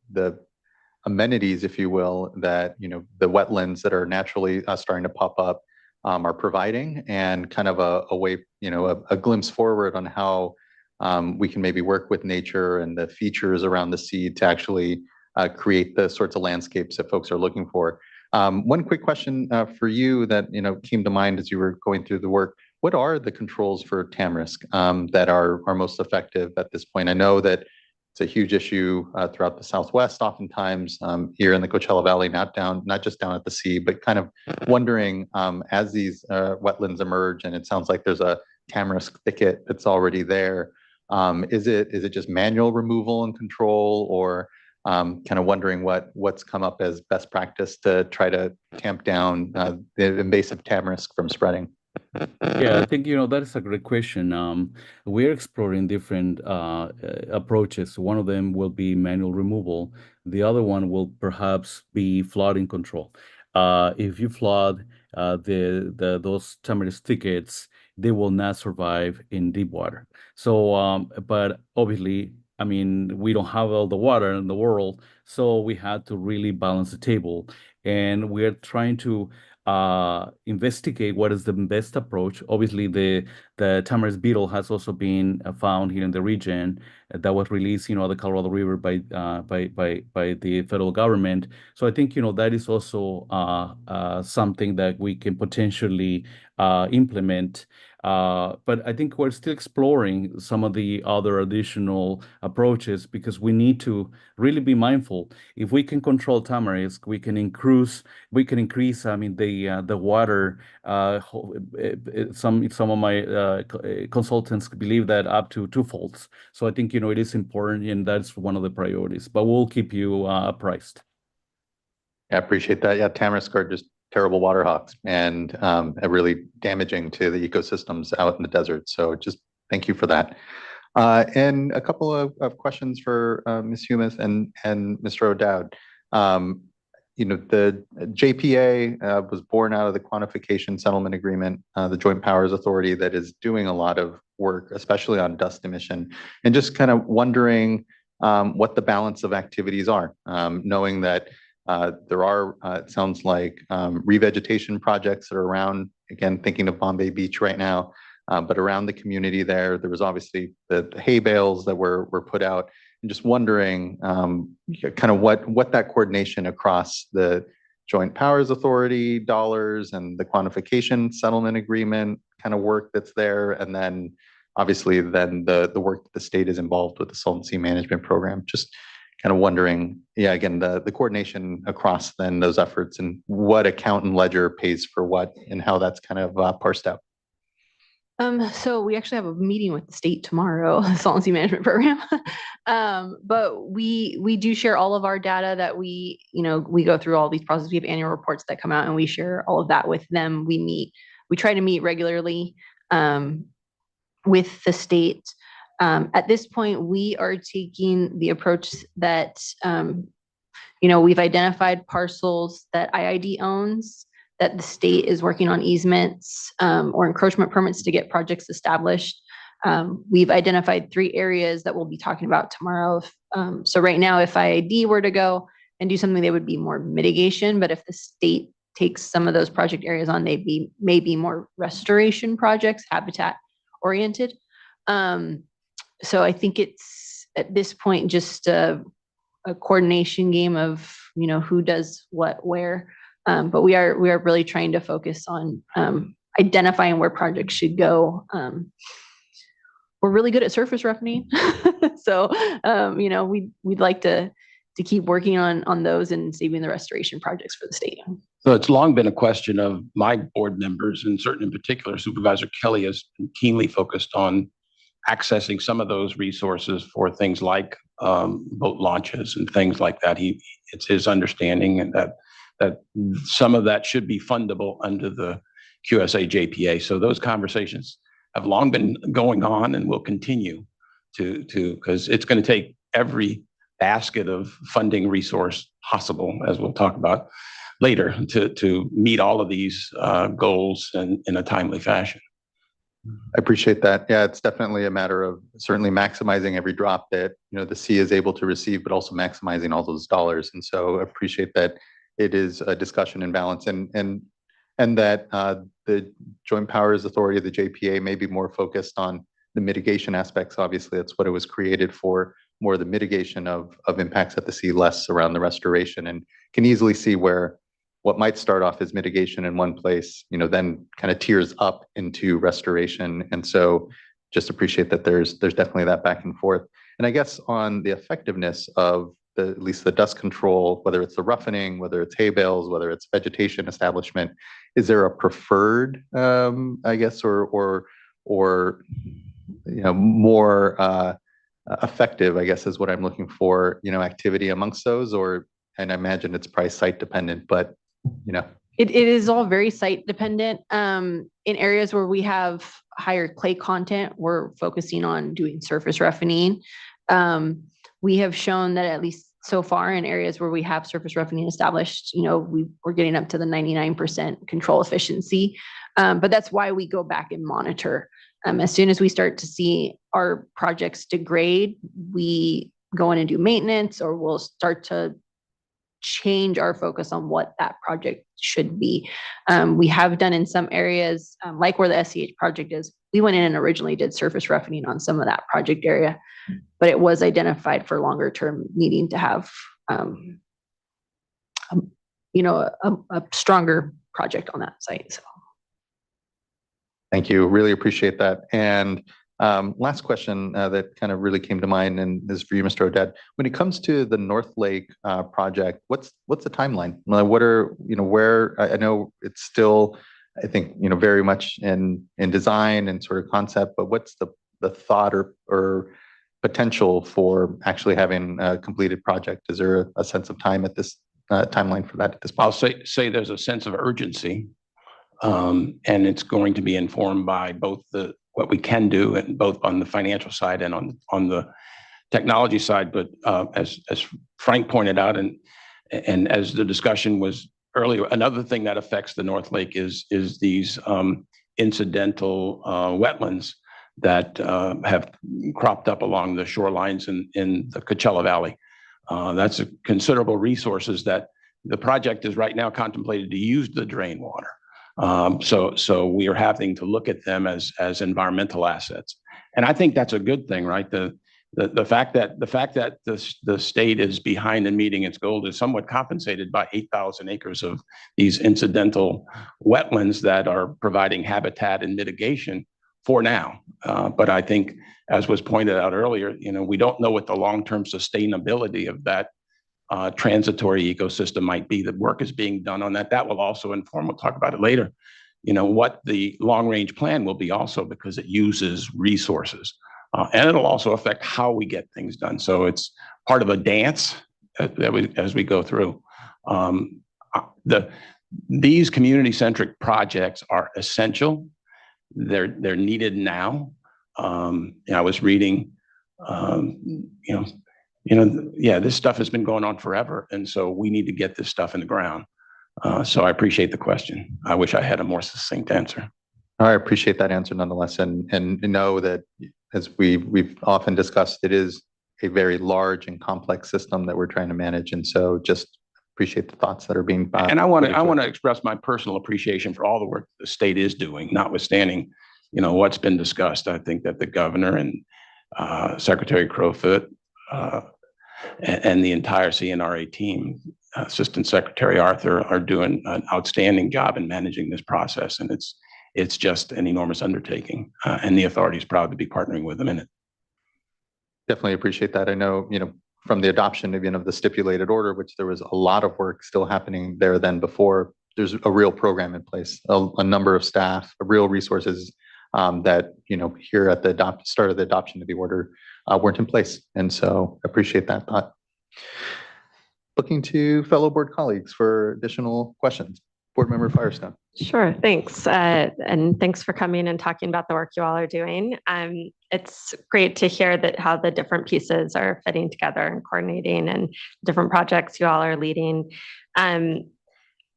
amenities, if you will, that the wetlands that are naturally starting to pop up are providing, and kind of a way, a glimpse forward on how we can maybe work with nature and the features around the sea to actually create the sorts of landscapes that folks are looking for. One quick question for you that came to mind as you were going through the work. What are the controls for tamarisk that are most effective at this point? I know that it's a huge issue throughout the Southwest, oftentimes here in the Coachella Valley, not just down at the sea, but kind of wondering as these wetlands emerge, and it sounds like there's a tamarisk thicket that's already there. Is it just manual removal and control, or kind of wondering what's come up as best practice to try to tamp down the invasive tamarisk from spreading? Yeah, I think, that is a great question. We're exploring different approaches. One of them will be manual removal. The other one will perhaps be flooding control. If you flood those tamarisk thickets, they will not survive in deep water. So, but obviously, I mean, we don't have all the water in the world, so we had to really balance the table. And we're trying to investigate what is the best approach. Obviously, the tamarisk beetle has also been found here in the region that was released, the Colorado River by the federal government. So I think, that is also something that we can potentially implement. But I think we're still exploring some of the other additional approaches because we need to really be mindful. If we can control tamarisk, we can increase. I mean, the water. Some of my consultants believe that up to twofolds. So I think it is important, and that's one of the priorities. But we'll keep you apprised. I appreciate that. Yeah, tamarisk are just terrible water hawks and are really damaging to the ecosystems out in the desert. So just thank you for that. And a couple of questions for Ms. Humis and Mr. O'Dowd. The JPA was born out of the Quantification Settlement Agreement, the Joint Powers Authority that is doing a lot of work, especially on dust emission, and just kind of wondering what the balance of activities are, knowing that there are, it sounds like, revegetation projects that are around, again, thinking of Bombay Beach right now, but around the community there was obviously the hay bales that were put out. And just wondering kind of what that coordination across the Joint Powers Authority dollars and the Quantification Settlement Agreement kind of work that's there, and then obviously then the work that the state is involved with the Salton Sea Management Program. Just kind of wondering, yeah, again, the coordination across then those efforts and what account and ledger pays for what and how that's kind of parsed out. So we actually have a meeting with the state tomorrow, the Salton Sea Management Program. But we do share all of our data that we go through all these processes. We have annual reports that come out and we share all of that with them. We try to meet regularly with the state. At this point, we are taking the approach that, we've identified parcels that IID owns, that the state is working on easements or encroachment permits to get projects established. We've identified 3 areas that we'll be talking about tomorrow. So right now, if IID were to go and do something, they would be more mitigation. But if the state takes some of those project areas on, they may be more restoration projects, habitat oriented. So I think it's at this point just a coordination game of who does what where. But we are really trying to focus on identifying where projects should go. We're really good at surface roughening, so we'd like to keep working on those and saving the restoration projects for the state. So it's long been a question of my board members, and certain in particular, Supervisor Kelly has been keenly focused on accessing some of those resources for things like boat launches and things like that. It's his understanding that some of that should be fundable under the QSA JPA. So those conversations have long been going on and will continue because it's going to take every basket of funding resource possible, as we'll talk about later, to meet all of these goals in a timely fashion. I appreciate that. Yeah, it's definitely a matter of certainly maximizing every drop that the sea is able to receive, but also maximizing all those dollars. And so I appreciate that it is a discussion and balance, and that the Joint Powers Authority, the JPA, may be more focused on the mitigation aspects. Obviously, that's what it was created for, more the mitigation of impacts at the sea, less around the restoration, and can easily see where what might start off as mitigation in one place, then kind of tears up into restoration. And so just appreciate that there's definitely that back and forth. And I guess on the effectiveness of at least the dust control, whether it's the roughening, whether it's hay bales, whether it's vegetation establishment, is there a preferred, I guess, or more effective, I guess, is what I'm looking for, activity amongst those, and I imagine it's probably site dependent, but It is all very site dependent. In areas where we have higher clay content, we're focusing on doing surface roughening. We have shown that at least so far in areas where we have surface roughening established, we're getting up to the 99% control efficiency. But that's why we go back and monitor. As soon as we start to see our projects degrade, we go in and do maintenance, or we'll start to change our focus on what that project should be. We have done in some areas, like where the SCH project is, we went in and originally did surface roughening on some of that project area, but it was identified for longer term needing to have, a stronger project on that site. So. Thank you. Really appreciate that. And last question that kind of really came to mind, and this is for you, Mr. Odette. When it comes to the North Lake project, what's the timeline? What are, where, I know it's still, I think, very much in design and sort of concept, but what's the thought or potential for actually having a completed project? Is there a sense of time at this timeline for that at this point? I'll say there's a sense of urgency, and it's going to be informed by both what we can do, and both on the financial side and on the technology side. But as Frank pointed out, and as the discussion was earlier, another thing that affects the North Lake is these incidental wetlands that have cropped up along the shorelines in the Coachella Valley. That's a considerable resources that the project is right now contemplated to use the drain water. So we are having to look at them as environmental assets, and I think that's a good thing, right? The fact that the state is behind in meeting its goal is somewhat compensated by 8,000 acres of these incidental wetlands that are providing habitat and mitigation for now. But I think, as was pointed out earlier, we don't know what the long-term sustainability of that transitory ecosystem might be. The work is being done on that. That will also inform, we'll talk about it later, what the long-range plan will be also, because it uses resources. And it'll also affect how we get things done. So it's part of a dance as we go through. These community-centric projects are essential. They're needed now. I was reading, this stuff has been going on forever, and so we need to get this stuff in the ground. So I appreciate the question. I wish I had a more succinct answer. I appreciate that answer nonetheless, and know that, as we've often discussed, it is a very large and complex system that we're trying to manage, and so just appreciate the thoughts that are being. And I want to express my personal appreciation for all the work the state is doing, notwithstanding, what's been discussed. I think that the governor and Secretary Crowfoot and the entire CNRA team, Assistant Secretary Arthur, are doing an outstanding job in managing this process, and it's just an enormous undertaking, and the authority is proud to be partnering with them in it. Definitely appreciate that. I know, from the adoption of the stipulated order, which there was a lot of work still happening there than before, there's a real program in place, a number of staff, real resources that, here at the start of the adoption of the order weren't in place. And so appreciate that thought. Looking to fellow board colleagues for additional questions. Board Member Firestone. Sure, thanks. And thanks for coming and talking about the work you all are doing. It's great to hear that how the different pieces are fitting together and coordinating and different projects you all are leading.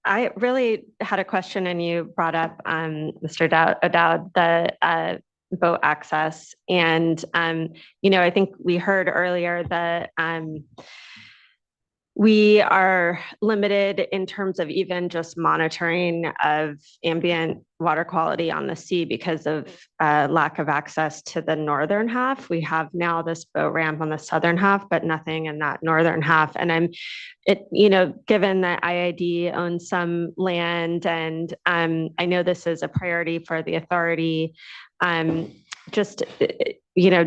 I really had a question, and you brought up, Mr. O'Dowd, the boat access. And, I think we heard earlier that we are limited in terms of even just monitoring of ambient water quality on the sea because of lack of access to the northern half. We have now this boat ramp on the southern half, but nothing in that northern half. And given that IID owns some land, and I know this is a priority for the authority, do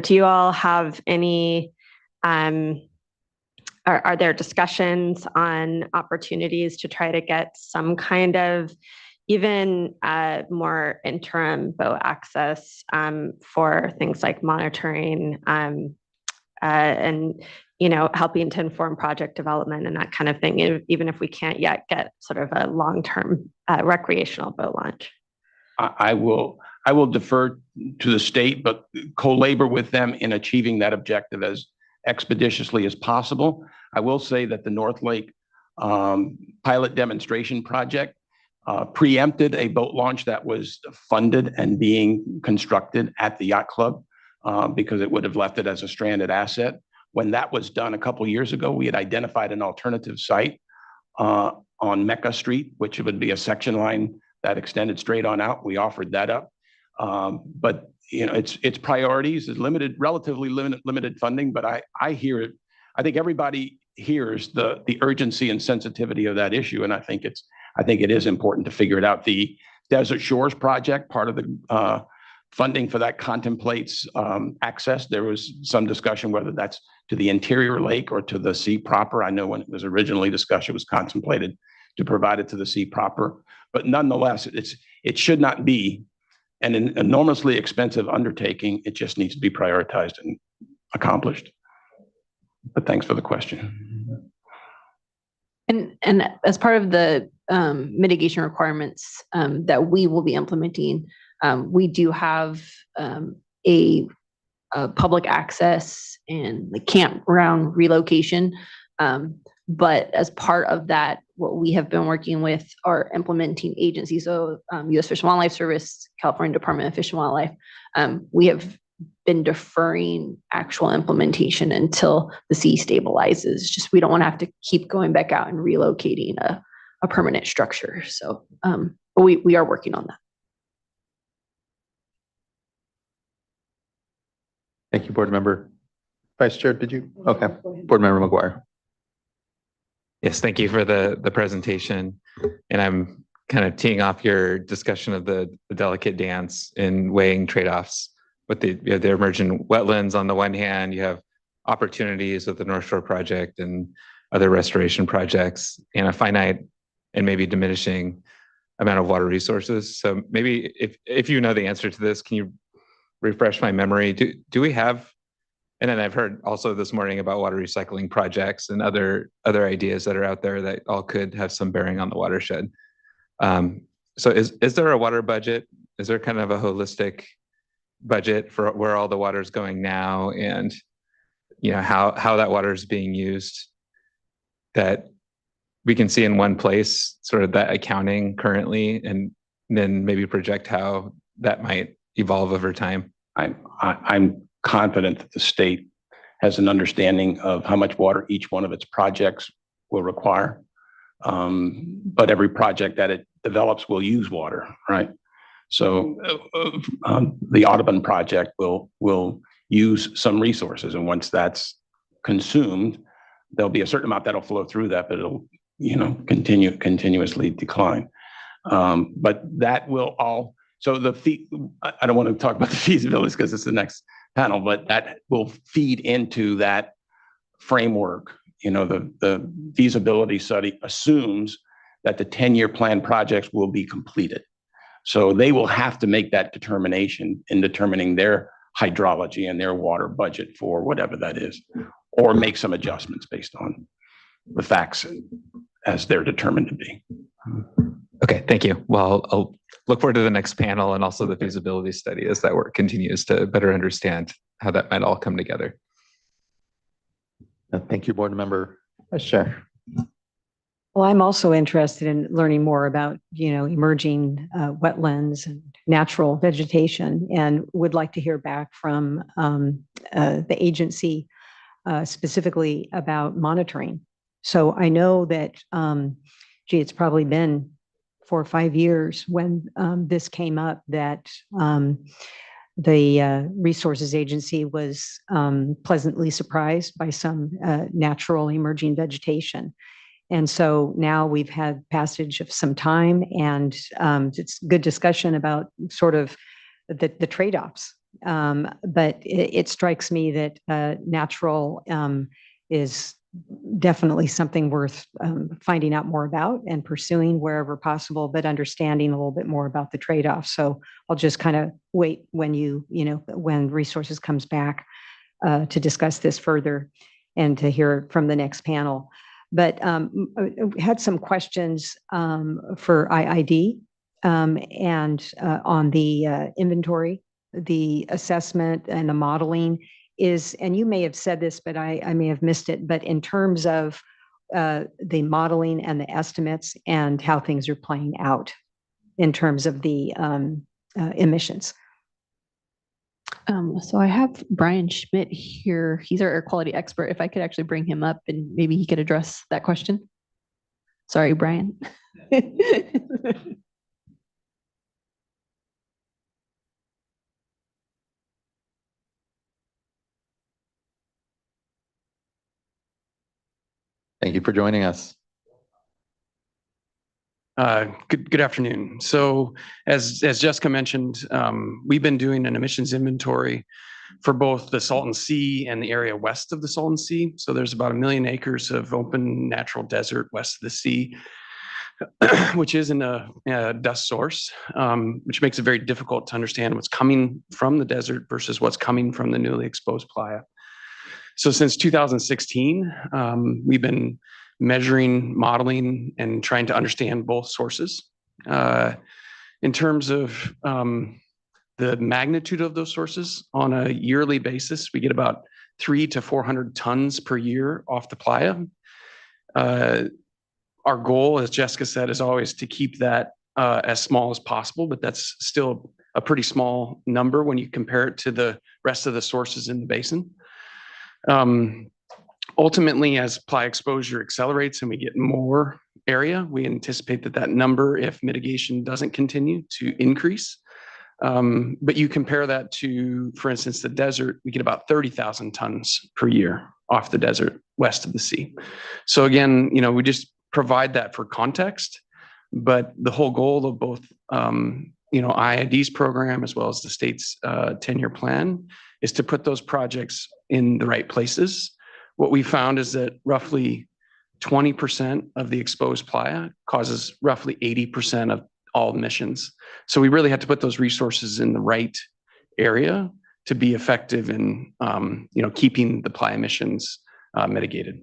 you all have any, are there discussions on opportunities to try to get some kind of even more interim boat access for things like monitoring and helping to inform project development and that kind of thing, even if we can't yet get sort of a long-term recreational boat launch? I will defer to the state, but co-labor with them in achieving that objective as expeditiously as possible. I will say that the North Lake pilot demonstration project preempted a boat launch that was funded and being constructed at the yacht club because it would have left it as a stranded asset. When that was done a couple years ago, we had identified an alternative site on Mecca Street, which would be a section line that extended straight on out. We offered that up. But its priorities is relatively limited funding, but I hear it. I think everybody hears the urgency and sensitivity of that issue, and I think it is important to figure it out. The Desert Shores project, part of the funding for that contemplates access. There was some discussion whether that's to the interior lake or to the sea proper. I know when it was originally discussed, it was contemplated to provide it to the sea proper, but nonetheless, it should not be an enormously expensive undertaking. It just needs to be prioritized and accomplished. But thanks for the question. And as part of the mitigation requirements that we will be implementing, we do have a public access and the campground relocation. But as part of that, what we have been working with are implementing agencies. So U.S. Fish and Wildlife Service, California Department of Fish and Wildlife. We have been deferring actual implementation until the sea stabilizes. Just we don't want to have to keep going back out and relocating a permanent structure. So but we are working on that. Thank you, Board Member. Vice Chair, did you? Okay. Board Member McGuire. Yes, thank you for the presentation. And I'm kind of teeing off your discussion of the delicate dance in weighing trade-offs with the emergent wetlands on the one hand. You have opportunities with the North Shore project and other restoration projects, and a finite and maybe diminishing amount of water resources. So maybe if you know the answer to this, can you refresh my memory? Do we have, and then I've heard also this morning about water recycling projects and other ideas that are out there that all could have some bearing on the watershed. So is there a water budget? Is there kind of a holistic budget for where all the water is going now, and how that water is being used, that we can see in one place, sort of that accounting currently, and then maybe project how that might evolve over time? I'm confident that the state has an understanding of how much water each one of its projects will require. But every project that it develops will use water, right? So the Audubon project will use some resources, and once that's consumed, there'll be a certain amount that'll flow through that, but it'll continuously decline. But that will all. So I don't want to talk about the feasibilities because it's the next panel, but that will feed into that framework. The feasibility study assumes that the 10-year plan projects will be completed. So they will have to make that determination in determining their hydrology and their water budget for whatever that is, or make some adjustments based on the facts as they're determined to be. Okay, thank you. Well, I'll look forward to the next panel and also the feasibility study as that work continues to better understand how that might all come together. Thank you, Board Member. Sure. Well, I'm also interested in learning more about, emerging wetlands and natural vegetation, and would like to hear back from the agency specifically about monitoring. So I know that, it's probably been 4 or 5 years when this came up, that the Resources Agency was pleasantly surprised by some natural emerging vegetation. And so now we've had passage of some time, and it's good discussion about sort of the trade-offs. But it strikes me that natural is definitely something worth finding out more about and pursuing wherever possible, but understanding a little bit more about the trade-offs. So I'll just kind of wait when when Resources comes back to discuss this further and to hear from the next panel. But had some questions for IID and on the inventory, the assessment and the modeling is, and you may have said this, but I may have missed it, but in terms of the modeling and the estimates and how things are playing out in terms of the emissions. So I have Brian Schmidt here. He's our air quality expert. If I could actually bring him up and maybe he could address that question. Sorry, Brian. Thank you for joining us. Good afternoon. So as Jessica mentioned, we've been doing an emissions inventory for both the Salton Sea and the area west of the Salton Sea. So there's about 1 million acres of open natural desert west of the sea, which isn't a dust source, which makes it very difficult to understand what's coming from the desert versus what's coming from the newly exposed playa. So since 2016, we've been measuring, modeling, and trying to understand both sources. In terms of the magnitude of those sources, on a yearly basis, we get about 300 to 400 tons per year off the playa. Our goal, as Jessica said, is always to keep that as small as possible, but that's still a pretty small number when you compare it to the rest of the sources in the basin. Ultimately, as playa exposure accelerates and we get more area, we anticipate that number, if mitigation doesn't continue, to increase. But you compare that to, for instance, the desert, we get about 30,000 tons per year off the desert west of the sea. So again, we just provide that for context, but the whole goal of both, IID's program as well as the state's 10-year plan is to put those projects in the right places. What we found is that roughly 20% of the exposed playa causes roughly 80% of all emissions. So we really had to put those resources in the right area to be effective in, keeping the playa emissions mitigated.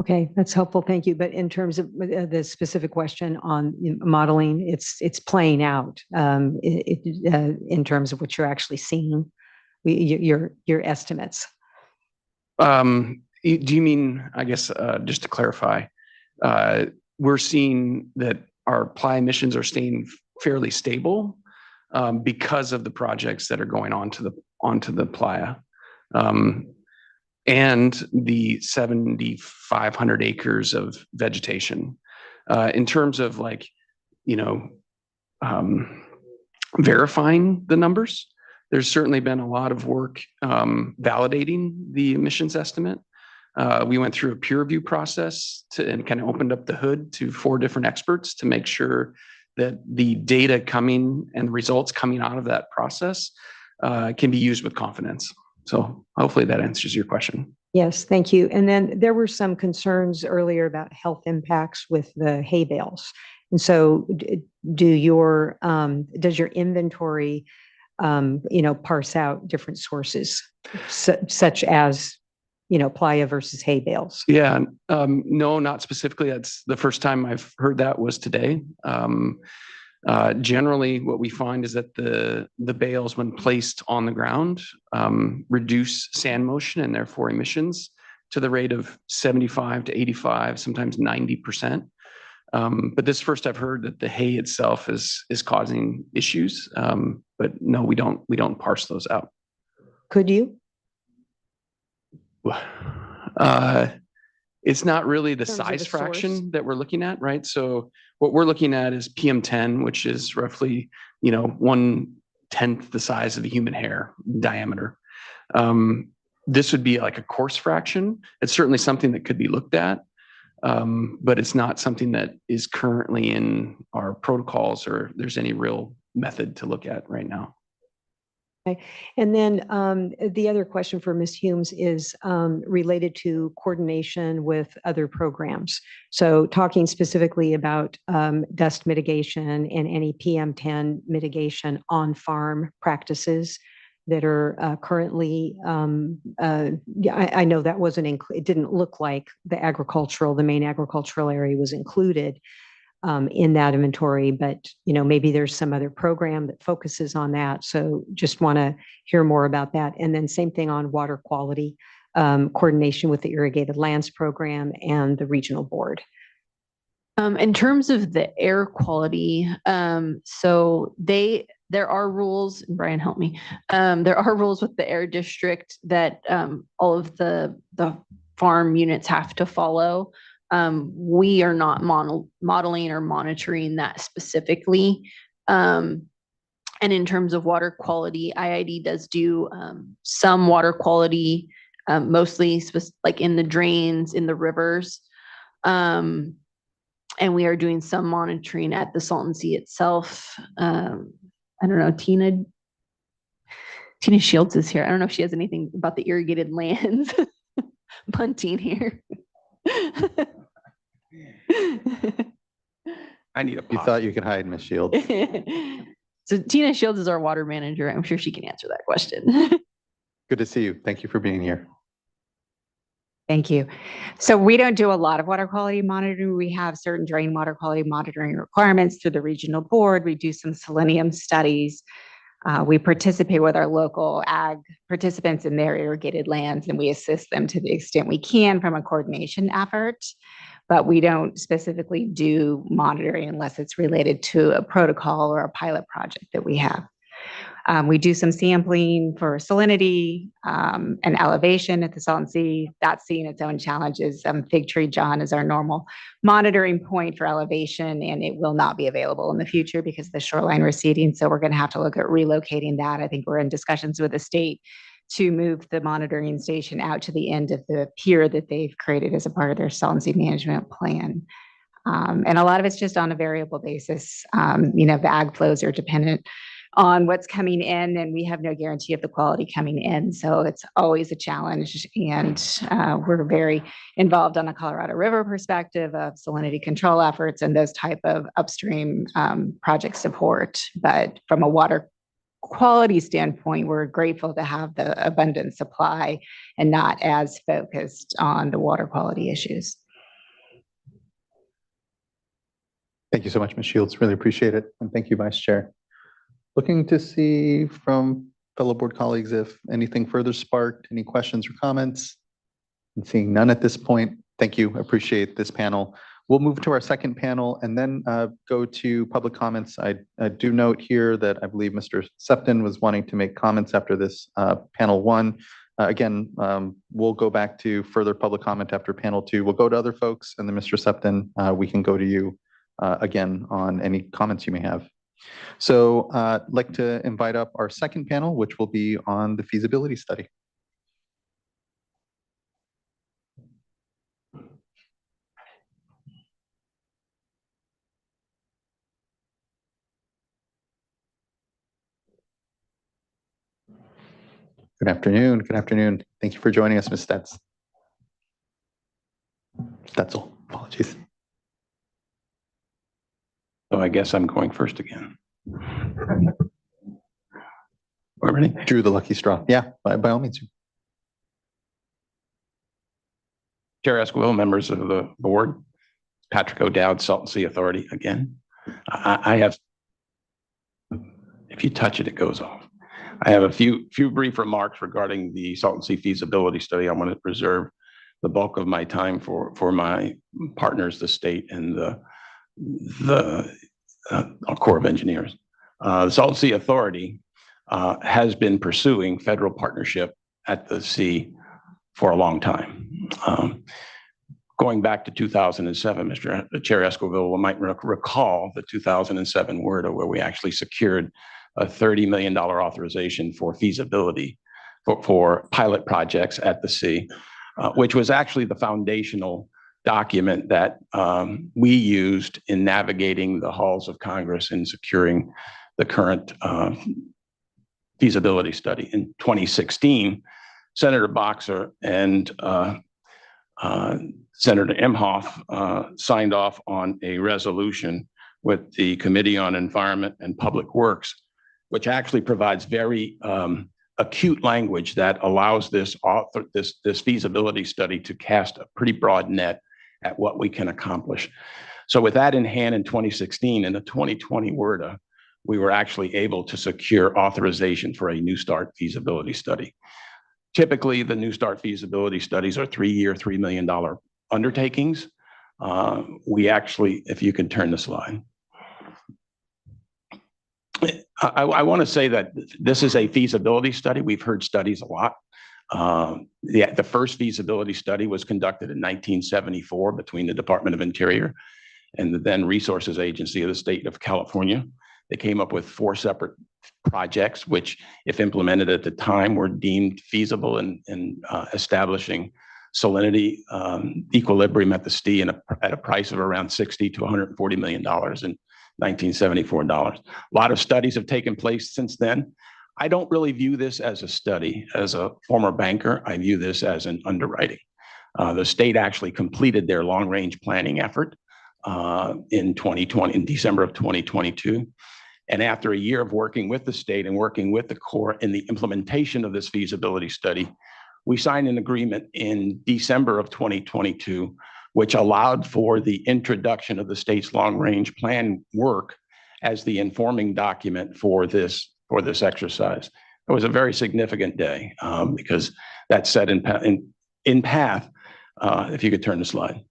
Okay, that's helpful. Thank you. But in terms of the specific question on modeling, it's playing out in terms of what you're actually seeing, your estimates. Do you mean, I guess, just to clarify, we're seeing that our playa emissions are staying fairly stable because of the projects that are going onto the playa, and the 7,500 acres of vegetation. In terms of verifying the numbers, there's certainly been a lot of work validating the emissions estimate. We went through a peer review process and kind of opened up the hood to 4 different experts to make sure that the data coming and the results coming out of that process can be used with confidence. So hopefully that answers your question. Yes, thank you. And then there were some concerns earlier about health impacts with the hay bales. And so does your inventory, parse out different sources such as, playa versus hay bales? Yeah, no, not specifically. That's the first time I've heard that was today. Generally, what we find is that the bales, when placed on the ground, reduce sand motion and therefore emissions to the rate of 75 to 85, sometimes 90%. But this first I've heard that the hay itself is causing issues. But no, we don't parse those out. Could you? It's not really the In terms of size the source? fraction that we're looking at, right? So what we're looking at is PM10, which is roughly, 1/10 the size of a human hair diameter. This would be like a coarse fraction. It's certainly something that could be looked at, but it's not something that is currently in our protocols or there's any real method to look at right now. Okay. And then the other question for Ms. Humes is related to coordination with other programs. So talking specifically about dust mitigation and any PM10 mitigation on farm practices that are currently, I know that wasn't, it didn't look like the main agricultural area was included in that inventory, but maybe there's some other program that focuses on that. So just want to hear more about that. And then same thing on water quality, coordination with the Irrigated Lands Program and the regional board. In terms of the air quality, so there are rules, and Brian, help me. There are rules with the air district that all of the farm units have to follow. We are not modeling or monitoring that specifically. And in terms of water quality, IID does do some water quality, mostly like in the drains, in the rivers. And we are doing some monitoring at the Salton Sea itself. I don't know, Tina Shields is here. I don't know if she has anything about the irrigated lands. Punting here. I need a. You thought you could hide, Ms. Shields. So Tina Shields is our water manager. I'm sure she can answer that question. Good to see you. Thank you for being here. Thank you. So we don't do a lot of water quality monitoring. We have certain drain water quality monitoring requirements through the regional board. We do some selenium studies. We participate with our local ag participants in their irrigated lands, and we assist them to the extent we can from a coordination effort. But we don't specifically do monitoring unless it's related to a protocol or a pilot project that we have. We do some sampling for salinity and elevation at the Salton Sea. That's seeing its own challenges. Fig Tree John is our normal monitoring point for elevation, and it will not be available in the future because of the shoreline receding. So we're going to have to look at relocating that. I think we're in discussions with the state to move the monitoring station out to the end of the pier that they've created as a part of their Salton Sea Management Plan. And a lot of it's just on a variable basis. The ag flows are dependent on what's coming in, and we have no guarantee of the quality coming in. So it's always a challenge. And we're very involved on a Colorado River perspective of salinity control efforts and those type of upstream project support. But from a water quality standpoint, we're grateful to have the abundant supply and not as focused on the water quality issues. Thank you so much, Ms. Shields. Really appreciate it. And thank you, Vice Chair. Looking to see from fellow board colleagues if anything further sparked, any questions or comments? And seeing none at this point, thank you. Appreciate this panel. We'll move to our second panel and then go to public comments. I do note here that I believe Mr. Septon was wanting to make comments after this panel one. Again, we'll go back to further public comment after panel two. We'll go to other folks, and then Mr. Septon, we can go to you again on any comments you may have. So I'd like to invite up our second panel, which will be on the feasibility study. Good afternoon. Good afternoon. Thank you for joining us, Ms. Stetzel. Apologies. So I guess I'm going first again. We're ready? Drew the lucky straw. Yeah, by all means. Chair Esquivel, members of the board, Patrick O'Dowd, Salton Sea Authority again. I have, if you touch it, it goes off. I have a few brief remarks regarding the Salton Sea feasibility study. I want to reserve the bulk of my time for my partners, the state and the Corps of Engineers. The Salton Sea Authority has been pursuing federal partnership at the sea for a long time. Going back to 2007, Mr. Chair Esquivel might recall the 2007 WRDA, where we actually secured a $30 million authorization for feasibility for pilot projects at the sea, which was actually the foundational document that we used in navigating the halls of Congress and securing the current feasibility study. In 2016, Senator Boxer and Senator Imhoff signed off on a resolution with the Committee on Environment and Public Works, which actually provides very acute language that allows this feasibility study to cast a pretty broad net at what we can accomplish. So with that in hand in 2016, in the 2020 WRDA, we were actually able to secure authorization for a New START feasibility study. Typically, the New START feasibility studies are 3-year, $3 million undertakings. We actually, if you can turn the slide. I want to say that this is a feasibility study. We've heard studies a lot. The first feasibility study was conducted in 1974 between the Department of Interior and the then Resources Agency of the state of California. They came up with 4 separate projects, which, if implemented at the time, were deemed feasible in establishing salinity equilibrium at the sea at a price of around $60 to $140 million in 1974 dollars. A lot of studies have taken place since then. I don't really view this as a study. As a former banker, I view this as an underwriting. The state actually completed their long-range planning effort in December of 2022. And after a year of working with the state and working with the Corps in the implementation of this feasibility study, we signed an agreement in December of 2022, which allowed for the introduction of the state's long-range plan work as the informing document for this exercise. It was a very significant day because that set in path, if you could turn the slide,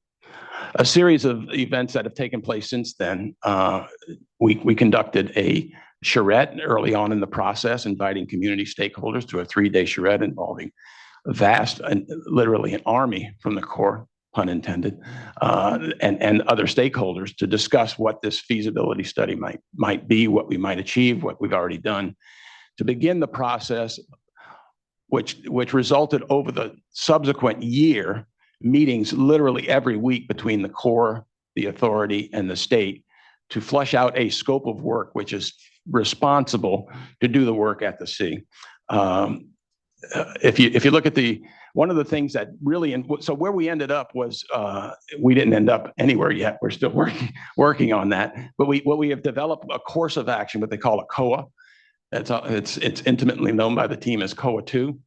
a series of events that have taken place since then. We conducted a charrette early on in the process, inviting community stakeholders to a 3-day charrette involving a vast and literally an army from the Corps, pun intended, and other stakeholders to discuss what this feasibility study might be, what we might achieve, what we've already done, to begin the process, which resulted over the subsequent year, meetings literally every week between the Corps, the authority, and the state to flush out a scope of work which is responsible to do the work at the sea. If you look at one of the things that really, so where we ended up was, we didn't end up anywhere yet. We're still working on that. But we have developed a course of action, what they call a COA. It's intimately known by the team as COA 2,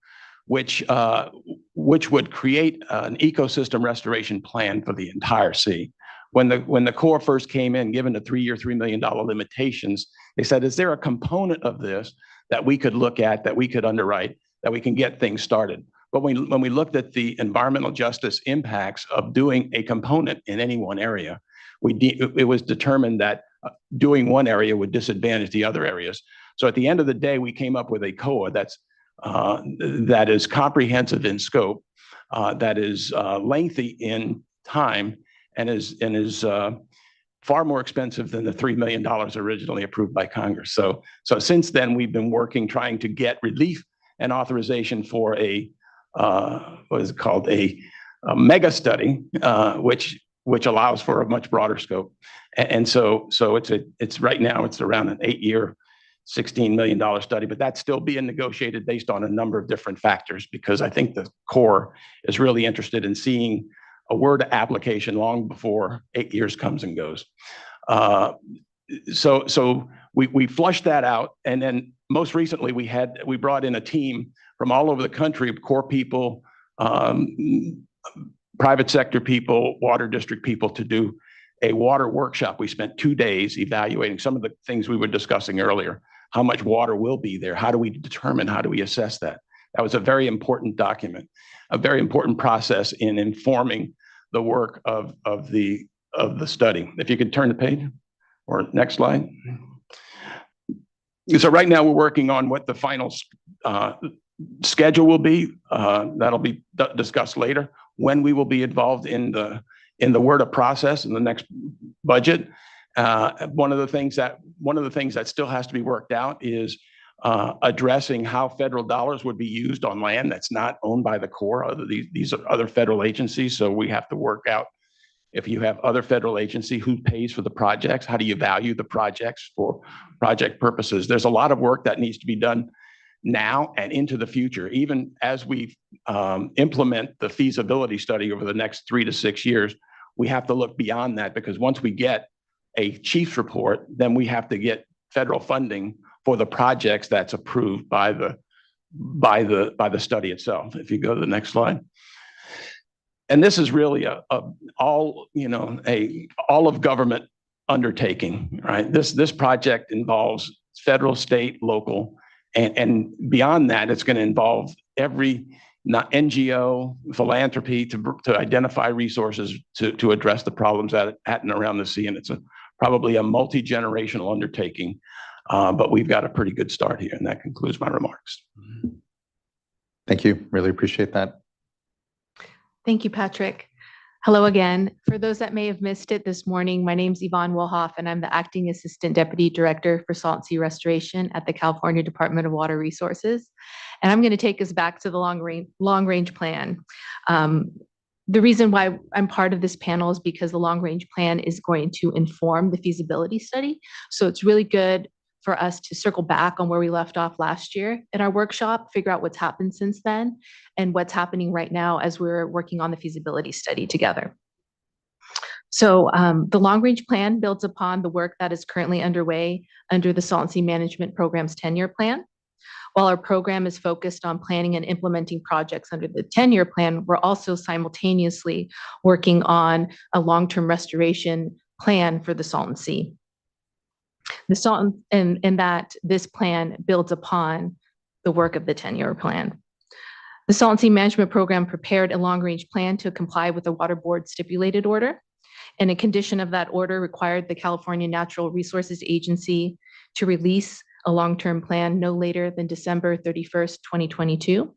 which would create an ecosystem restoration plan for the entire sea. When the Corps first came in, given the 3-year, $3 million limitations, they said, is there a component of this that we could look at, that we could underwrite, that we can get things started? But when we looked at the environmental justice impacts of doing a component in any one area, it was determined that doing one area would disadvantage the other areas. So at the end of the day, we came up with a COA that is comprehensive in scope, that is lengthy in time, and is far more expensive than the $3 million originally approved by Congress. So since then, we've been working, trying to get relief and authorization for what is called a mega study, which allows for a much broader scope. And so it's right now it's around an 8-year, $16 million study, but that's still being negotiated based on a number of different factors, because I think the Corps is really interested in seeing a WRDA application long before 8 years comes and goes. so we flushed that out. And then most recently we brought in a team from all over the country, core people, private sector people, water district people, to do a water workshop. We spent 2 days evaluating some of the things we were discussing earlier. How much water will be there? How do we determine? How do we assess that? That was a very important document, a very important process in informing the work of the study. If you could turn the page, or next slide. So right now we're working on what the final schedule will be. That'll be discussed later. When we will be involved in the WRDA process in the next budget. One of the things that still has to be worked out is addressing how federal dollars would be used on land that's not owned by the Corps. These are other federal agencies, so we have to work out, if you have other federal agency, who pays for the projects? How do you value the projects for project purposes? There's a lot of work that needs to be done now and into the future. Even as we implement the feasibility study over the next 3 to 6 years, we have to look beyond that, because once we get a chief's report, then we have to get federal funding for the projects that's approved by the study itself. If you go to the next slide. And this is really all of government undertaking, right? This project involves federal, state, local, and beyond that, it's going to involve every NGO, philanthropy to identify resources to address the problems at and around the sea. And it's probably a multi-generational undertaking, but we've got a pretty good start here. And that concludes my remarks. Thank you. Really appreciate that. Thank you, Patrick. Hello again. For those that may have missed it this morning, my name's Yvonne Wilhoff, and I'm the Acting Assistant Deputy Director for Salton Sea Restoration at the California Department of Water Resources. And I'm going to take us back to the long range plan. The reason why I'm part of this panel is because the long range plan is going to inform the feasibility study. So it's really good for us to circle back on where we left off last year in our workshop, figure out what's happened since then and what's happening right now as we're working on the feasibility study together. So the long range plan builds upon the work that is currently underway under the Salton Sea Management Program's 10-year plan. While our program is focused on planning and implementing projects under the 10-year plan, we're also simultaneously working on a long-term restoration plan for the Salton Sea. This plan builds upon the work of the 10-year plan. The Salton Sea Management Program prepared a long-range plan to comply with the Water Board stipulated order, and a condition of that order required the California Natural Resources Agency to release a long-term plan no later than December 31st, 2022,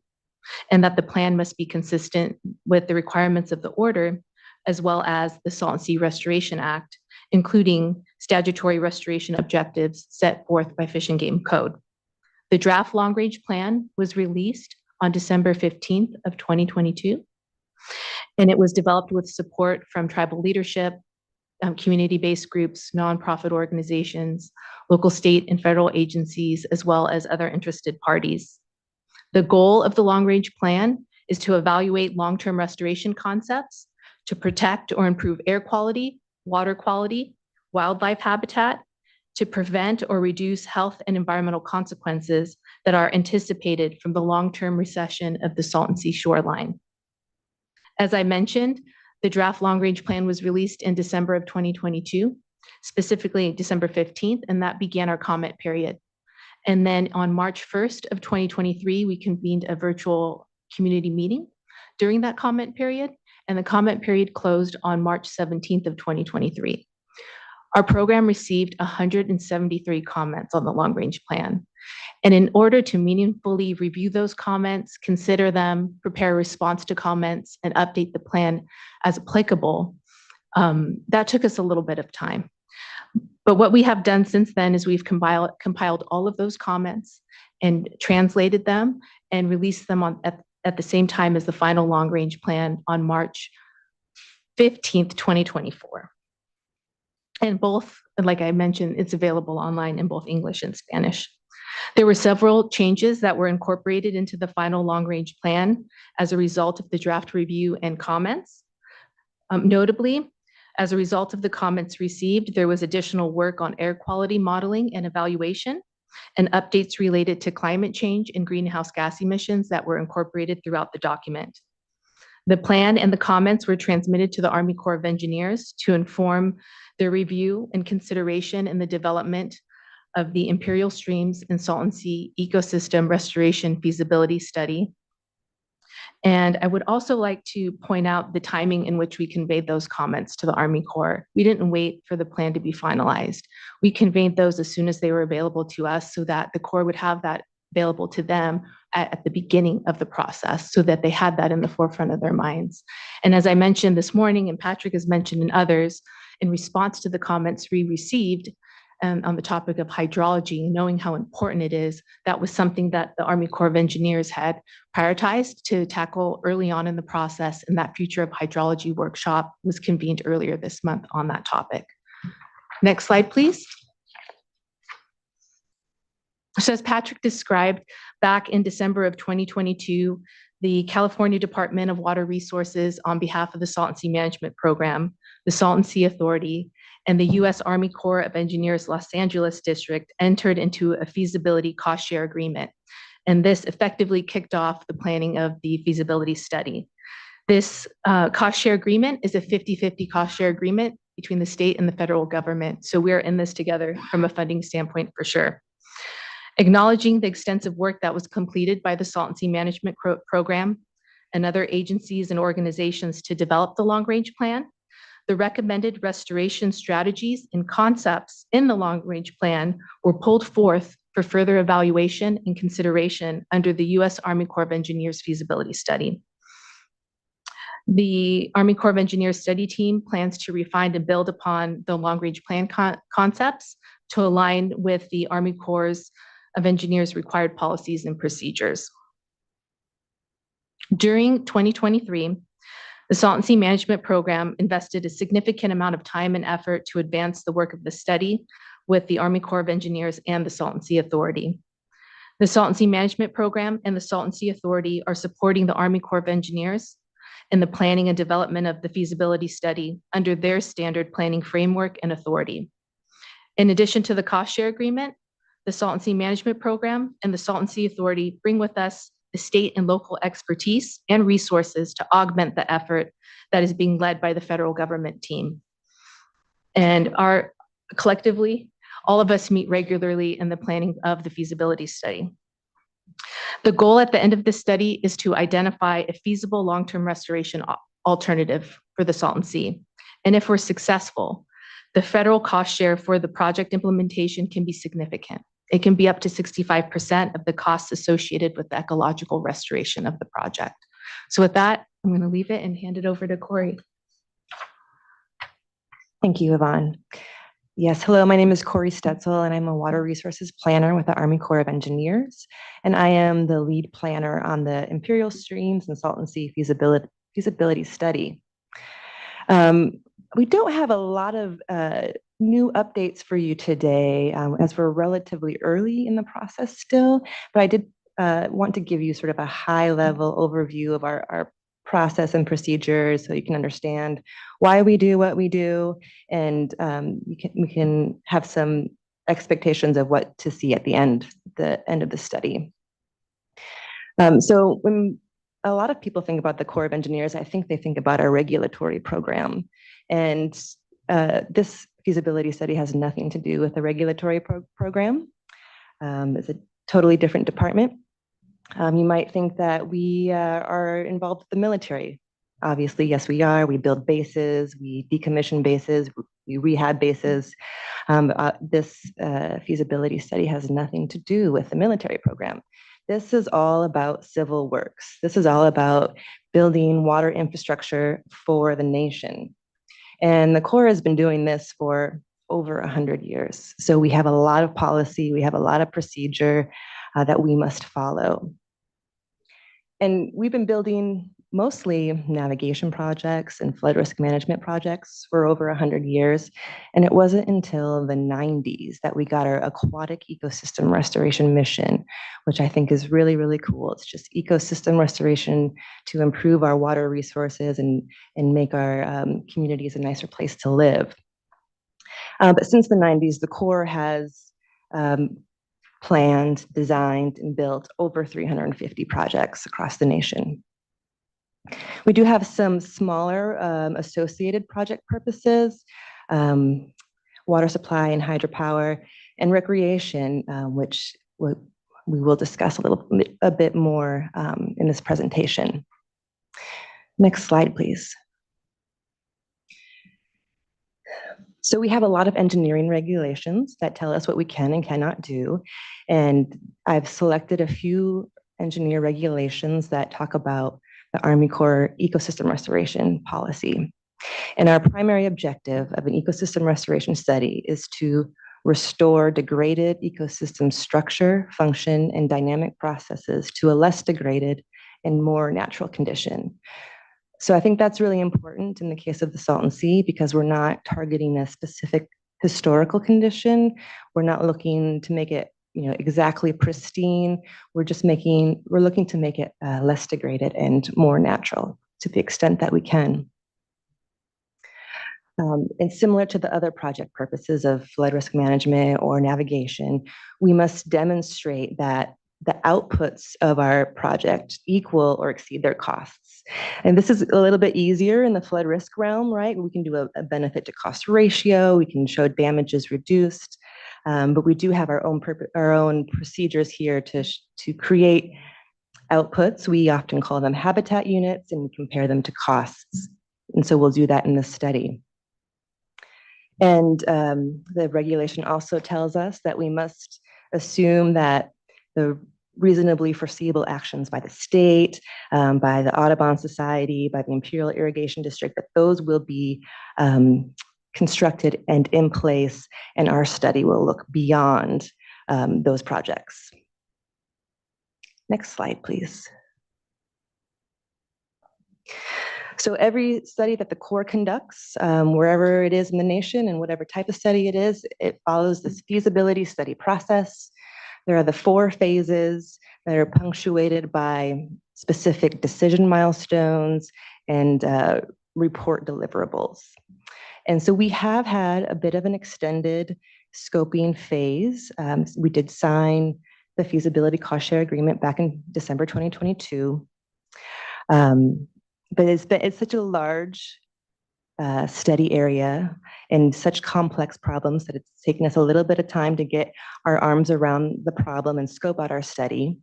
and that the plan must be consistent with the requirements of the order, as well as the Salton Sea Restoration Act, including statutory restoration objectives set forth by Fish and Game Code. The draft long-range plan was released on December 15th of 2022, and it was developed with support from tribal leadership, community-based groups, nonprofit organizations, local, state, and federal agencies, as well as other interested parties. The goal of the long-range plan is to evaluate long-term restoration concepts to protect or improve air quality, water quality, wildlife habitat, to prevent or reduce health and environmental consequences that are anticipated from the long-term recession of the Salton Sea shoreline. As I mentioned, the draft long-range plan was released in December of 2022, specifically December 15th, and that began our comment period. And then on March 1st of 2023, we convened a virtual community meeting during that comment period, and the comment period closed on March 17th of 2023. Our program received 173 comments on the long-range plan. And in order to meaningfully review those comments, consider them, prepare a response to comments, and update the plan as applicable, that took us a little bit of time. But what we have done since then is we've compiled all of those comments and translated them and released them at the same time as the final long-range plan on March 15th, 2024. And both, like I mentioned, it's available online in both English and Spanish. There were several changes that were incorporated into the final long-range plan as a result of the draft review and comments. Notably, As a result of the comments received, there was additional work on air quality modeling and evaluation and updates related to climate change and greenhouse gas emissions that were incorporated throughout the document. The plan and the comments were transmitted to the Army Corps of Engineers to inform their review and consideration in the development of the Imperial Streams and Salton Sea Ecosystem Restoration Feasibility Study. And I would also like to point out the timing in which we conveyed those comments to the Army Corps. We didn't wait for the plan to be finalized. We conveyed those as soon as they were available to us so that the Corps would have that available to them at the beginning of the process so that they had that in the forefront of their minds. And as I mentioned this morning, and Patrick has mentioned and others, in response to the comments we received on the topic of hydrology, knowing how important it is, that was something that the Army Corps of Engineers had prioritized to tackle early on in the process, and that Future of Hydrology workshop was convened earlier this month on that topic. Next slide, please. So as Patrick described, back in December of 2022, the California Department of Water Resources, on behalf of the Salton Sea Management Program, the Salton Sea Authority, and the U.S. Army Corps of Engineers Los Angeles District entered into a feasibility cost share agreement. And this effectively kicked off the planning of the feasibility study. This cost share agreement is a 50-50 cost share agreement between the state and the federal government. So we're in this together from a funding standpoint for sure. Acknowledging the extensive work that was completed by the Salton Sea Management Program and other agencies and organizations to develop the long-range plan, the recommended restoration strategies and concepts in the long-range plan were pulled forth for further evaluation and consideration under the U.S. Army Corps of Engineers feasibility study. The Army Corps of Engineers study team plans to refine and build upon the long-range plan concepts to align with the Army Corps of Engineers required policies and procedures. During 2023, the Salton Sea Management Program invested a significant amount of time and effort to advance the work of the study with the Army Corps of Engineers and the Salton Sea Authority. The Salton Sea Management Program and the Salton Sea Authority are supporting the Army Corps of Engineers in the planning and development of the feasibility study under their standard planning framework and authority. In addition to the cost share agreement, the Salton Sea Management Program and the Salton Sea Authority bring with us the state and local expertise and resources to augment the effort that is being led by the federal government team. And collectively, all of us meet regularly in the planning of the feasibility study. The goal at the end of this study is to identify a feasible long-term restoration alternative for the Salton Sea. And if we're successful, the federal cost share for the project implementation can be significant. It can be up to 65% of the costs associated with the ecological restoration of the project. So with that, I'm going to leave it and hand it over to Corey. Thank you, Yvonne. Yes, hello, my name is Corey Stetzel, and I'm a water resources planner with the Army Corps of Engineers. And I am the lead planner on the Imperial Streams and Salton Sea feasibility study. We don't have a lot of new updates for you today, as we're relatively early in the process still, but I did want to give you sort of a high-level overview of our process and procedures so you can understand why we do what we do, and we can have some expectations of what to see at the end of the study. So when a lot of people think about the Corps of Engineers, I think they think about our regulatory program. And this feasibility study has nothing to do with the regulatory program. It's a totally different department. You might think that we are involved with the military. Obviously, yes, we are. We build bases, we decommission bases, we rehab bases. This feasibility study has nothing to do with the military program. This is all about civil works. This is all about building water infrastructure for the nation. And the Corps has been doing this for over 100 years. So we have a lot of policy, we have a lot of procedure that we must follow. And we've been building mostly navigation projects and flood risk management projects for over 100 years. And it wasn't until the 90s that we got our aquatic ecosystem restoration mission, which I think is really, really cool. It's just ecosystem restoration to improve our water resources and make our communities a nicer place to live. But since the 90s, the Corps has planned, designed, and built over 350 projects across the nation. We do have some smaller associated project purposes, water supply and hydropower, and recreation, which we will discuss a bit more in this presentation. Next slide, please. So we have a lot of engineering regulations that tell us what we can and cannot do. And I've selected a few engineer regulations that talk about the Army Corps ecosystem restoration policy. And our primary objective of an ecosystem restoration study is to restore degraded ecosystem structure, function, and dynamic processes to a less degraded and more natural condition. So I think that's really important in the case of the Salton Sea because we're not targeting a specific historical condition. We're not looking to make it, exactly pristine. We're looking to make it less degraded and more natural to the extent that we can. And similar to the other project purposes of flood risk management or navigation, we must demonstrate that the outputs of our project equal or exceed their costs. And this is a little bit easier in the flood risk realm, right? We can do a benefit to cost ratio. We can show damages reduced, but we do have our own procedures here to create outputs. We often call them habitat units and we compare them to costs. And so we'll do that in this study. And the regulation also tells us that we must assume that the reasonably foreseeable actions by the state, by the Audubon Society, by the Imperial Irrigation District, that those will be constructed and in place, and our study will look beyond those projects. Next slide, please. So every study that the Corps conducts, wherever it is in the nation and whatever type of study it is, it follows this feasibility study process. There are the 4 phases that are punctuated by specific decision milestones and report deliverables. And so we have had a bit of an extended scoping phase. We did sign the feasibility cost share agreement back in December 2022. But it's such a large study area and such complex problems that it's taken us a little bit of time to get our arms around the problem and scope out our study.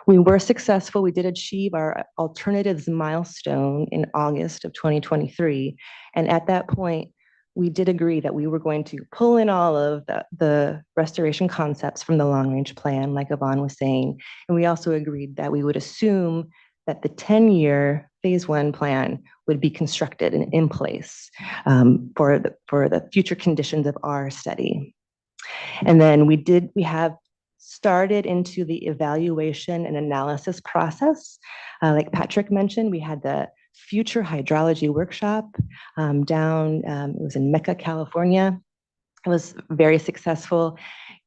We were successful. We did achieve our alternatives milestone in August of 2023. And at that point, we did agree that we were going to pull in all of the restoration concepts from the long-range plan, like Yvonne was saying. And we also agreed that we would assume that the 10-year phase 1 plan would be constructed and in place for the future conditions of our study. And then we have started into the evaluation and analysis process. Like Patrick mentioned, we had the future hydrology workshop it was in Mecca, California. It was very successful.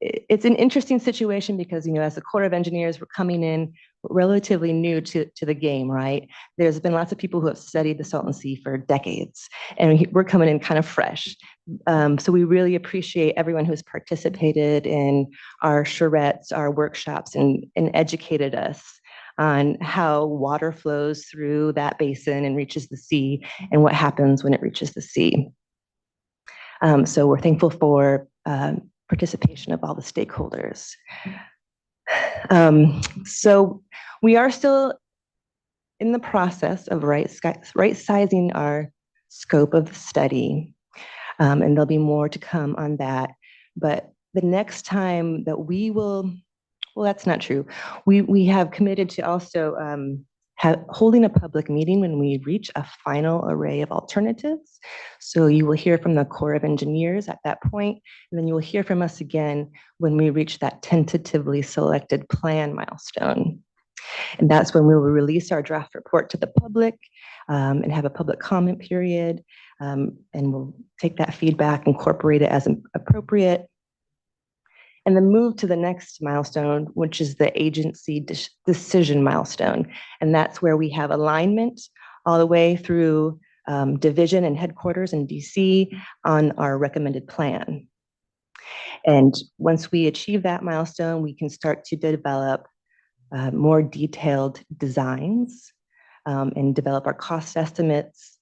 It's an interesting situation because, as the Corps of Engineers, we're coming in relatively new to the game, right? There's been lots of people who have studied the Salton Sea for decades, and we're coming in kind of fresh. So we really appreciate everyone who's participated in our charrettes, our workshops, and educated us on how water flows through that basin and reaches the sea and what happens when it reaches the sea. So we're thankful for participation of all the stakeholders. So we are still in the process of right-sizing our scope of the study, and there'll be more to come on that. But the next time that we will, well, that's not true. We have committed to also holding a public meeting when we reach a final array of alternatives. So you will hear from the Corps of Engineers at that point, and then you will hear from us again when we reach that tentatively selected plan milestone. And that's when we will release our draft report to the public and have a public comment period. And we'll take that feedback, incorporate it as appropriate, and then move to the next milestone, which is the agency decision milestone. And that's where we have alignment all the way through division and headquarters in DC on our recommended plan. And once we achieve that milestone, we can start to develop more detailed designs and develop our cost estimates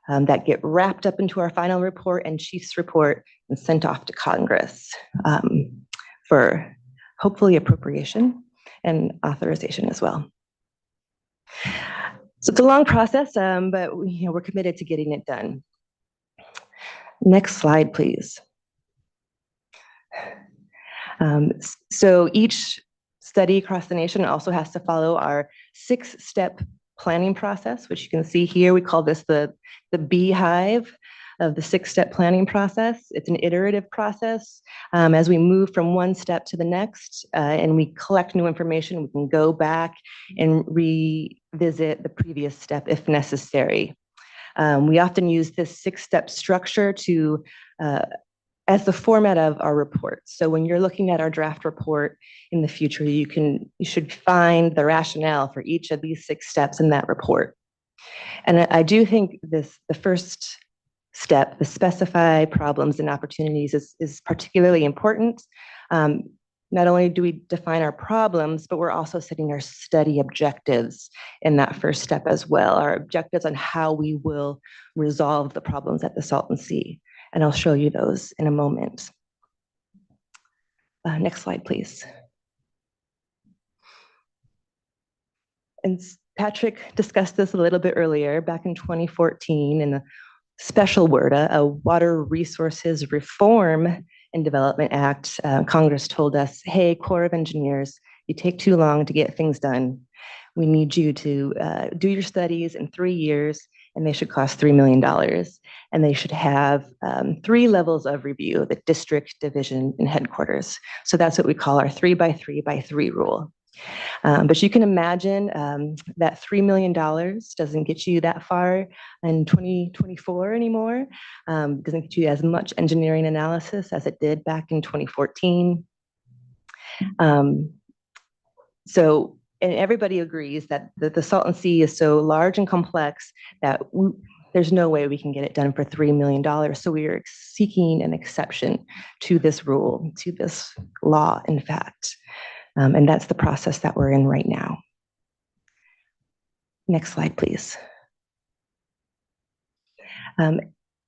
that get wrapped up into our final report and chief's report and sent off to Congress for hopefully appropriation and authorization as well. So it's a long process, but we're committed to getting it done. Next slide, please. So each study across the nation also has to follow our 6-step planning process, which you can see here. We call this the beehive of the 6-step planning process. It's an iterative process. As we move from one step to the next and we collect new information, we can go back and revisit the previous step if necessary. We often use this 6-step structure to as the format of our reports. So when you're looking at our draft report in the future, you should find the rationale for each of these 6 steps in that report. And I do think the first step, the specify problems and opportunities, is particularly important. Not only do we define our problems, but we're also setting our study objectives in that first step as well, our objectives on how we will resolve the problems at the Salton Sea. And I'll show you those in a moment. Next slide, please. And Patrick discussed this a little bit earlier, back in 2014 in the special WRDA, a Water Resources Reform and Development Act. Congress told us, hey, Corps of Engineers, you take too long to get things done. We need you to do your studies in 3 years, and they should cost $3 million. And they should have 3 levels of review, the district, division, and headquarters. So that's what we call our 3x3x3 rule. But you can imagine that $3 million doesn't get you that far in 2024 anymore. Doesn't get you as much engineering analysis as it did back in 2014. And everybody agrees that the Salton Sea is so large and complex that there's no way we can get it done for $3 million. So we are seeking an exception to this rule, to this law, in fact. And that's the process that we're in right now. Next slide, please.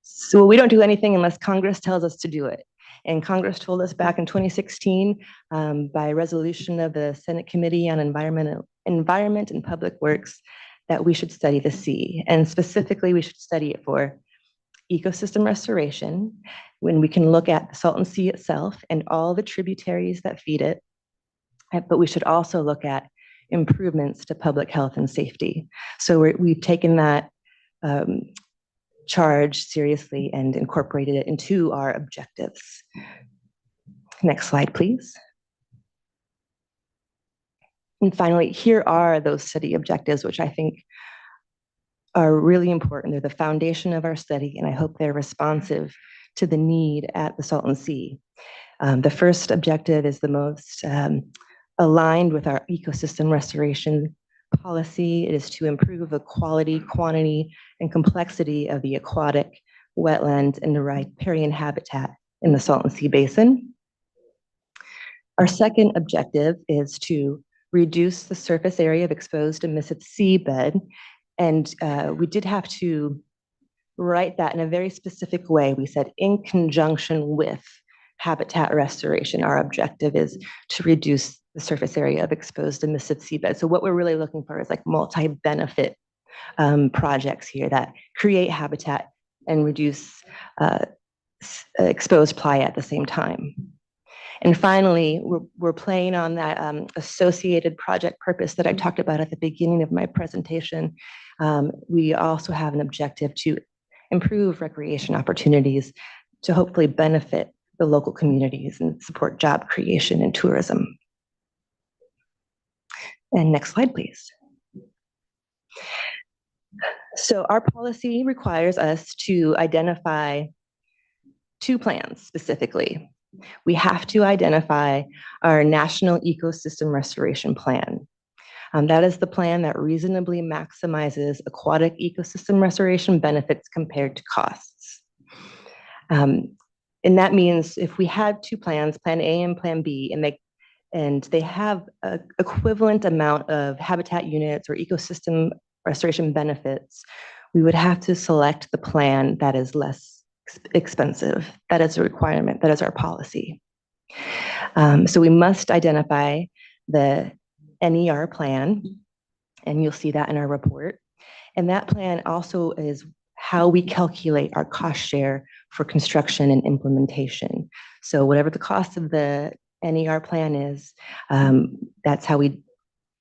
So we don't do anything unless Congress tells us to do it. And Congress told us back in 2016 by resolution of the Senate Committee on Environment and Public Works that we should study the sea. And specifically, we should study it for ecosystem restoration, when we can look at the Salton Sea itself and all the tributaries that feed it. But we should also look at improvements to public health and safety. So we've taken that charge seriously and incorporated it into our objectives. Next slide, please. And finally, here are those study objectives, which I think are really important. They're the foundation of our study, and I hope they're responsive to the need at the Salton Sea. The first objective is the most aligned with our ecosystem restoration policy. It is to improve the quality, quantity, and complexity of the aquatic, wetland, and riparian habitat in the Salton Sea Basin. Our second objective is to reduce the surface area of exposed emissive seabed. And we did have to write that in a very specific way. We said in conjunction with habitat restoration, our objective is to reduce the surface area of exposed emissive seabed. So what we're really looking for is like multi-benefit projects here that create habitat and reduce exposed playa at the same time. And finally, we're playing on that associated project purpose that I talked about at the beginning of my presentation. We also have an objective to improve recreation opportunities to hopefully benefit the local communities and support job creation and tourism. And next slide, please. So our policy requires us to identify 2 plans specifically. We have to identify our National Ecosystem Restoration Plan. That is the plan that reasonably maximizes aquatic ecosystem restoration benefits compared to costs. And that means if we had 2 plans, Plan A and Plan B, and they have an equivalent amount of habitat units or ecosystem restoration benefits, we would have to select the plan that is less expensive. That is a requirement. That is our policy. So we must identify the NER plan, and you'll see that in our report. And that plan also is how we calculate our cost share for construction and implementation. So whatever the cost of the NER plan is, that's how we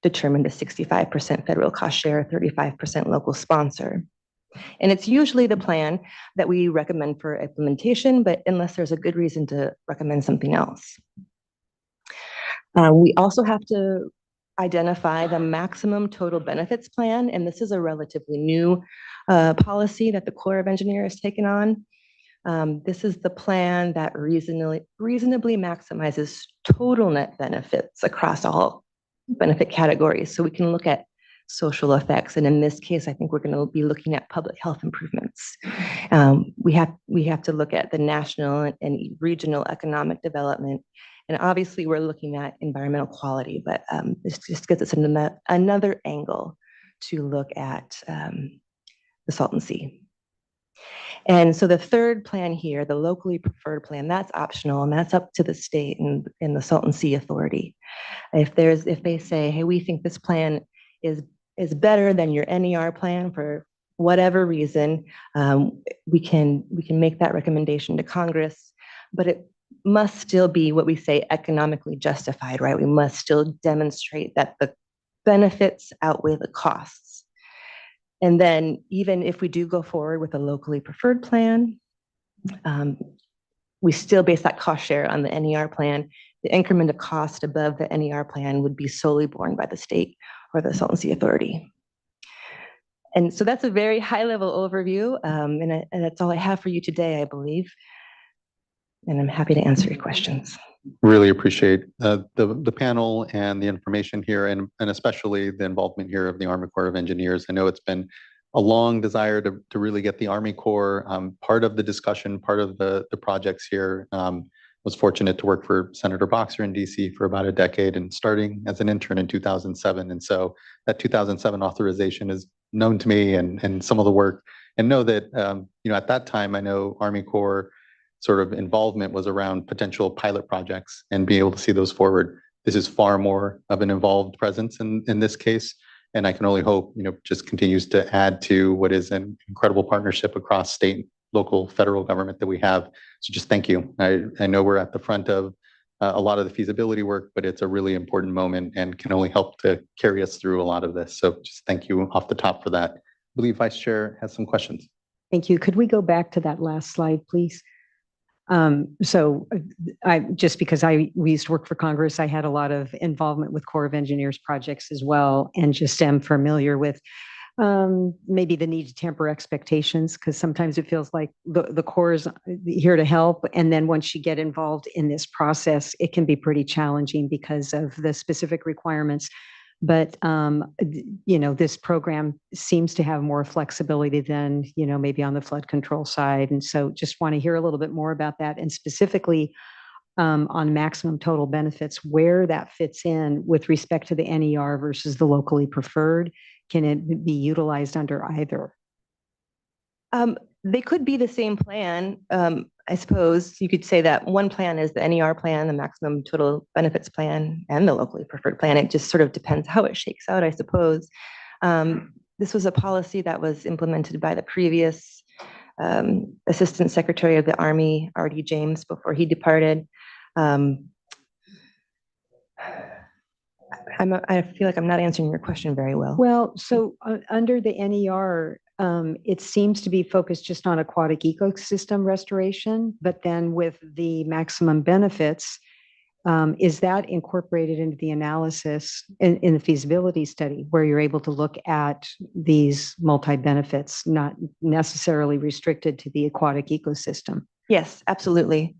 determine the 65% federal cost share, 35% local sponsor. And it's usually the plan that we recommend for implementation, but unless there's a good reason to recommend something else. We also have to identify the maximum total benefits plan, and this is a relatively new policy that the Corps of Engineers has taken on. This is the plan that reasonably maximizes total net benefits across all benefit categories. So we can look at social effects, and in this case, I think we're going to be looking at public health improvements. We have to look at the national and regional economic development, and obviously we're looking at environmental quality, but this just gives us another angle to look at the Salton Sea. And so the third plan here, the locally preferred plan, that's optional, and that's up to the state and the Salton Sea Authority. If they say, hey, we think this plan is better than your NER plan for whatever reason, we can make that recommendation to Congress, but it must still be what we say economically justified, right? We must still demonstrate that the benefits outweigh the costs. And then even if we do go forward with a locally preferred plan, we still base that cost share on the NER plan. The increment of cost above the NER plan would be solely borne by the state or the Salton Sea Authority. And so that's a very high-level overview, and that's all I have for you today, I believe. And I'm happy to answer your questions. Really appreciate the panel and the information here, and especially the involvement here of the Army Corps of Engineers. I know it's been a long desire to really get the Army Corps part of the discussion, part of the projects here. Was fortunate to work for Senator Boxer in DC for about a decade, and starting as an intern in 2007. And so that 2007 authorization is known to me and some of the work, and know that, at that time, I know Army Corps sort of involvement was around potential pilot projects and being able to see those forward. This is far more of an involved presence in this case. And I can only hope, just continues to add to what is an incredible partnership across state, local, federal government that we have. So just thank you. I know we're at the front of a lot of the feasibility work, but it's a really important moment and can only help to carry us through a lot of this. So just thank you off the top for that. I believe Vice Chair has some questions. Thank you. Could we go back to that last slide, please? So just because we used to work for Congress, I had a lot of involvement with Corps of Engineers projects as well, and just am familiar with maybe the need to temper expectations, because sometimes it feels like the Corps is here to help, and then once you get involved in this process, it can be pretty challenging because of the specific requirements. But this program seems to have more flexibility than maybe on the flood control side, and so just want to hear a little bit more about that, and specifically on maximum total benefits, where that fits in with respect to the NER versus the locally preferred. Can it be utilized under either? They could be the same plan. I suppose you could say that one plan is the NER plan, the maximum total benefits plan, and the locally preferred plan. It just sort of depends how it shakes out, I suppose. This was a policy that was implemented by the previous Assistant Secretary of the Army, R.D. James, before he departed. I feel like I'm not answering your question very well. Well, so under the NER, it seems to be focused just on aquatic ecosystem restoration, but then with the maximum benefits, Is that incorporated into the analysis in the feasibility study where you're able to look at these multi-benefits, not necessarily restricted to the aquatic ecosystem? Yes, absolutely.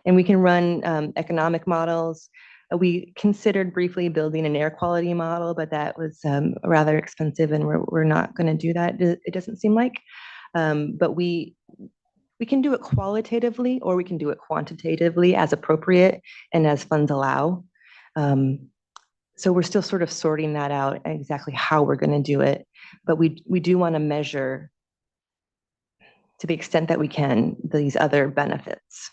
And we can run economic models. We considered briefly building an air quality model, but that was rather expensive, and we're not going to do that. It doesn't seem like, but we can do it qualitatively, or we can do it quantitatively as appropriate and as funds allow. So we're still sort of sorting that out, exactly how we're going to do it, but we do want to measure, to the extent that we can, these other benefits.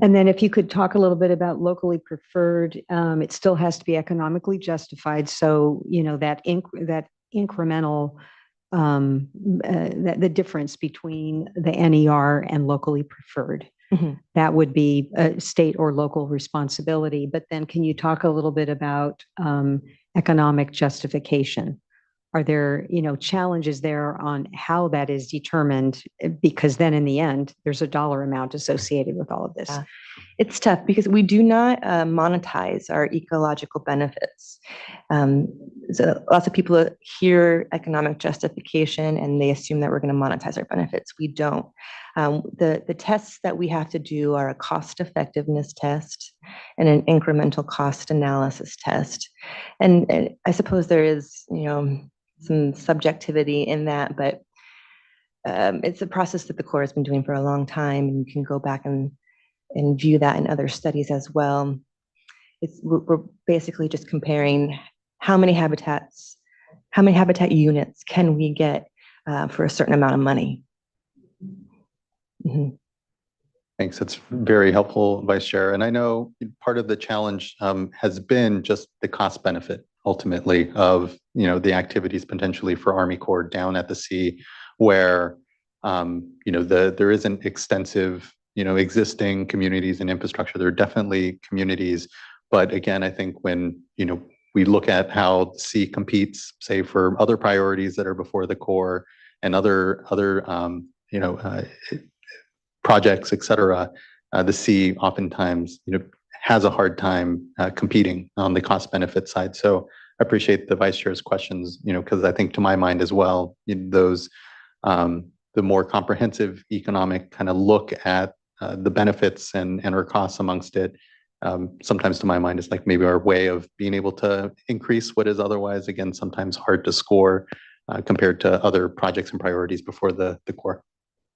And then if you could talk a little bit about locally preferred, it still has to be economically justified. So, that incremental, the difference between the NER and locally preferred, that would be a state or local responsibility. But then can you talk a little bit about economic justification? Are there, challenges there on how that is determined? Because then in the end, there's a dollar amount associated with all of this. Yeah. It's tough because we do not monetize our ecological benefits. So lots of people hear economic justification and they assume that we're going to monetize our benefits. We don't. The tests that we have to do are a cost effectiveness test and an incremental cost analysis test. And I suppose there is, some subjectivity in that, but it's a process that the Corps has been doing for a long time, and you can go back and view that in other studies as well. We're basically just comparing how many habitat units can we get for a certain amount of money. Mm-hmm. Thanks. That's very helpful, Vice Chair. And I know part of the challenge has been just the cost benefit ultimately of, the activities potentially for Army Corps down at the sea where, there isn't extensive, existing communities and infrastructure. There are definitely communities. But again, I think when, we look at how the sea competes, say for other priorities that are before the Corps and other projects, et cetera, the sea oftentimes, has a hard time competing on the cost benefit side. So I appreciate the Vice Chair's questions, because I think to my mind as well, those the more comprehensive economic kind of look at the benefits and our costs amongst it, sometimes to my mind is like maybe our way of being able to increase what is otherwise, again, sometimes hard to score compared to other projects and priorities before the Corps.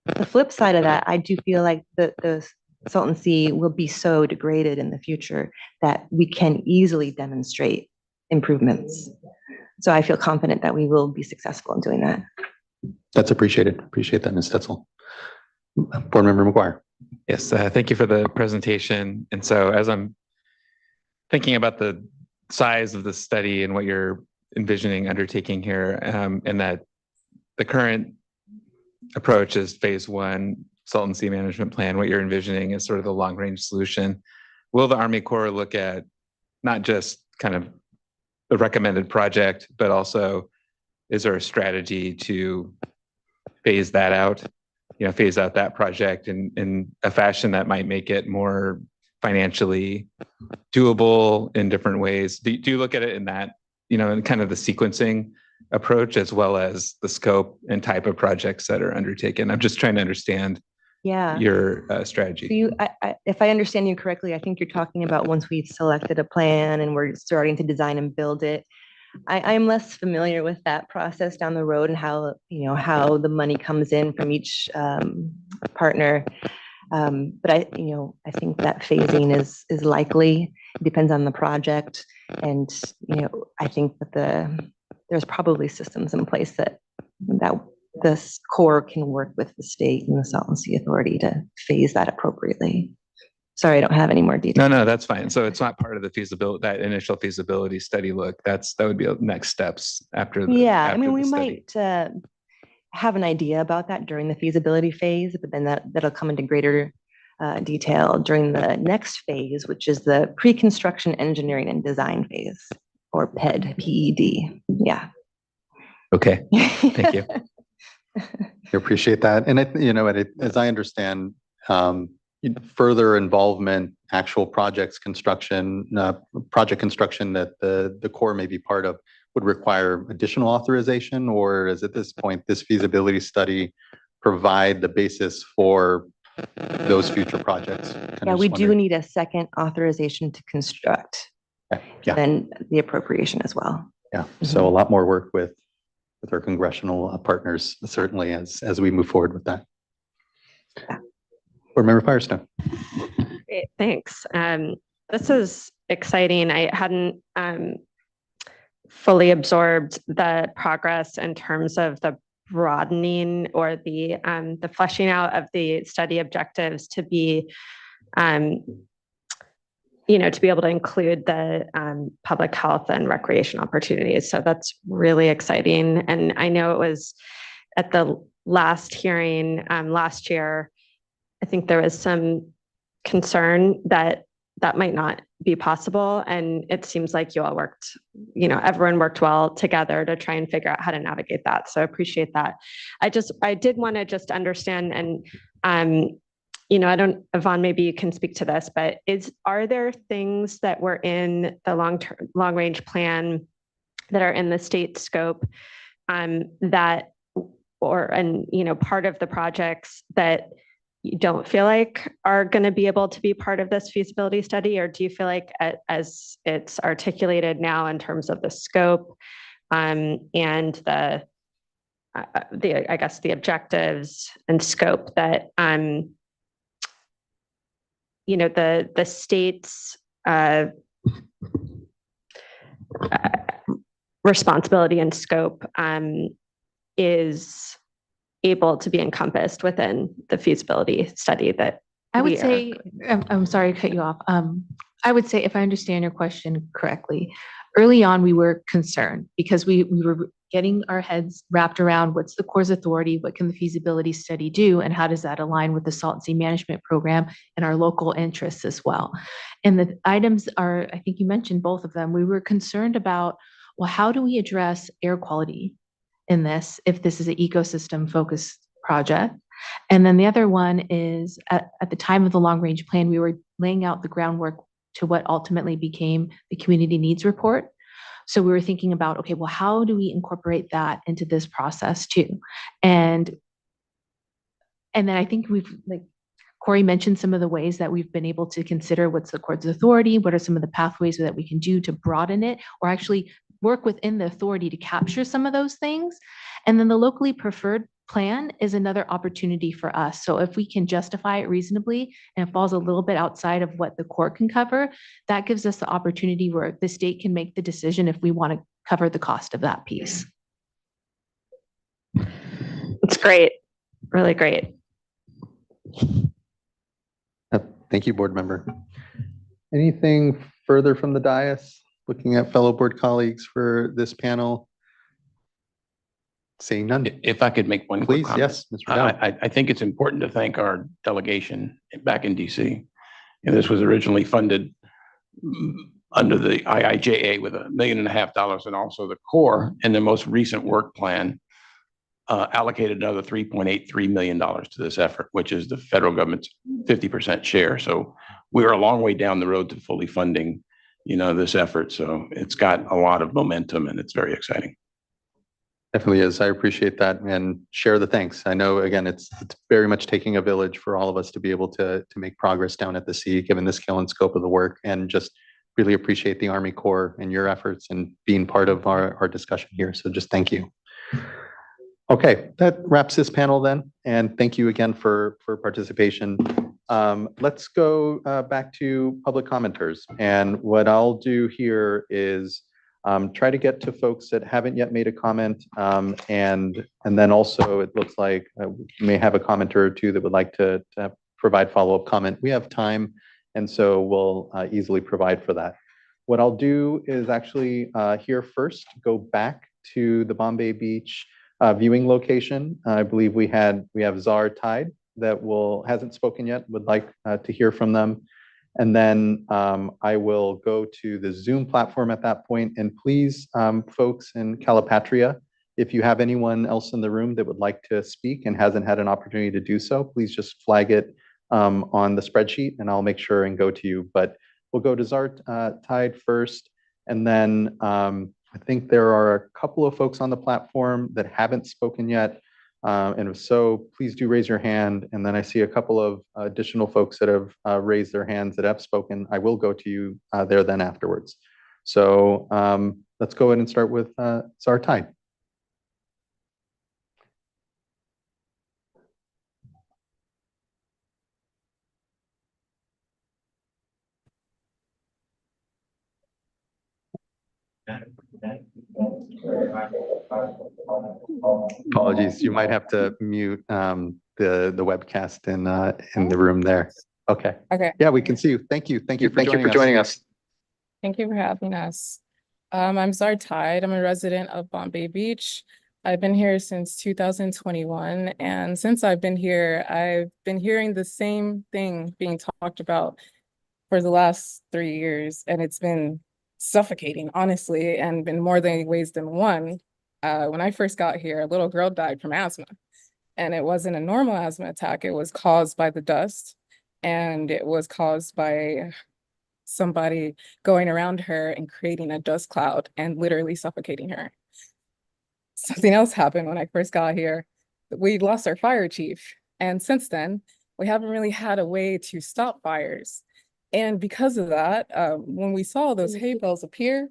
The flip side of that, I do feel like the Salton Sea will be so degraded in the future that we can easily demonstrate improvements. So I feel confident that we will be successful in doing that. That's appreciated. Appreciate that, Ms. Stetzel. Board Member McGuire. Yes, thank you for the presentation. And so as I'm thinking about the size of the study and what you're envisioning undertaking here, and that the current approach is phase one, Salton Sea Management Plan, what you're envisioning is sort of the long-range solution. Will the Army Corps look at not just kind of the recommended project, but also is there a strategy to phase that out, phase out that project in a fashion that might make it more financially doable in different ways? Do you look at it in that, in kind of the sequencing approach as well as the scope and type of projects that are undertaken? I'm just trying to understand your strategy. So if I understand you correctly, I think you're talking about once we've selected a plan and we're starting to design and build it. I'm less familiar with that process down the road and how the money comes in from each partner. But I think that phasing is likely. It depends on the project, and I think that there's probably systems in place that this Corps can work with the state and the Salton Sea Authority to phase that appropriately. Sorry, I don't have any more details. No, that's fine. So it's not part of the feasibility, that initial feasibility study look. That would be next steps after the we might have an idea about that during the feasibility phase, but then that'll come into greater detail during the next phase, which is the pre-construction engineering and design phase, or PED, PED. Yeah. Okay. Thank you. I appreciate that. And as I understand, further involvement, actual project construction that the Corps may be part of would require additional authorization, or is at this point, this feasibility study provide the basis for those future projects? Yeah, we do need a second authorization to construct. Yeah. Then the appropriation as well. Yeah, so a lot more work with our congressional partners, certainly as we move forward with that. Board Member Firestone. Great, thanks. This is exciting. I hadn't fully absorbed the progress in terms of the broadening or the fleshing out of the study objectives to be, to be able to include the public health and recreation opportunities. So that's really exciting. And I know it was at the last hearing last year, I think there was some concern that that might not be possible. And it seems like you all worked, everyone worked well together to try and figure out how to navigate that. So I appreciate that. I did want to just understand, and Yvonne, maybe you can speak to this, but are there things that were in the long range plan that are in the state scope part of the projects that you don't feel like are going to be able to be part of this feasibility study? Or do you feel like as it's articulated now in terms of the scope and the objectives and scope that, the state's responsibility and scope is able to be encompassed within the feasibility study that I would say, I'm sorry to cut you off. I would say, if I understand your question correctly, early on, we were concerned because we were getting our heads wrapped around what's the Corps' authority, what can the feasibility study do, and how does that align with the Salton Sea Management Program and our local interests as well. And the items are, I think you mentioned both of them. We were concerned about, well, how do we address air quality in this, if this is an ecosystem focused project? And then the other one is at the time of the long range plan, we were laying out the groundwork to what ultimately became the community needs report. So we were thinking about, okay, well, how do we incorporate that into this process too? And then I think Corey mentioned some of the ways that we've been able to consider what's the Corps' authority, what are some of the pathways that we can do to broaden it, or actually work within the authority to capture some of those things. And then the locally preferred plan is another opportunity for us. So if we can justify it reasonably and it falls a little bit outside of what the court can cover, that gives us the opportunity where the state can make the decision if we want to cover the cost of that piece. It's great. Really great. Thank you, board member. Anything further from the dais? Looking at fellow board colleagues for this panel. Seeing none. If I could make one quick Please, comment. yes, Mr. Dowd. I think it's important to thank our delegation back in DC. And this was originally funded under the IIJA with $1.5 million, and also the Corps in the most recent work plan allocated another $3.83 million to this effort, which is the federal government's 50% share. So we're a long way down the road to fully funding this effort. So it's got a lot of momentum and it's very exciting. Definitely is. I appreciate that and share the thanks. I know, again, it's very much taking a village for all of us to be able to make progress down at the sea, given the scale and scope of the work, and just really appreciate the Army Corps and your efforts and being part of our discussion here. So just thank you. Okay, that wraps this panel then. And thank you again for participation. Let's go back to public commenters. And what I'll do here is try to get to folks that haven't yet made a comment. And then also it looks like we may have a commenter or two that would like to provide follow-up comment. We have time, and so we'll easily provide for that. What I'll do is actually here first, go back to the Bombay Beach viewing location. I believe we have Czar Tide that hasn't spoken yet, would like to hear from them. And then I will go to the Zoom platform at that point. And please, folks in Calipatria, if you have anyone else in the room that would like to speak and hasn't had an opportunity to do so, please just flag it on the spreadsheet, and I'll make sure and go to you. But we'll go to Tide first, and then I think there are a couple of folks on the platform that haven't spoken yet. And if so, please do raise your hand. And then I see a couple of additional folks that have raised their hands that have spoken. I will go to you there then afterwards. So let's go ahead and start with Tide. Apologies, you might have to mute the webcast in the room there. Okay. Okay. Yeah, we can see you. Thank you. Thank you for joining us. Thank you for having us. I'm Zar Tide. I'm a resident of Bombay Beach. I've been here since 2021. And since I've been here, I've been hearing the same thing being talked about for the last 3 years. And it's been suffocating, honestly, and in more than ways than one. When I first got here, a little girl died from asthma. And it wasn't a normal asthma attack. It was caused by the dust. And it was caused by somebody going around her and creating a dust cloud and literally suffocating her. Something else happened when I first got here. We lost our fire chief. And since then, we haven't really had a way to stop fires. And because of that, when we saw those hay bales appear,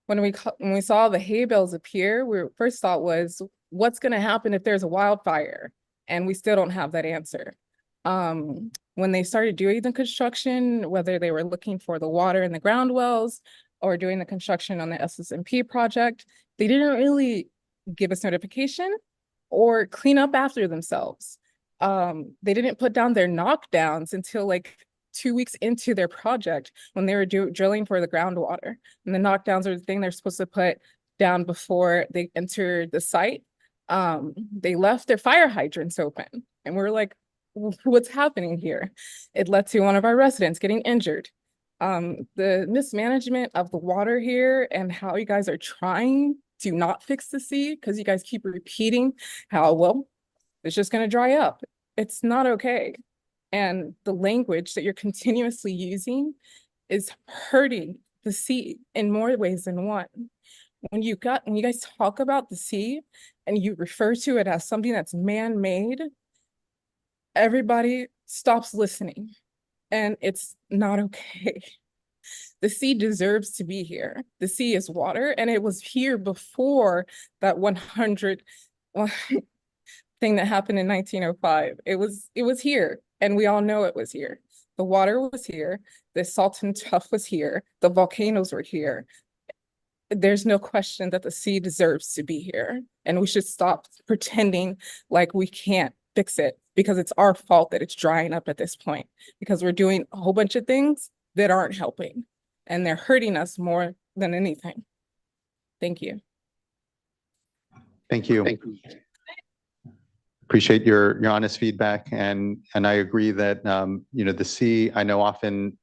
when we saw the hay bales appear, our first thought was, what's going to happen if there's a wildfire? And we still don't have that answer. When they started doing the construction, whether they were looking for the water in the ground wells or doing the construction on the SSMP project, they didn't really give us notification or clean up after themselves. They didn't put down their knockdowns until like 2 weeks into their project when they were drilling for the groundwater. And the knockdowns are the thing they're supposed to put down before they enter the site. They left their fire hydrants open, and we're like, what's happening here? It led to one of our residents getting injured. The mismanagement of the water here and how you guys are trying to not fix the sea, because you guys keep repeating how, well, it's just going to dry up. It's not okay. And the language that you're continuously using is hurting the sea in more ways than one. When you guys talk about the sea and you refer to it as something that's man-made, everybody stops listening, and it's not okay. The sea deserves to be here. The sea is water, and it was here before that 100 thing that happened in 1905. It was here, and we all know it was here. The water was here. The Salton Tuff was here. The volcanoes were here. There's no question that the sea deserves to be here, and we should stop pretending like we can't fix it, because it's our fault that it's drying up at this point, because we're doing a whole bunch of things that aren't helping, and they're hurting us more than anything. Thank you. Thank you. Appreciate your honest feedback, and I agree that the sea, I know often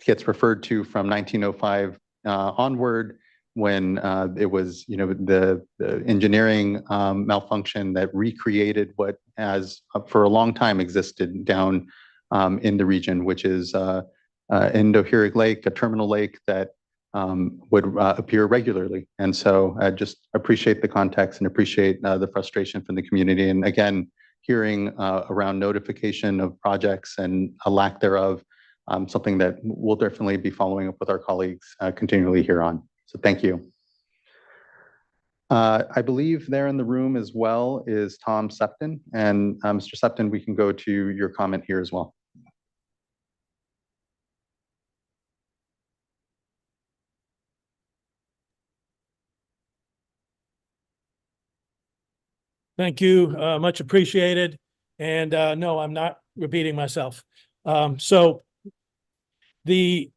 gets referred to from 1905 onward, when it was the engineering malfunction that recreated what has for a long time existed down in the region, which is Indohiric Lake, a terminal lake that would appear regularly. And so I just appreciate the context and appreciate the frustration from the community. And again, hearing around notification of projects and a lack thereof, something that we'll definitely be following up with our colleagues continually here on. So thank you. I believe there in the room as well is Tom Septon. And Mr. Septon, we can go to your comment here as well. Thank you, much appreciated. And no, I'm not repeating myself. So the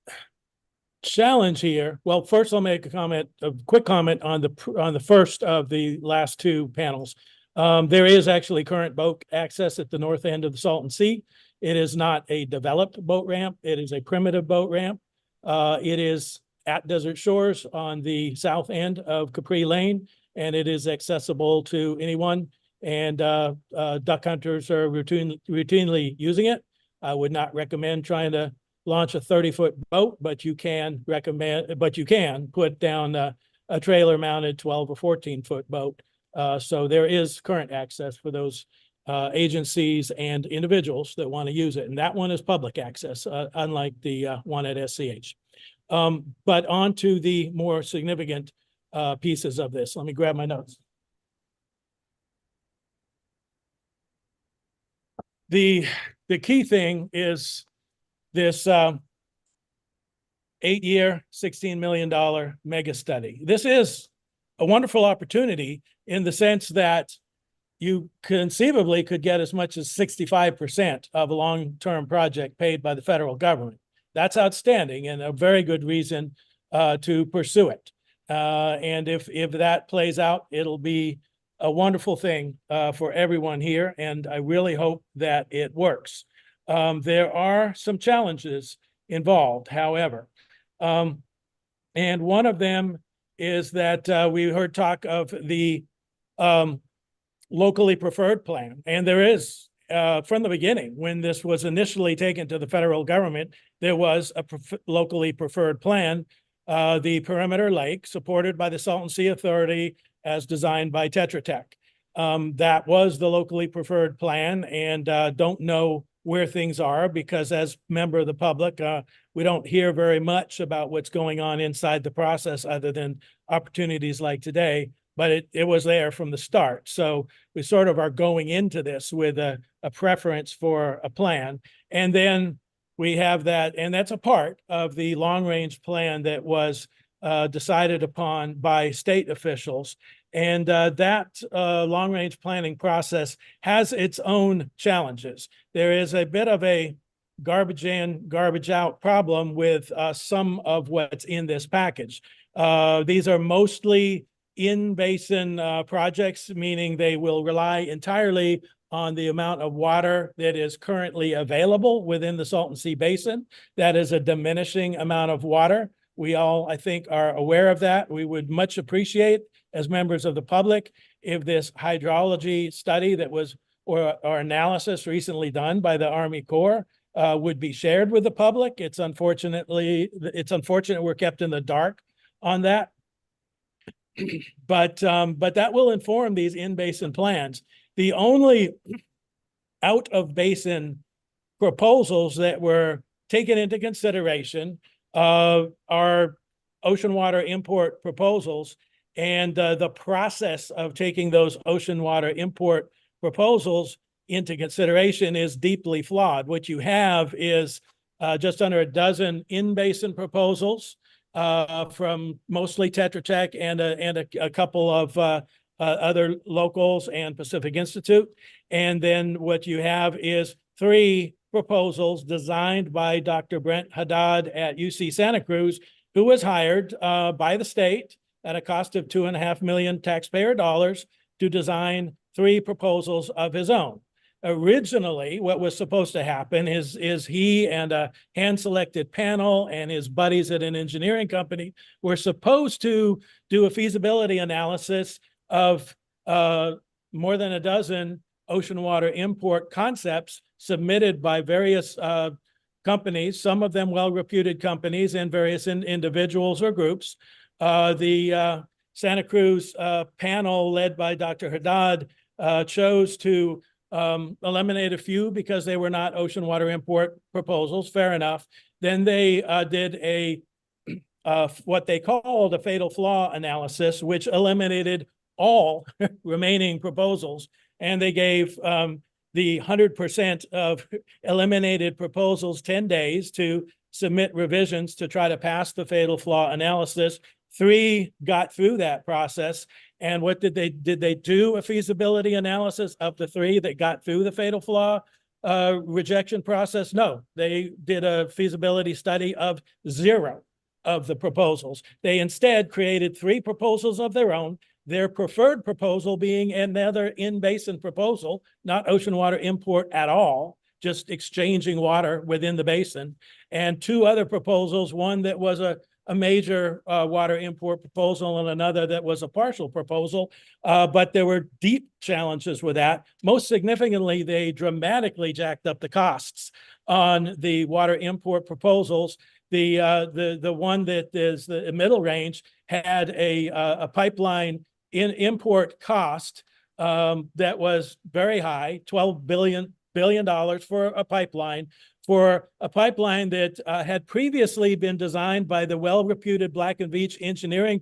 challenge here, well, first I'll make a quick comment on the first of the last two panels. There is actually current boat access at the north end of the Salton Sea. It is not a developed boat ramp. It is a primitive boat ramp. It is at Desert Shores on the south end of Capri Lane, and it is accessible to anyone and duck hunters are routinely using it. I would not recommend trying to launch a 30-foot boat, but you can put down a trailer mounted 12 or 14-foot boat. So there is current access for those agencies and individuals that want to use it. And that one is public access, unlike the one at SCH. But on to the more significant pieces of this. Let me grab my notes. The key thing is this 8-year, $16 million mega study. This is a wonderful opportunity in the sense that you conceivably could get as much as 65% of a long-term project paid by the federal government. That's outstanding and a very good reason to pursue it. And if that plays out, it'll be a wonderful thing for everyone here, and I really hope that it works. There are some challenges involved, however. And one of them is that we heard talk of the locally preferred plan. And there is, from the beginning, when this was initially taken to the federal government, there was a locally preferred plan, the perimeter lake, supported by the Salton Sea Authority as designed by Tetra Tech. That was the locally preferred plan, and don't know where things are because as member of the public, we don't hear very much about what's going on inside the process other than opportunities like today, but it was there from the start. So we sort of are going into this with a preference for a plan. And then we have that, and that's a part of the long-range plan that was decided upon by state officials. And that long-range planning process has its own challenges. There is a bit of a garbage in, garbage out problem with some of what's in this package. These are mostly in-basin projects, meaning they will rely entirely on the amount of water that is currently available within the Salton Sea Basin. That is a diminishing amount of water. We all, I think, are aware of that. We would much appreciate, as members of the public, if this hydrology study that was, or analysis recently done by the Army Corps would be shared with the public. It's unfortunate we're kept in the dark on that. But that will inform these in-basin plans. The only out-of-basin proposals that were taken into consideration are ocean water import proposals, and the process of taking those ocean water import proposals into consideration is deeply flawed. What you have is just under a dozen in-basin proposals from mostly Tetra Tech and a couple of other locals and Pacific Institute. And then what you have is 3 proposals designed by Dr. Brent Haddad at UC Santa Cruz, who was hired by the state at a cost of $2.5 million taxpayer dollars to design 3 proposals of his own. Originally, what was supposed to happen is he and a hand-selected panel and his buddies at an engineering company were supposed to do a feasibility analysis of more than a dozen ocean water import concepts submitted by various companies, some of them well-reputed companies and various individuals or groups. The Santa Cruz panel led by Dr. Haddad chose to eliminate a few because they were not ocean water import proposals. Fair enough. Then they did a what they called a fatal flaw analysis, which eliminated all remaining proposals, and they gave the 100% of eliminated proposals 10 days to submit revisions to try to pass the fatal flaw analysis. 3 got through that process. And what did they do? A feasibility analysis of the 3 that got through the fatal flaw rejection process? No, they did a feasibility study of 0 of the proposals. They instead created 3 proposals of their own, their preferred proposal being another in-basin proposal, not ocean water import at all, just exchanging water within the basin, and 2 other proposals, one that was a a major water import proposal and another that was a partial proposal. But there were deep challenges with that. Most significantly, they dramatically jacked up the costs on the water import proposals. The one that is the middle range had a pipeline import cost that was very high, $12 billion for a pipeline that had previously been designed by the well-reputed Black & Veatch engineering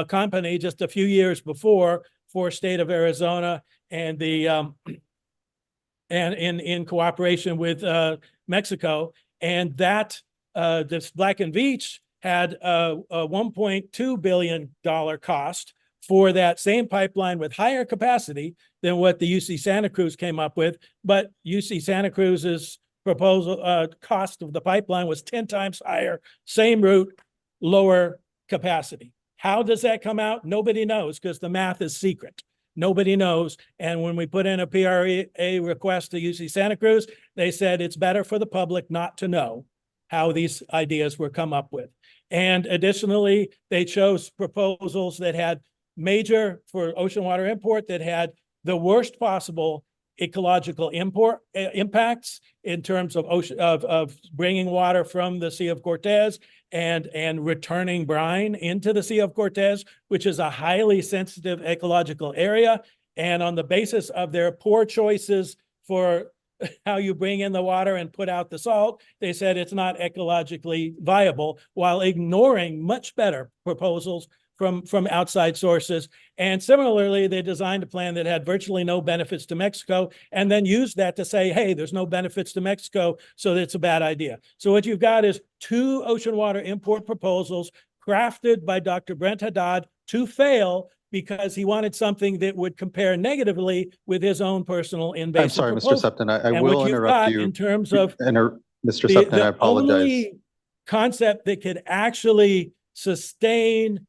company just a few years before for state of Arizona and in cooperation with Mexico. And that this Black & Veatch had a $1.2 billion cost for that same pipeline with higher capacity than what the UC Santa Cruz came up with. But UC Santa Cruz's proposal cost of the pipeline was 10 times higher, same route, lower capacity. How does that come out? Nobody knows, because the math is secret. Nobody knows. And when we put in a PRA request to UC Santa Cruz, they said it's better for the public not to know how these ideas were come up with. And additionally, they chose proposals that had major for ocean water import that had the worst possible ecological impacts in terms of ocean of bringing water from the Sea of Cortez and returning brine into the Sea of Cortez, which is a highly sensitive ecological area. And on the basis of their poor choices for how you bring in the water and put out the salt, they said it's not ecologically viable, while ignoring much better proposals from outside sources. And similarly, they designed a plan that had virtually no benefits to Mexico, and then used that to say, hey, there's no benefits to Mexico, so it's a bad idea. So what you've got is two ocean water import proposals crafted by Dr. Brent Haddad to fail because he wanted something that would compare negatively with his own personal invasive I'm sorry, proposal. Mr. Supton, I And will what you've interrupt got you. in terms of Mr. Supton, I apologize. The only concept that could actually sustain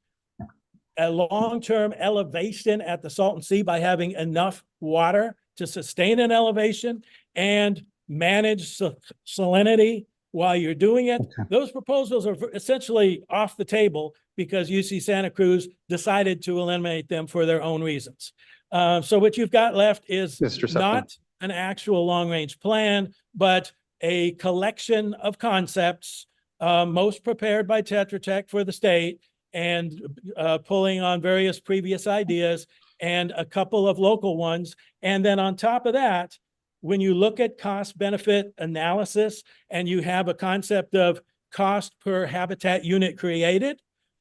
a long-term elevation at the Salton Sea by having enough water to sustain an elevation and manage salinity while you're doing it. Those proposals are essentially off the table because UC Santa Cruz decided to eliminate them for their own reasons. So what you've got left is not an actual long-range plan, but a collection of concepts, most prepared by Tetra Tech for the state, and pulling on various previous ideas and a couple of local ones. And then on top of that, when you look at cost benefit analysis and you have a concept of cost per habitat unit created,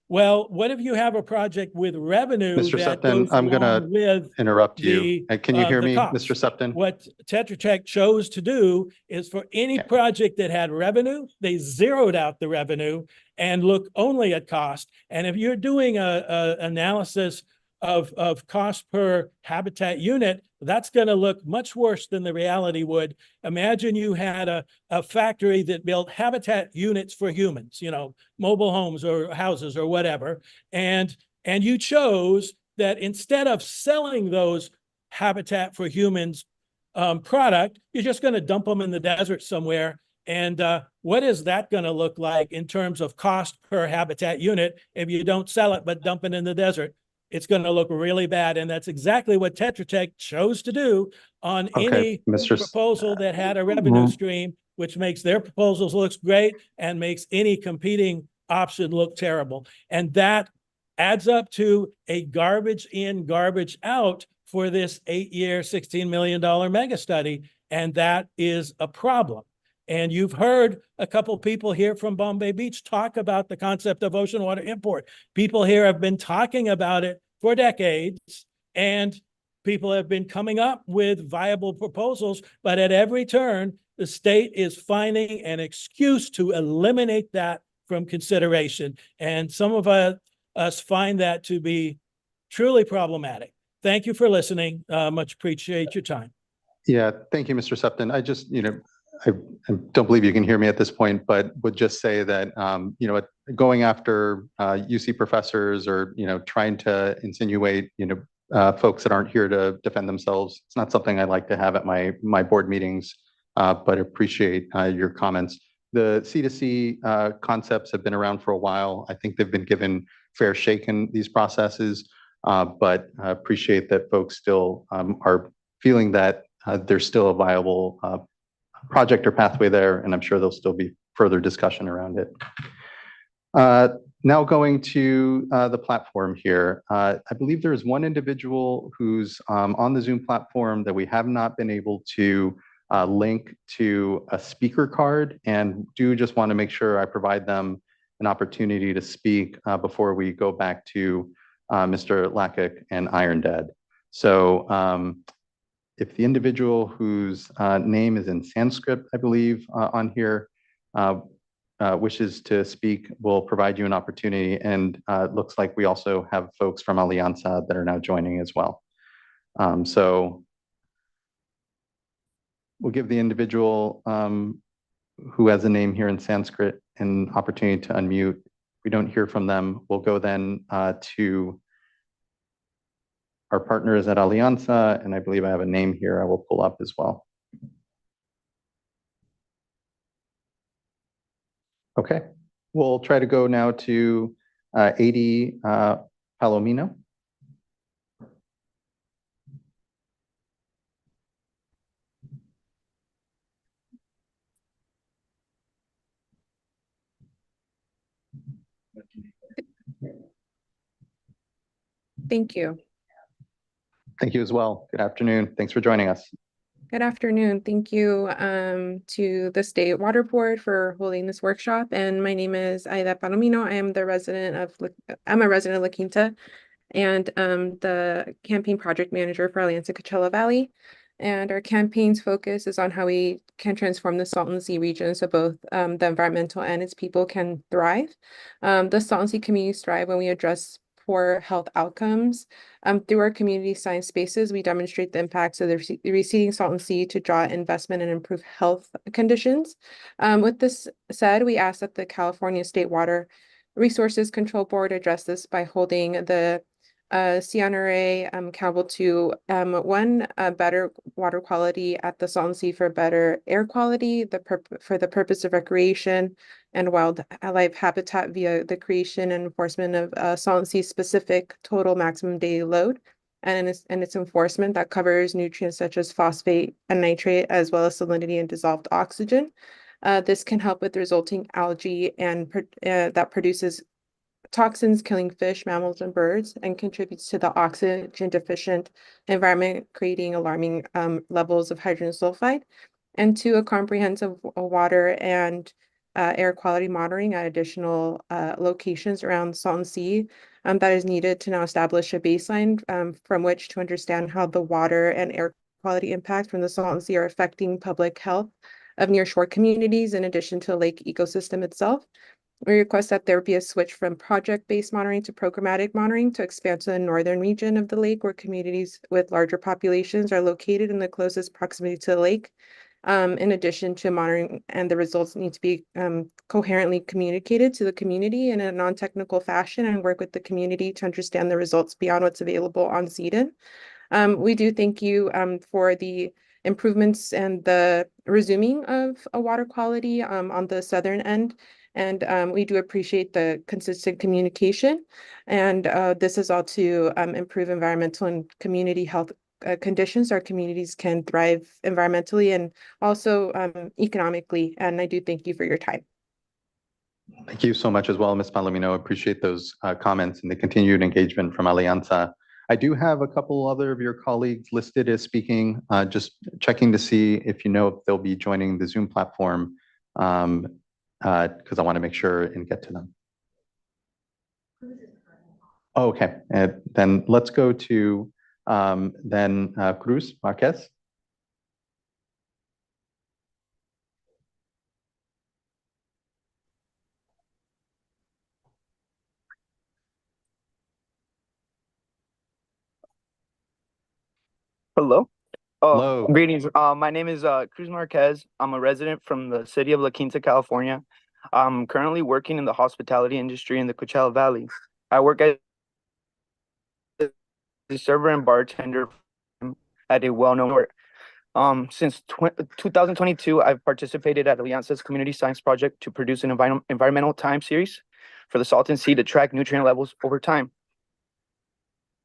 well, what if you have a project with revenue Mr. that Supton, goes I'm going along with to interrupt you. Can you hear the me, cost? Mr. Supton? What Tetra Tech chose to do is for any project that had revenue, they zeroed out the revenue and look only at cost. And if you're doing a analysis of cost per habitat unit, that's going to look much worse than the reality would. Imagine you had a factory that built habitat units for humans, you know, mobile homes or houses or whatever. And you chose that instead of selling those habitat for humans product, you're just going to dump them in the desert somewhere. And what is that going to look like in terms of cost per habitat unit if you don't sell it but dump it in the desert? It's going to look really bad. And that's exactly what Tetra Tech chose to do on any proposal that had a revenue stream, which makes their proposals look great and makes any competing option look terrible. And that adds up to a garbage in, garbage out for this 8-year, $16 million mega study. And that is a problem. And you've heard a couple people here from Bombay Beach talk about the concept of ocean water import. People here have been talking about it for decades, and people have been coming up with viable proposals, but at every turn, the state is finding an excuse to eliminate that from consideration. And some of us find that to be truly problematic. Thank you for listening. Much appreciate your time. Yeah, thank you, Mr. Supton. I just, I don't believe you can hear me at this point, but would just say that, going after UC professors or, trying to insinuate, folks that aren't here to defend themselves, it's not something I like to have at my board meetings, but appreciate your comments. the C2C concepts have been around for a while. I think they've been given fair shake in these processes, but I appreciate that folks still are feeling that there's still a viable project or pathway there, and I'm sure there'll still be further discussion around it. Now going to the platform here. I believe there is one individual who's on the Zoom platform that we have not been able to link to a speaker card, and do just want to make sure I provide them an opportunity to speak before we go back to Mr. Lakic and Iron Dead. So if the individual whose name is in Sanskrit, I believe, on here, wishes to speak, we'll provide you an opportunity. And it looks like we also have folks from Alianza that are now joining as well. So we'll give the individual who has a name here in Sanskrit an opportunity to unmute. If we don't hear from them, we'll go then to our partners at Alianza, and I believe I have a name here I will pull up as well. Okay, we'll try to go now to AD Palomino. Thank you. Thank you as well. Good afternoon. Thanks for joining us. Good afternoon. Thank you to the State Water Board for holding this workshop. And my name is Aida Palomino. I'm a resident of La Quinta, and the campaign project manager for Alianza Coachella Valley. And our campaign's focus is on how we can transform the Salton Sea region so both the environmental and its people can thrive. The Salton Sea communities thrive when we address poor health outcomes. Through our community science spaces, we demonstrate the impacts of the receding Salton Sea to draw investment and improve health conditions. With this said, we ask that the California State Water Resources Control Board address this by holding the CNRA accountable to better water quality at the Salton Sea for better air quality, for the purpose of recreation and wildlife habitat via the creation and enforcement of Salton Sea specific total maximum daily load, and its enforcement that covers nutrients such as phosphate and nitrate, as well as salinity and dissolved oxygen. This can help with resulting algae and that produces toxins killing fish, mammals, and birds, and contributes to the oxygen deficient environment, creating alarming levels of hydrogen sulfide, and to a comprehensive water and air quality monitoring at additional locations around Salton Sea that is needed to now establish a baseline from which to understand how the water and air quality impacts from the Salton Sea are affecting public health of nearshore communities in addition to the lake ecosystem itself. We request that there be a switch from project-based monitoring to programmatic monitoring to expand to the northern region of the lake, where communities with larger populations are located in the closest proximity to the lake. In addition to monitoring, and the results need to be coherently communicated to the community in a non-technical fashion, and work with the community to understand the results beyond what's available on CEDN. We do thank you for the improvements and the resuming of a water quality on the southern end. And we do appreciate the consistent communication. And this is all to improve environmental and community health conditions. Our communities can thrive environmentally and also economically. And I do thank you for your time. Thank you so much as well, Ms. Palomino. Appreciate those comments and the continued engagement from Alianza. I do have a couple other of your colleagues listed as speaking, just checking to see if you know if they'll be joining the Zoom platform, because I want to make sure and get to them. Okay, then let's go to Cruz Marquez. Hello. Hello. Greetings. My name is Cruz Marquez. I'm a resident from the city of La Quinta, California. I'm currently working in the hospitality industry in the Coachella Valley. I work as a server and bartender at a well-known resort. Since 2022, I've participated at Alianza's community science project to produce an environmental time series for the Salton Sea to track nutrient levels over time.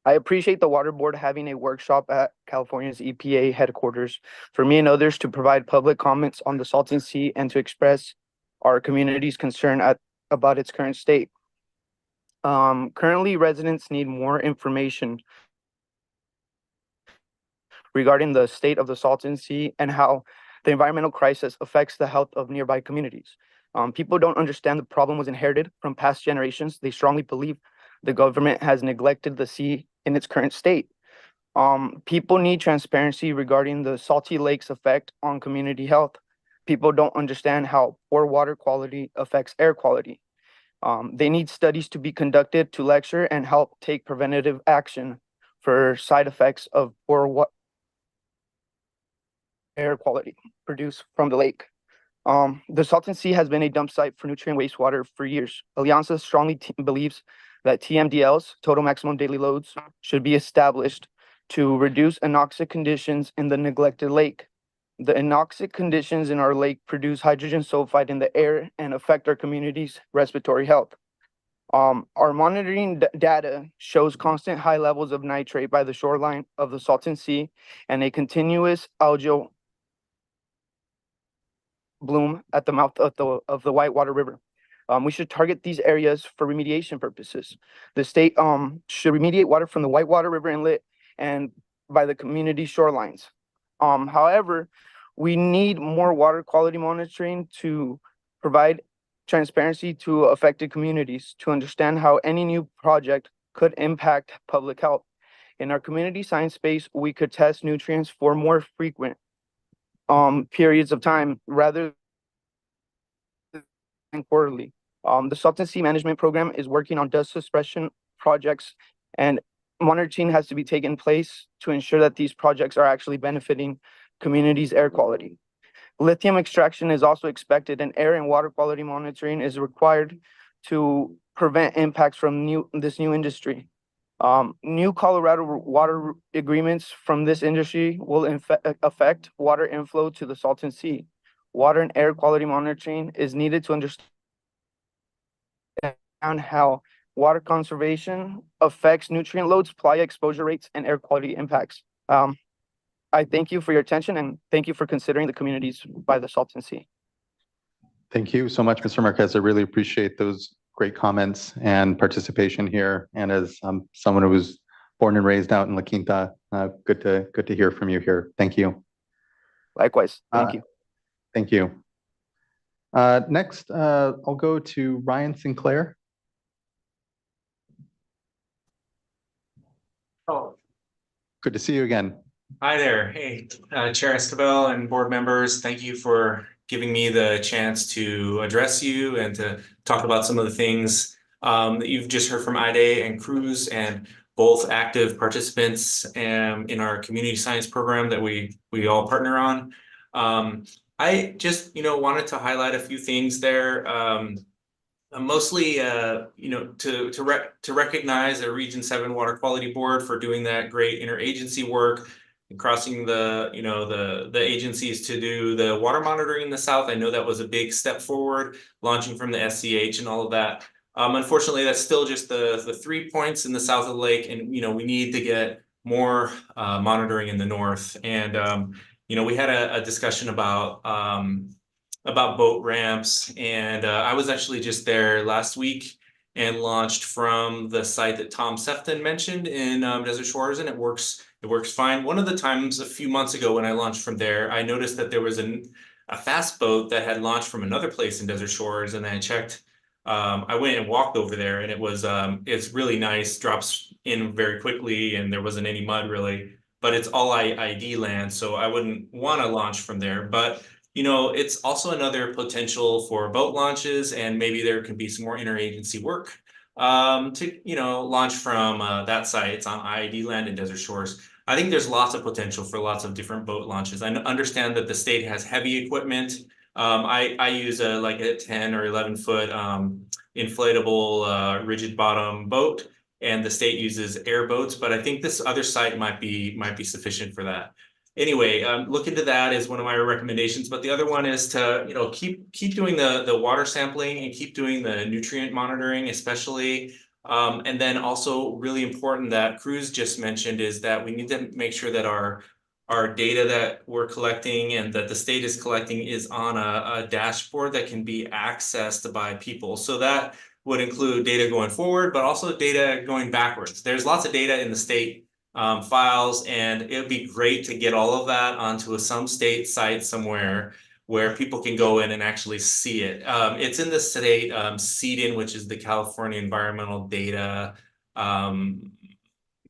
I appreciate the Water Board having a workshop at California's EPA headquarters for me and others to provide public comments on the Salton Sea and to express our community's concern about its current state. Currently, residents need more information regarding the state of the Salton Sea and how the environmental crisis affects the health of nearby communities. People don't understand the problem was inherited from past generations. They strongly believe the government has neglected the sea in its current state. People need transparency regarding the salty lake's effect on community health. People don't understand how poor water quality affects air quality. They need studies to be conducted to lecture and help take preventative action for side effects of poor air quality produced from the lake. The Salton Sea has been a dump site for nutrient wastewater for years. Alianza strongly believes that TMDLs, total maximum daily loads, should be established to reduce anoxic conditions in the neglected lake. The anoxic conditions in our lake produce hydrogen sulfide in the air and affect our community's respiratory health. Our monitoring data shows constant high levels of nitrate by the shoreline of the Salton Sea and a continuous algal bloom at the mouth of the Whitewater River. We should target these areas for remediation purposes. The state should remediate water from the Whitewater River inlet and by the community shorelines. However, we need more water quality monitoring to provide transparency to affected communities to understand how any new project could impact public health. In our community science space, we could test nutrients for more frequent periods of time rather than quarterly. The Salton Sea Management Program is working on dust suppression projects, and monitoring has to be taken place to ensure that these projects are actually benefiting communities' air quality. Lithium extraction is also expected, and air and water quality monitoring is required to prevent impacts from this new industry. New Colorado water agreements from this industry will affect water inflow to the Salton Sea. Water and air quality monitoring is needed to understand how water conservation affects nutrient loads, playa exposure rates, and air quality impacts. I thank you for your attention and thank you for considering the communities by the Salton Sea. Thank you so much, Mr. Marquez. I really appreciate those great comments and participation here. And as someone who was born and raised out in La Quinta, good to hear from you here. Thank you. Likewise. Thank you. Thank you. Next, I'll go to Ryan Sinclair. Oh, good to see you again. Hi there. Hey, Chair Escobar and board members, thank you for giving me the chance to address you and to talk about some of the things that you've just heard from Ida and Cruz, and both active participants in our community science program that we all partner on. I just, wanted to highlight a few things there. Mostly, to recognize the Region 7 Water Quality Board for doing that great interagency work, and crossing the agencies to do the water monitoring in the south. I know that was a big step forward, launching from the SCH and all of that. Unfortunately, that's still just the 3 points in the south of the lake, and we need to get more monitoring in the north. And we had a discussion about boat ramps, and I was actually just there last week and launched from the site that Tom Sefton mentioned in Desert Shores, and it works fine. One of the times a few months ago when I launched from there, I noticed that there was a fast boat that had launched from another place in Desert Shores, and I checked. I went and walked over there, and it's really nice, drops in very quickly, and there wasn't any mud really, but it's all ID land, so I wouldn't want to launch from there. But it's also another potential for boat launches, and maybe there can be some more interagency work to launch from that site. It's on ID land in Desert Shores. I think there's lots of potential for lots of different boat launches. I understand that the state has heavy equipment. I use like a 10 or 11 foot inflatable rigid bottom boat, and the state uses airboats, but I think this other site might be sufficient for that. anyway, look into that is one of my recommendations. But the other one is to, keep doing the water sampling and keep doing the nutrient monitoring, especially. And then also really important that Cruz just mentioned is that we need to make sure that our data that we're collecting and that the state is collecting is on a dashboard that can be accessed by people. So that would include data going forward, but also data going backwards. There's lots of data in the state files, and it would be great to get all of that onto some state site somewhere where people can go in and actually see it. It's in the state CEDN, which is the California Environmental Data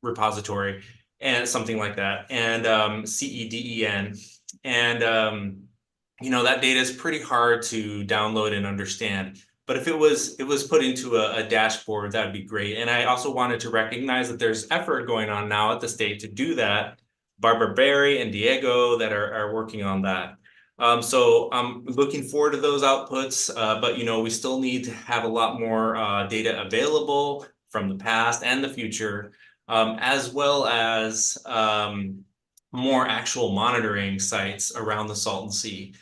Repository, and something like that, and CEDEN. And that data is pretty hard to download and understand. But if it was put into a dashboard, that'd be great. And I also wanted to recognize that there's effort going on now at the state to do that. Barbara Berry and Diego that are working on that. So I'm looking forward to those outputs, but we still need to have a lot more data available from the past and the future, as well as more actual monitoring sites around the Salton Sea.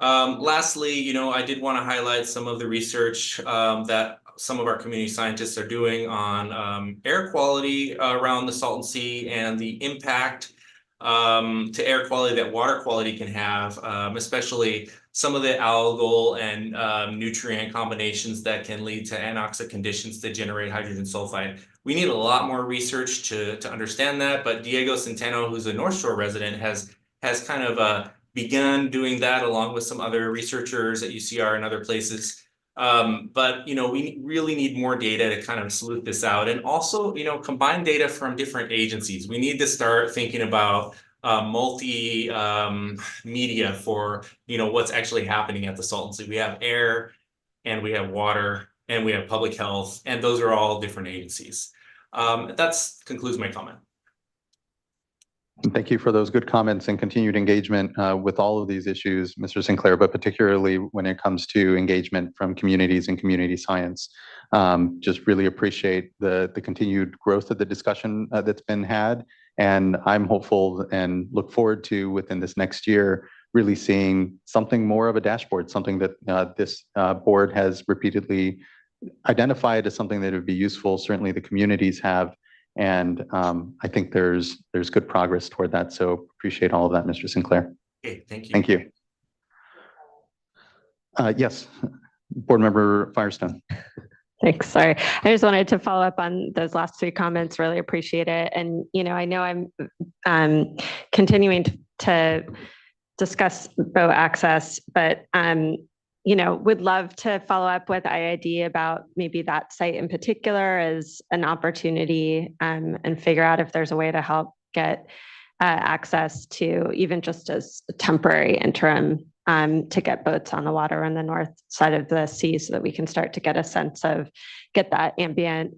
Lastly, I did want to highlight some of the research that some of our community scientists are doing on air quality around the Salton Sea and the impact to air quality that water quality can have, especially some of the algal and nutrient combinations that can lead to anoxic conditions that generate hydrogen sulfide. We need a lot more research to understand that, but Diego Centeno, who's a North Shore resident, has kind of begun doing that along with some other researchers at UCR and other places. But we really need more data to kind of sleuth this out, and also combine data from different agencies. We need to start thinking about multi media for what's actually happening at the Salton Sea. We have air, and we have water, and we have public health, and those are all different agencies. That concludes my comment. Thank you for those good comments and continued engagement with all of these issues, Mr. Sinclair, but particularly when it comes to engagement from communities and community science. Just really appreciate the continued growth of the discussion that's been had. And I'm hopeful and look forward to, within this next year, really seeing something more of a dashboard, something that this board has repeatedly identified as something that would be useful. Certainly the communities have. And I think there's good progress toward that. So appreciate all of that, Mr. Sinclair. Okay, thank you. Thank you. Yes, Board Member Firestone. Thanks. Sorry. I just wanted to follow up on those last three comments. Really appreciate it. And, I know I'm continuing to discuss boat access, but would love to follow up with IID about maybe that site in particular as an opportunity, and figure out if there's a way to help get access to, even just as a temporary interim, to get boats on the water on the north side of the sea, so that we can start to get a sense of, get that ambient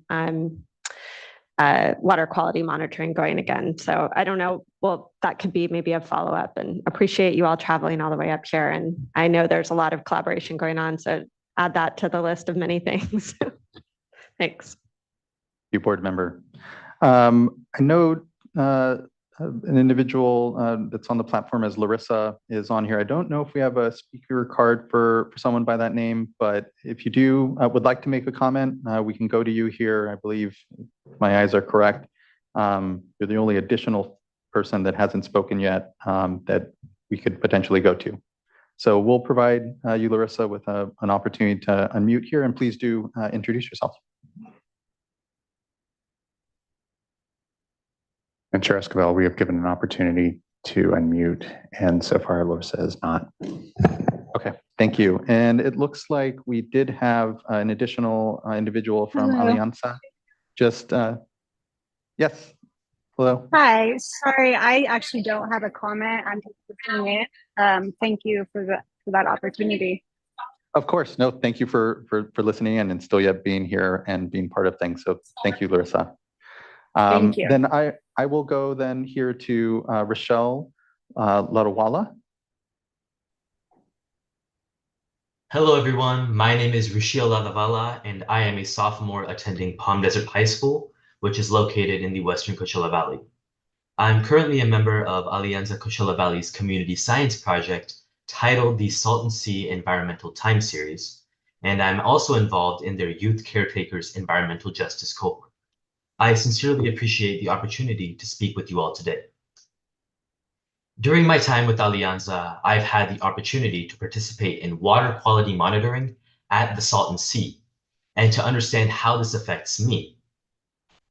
water quality monitoring going again. So I don't know, well, that could be maybe a follow-up, and appreciate you all traveling all the way up here. And I know there's a lot of collaboration going on, so add that to the list of many things. Thanks. You, Board Member. I know an individual that's on the platform as Larissa is on here. I don't know if we have a speaker card for someone by that name, but if you do would like to make a comment, we can go to you here. I believe my eyes are correct. You're the only additional person that hasn't spoken yet that we could potentially go to. So we'll provide you, Larissa, with an opportunity to unmute here, and please do introduce yourself. And Chair Esquivel, we have given an opportunity to unmute, and so far Larissa is not. Okay, thank you. And it looks like we did have an additional individual from Hello. Alianza. Just, yes, hello. Hi, sorry, I actually don't have a comment. I'm just listening in. Thank you for that opportunity. Of course, no, thank you for listening in and still yet being here and being part of things. So thank you, Larissa. Thank you. Then I will go then here to Rochelle Ladawala. Hello, everyone. My name is Rushil Ladavala, and I am a sophomore attending Palm Desert High School, which is located in the Western Coachella Valley. I'm currently a member of Alianza Coachella Valley's community science project titled the Salton Sea Environmental Time Series, and I'm also involved in their Youth Caretakers Environmental Justice cohort. I sincerely appreciate the opportunity to speak with you all today. During my time with Alianza, I've had the opportunity to participate in water quality monitoring at the Salton Sea and to understand how this affects me.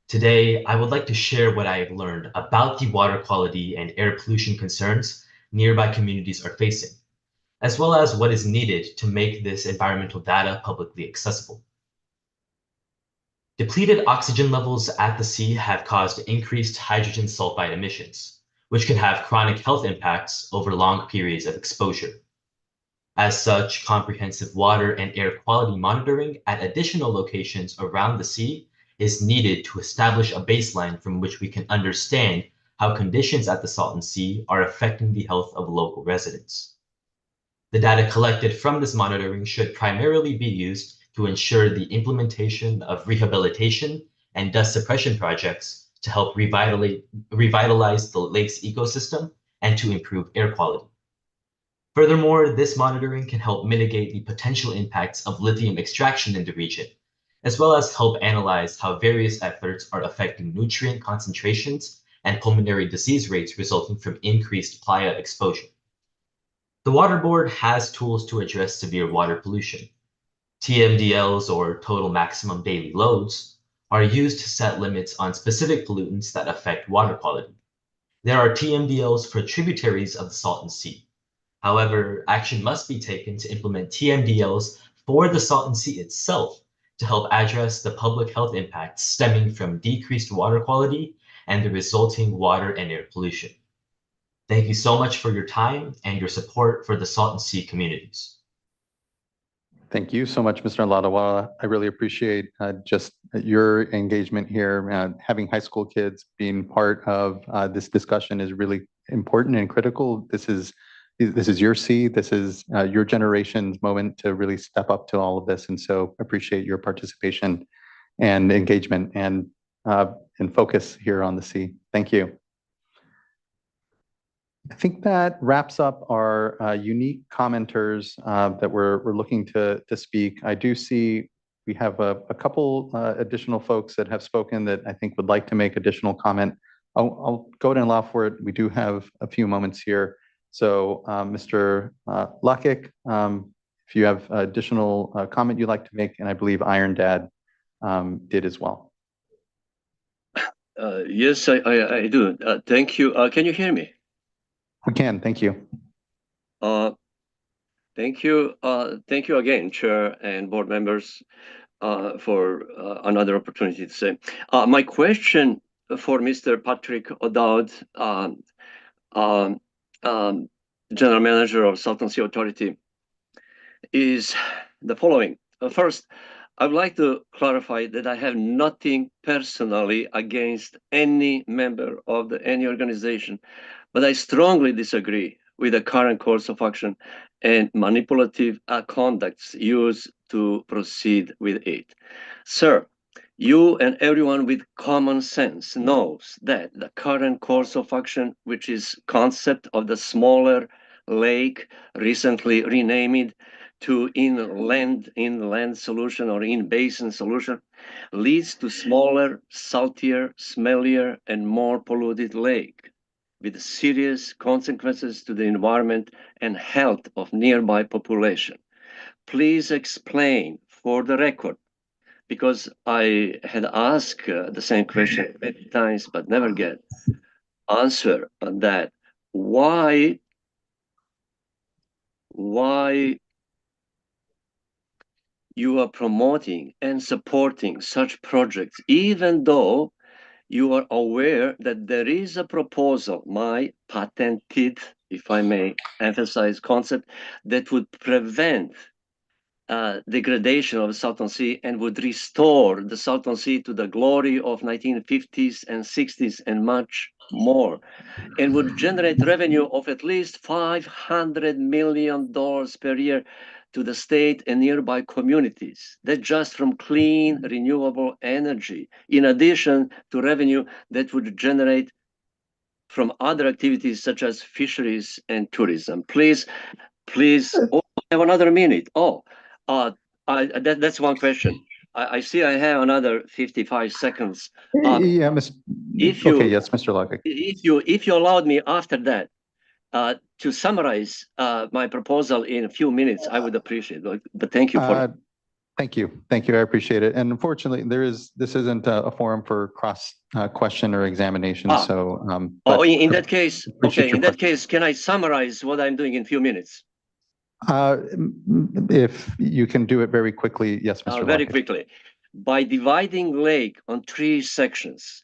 Today, I would like to share what I have learned about the water quality and air pollution concerns nearby communities are facing, as well as what is needed to make this environmental data publicly accessible. Depleted oxygen levels at the sea have caused increased hydrogen sulfide emissions, which can have chronic health impacts over long periods of exposure. As such, comprehensive water and air quality monitoring at additional locations around the sea is needed to establish a baseline from which we can understand how conditions at the Salton Sea are affecting the health of local residents. The data collected from this monitoring should primarily be used to ensure the implementation of rehabilitation and dust suppression projects to help revitalize the lake's ecosystem and to improve air quality. Furthermore, this monitoring can help mitigate the potential impacts of lithium extraction in the region, as well as help analyze how various efforts are affecting nutrient concentrations and pulmonary disease rates resulting from increased playa exposure. The Water Board has tools to address severe water pollution. TMDLs, or total maximum daily loads, are used to set limits on specific pollutants that affect water quality. There are TMDLs for tributaries of the Salton Sea. However, action must be taken to implement TMDLs for the Salton Sea itself to help address the public health impacts stemming from decreased water quality and the resulting water and air pollution. Thank you so much for your time and your support for the Salton Sea communities. Thank you so much, Mr. Ladawala. I really appreciate just your engagement here. Having high school kids being part of this discussion is really important and critical. This is your sea. This is your generation's moment to really step up to all of this. And so appreciate your participation and engagement and focus here on the sea. Thank you. I think that wraps up our unique commenters that we're looking to speak. I do see we have a couple additional folks that have spoken that I think would like to make additional comment. I'll go ahead and allow for it. We do have a few moments here. So Mr. Lukic, if you have additional comment you'd like to make, and I believe Iron Dad did as well. Yes, I do. Thank you. Can you hear me? We can. Thank you. Thank you. Thank you again, Chair and board members, for another opportunity to say. My question for Mr. Patrick O'Dowd, General Manager of Salton Sea Authority, is the following. First, I would like to clarify that I have nothing personally against any member of any organization, but I strongly disagree with the current course of action and manipulative conducts used to proceed with it. Sir, you and everyone with common sense knows that the current course of action, which is concept of the smaller lake, recently renamed to inland solution or in-basin solution, leads to smaller, saltier, smellier, and more polluted lake, with serious consequences to the environment and health of nearby population. Please explain for the record, because I had asked the same question many times, but never get answer on that. Why you are promoting and supporting such projects, even though you are aware that there is a proposal, my patented, if I may emphasize concept, that would prevent degradation of the Salton Sea and would restore the Salton Sea to the glory of 1950s and 60s and much more, and would generate revenue of at least $500 million per year to the state and nearby communities. That just from clean, renewable energy, in addition to revenue that would generate from other activities such as fisheries and tourism. Please, oh, I have another minute. Oh, that's one question. I see I have another 55 seconds. Yeah, If you, okay, yes, Mr. Logic. if you allowed me after that to summarize my proposal in a few minutes, I would appreciate it. But thank you for. Thank you. Thank you. I appreciate it. And unfortunately, this isn't a forum for cross question or examination. So, oh, in that case, okay. In that case, can I summarize what I'm doing in a few minutes? If you can do it very quickly, yes, Mr. Very Lockett. quickly. By dividing lake on 3 sections.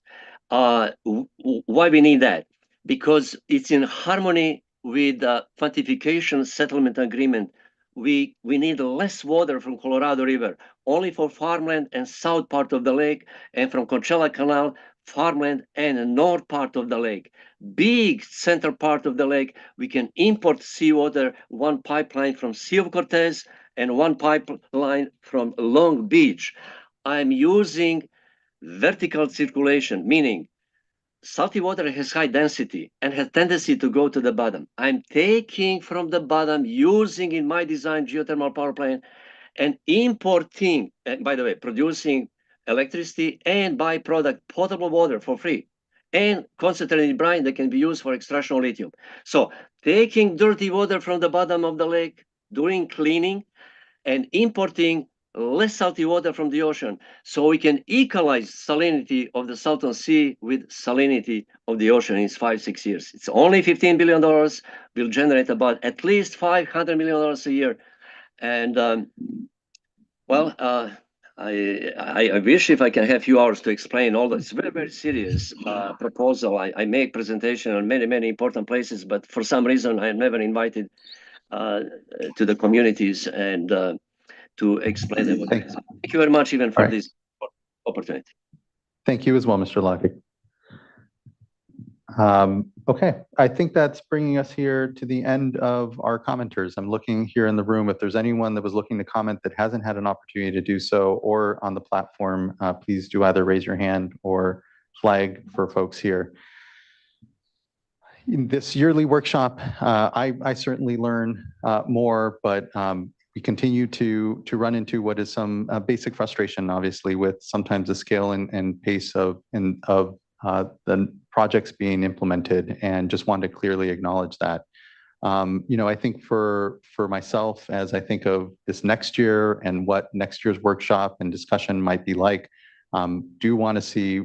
Why we need that? Because it's in harmony with the quantification settlement agreement. We need less water from Colorado River, only for farmland and south part of the lake, and from Coachella Canal, farmland and north part of the lake. Big center part of the lake, we can import seawater, one pipeline from Sea of Cortez and one pipeline from Long Beach. I'm using vertical circulation, meaning salty water has high density and has tendency to go to the bottom. I'm taking from the bottom, using in my design geothermal power plant, and importing, and by the way, producing electricity and byproduct potable water for free, and concentrated brine that can be used for extraction of lithium. So taking dirty water from the bottom of the lake, doing cleaning, and importing less salty water from the ocean, so we can equalize salinity of the Salton Sea with salinity of the ocean in 5-6 years. It's only $15 billion, will generate about at least $500 million a year. And well, I wish if I can have a few hours to explain all that. It's very, very serious proposal. I make presentation on many, many important places, but for some reason I am never invited to the communities and to explain them. Thank you very much even for this opportunity. Thank you as well, Mr. Lockett. Okay, I think that's bringing us here to the end of our commenters. I'm looking here in the room. If there's anyone that was looking to comment that hasn't had an opportunity to do so, or on the platform, please do either raise your hand or flag for folks here. In this yearly workshop, I certainly learn more, but we continue to run into what is some basic frustration, obviously, with sometimes the scale and pace of the projects being implemented, and just wanted to clearly acknowledge that. I think for myself, as I think of this next year and what next year's workshop and discussion might be like, do want to see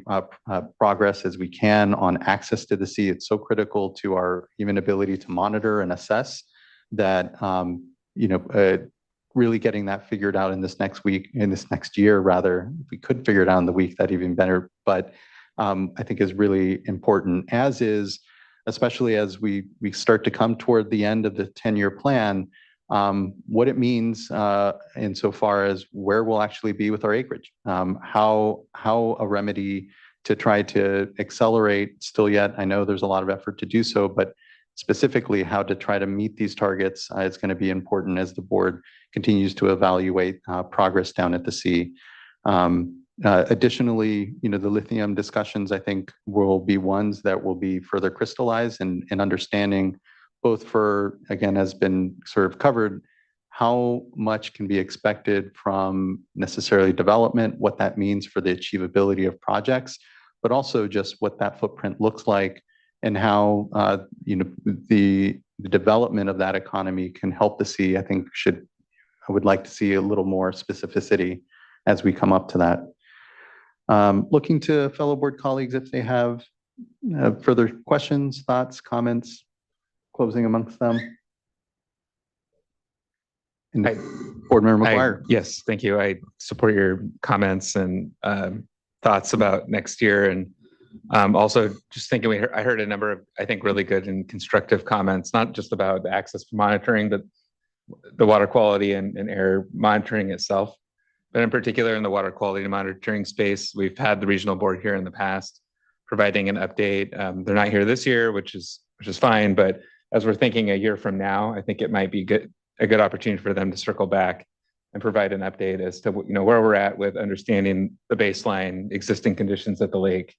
progress as we can on access to the sea. It's so critical to our even ability to monitor and assess that, really getting that figured out in this next week, in this next year, rather, if we could figure it out in the week, that even better. But I think is really important, as is, especially as we start to come toward the end of the 10-year plan, what it means insofar as where we'll actually be with our acreage, how a remedy to try to accelerate still yet. I know there's a lot of effort to do so, but specifically how to try to meet these targets is going to be important as the board continues to evaluate progress down at the sea. Additionally, the lithium discussions, I think, will be ones that will be further crystallized and understanding both for, again, has been sort of covered, how much can be expected from necessarily development, what that means for the achievability of projects, but also just what that footprint looks like and how, the development of that economy can help the sea. I think I would like to see a little more specificity as we come up to that. Looking to fellow board colleagues if they have further questions, thoughts, comments, closing amongst them. Board Member McGuire. Yes, thank you. I support your comments and thoughts about next year. And also just thinking, I heard a number of, I think, really good and constructive comments, not just about the access for monitoring, but the water quality and air monitoring itself. But in particular, in the water quality monitoring space, we've had the regional board here in the past providing an update. They're not here this year, which is fine. But as we're thinking a year from now, I think it might be a good opportunity for them to circle back and provide an update as to where we're at with understanding the baseline existing conditions at the lake,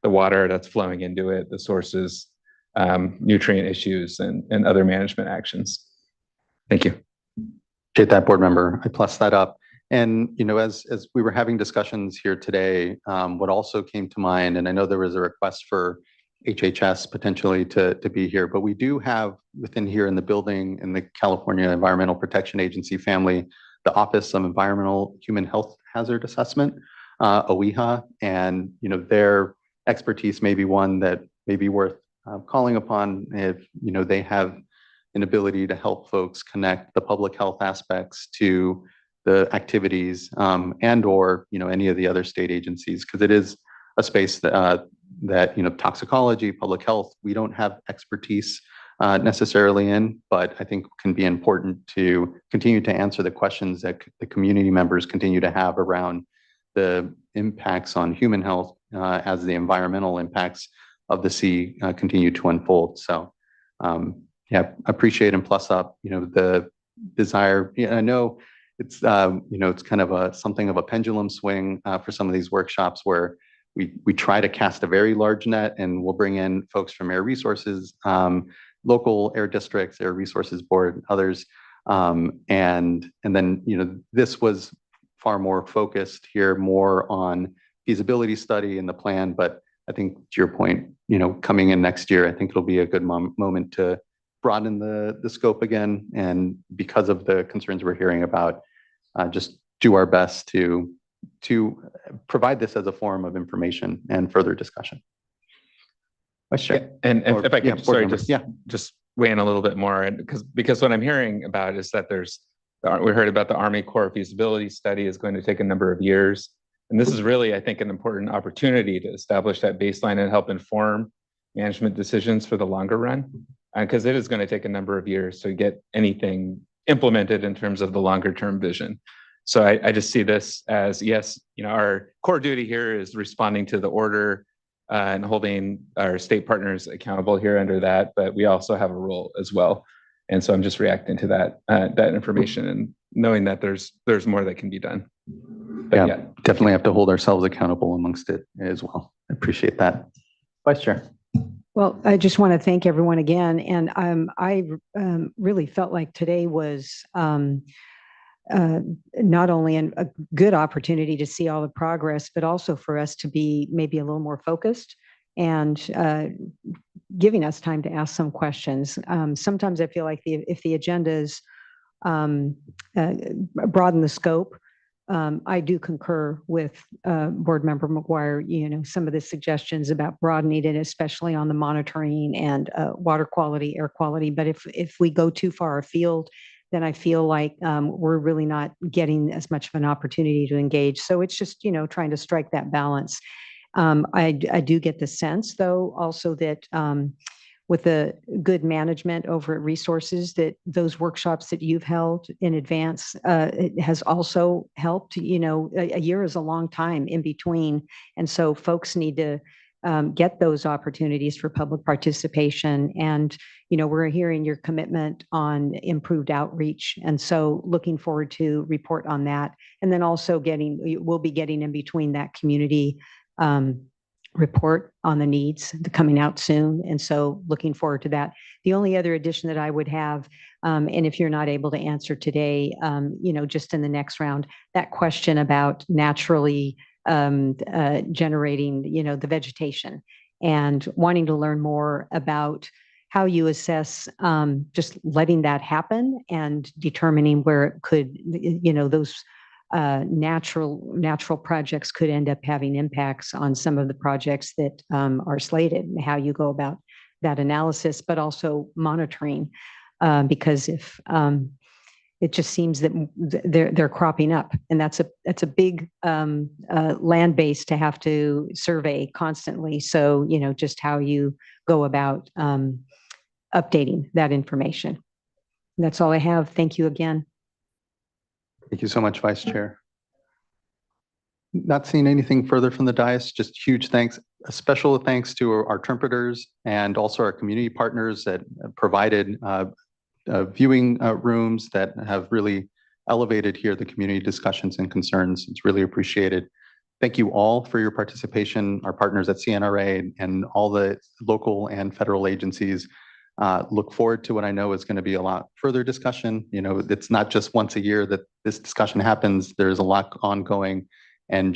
the water that's flowing into it, the sources, nutrient issues and other management actions. Thank you. Appreciate that, board member. I plus that up. And, you know, as we were having discussions here today, what also came to mind, and I know there was a request for HHS potentially to be here, but we do have within here in the building in the California Environmental Protection Agency family, the Office of Environmental Human Health Hazard Assessment, OEHA, and, you know, their expertise may be one that may be worth calling upon if, you know, they have an ability to help folks connect the public health aspects to the activities and or, you know, any of the other state agencies, because it is a space that, you know, toxicology, public health, we don't have expertise necessarily in, but I think can be important to continue to answer the questions that the community members continue to have around the impacts on human health as the environmental impacts of the sea continue to unfold. So yeah, appreciate and plus up, you know, the desire. Yeah, I know it's, you know, it's kind of something of a pendulum swing for some of these workshops where we try to cast a very large net and we'll bring in folks from air resources, local air districts, air resources board, others. And then, you know, this was far more focused here, more on feasibility study and the plan. But I think to your point, you know, coming in next year, I think it'll be a good moment to broaden the scope again. And because of the concerns we're hearing about, just do our best to provide this as a form of information and further discussion. Yeah, and if I can, sorry, just weigh in a little bit more, and because what I'm hearing about is that we heard about the Army Corps feasibility study is going to take a number of years, and this is really, I think, an important opportunity to establish that baseline and help inform management decisions for the longer run, because it is going to take a number of years to get anything implemented in terms of the longer term vision. So I just see this as, yes, you know, our core duty here is responding to the order and holding our state partners accountable here under that, but we also have a role as well. And so I'm just reacting to that information and knowing that there's more that can be done. But yeah, definitely have to hold ourselves accountable amongst it as well. I appreciate that. Vice Chair. Well, I just want to thank everyone again. And I really felt like today was not only a good opportunity to see all the progress, but also for us to be maybe a little more focused and giving us time to ask some questions. Sometimes I feel like if the agendas broaden the scope, I do concur with Board Member McGuire, you know, some of the suggestions about broadening it, especially on the monitoring and water quality, air quality. But if we go too far afield, then I feel like we're really not getting as much of an opportunity to engage. So it's just, you know, trying to strike that balance. I do get the sense, though, also that with the good management over at resources, that those workshops that you've held in advance, it has also helped. You know, a year is a long time in between. And so folks need to get those opportunities for public participation. And, you know, we're hearing your commitment on improved outreach. And so looking forward to report on that. And then also we'll be getting in between that community report on the needs coming out soon. And so looking forward to that. The only other addition that I would have, and if you're not able to answer today, you know, just in the next round, that question about naturally generating, you know, the vegetation and wanting to learn more about how you assess just letting that happen and determining where it could, you know, those natural projects could end up having impacts on some of the projects that are slated, and how you go about that analysis, but also monitoring, because if it just seems that they're cropping up, and that's a big land base to have to survey constantly. So, you know, just how you go about updating that information. And that's all I have. Thank you again. Thank you so much, Vice Chair. Not seeing anything further from the dais, just huge thanks. A special thanks to our interpreters and also our community partners that provided viewing rooms that have really elevated here the community discussions and concerns. It's really appreciated. Thank you all for your participation, our partners at CNRA and all the local and federal agencies. Look forward to what I know is going to be a lot further discussion. You know, it's not just once a year that this discussion happens. There's a lot ongoing, and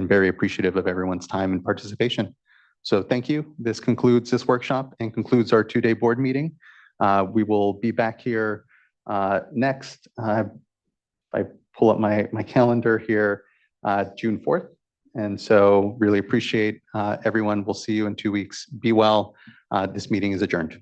very appreciative of everyone's time and participation. So thank you. This concludes this workshop and concludes our 2-day board meeting. We will be back here next. I pull up my calendar here, June 4th. And so really appreciate everyone. We'll see you in 2 weeks. Be well. This meeting is adjourned.